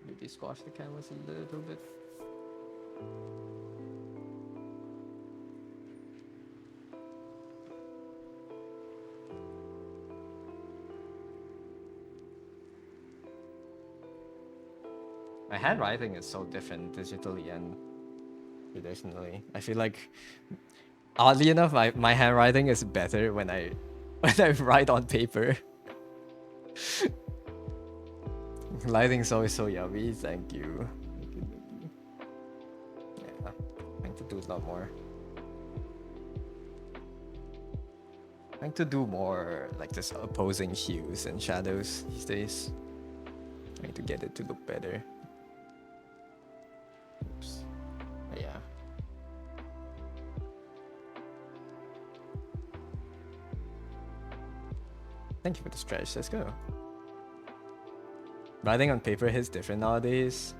maybe squash the canvas a little bit. My handwriting is so different digitally and traditionally. I feel like, oddly enough, my handwriting is better when I write on paper. Lighting's always so yummy. Thank you. Yeah, trying to do a lot more. Trying to do more like just opposing hues and shadows these days. Trying to get it to look better. Oops. But yeah. Thank you for the stretch. Let's go. Writing on paper hits different nowadays.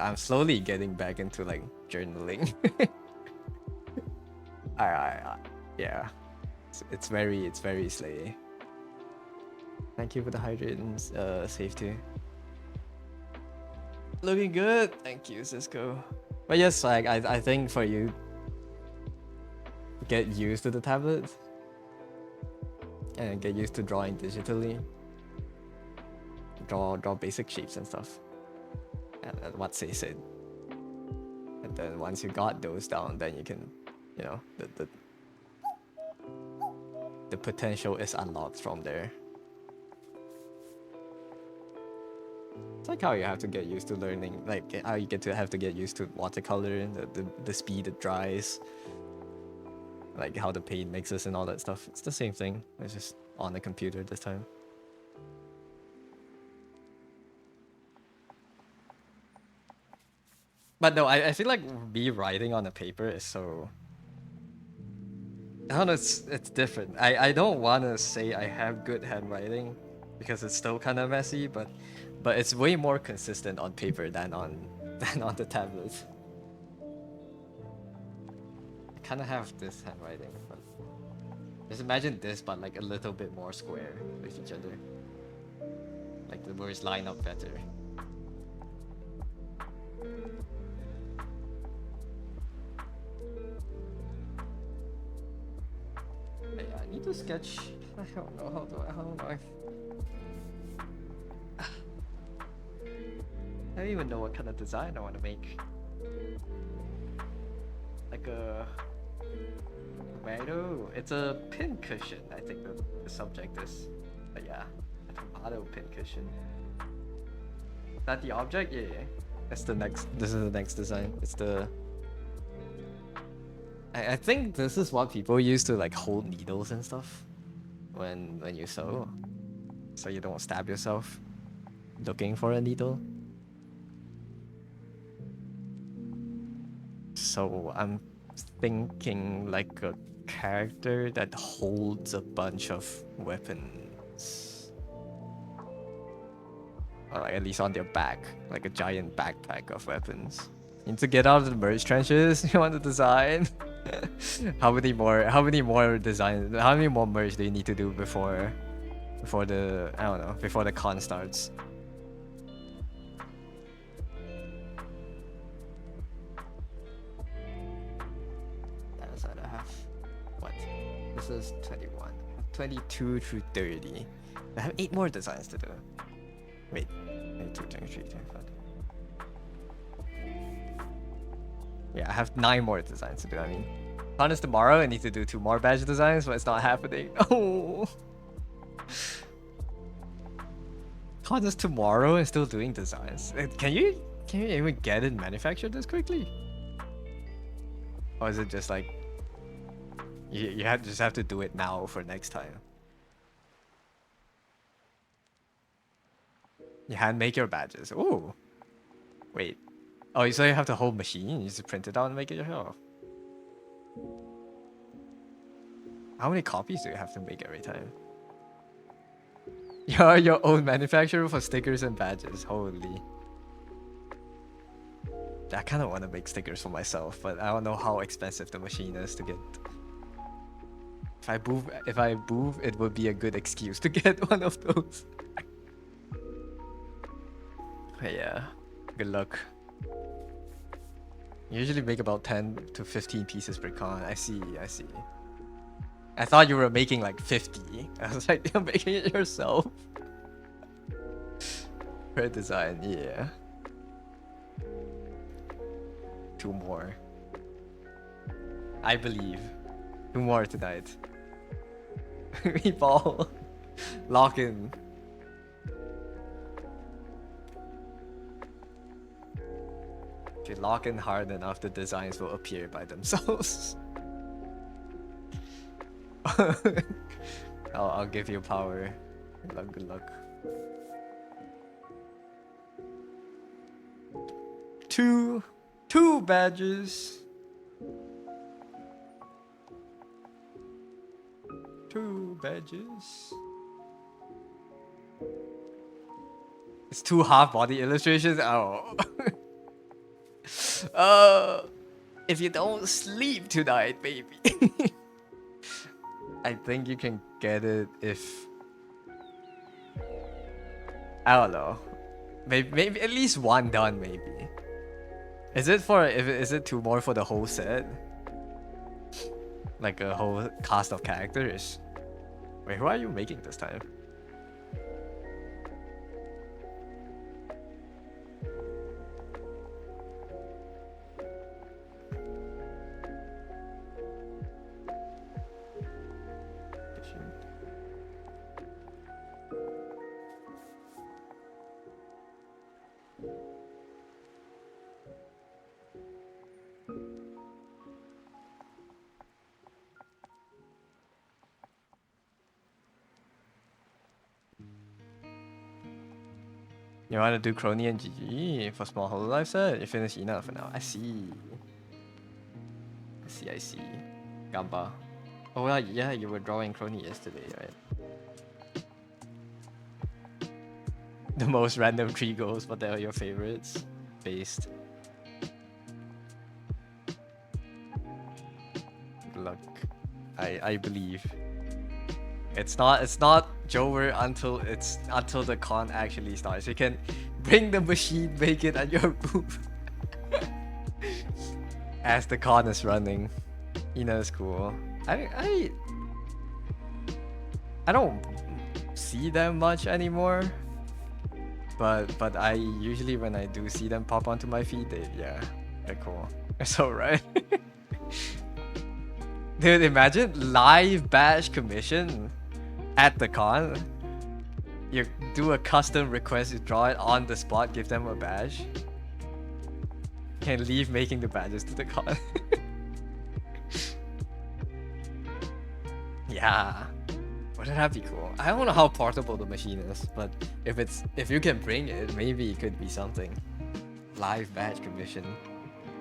I'm slowly getting back into like journaling. Yeah. It's very slay. Thank you for the hydrate and safety. Looking good. Thank you, Cisco. But yes, like I think for you, get used to the tablet and get used to drawing digitally. Draw basic shapes and stuff. And what they said. And then once you got those down, then you can, you know, the potential is unlocked from there. It's like how you have to get used to learning, like how you have to get used to watercolor and the speed it dries, like how the paint mixes and all that stuff. It's the same thing. It's just on the computer this time. But no, I feel like me writing on a paper is so... I don't know, it's different. I don't want to say I have good handwriting because it's still kind of messy, but it's way more consistent on paper than on the tablet. I kind of have this handwriting, but just imagine this, but like a little bit more square with each other. Like the words line up better. I need to sketch. I don't know how do I. I don't even know what kind of design I want to make. Like a tomato. It's a pin cushion. I think the subject is. But yeah, a tomato pin cushion. Is that the object? Yeah. That's the next. This is the next design. It's the. I think this is what people use to like hold needles and stuff when you sew, so you don't stab yourself looking for a needle. So I'm thinking like a character that holds a bunch of weapons, or like at least on their back, like a giant backpack of weapons. You need to get out of the merge trenches. You want to design. How many more designs? How many more merge do you need to do before the, I don't know, before the con starts? This is 21. 22 through 30. I have 8 more designs to do. Wait. 22, 23, 25. Yeah, I have 9 more designs to do. I mean, con is tomorrow. I need to do 2 more badge designs, but it's not happening. Oh. Con is tomorrow and still doing designs. Can you even get it manufactured this quickly? Or is it just like you just have to do it now for next time? You hand make your badges. Ooh. Wait. Oh, so you have the whole machine? You just print it out and make it yourself. How many copies do you have to make every time? You're your own manufacturer for stickers and badges. Holy. I kind of want to make stickers for myself, but I don't know how expensive the machine is to get. If I move, it would be a good excuse to get one of those. But yeah, good luck. You usually make about 10 to 15 pieces per con. I see. I thought you were making like 50. I was like, you're making it yourself. Per design, yeah. 2 more. I believe. 2 more tonight. Meatball. Lock in. If you lock in hard enough, the designs will appear by themselves. I'll give you power. Good luck. 2 badges. 2 badges. It's 2 half body illustrations. Oh. If you don't sleep tonight, baby. I think you can get it if I don't know. Maybe at least 1 done. Maybe. Is it 2 more for the whole set? Like a whole cast of characters? Wait, who are you making this time? You want to do Crony and GG for small hololive set? You finished enough for now. I see. Gamba. Oh well, yeah, you were drawing Crony yesterday, right? The most random 3 goals, but they are your favorites. Based. Good luck. I believe. It's not Jover until the con actually starts. You can bring the machine, make it at your booth as the con is running. You know, it's cool. I don't see them much anymore, but I usually, when I do see them pop onto my feed, they're cool. It's alright. Dude, imagine live badge commission at the con. You do a custom request, you draw it on the spot, give them a badge. Can leave making the badges to the con. Yeah. Wouldn't that be cool? I don't know how portable the machine is, but if you can bring it, maybe it could be something. Live badge commission.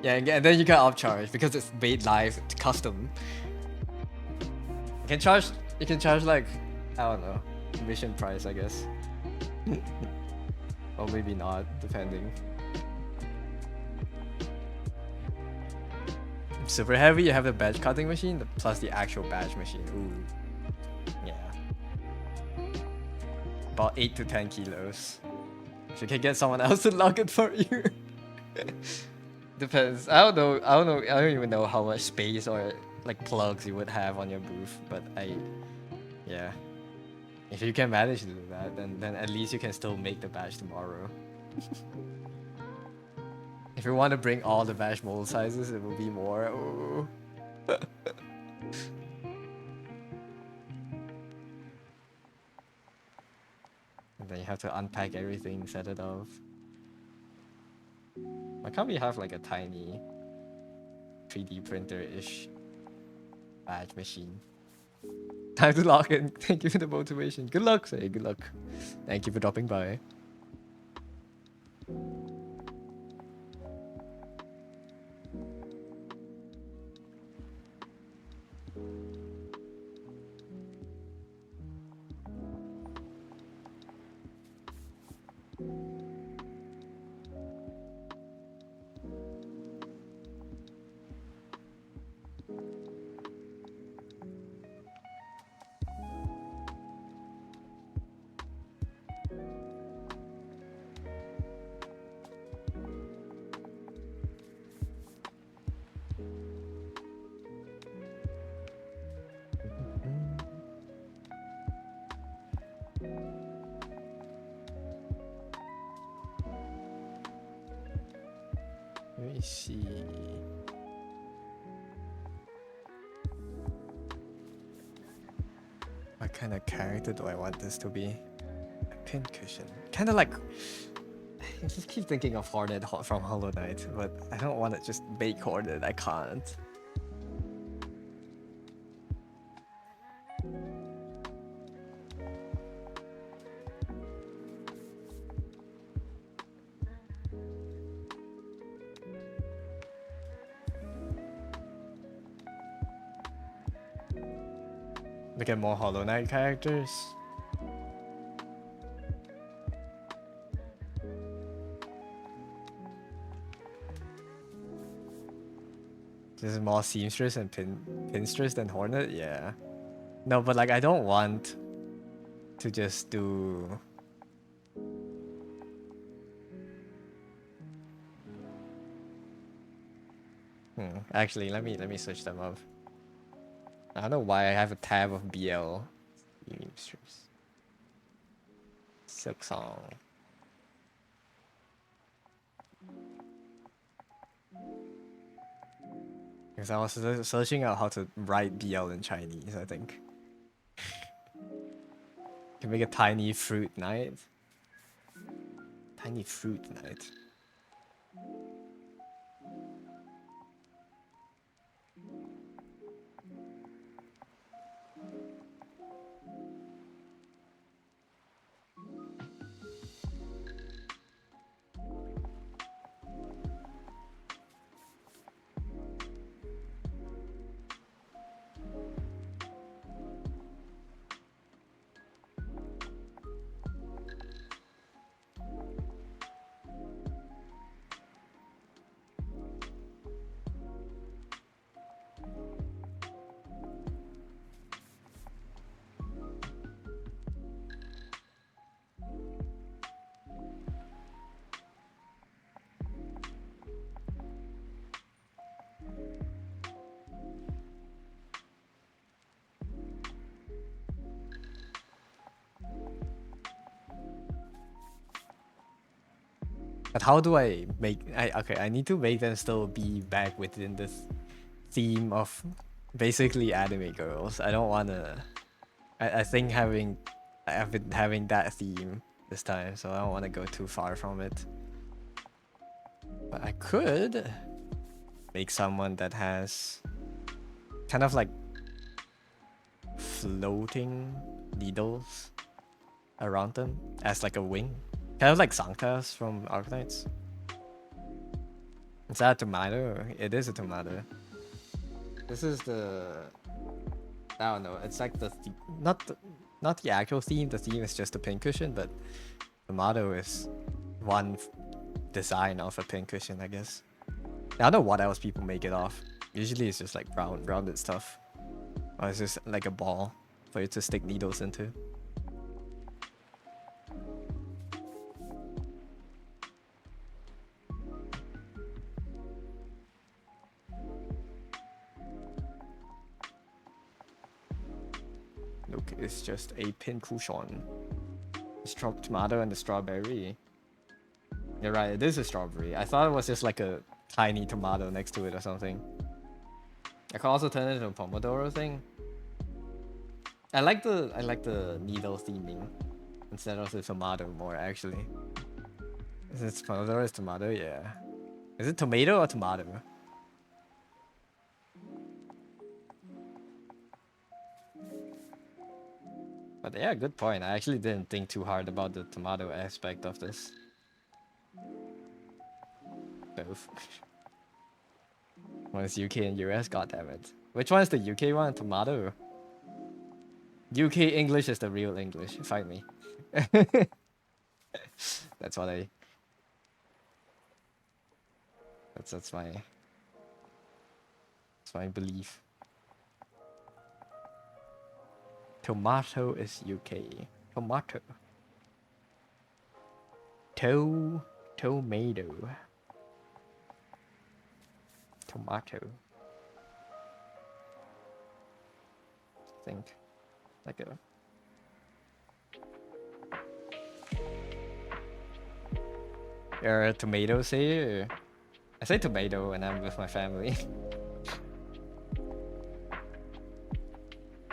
Yeah, and then you can upcharge because it's made live, it's custom. You can charge like, I don't know, commission price, I guess. Or maybe not, depending. Super heavy, you have the badge cutting machine plus the actual badge machine. Ooh. Yeah. About 8 to 10 kilos. If you can get someone else to lug it for you. Depends. I don't know. I don't even know how much space or like plugs you would have on your booth, but yeah. If you can manage to do that, then at least you can still make the badge tomorrow. If you want to bring all the badge mold sizes, it will be more. Ooh. And then you have to unpack everything, set it off. Why can't we have like a tiny 3D printer-ish badge machine? Time to log in. Thank you for the motivation. Good luck, say good luck. Thank you for dropping by. Let me see. What kind of character do I want this to be? A pincushion. Kind of like. I just keep thinking of Hornet from Hollow Knight, but I don't want to just make Hornet. I can't. Look at more Hollow Knight characters. This is more seamstress and pinstress than Hornet, yeah. No, but like I don't want to just do. Actually, let me switch them up. I don't know why I have a tab of BL. Seamstress. Silk Song. Because I was searching out how to write BL in Chinese, I think. Can make a tiny fruit knight. Tiny fruit knight. But how do I make... okay, I need to make them still be back within this theme of basically anime girls. I don't want to... I think I've been having that theme this time, so I don't want to go too far from it. But I could make someone that has kind of like floating needles around them as like a wing. Kind of like Sanktas from Arknights. Is that a tomato? It is a tomato. This is the... I don't know. It's like the... not the actual theme. The theme is just a pincushion, but tomato is one design of a pincushion, I guess. I don't know what else people make it of. Usually it's just like rounded stuff. Or it's just like a ball for you to stick needles into. Look, it's just a pincushion. Tomato and the strawberry. You're right, it is a strawberry. I thought it was just like a tiny tomato next to it or something. I can also turn it into a pomodoro thing. I like the needle theming instead of the tomato more actually. Is it pomodoro? Is tomato? Yeah. Is it tomato or tomato? But yeah, good point. I actually didn't think too hard about the tomato aspect of this. Both. One is UK and US, goddammit. Which one is the UK one? Tomato. UK English is the real English. Fight me. That's what I. That's my belief. Tomato is UK. Tomato. Tomato. Tomato. I think. Like a. You're a tomato sayer? I say tomato when I'm with my family.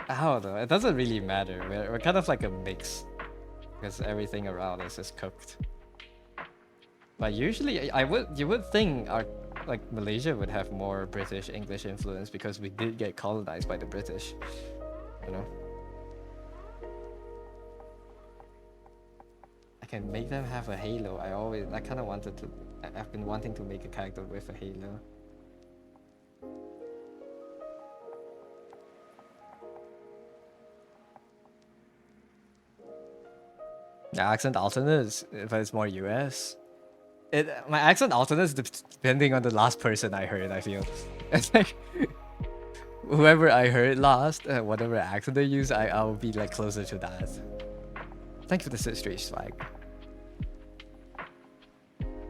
I don't know. It doesn't really matter. We're kind of like a mix. Because everything around us is cooked. But usually, you would think our like Malaysia would have more British English influence because we did get colonized by the British. You know. I can make them have a halo. I kind of wanted to. I've been wanting to make a character with a halo. The accent alternates, but it's more US. My accent alternates depending on the last person I heard. I feel it's like whoever I heard last, whatever accent they use, I'll be like closer to that. Thank you for the street swag.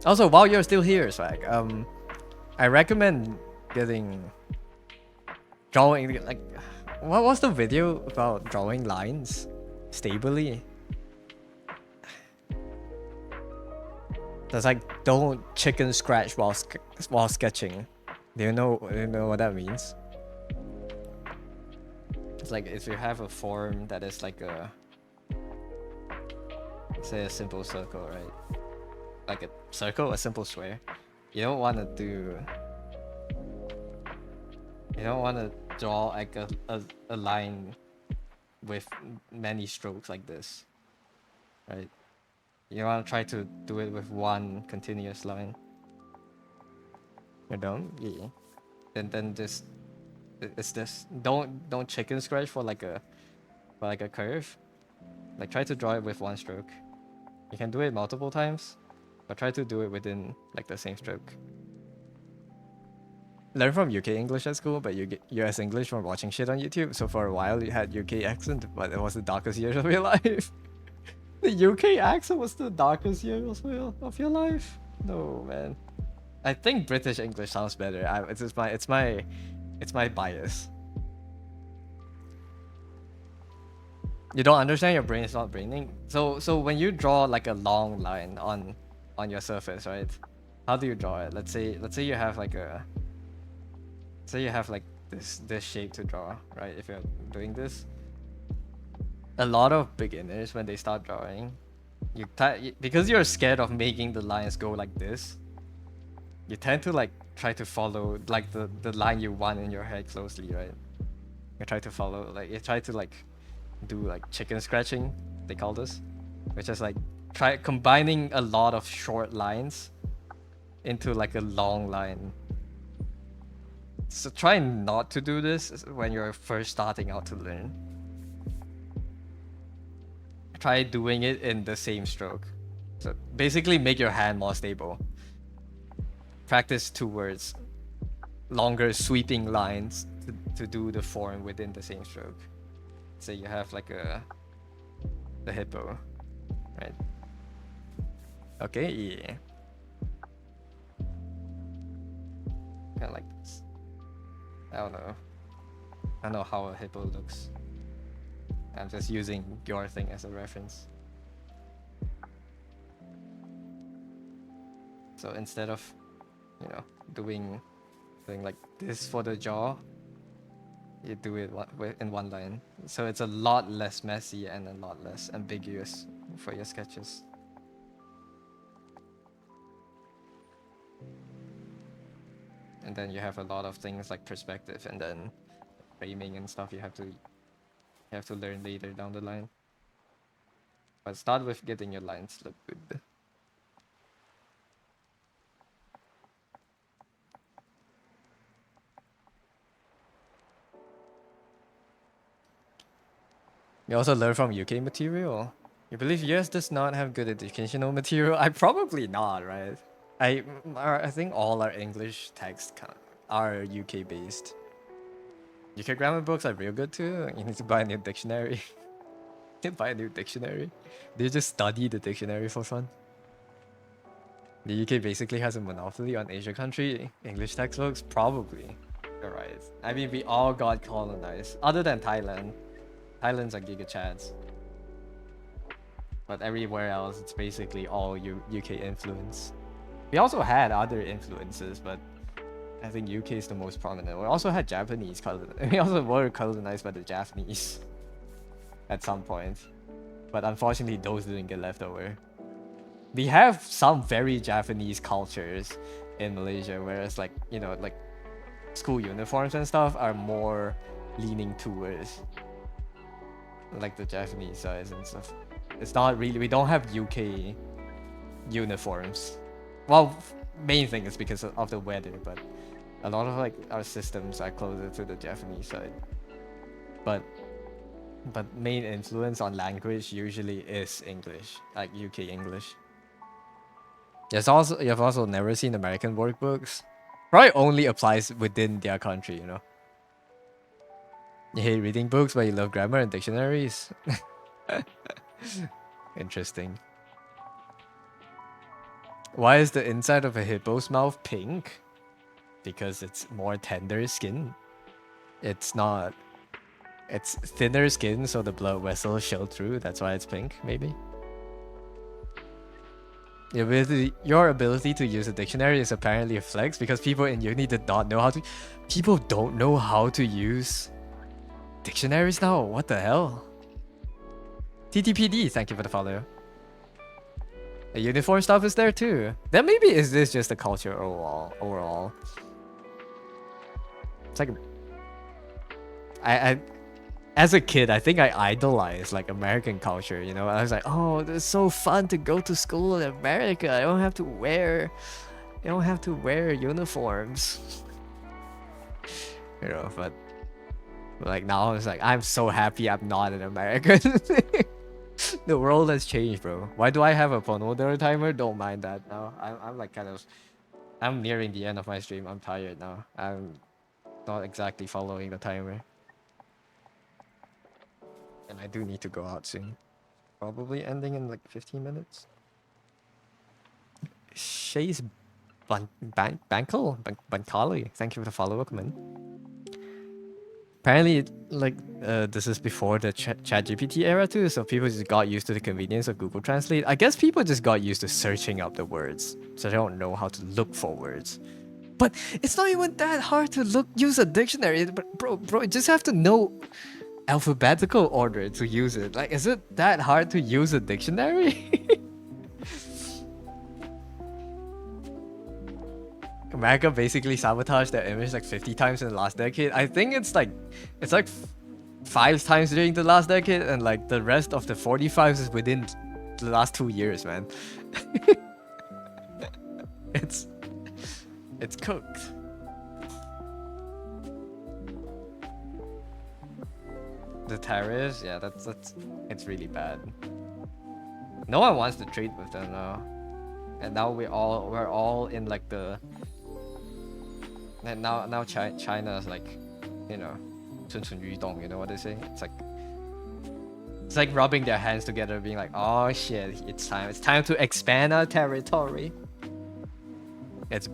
Also, while you're still here, swag, I recommend getting drawing like what was the video about drawing lines stably? That's like don't chicken scratch while sketching. Do you know what that means? It's like if you have a form that is like a, say a simple circle, right? Like a circle, a simple square. You don't want to do. You don't want to draw like a line with many strokes like this, right? You want to try to do it with one continuous line. You don't? Yeah. Then just it's this. Don't chicken scratch for like a curve. Like try to draw it with one stroke. You can do it multiple times, but try to do it within like the same stroke. Learn from UK English at school, but you get US English from watching shit on YouTube. So for a while you had UK accent, but it was the darkest years of your life. The UK accent was the darkest years of your life. No man, I think British English sounds better. It's my bias. You don't understand, your brain is not braining. So when you draw like a long line on your surface, right? How do you draw it? Let's say you have like this shape to draw, right? If you're doing this, a lot of beginners when they start drawing, because you're scared of making the lines go like this, you tend to like try to follow like the line you want in your head closely, right? You try to follow, like you try to like do like chicken scratching, they call this, which is like try combining a lot of short lines into like a long line. So try not to do this when you're first starting out to learn. Try doing it in the same stroke. So basically make your hand more stable. Practice towards longer sweeping lines to do the form within the same stroke. Say you have like the hippo, right? Okay, yeah. Kind of like this. I don't know how a hippo looks. I'm just using your thing as a reference. So instead of, you know, doing like this for the jaw, you do it in one line. So it's a lot less messy and a lot less ambiguous for your sketches. And then you have a lot of things like perspective and then framing and stuff you have to learn later down the line. But start with getting your lines look good. You also learn from UK material. You believe US does not have good educational material? Probably not, right? I think all our English texts are UK based. UK grammar books are real good too. You need to buy a new dictionary. You buy a new dictionary. They just study the dictionary for fun. The UK basically has a monopoly on Asia country English textbooks. Probably. You're right. I mean, we all got colonized. Other than Thailand. Thailand's a giga chads. But everywhere else, it's basically all UK influence. We also had other influences, but I think UK is the most prominent. We also had Japanese we also were colonized by the Japanese at some point. But unfortunately, those didn't get left over. We have some very Japanese cultures in Malaysia, whereas like, you know, like school uniforms and stuff are more leaning towards like the Japanese size and stuff. It's not really, we don't have UK uniforms. Well, main thing is because of the weather, but a lot of like our systems are closer to the Japanese side. But main influence on language usually is English, like UK English. You've also never seen American workbooks. Probably only applies within their country, you know. You hate reading books, but you love grammar and dictionaries. Interesting. Why is the inside of a hippo's mouth pink? Because it's more tender skin. It's not. It's thinner skin, so the blood vessels show through. That's why it's pink, maybe. Your ability to use a dictionary is apparently a flex because people in uni did not know how to. People don't know how to use dictionaries now. What the hell? TTPD, thank you for the follow. The uniform stuff is there too. Then maybe is this just a culture overall? It's like I as a kid, I think I idolized like American culture, you know. I was like, oh, it's so fun to go to school in America. I don't have to wear uniforms. You know, but like now it's like I'm so happy I'm not an American. The world has changed, bro. Why do I have a Pomodoro timer? Don't mind that now. I'm like I'm nearing the end of my stream. I'm tired now. I'm not exactly following the timer. And I do need to go out soon. Probably ending in like 15 minutes. Shay's Bankali. Thank you for the follow-up, man. Apparently, like, this is before the ChatGPT era too, so people just got used to the convenience of Google Translate. I guess people just got used to searching up the words, so they don't know how to look for words. But it's not even that hard to use a dictionary. But bro, you just have to know alphabetical order to use it. Like, is it that hard to use a dictionary? America basically sabotaged their image like 50 times in the last decade. I think it's like 5 times during the last decade, and like the rest of the 45s is within the last 2 years, man. It's cooked. The tariffs, yeah, that's it's really bad. No one wants to trade with them now, and now we're all in like the. And now China is like, you know, 蠢蠢欲动, you know what they say? It's like rubbing their hands together, being like, oh shit, it's time to expand our territory. It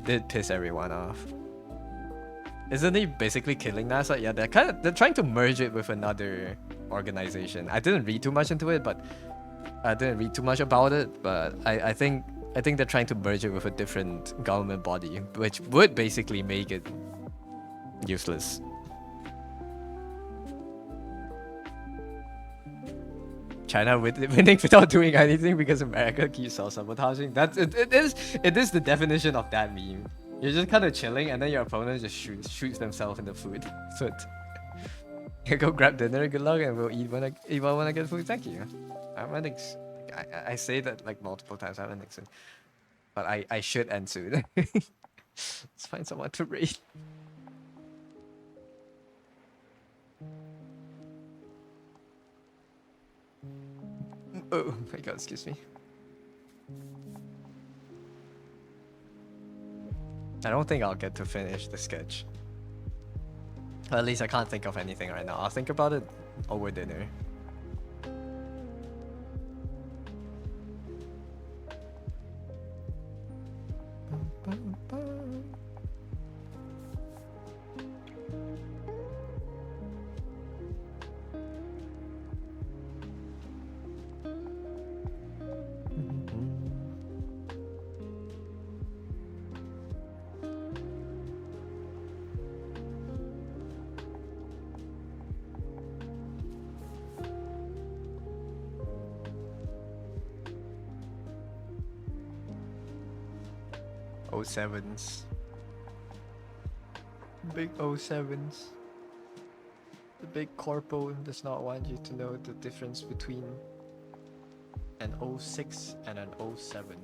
did piss everyone off. Isn't he basically killing NASA? Yeah, they're trying to merge it with another organization. I didn't read too much into it, but I didn't read too much about it. But I think they're trying to merge it with a different government body, which would basically make it useless. China winning without doing anything because America keeps self-sabotaging. That's it is the definition of that meme. You're just kind of chilling, and then your opponent just shoots themselves in the foot. Go grab dinner. Good luck, and we'll eat when I get food. Thank you. I say that like multiple times. I'm an Nixon, but I should end soon. Let's find someone to raid. Oh my god, excuse me. I don't think I'll get to finish the sketch. Well, at least I can't think of anything right now. I'll think about it over dinner. O7s. Big O7s. The big corpo does not want you to know the difference between an 06 and an 07.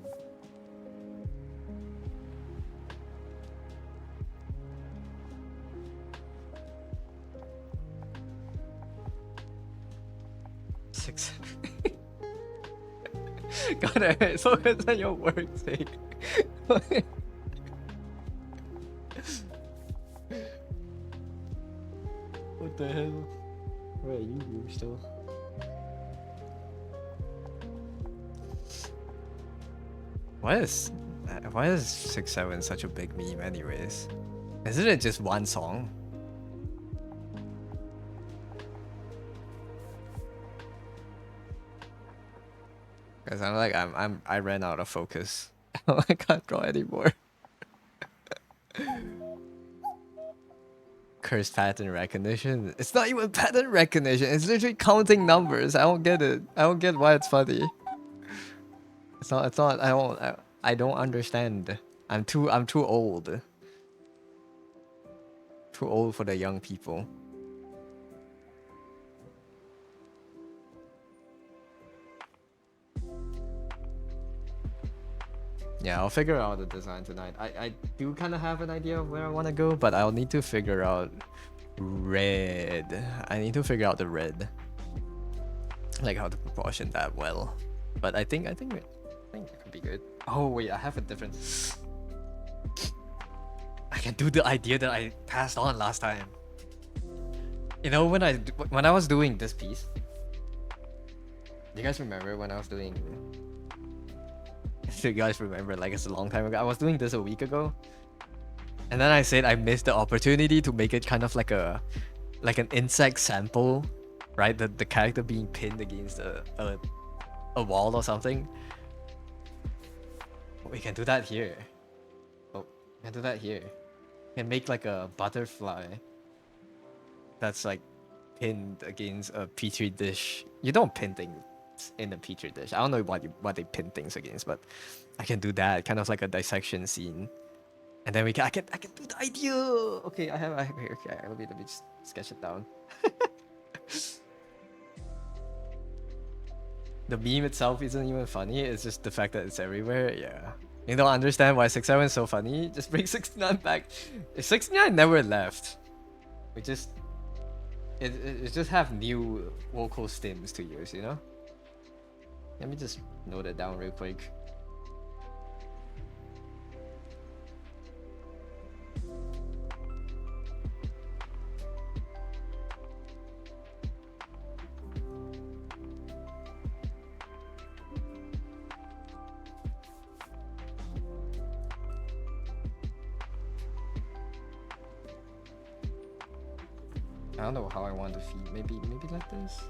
Six. Gotta focus on your work, sake. What the hell? Where are you still? Why is 6-7 such a big meme anyways? Isn't it just one song? Cause I ran out of focus. I can't draw anymore. Cursed pattern recognition. It's not even pattern recognition. It's literally counting numbers. I don't get it. I don't get why it's funny. It's not. I don't understand. I'm too old. Too old for the young people. Yeah, I'll figure out the design tonight. I do kind of have an idea of where I want to go, but I'll need to figure out red. I need to figure out the red, like how to proportion that well. But I think it could be good. Oh wait, I have a different. I can do the idea that I passed on last time. You know, when I was doing this piece. Do you guys remember when I was doing? Do you guys remember, like, it's a long time ago? I was doing this a week ago, and then I said I missed the opportunity to make it kind of like an insect sample, right? The character being pinned against a wall or something. We can do that here. Oh, we can do that here. We can make like a butterfly that's like pinned against a petri dish. You don't pin things in a petri dish. I don't know what they pin things against, but I can do that, kind of like a dissection scene, and then I can do the idea. Okay, okay. Let me just sketch it down. The meme itself isn't even funny. It's just the fact that it's everywhere. Yeah, you don't understand why 6-7 is so funny. Just bring 69 back. 69 never left. We just it just have new vocal stems to use, you know. Let me just note it down real quick. I don't know how I want to feed. Maybe like this.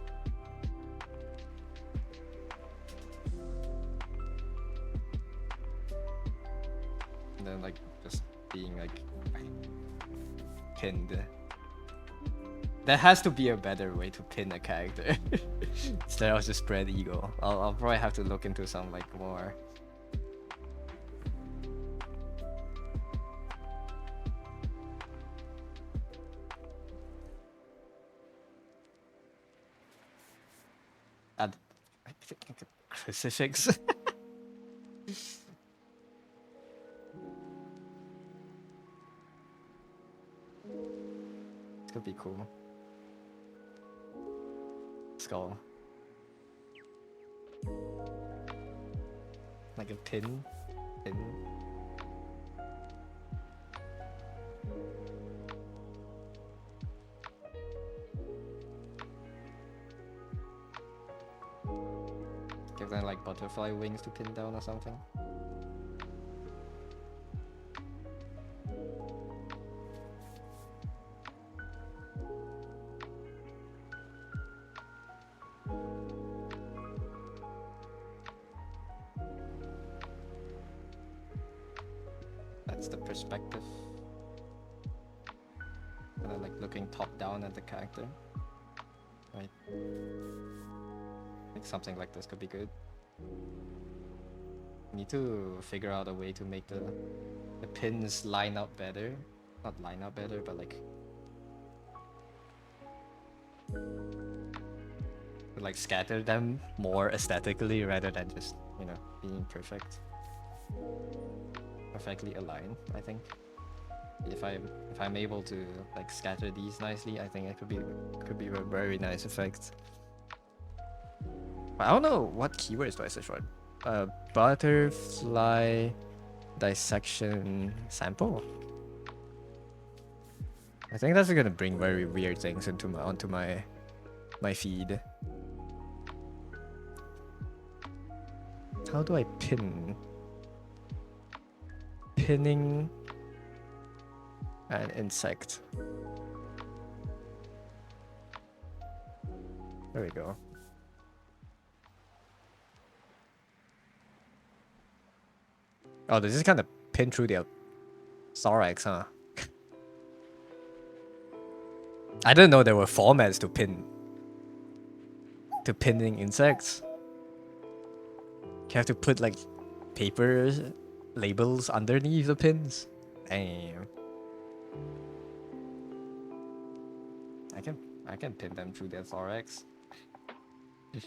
then like just being like pinned. There has to be a better way to pin a character instead of just spread eagle. I'll probably have to look into some like more. I think like a crucifix. This could be cool. Skull. Like a pin. Give them like butterfly wings to pin down or something. That's the perspective. And then like looking top down at the character. Right. I think something like this could be good. Need to figure out a way to make the pins line up better. Not line up better, but like scatter them more aesthetically rather than just, you know, being perfectly aligned. I think if I'm able to like scatter these nicely, I think it could be a very nice effect. I don't know what keywords do I search for. Butterfly dissection sample. I think that's gonna bring very weird things onto my feed. How do I pin? Pinning an insect. There we go. Oh, this is kind of pin through their thorax, huh? I didn't know there were formats to pinning insects. You have to put like paper labels underneath the pins. Damn. I can pin them through their thorax. I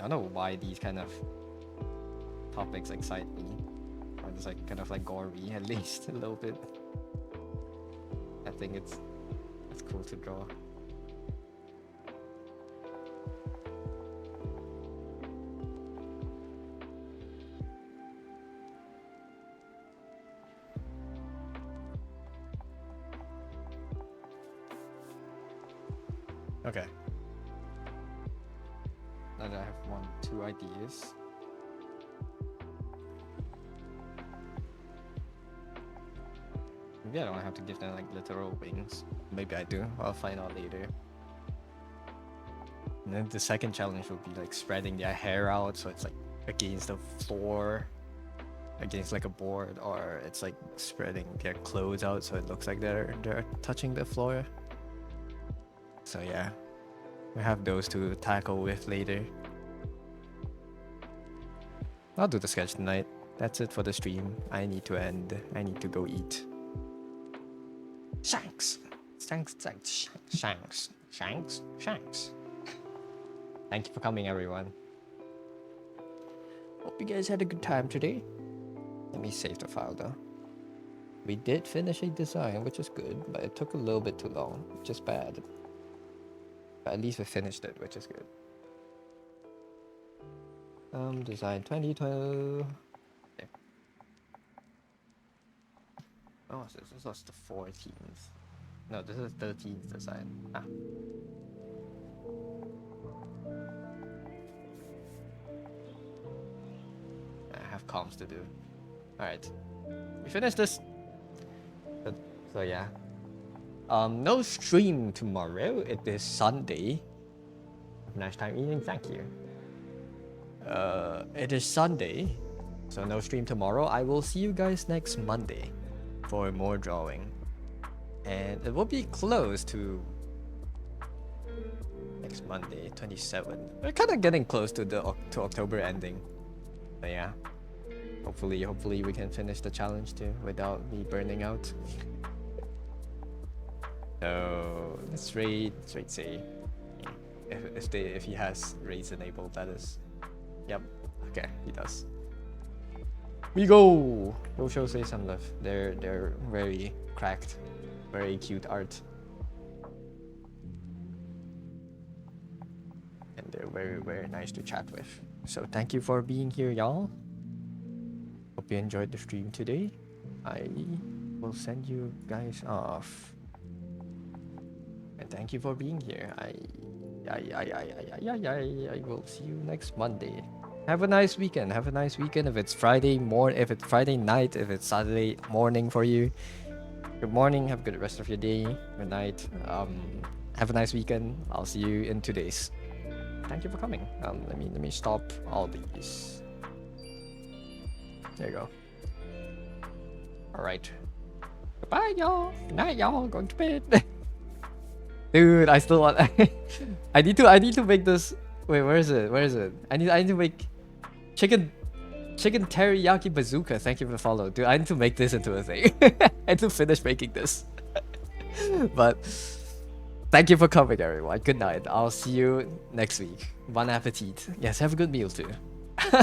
don't know why these kind of topics excite me. Or just like kind of like gory at least a little bit. I think it's cool to draw. Okay. Now that I have two ideas. Maybe I don't have to give them like literal wings. Maybe I do. I'll find out later. And then the second challenge would be like spreading their hair out so it's like against the floor, against like a board, or it's like spreading their clothes out so it looks like they're touching the floor. So yeah, we have those to tackle with later. I'll do the sketch tonight. That's it for the stream. I need to end. I need to go eat. Shanks. Thank you for coming, everyone. Hope you guys had a good time today. Let me save the file though. We did finish a design, which is good, but it took a little bit too long, which is bad. But at least we finished it, which is good. Design 2012. Okay. Oh, so this was the 14th. No, this is 13th design. Ah. I have comms to do. Alright. We finished this. So yeah. No stream tomorrow. It is Sunday. Nice time eating, thank you. it is Sunday, so no stream tomorrow. I will see you guys next Monday for more drawing, and it will be close to next Monday, 27. We're kind of getting close to the to October ending, but yeah. Hopefully we can finish the challenge too without me burning out. So let's raid say if he has raids enabled, that is. Yep. Okay, he does. We go. Yosho say some love. They're very cracked, very cute art, and they're very nice to chat with. So thank you for being here, y'all. Hope you enjoyed the stream today. I will send you guys off. And thank you for being here. I will see you next Monday. Have a nice weekend. Have a nice weekend. If it's Friday if it's Friday night, if it's Saturday morning for you, good morning. Have a good rest of your day. Good night. Have a nice weekend. I'll see you in 2 days. Thank you for coming. Let me stop all these. There you go. All right. Goodbye, y'all. Good night, y'all. Going to bed. Dude, I still want. I need to make this. Wait, where is it? I need to make chicken teriyaki bazooka. Thank you for the follow, dude. I need to make this into a thing. I need to finish making this. But thank you for coming, everyone. Good night. I'll see you next week. Bon appetit. Yes, have a good meal too.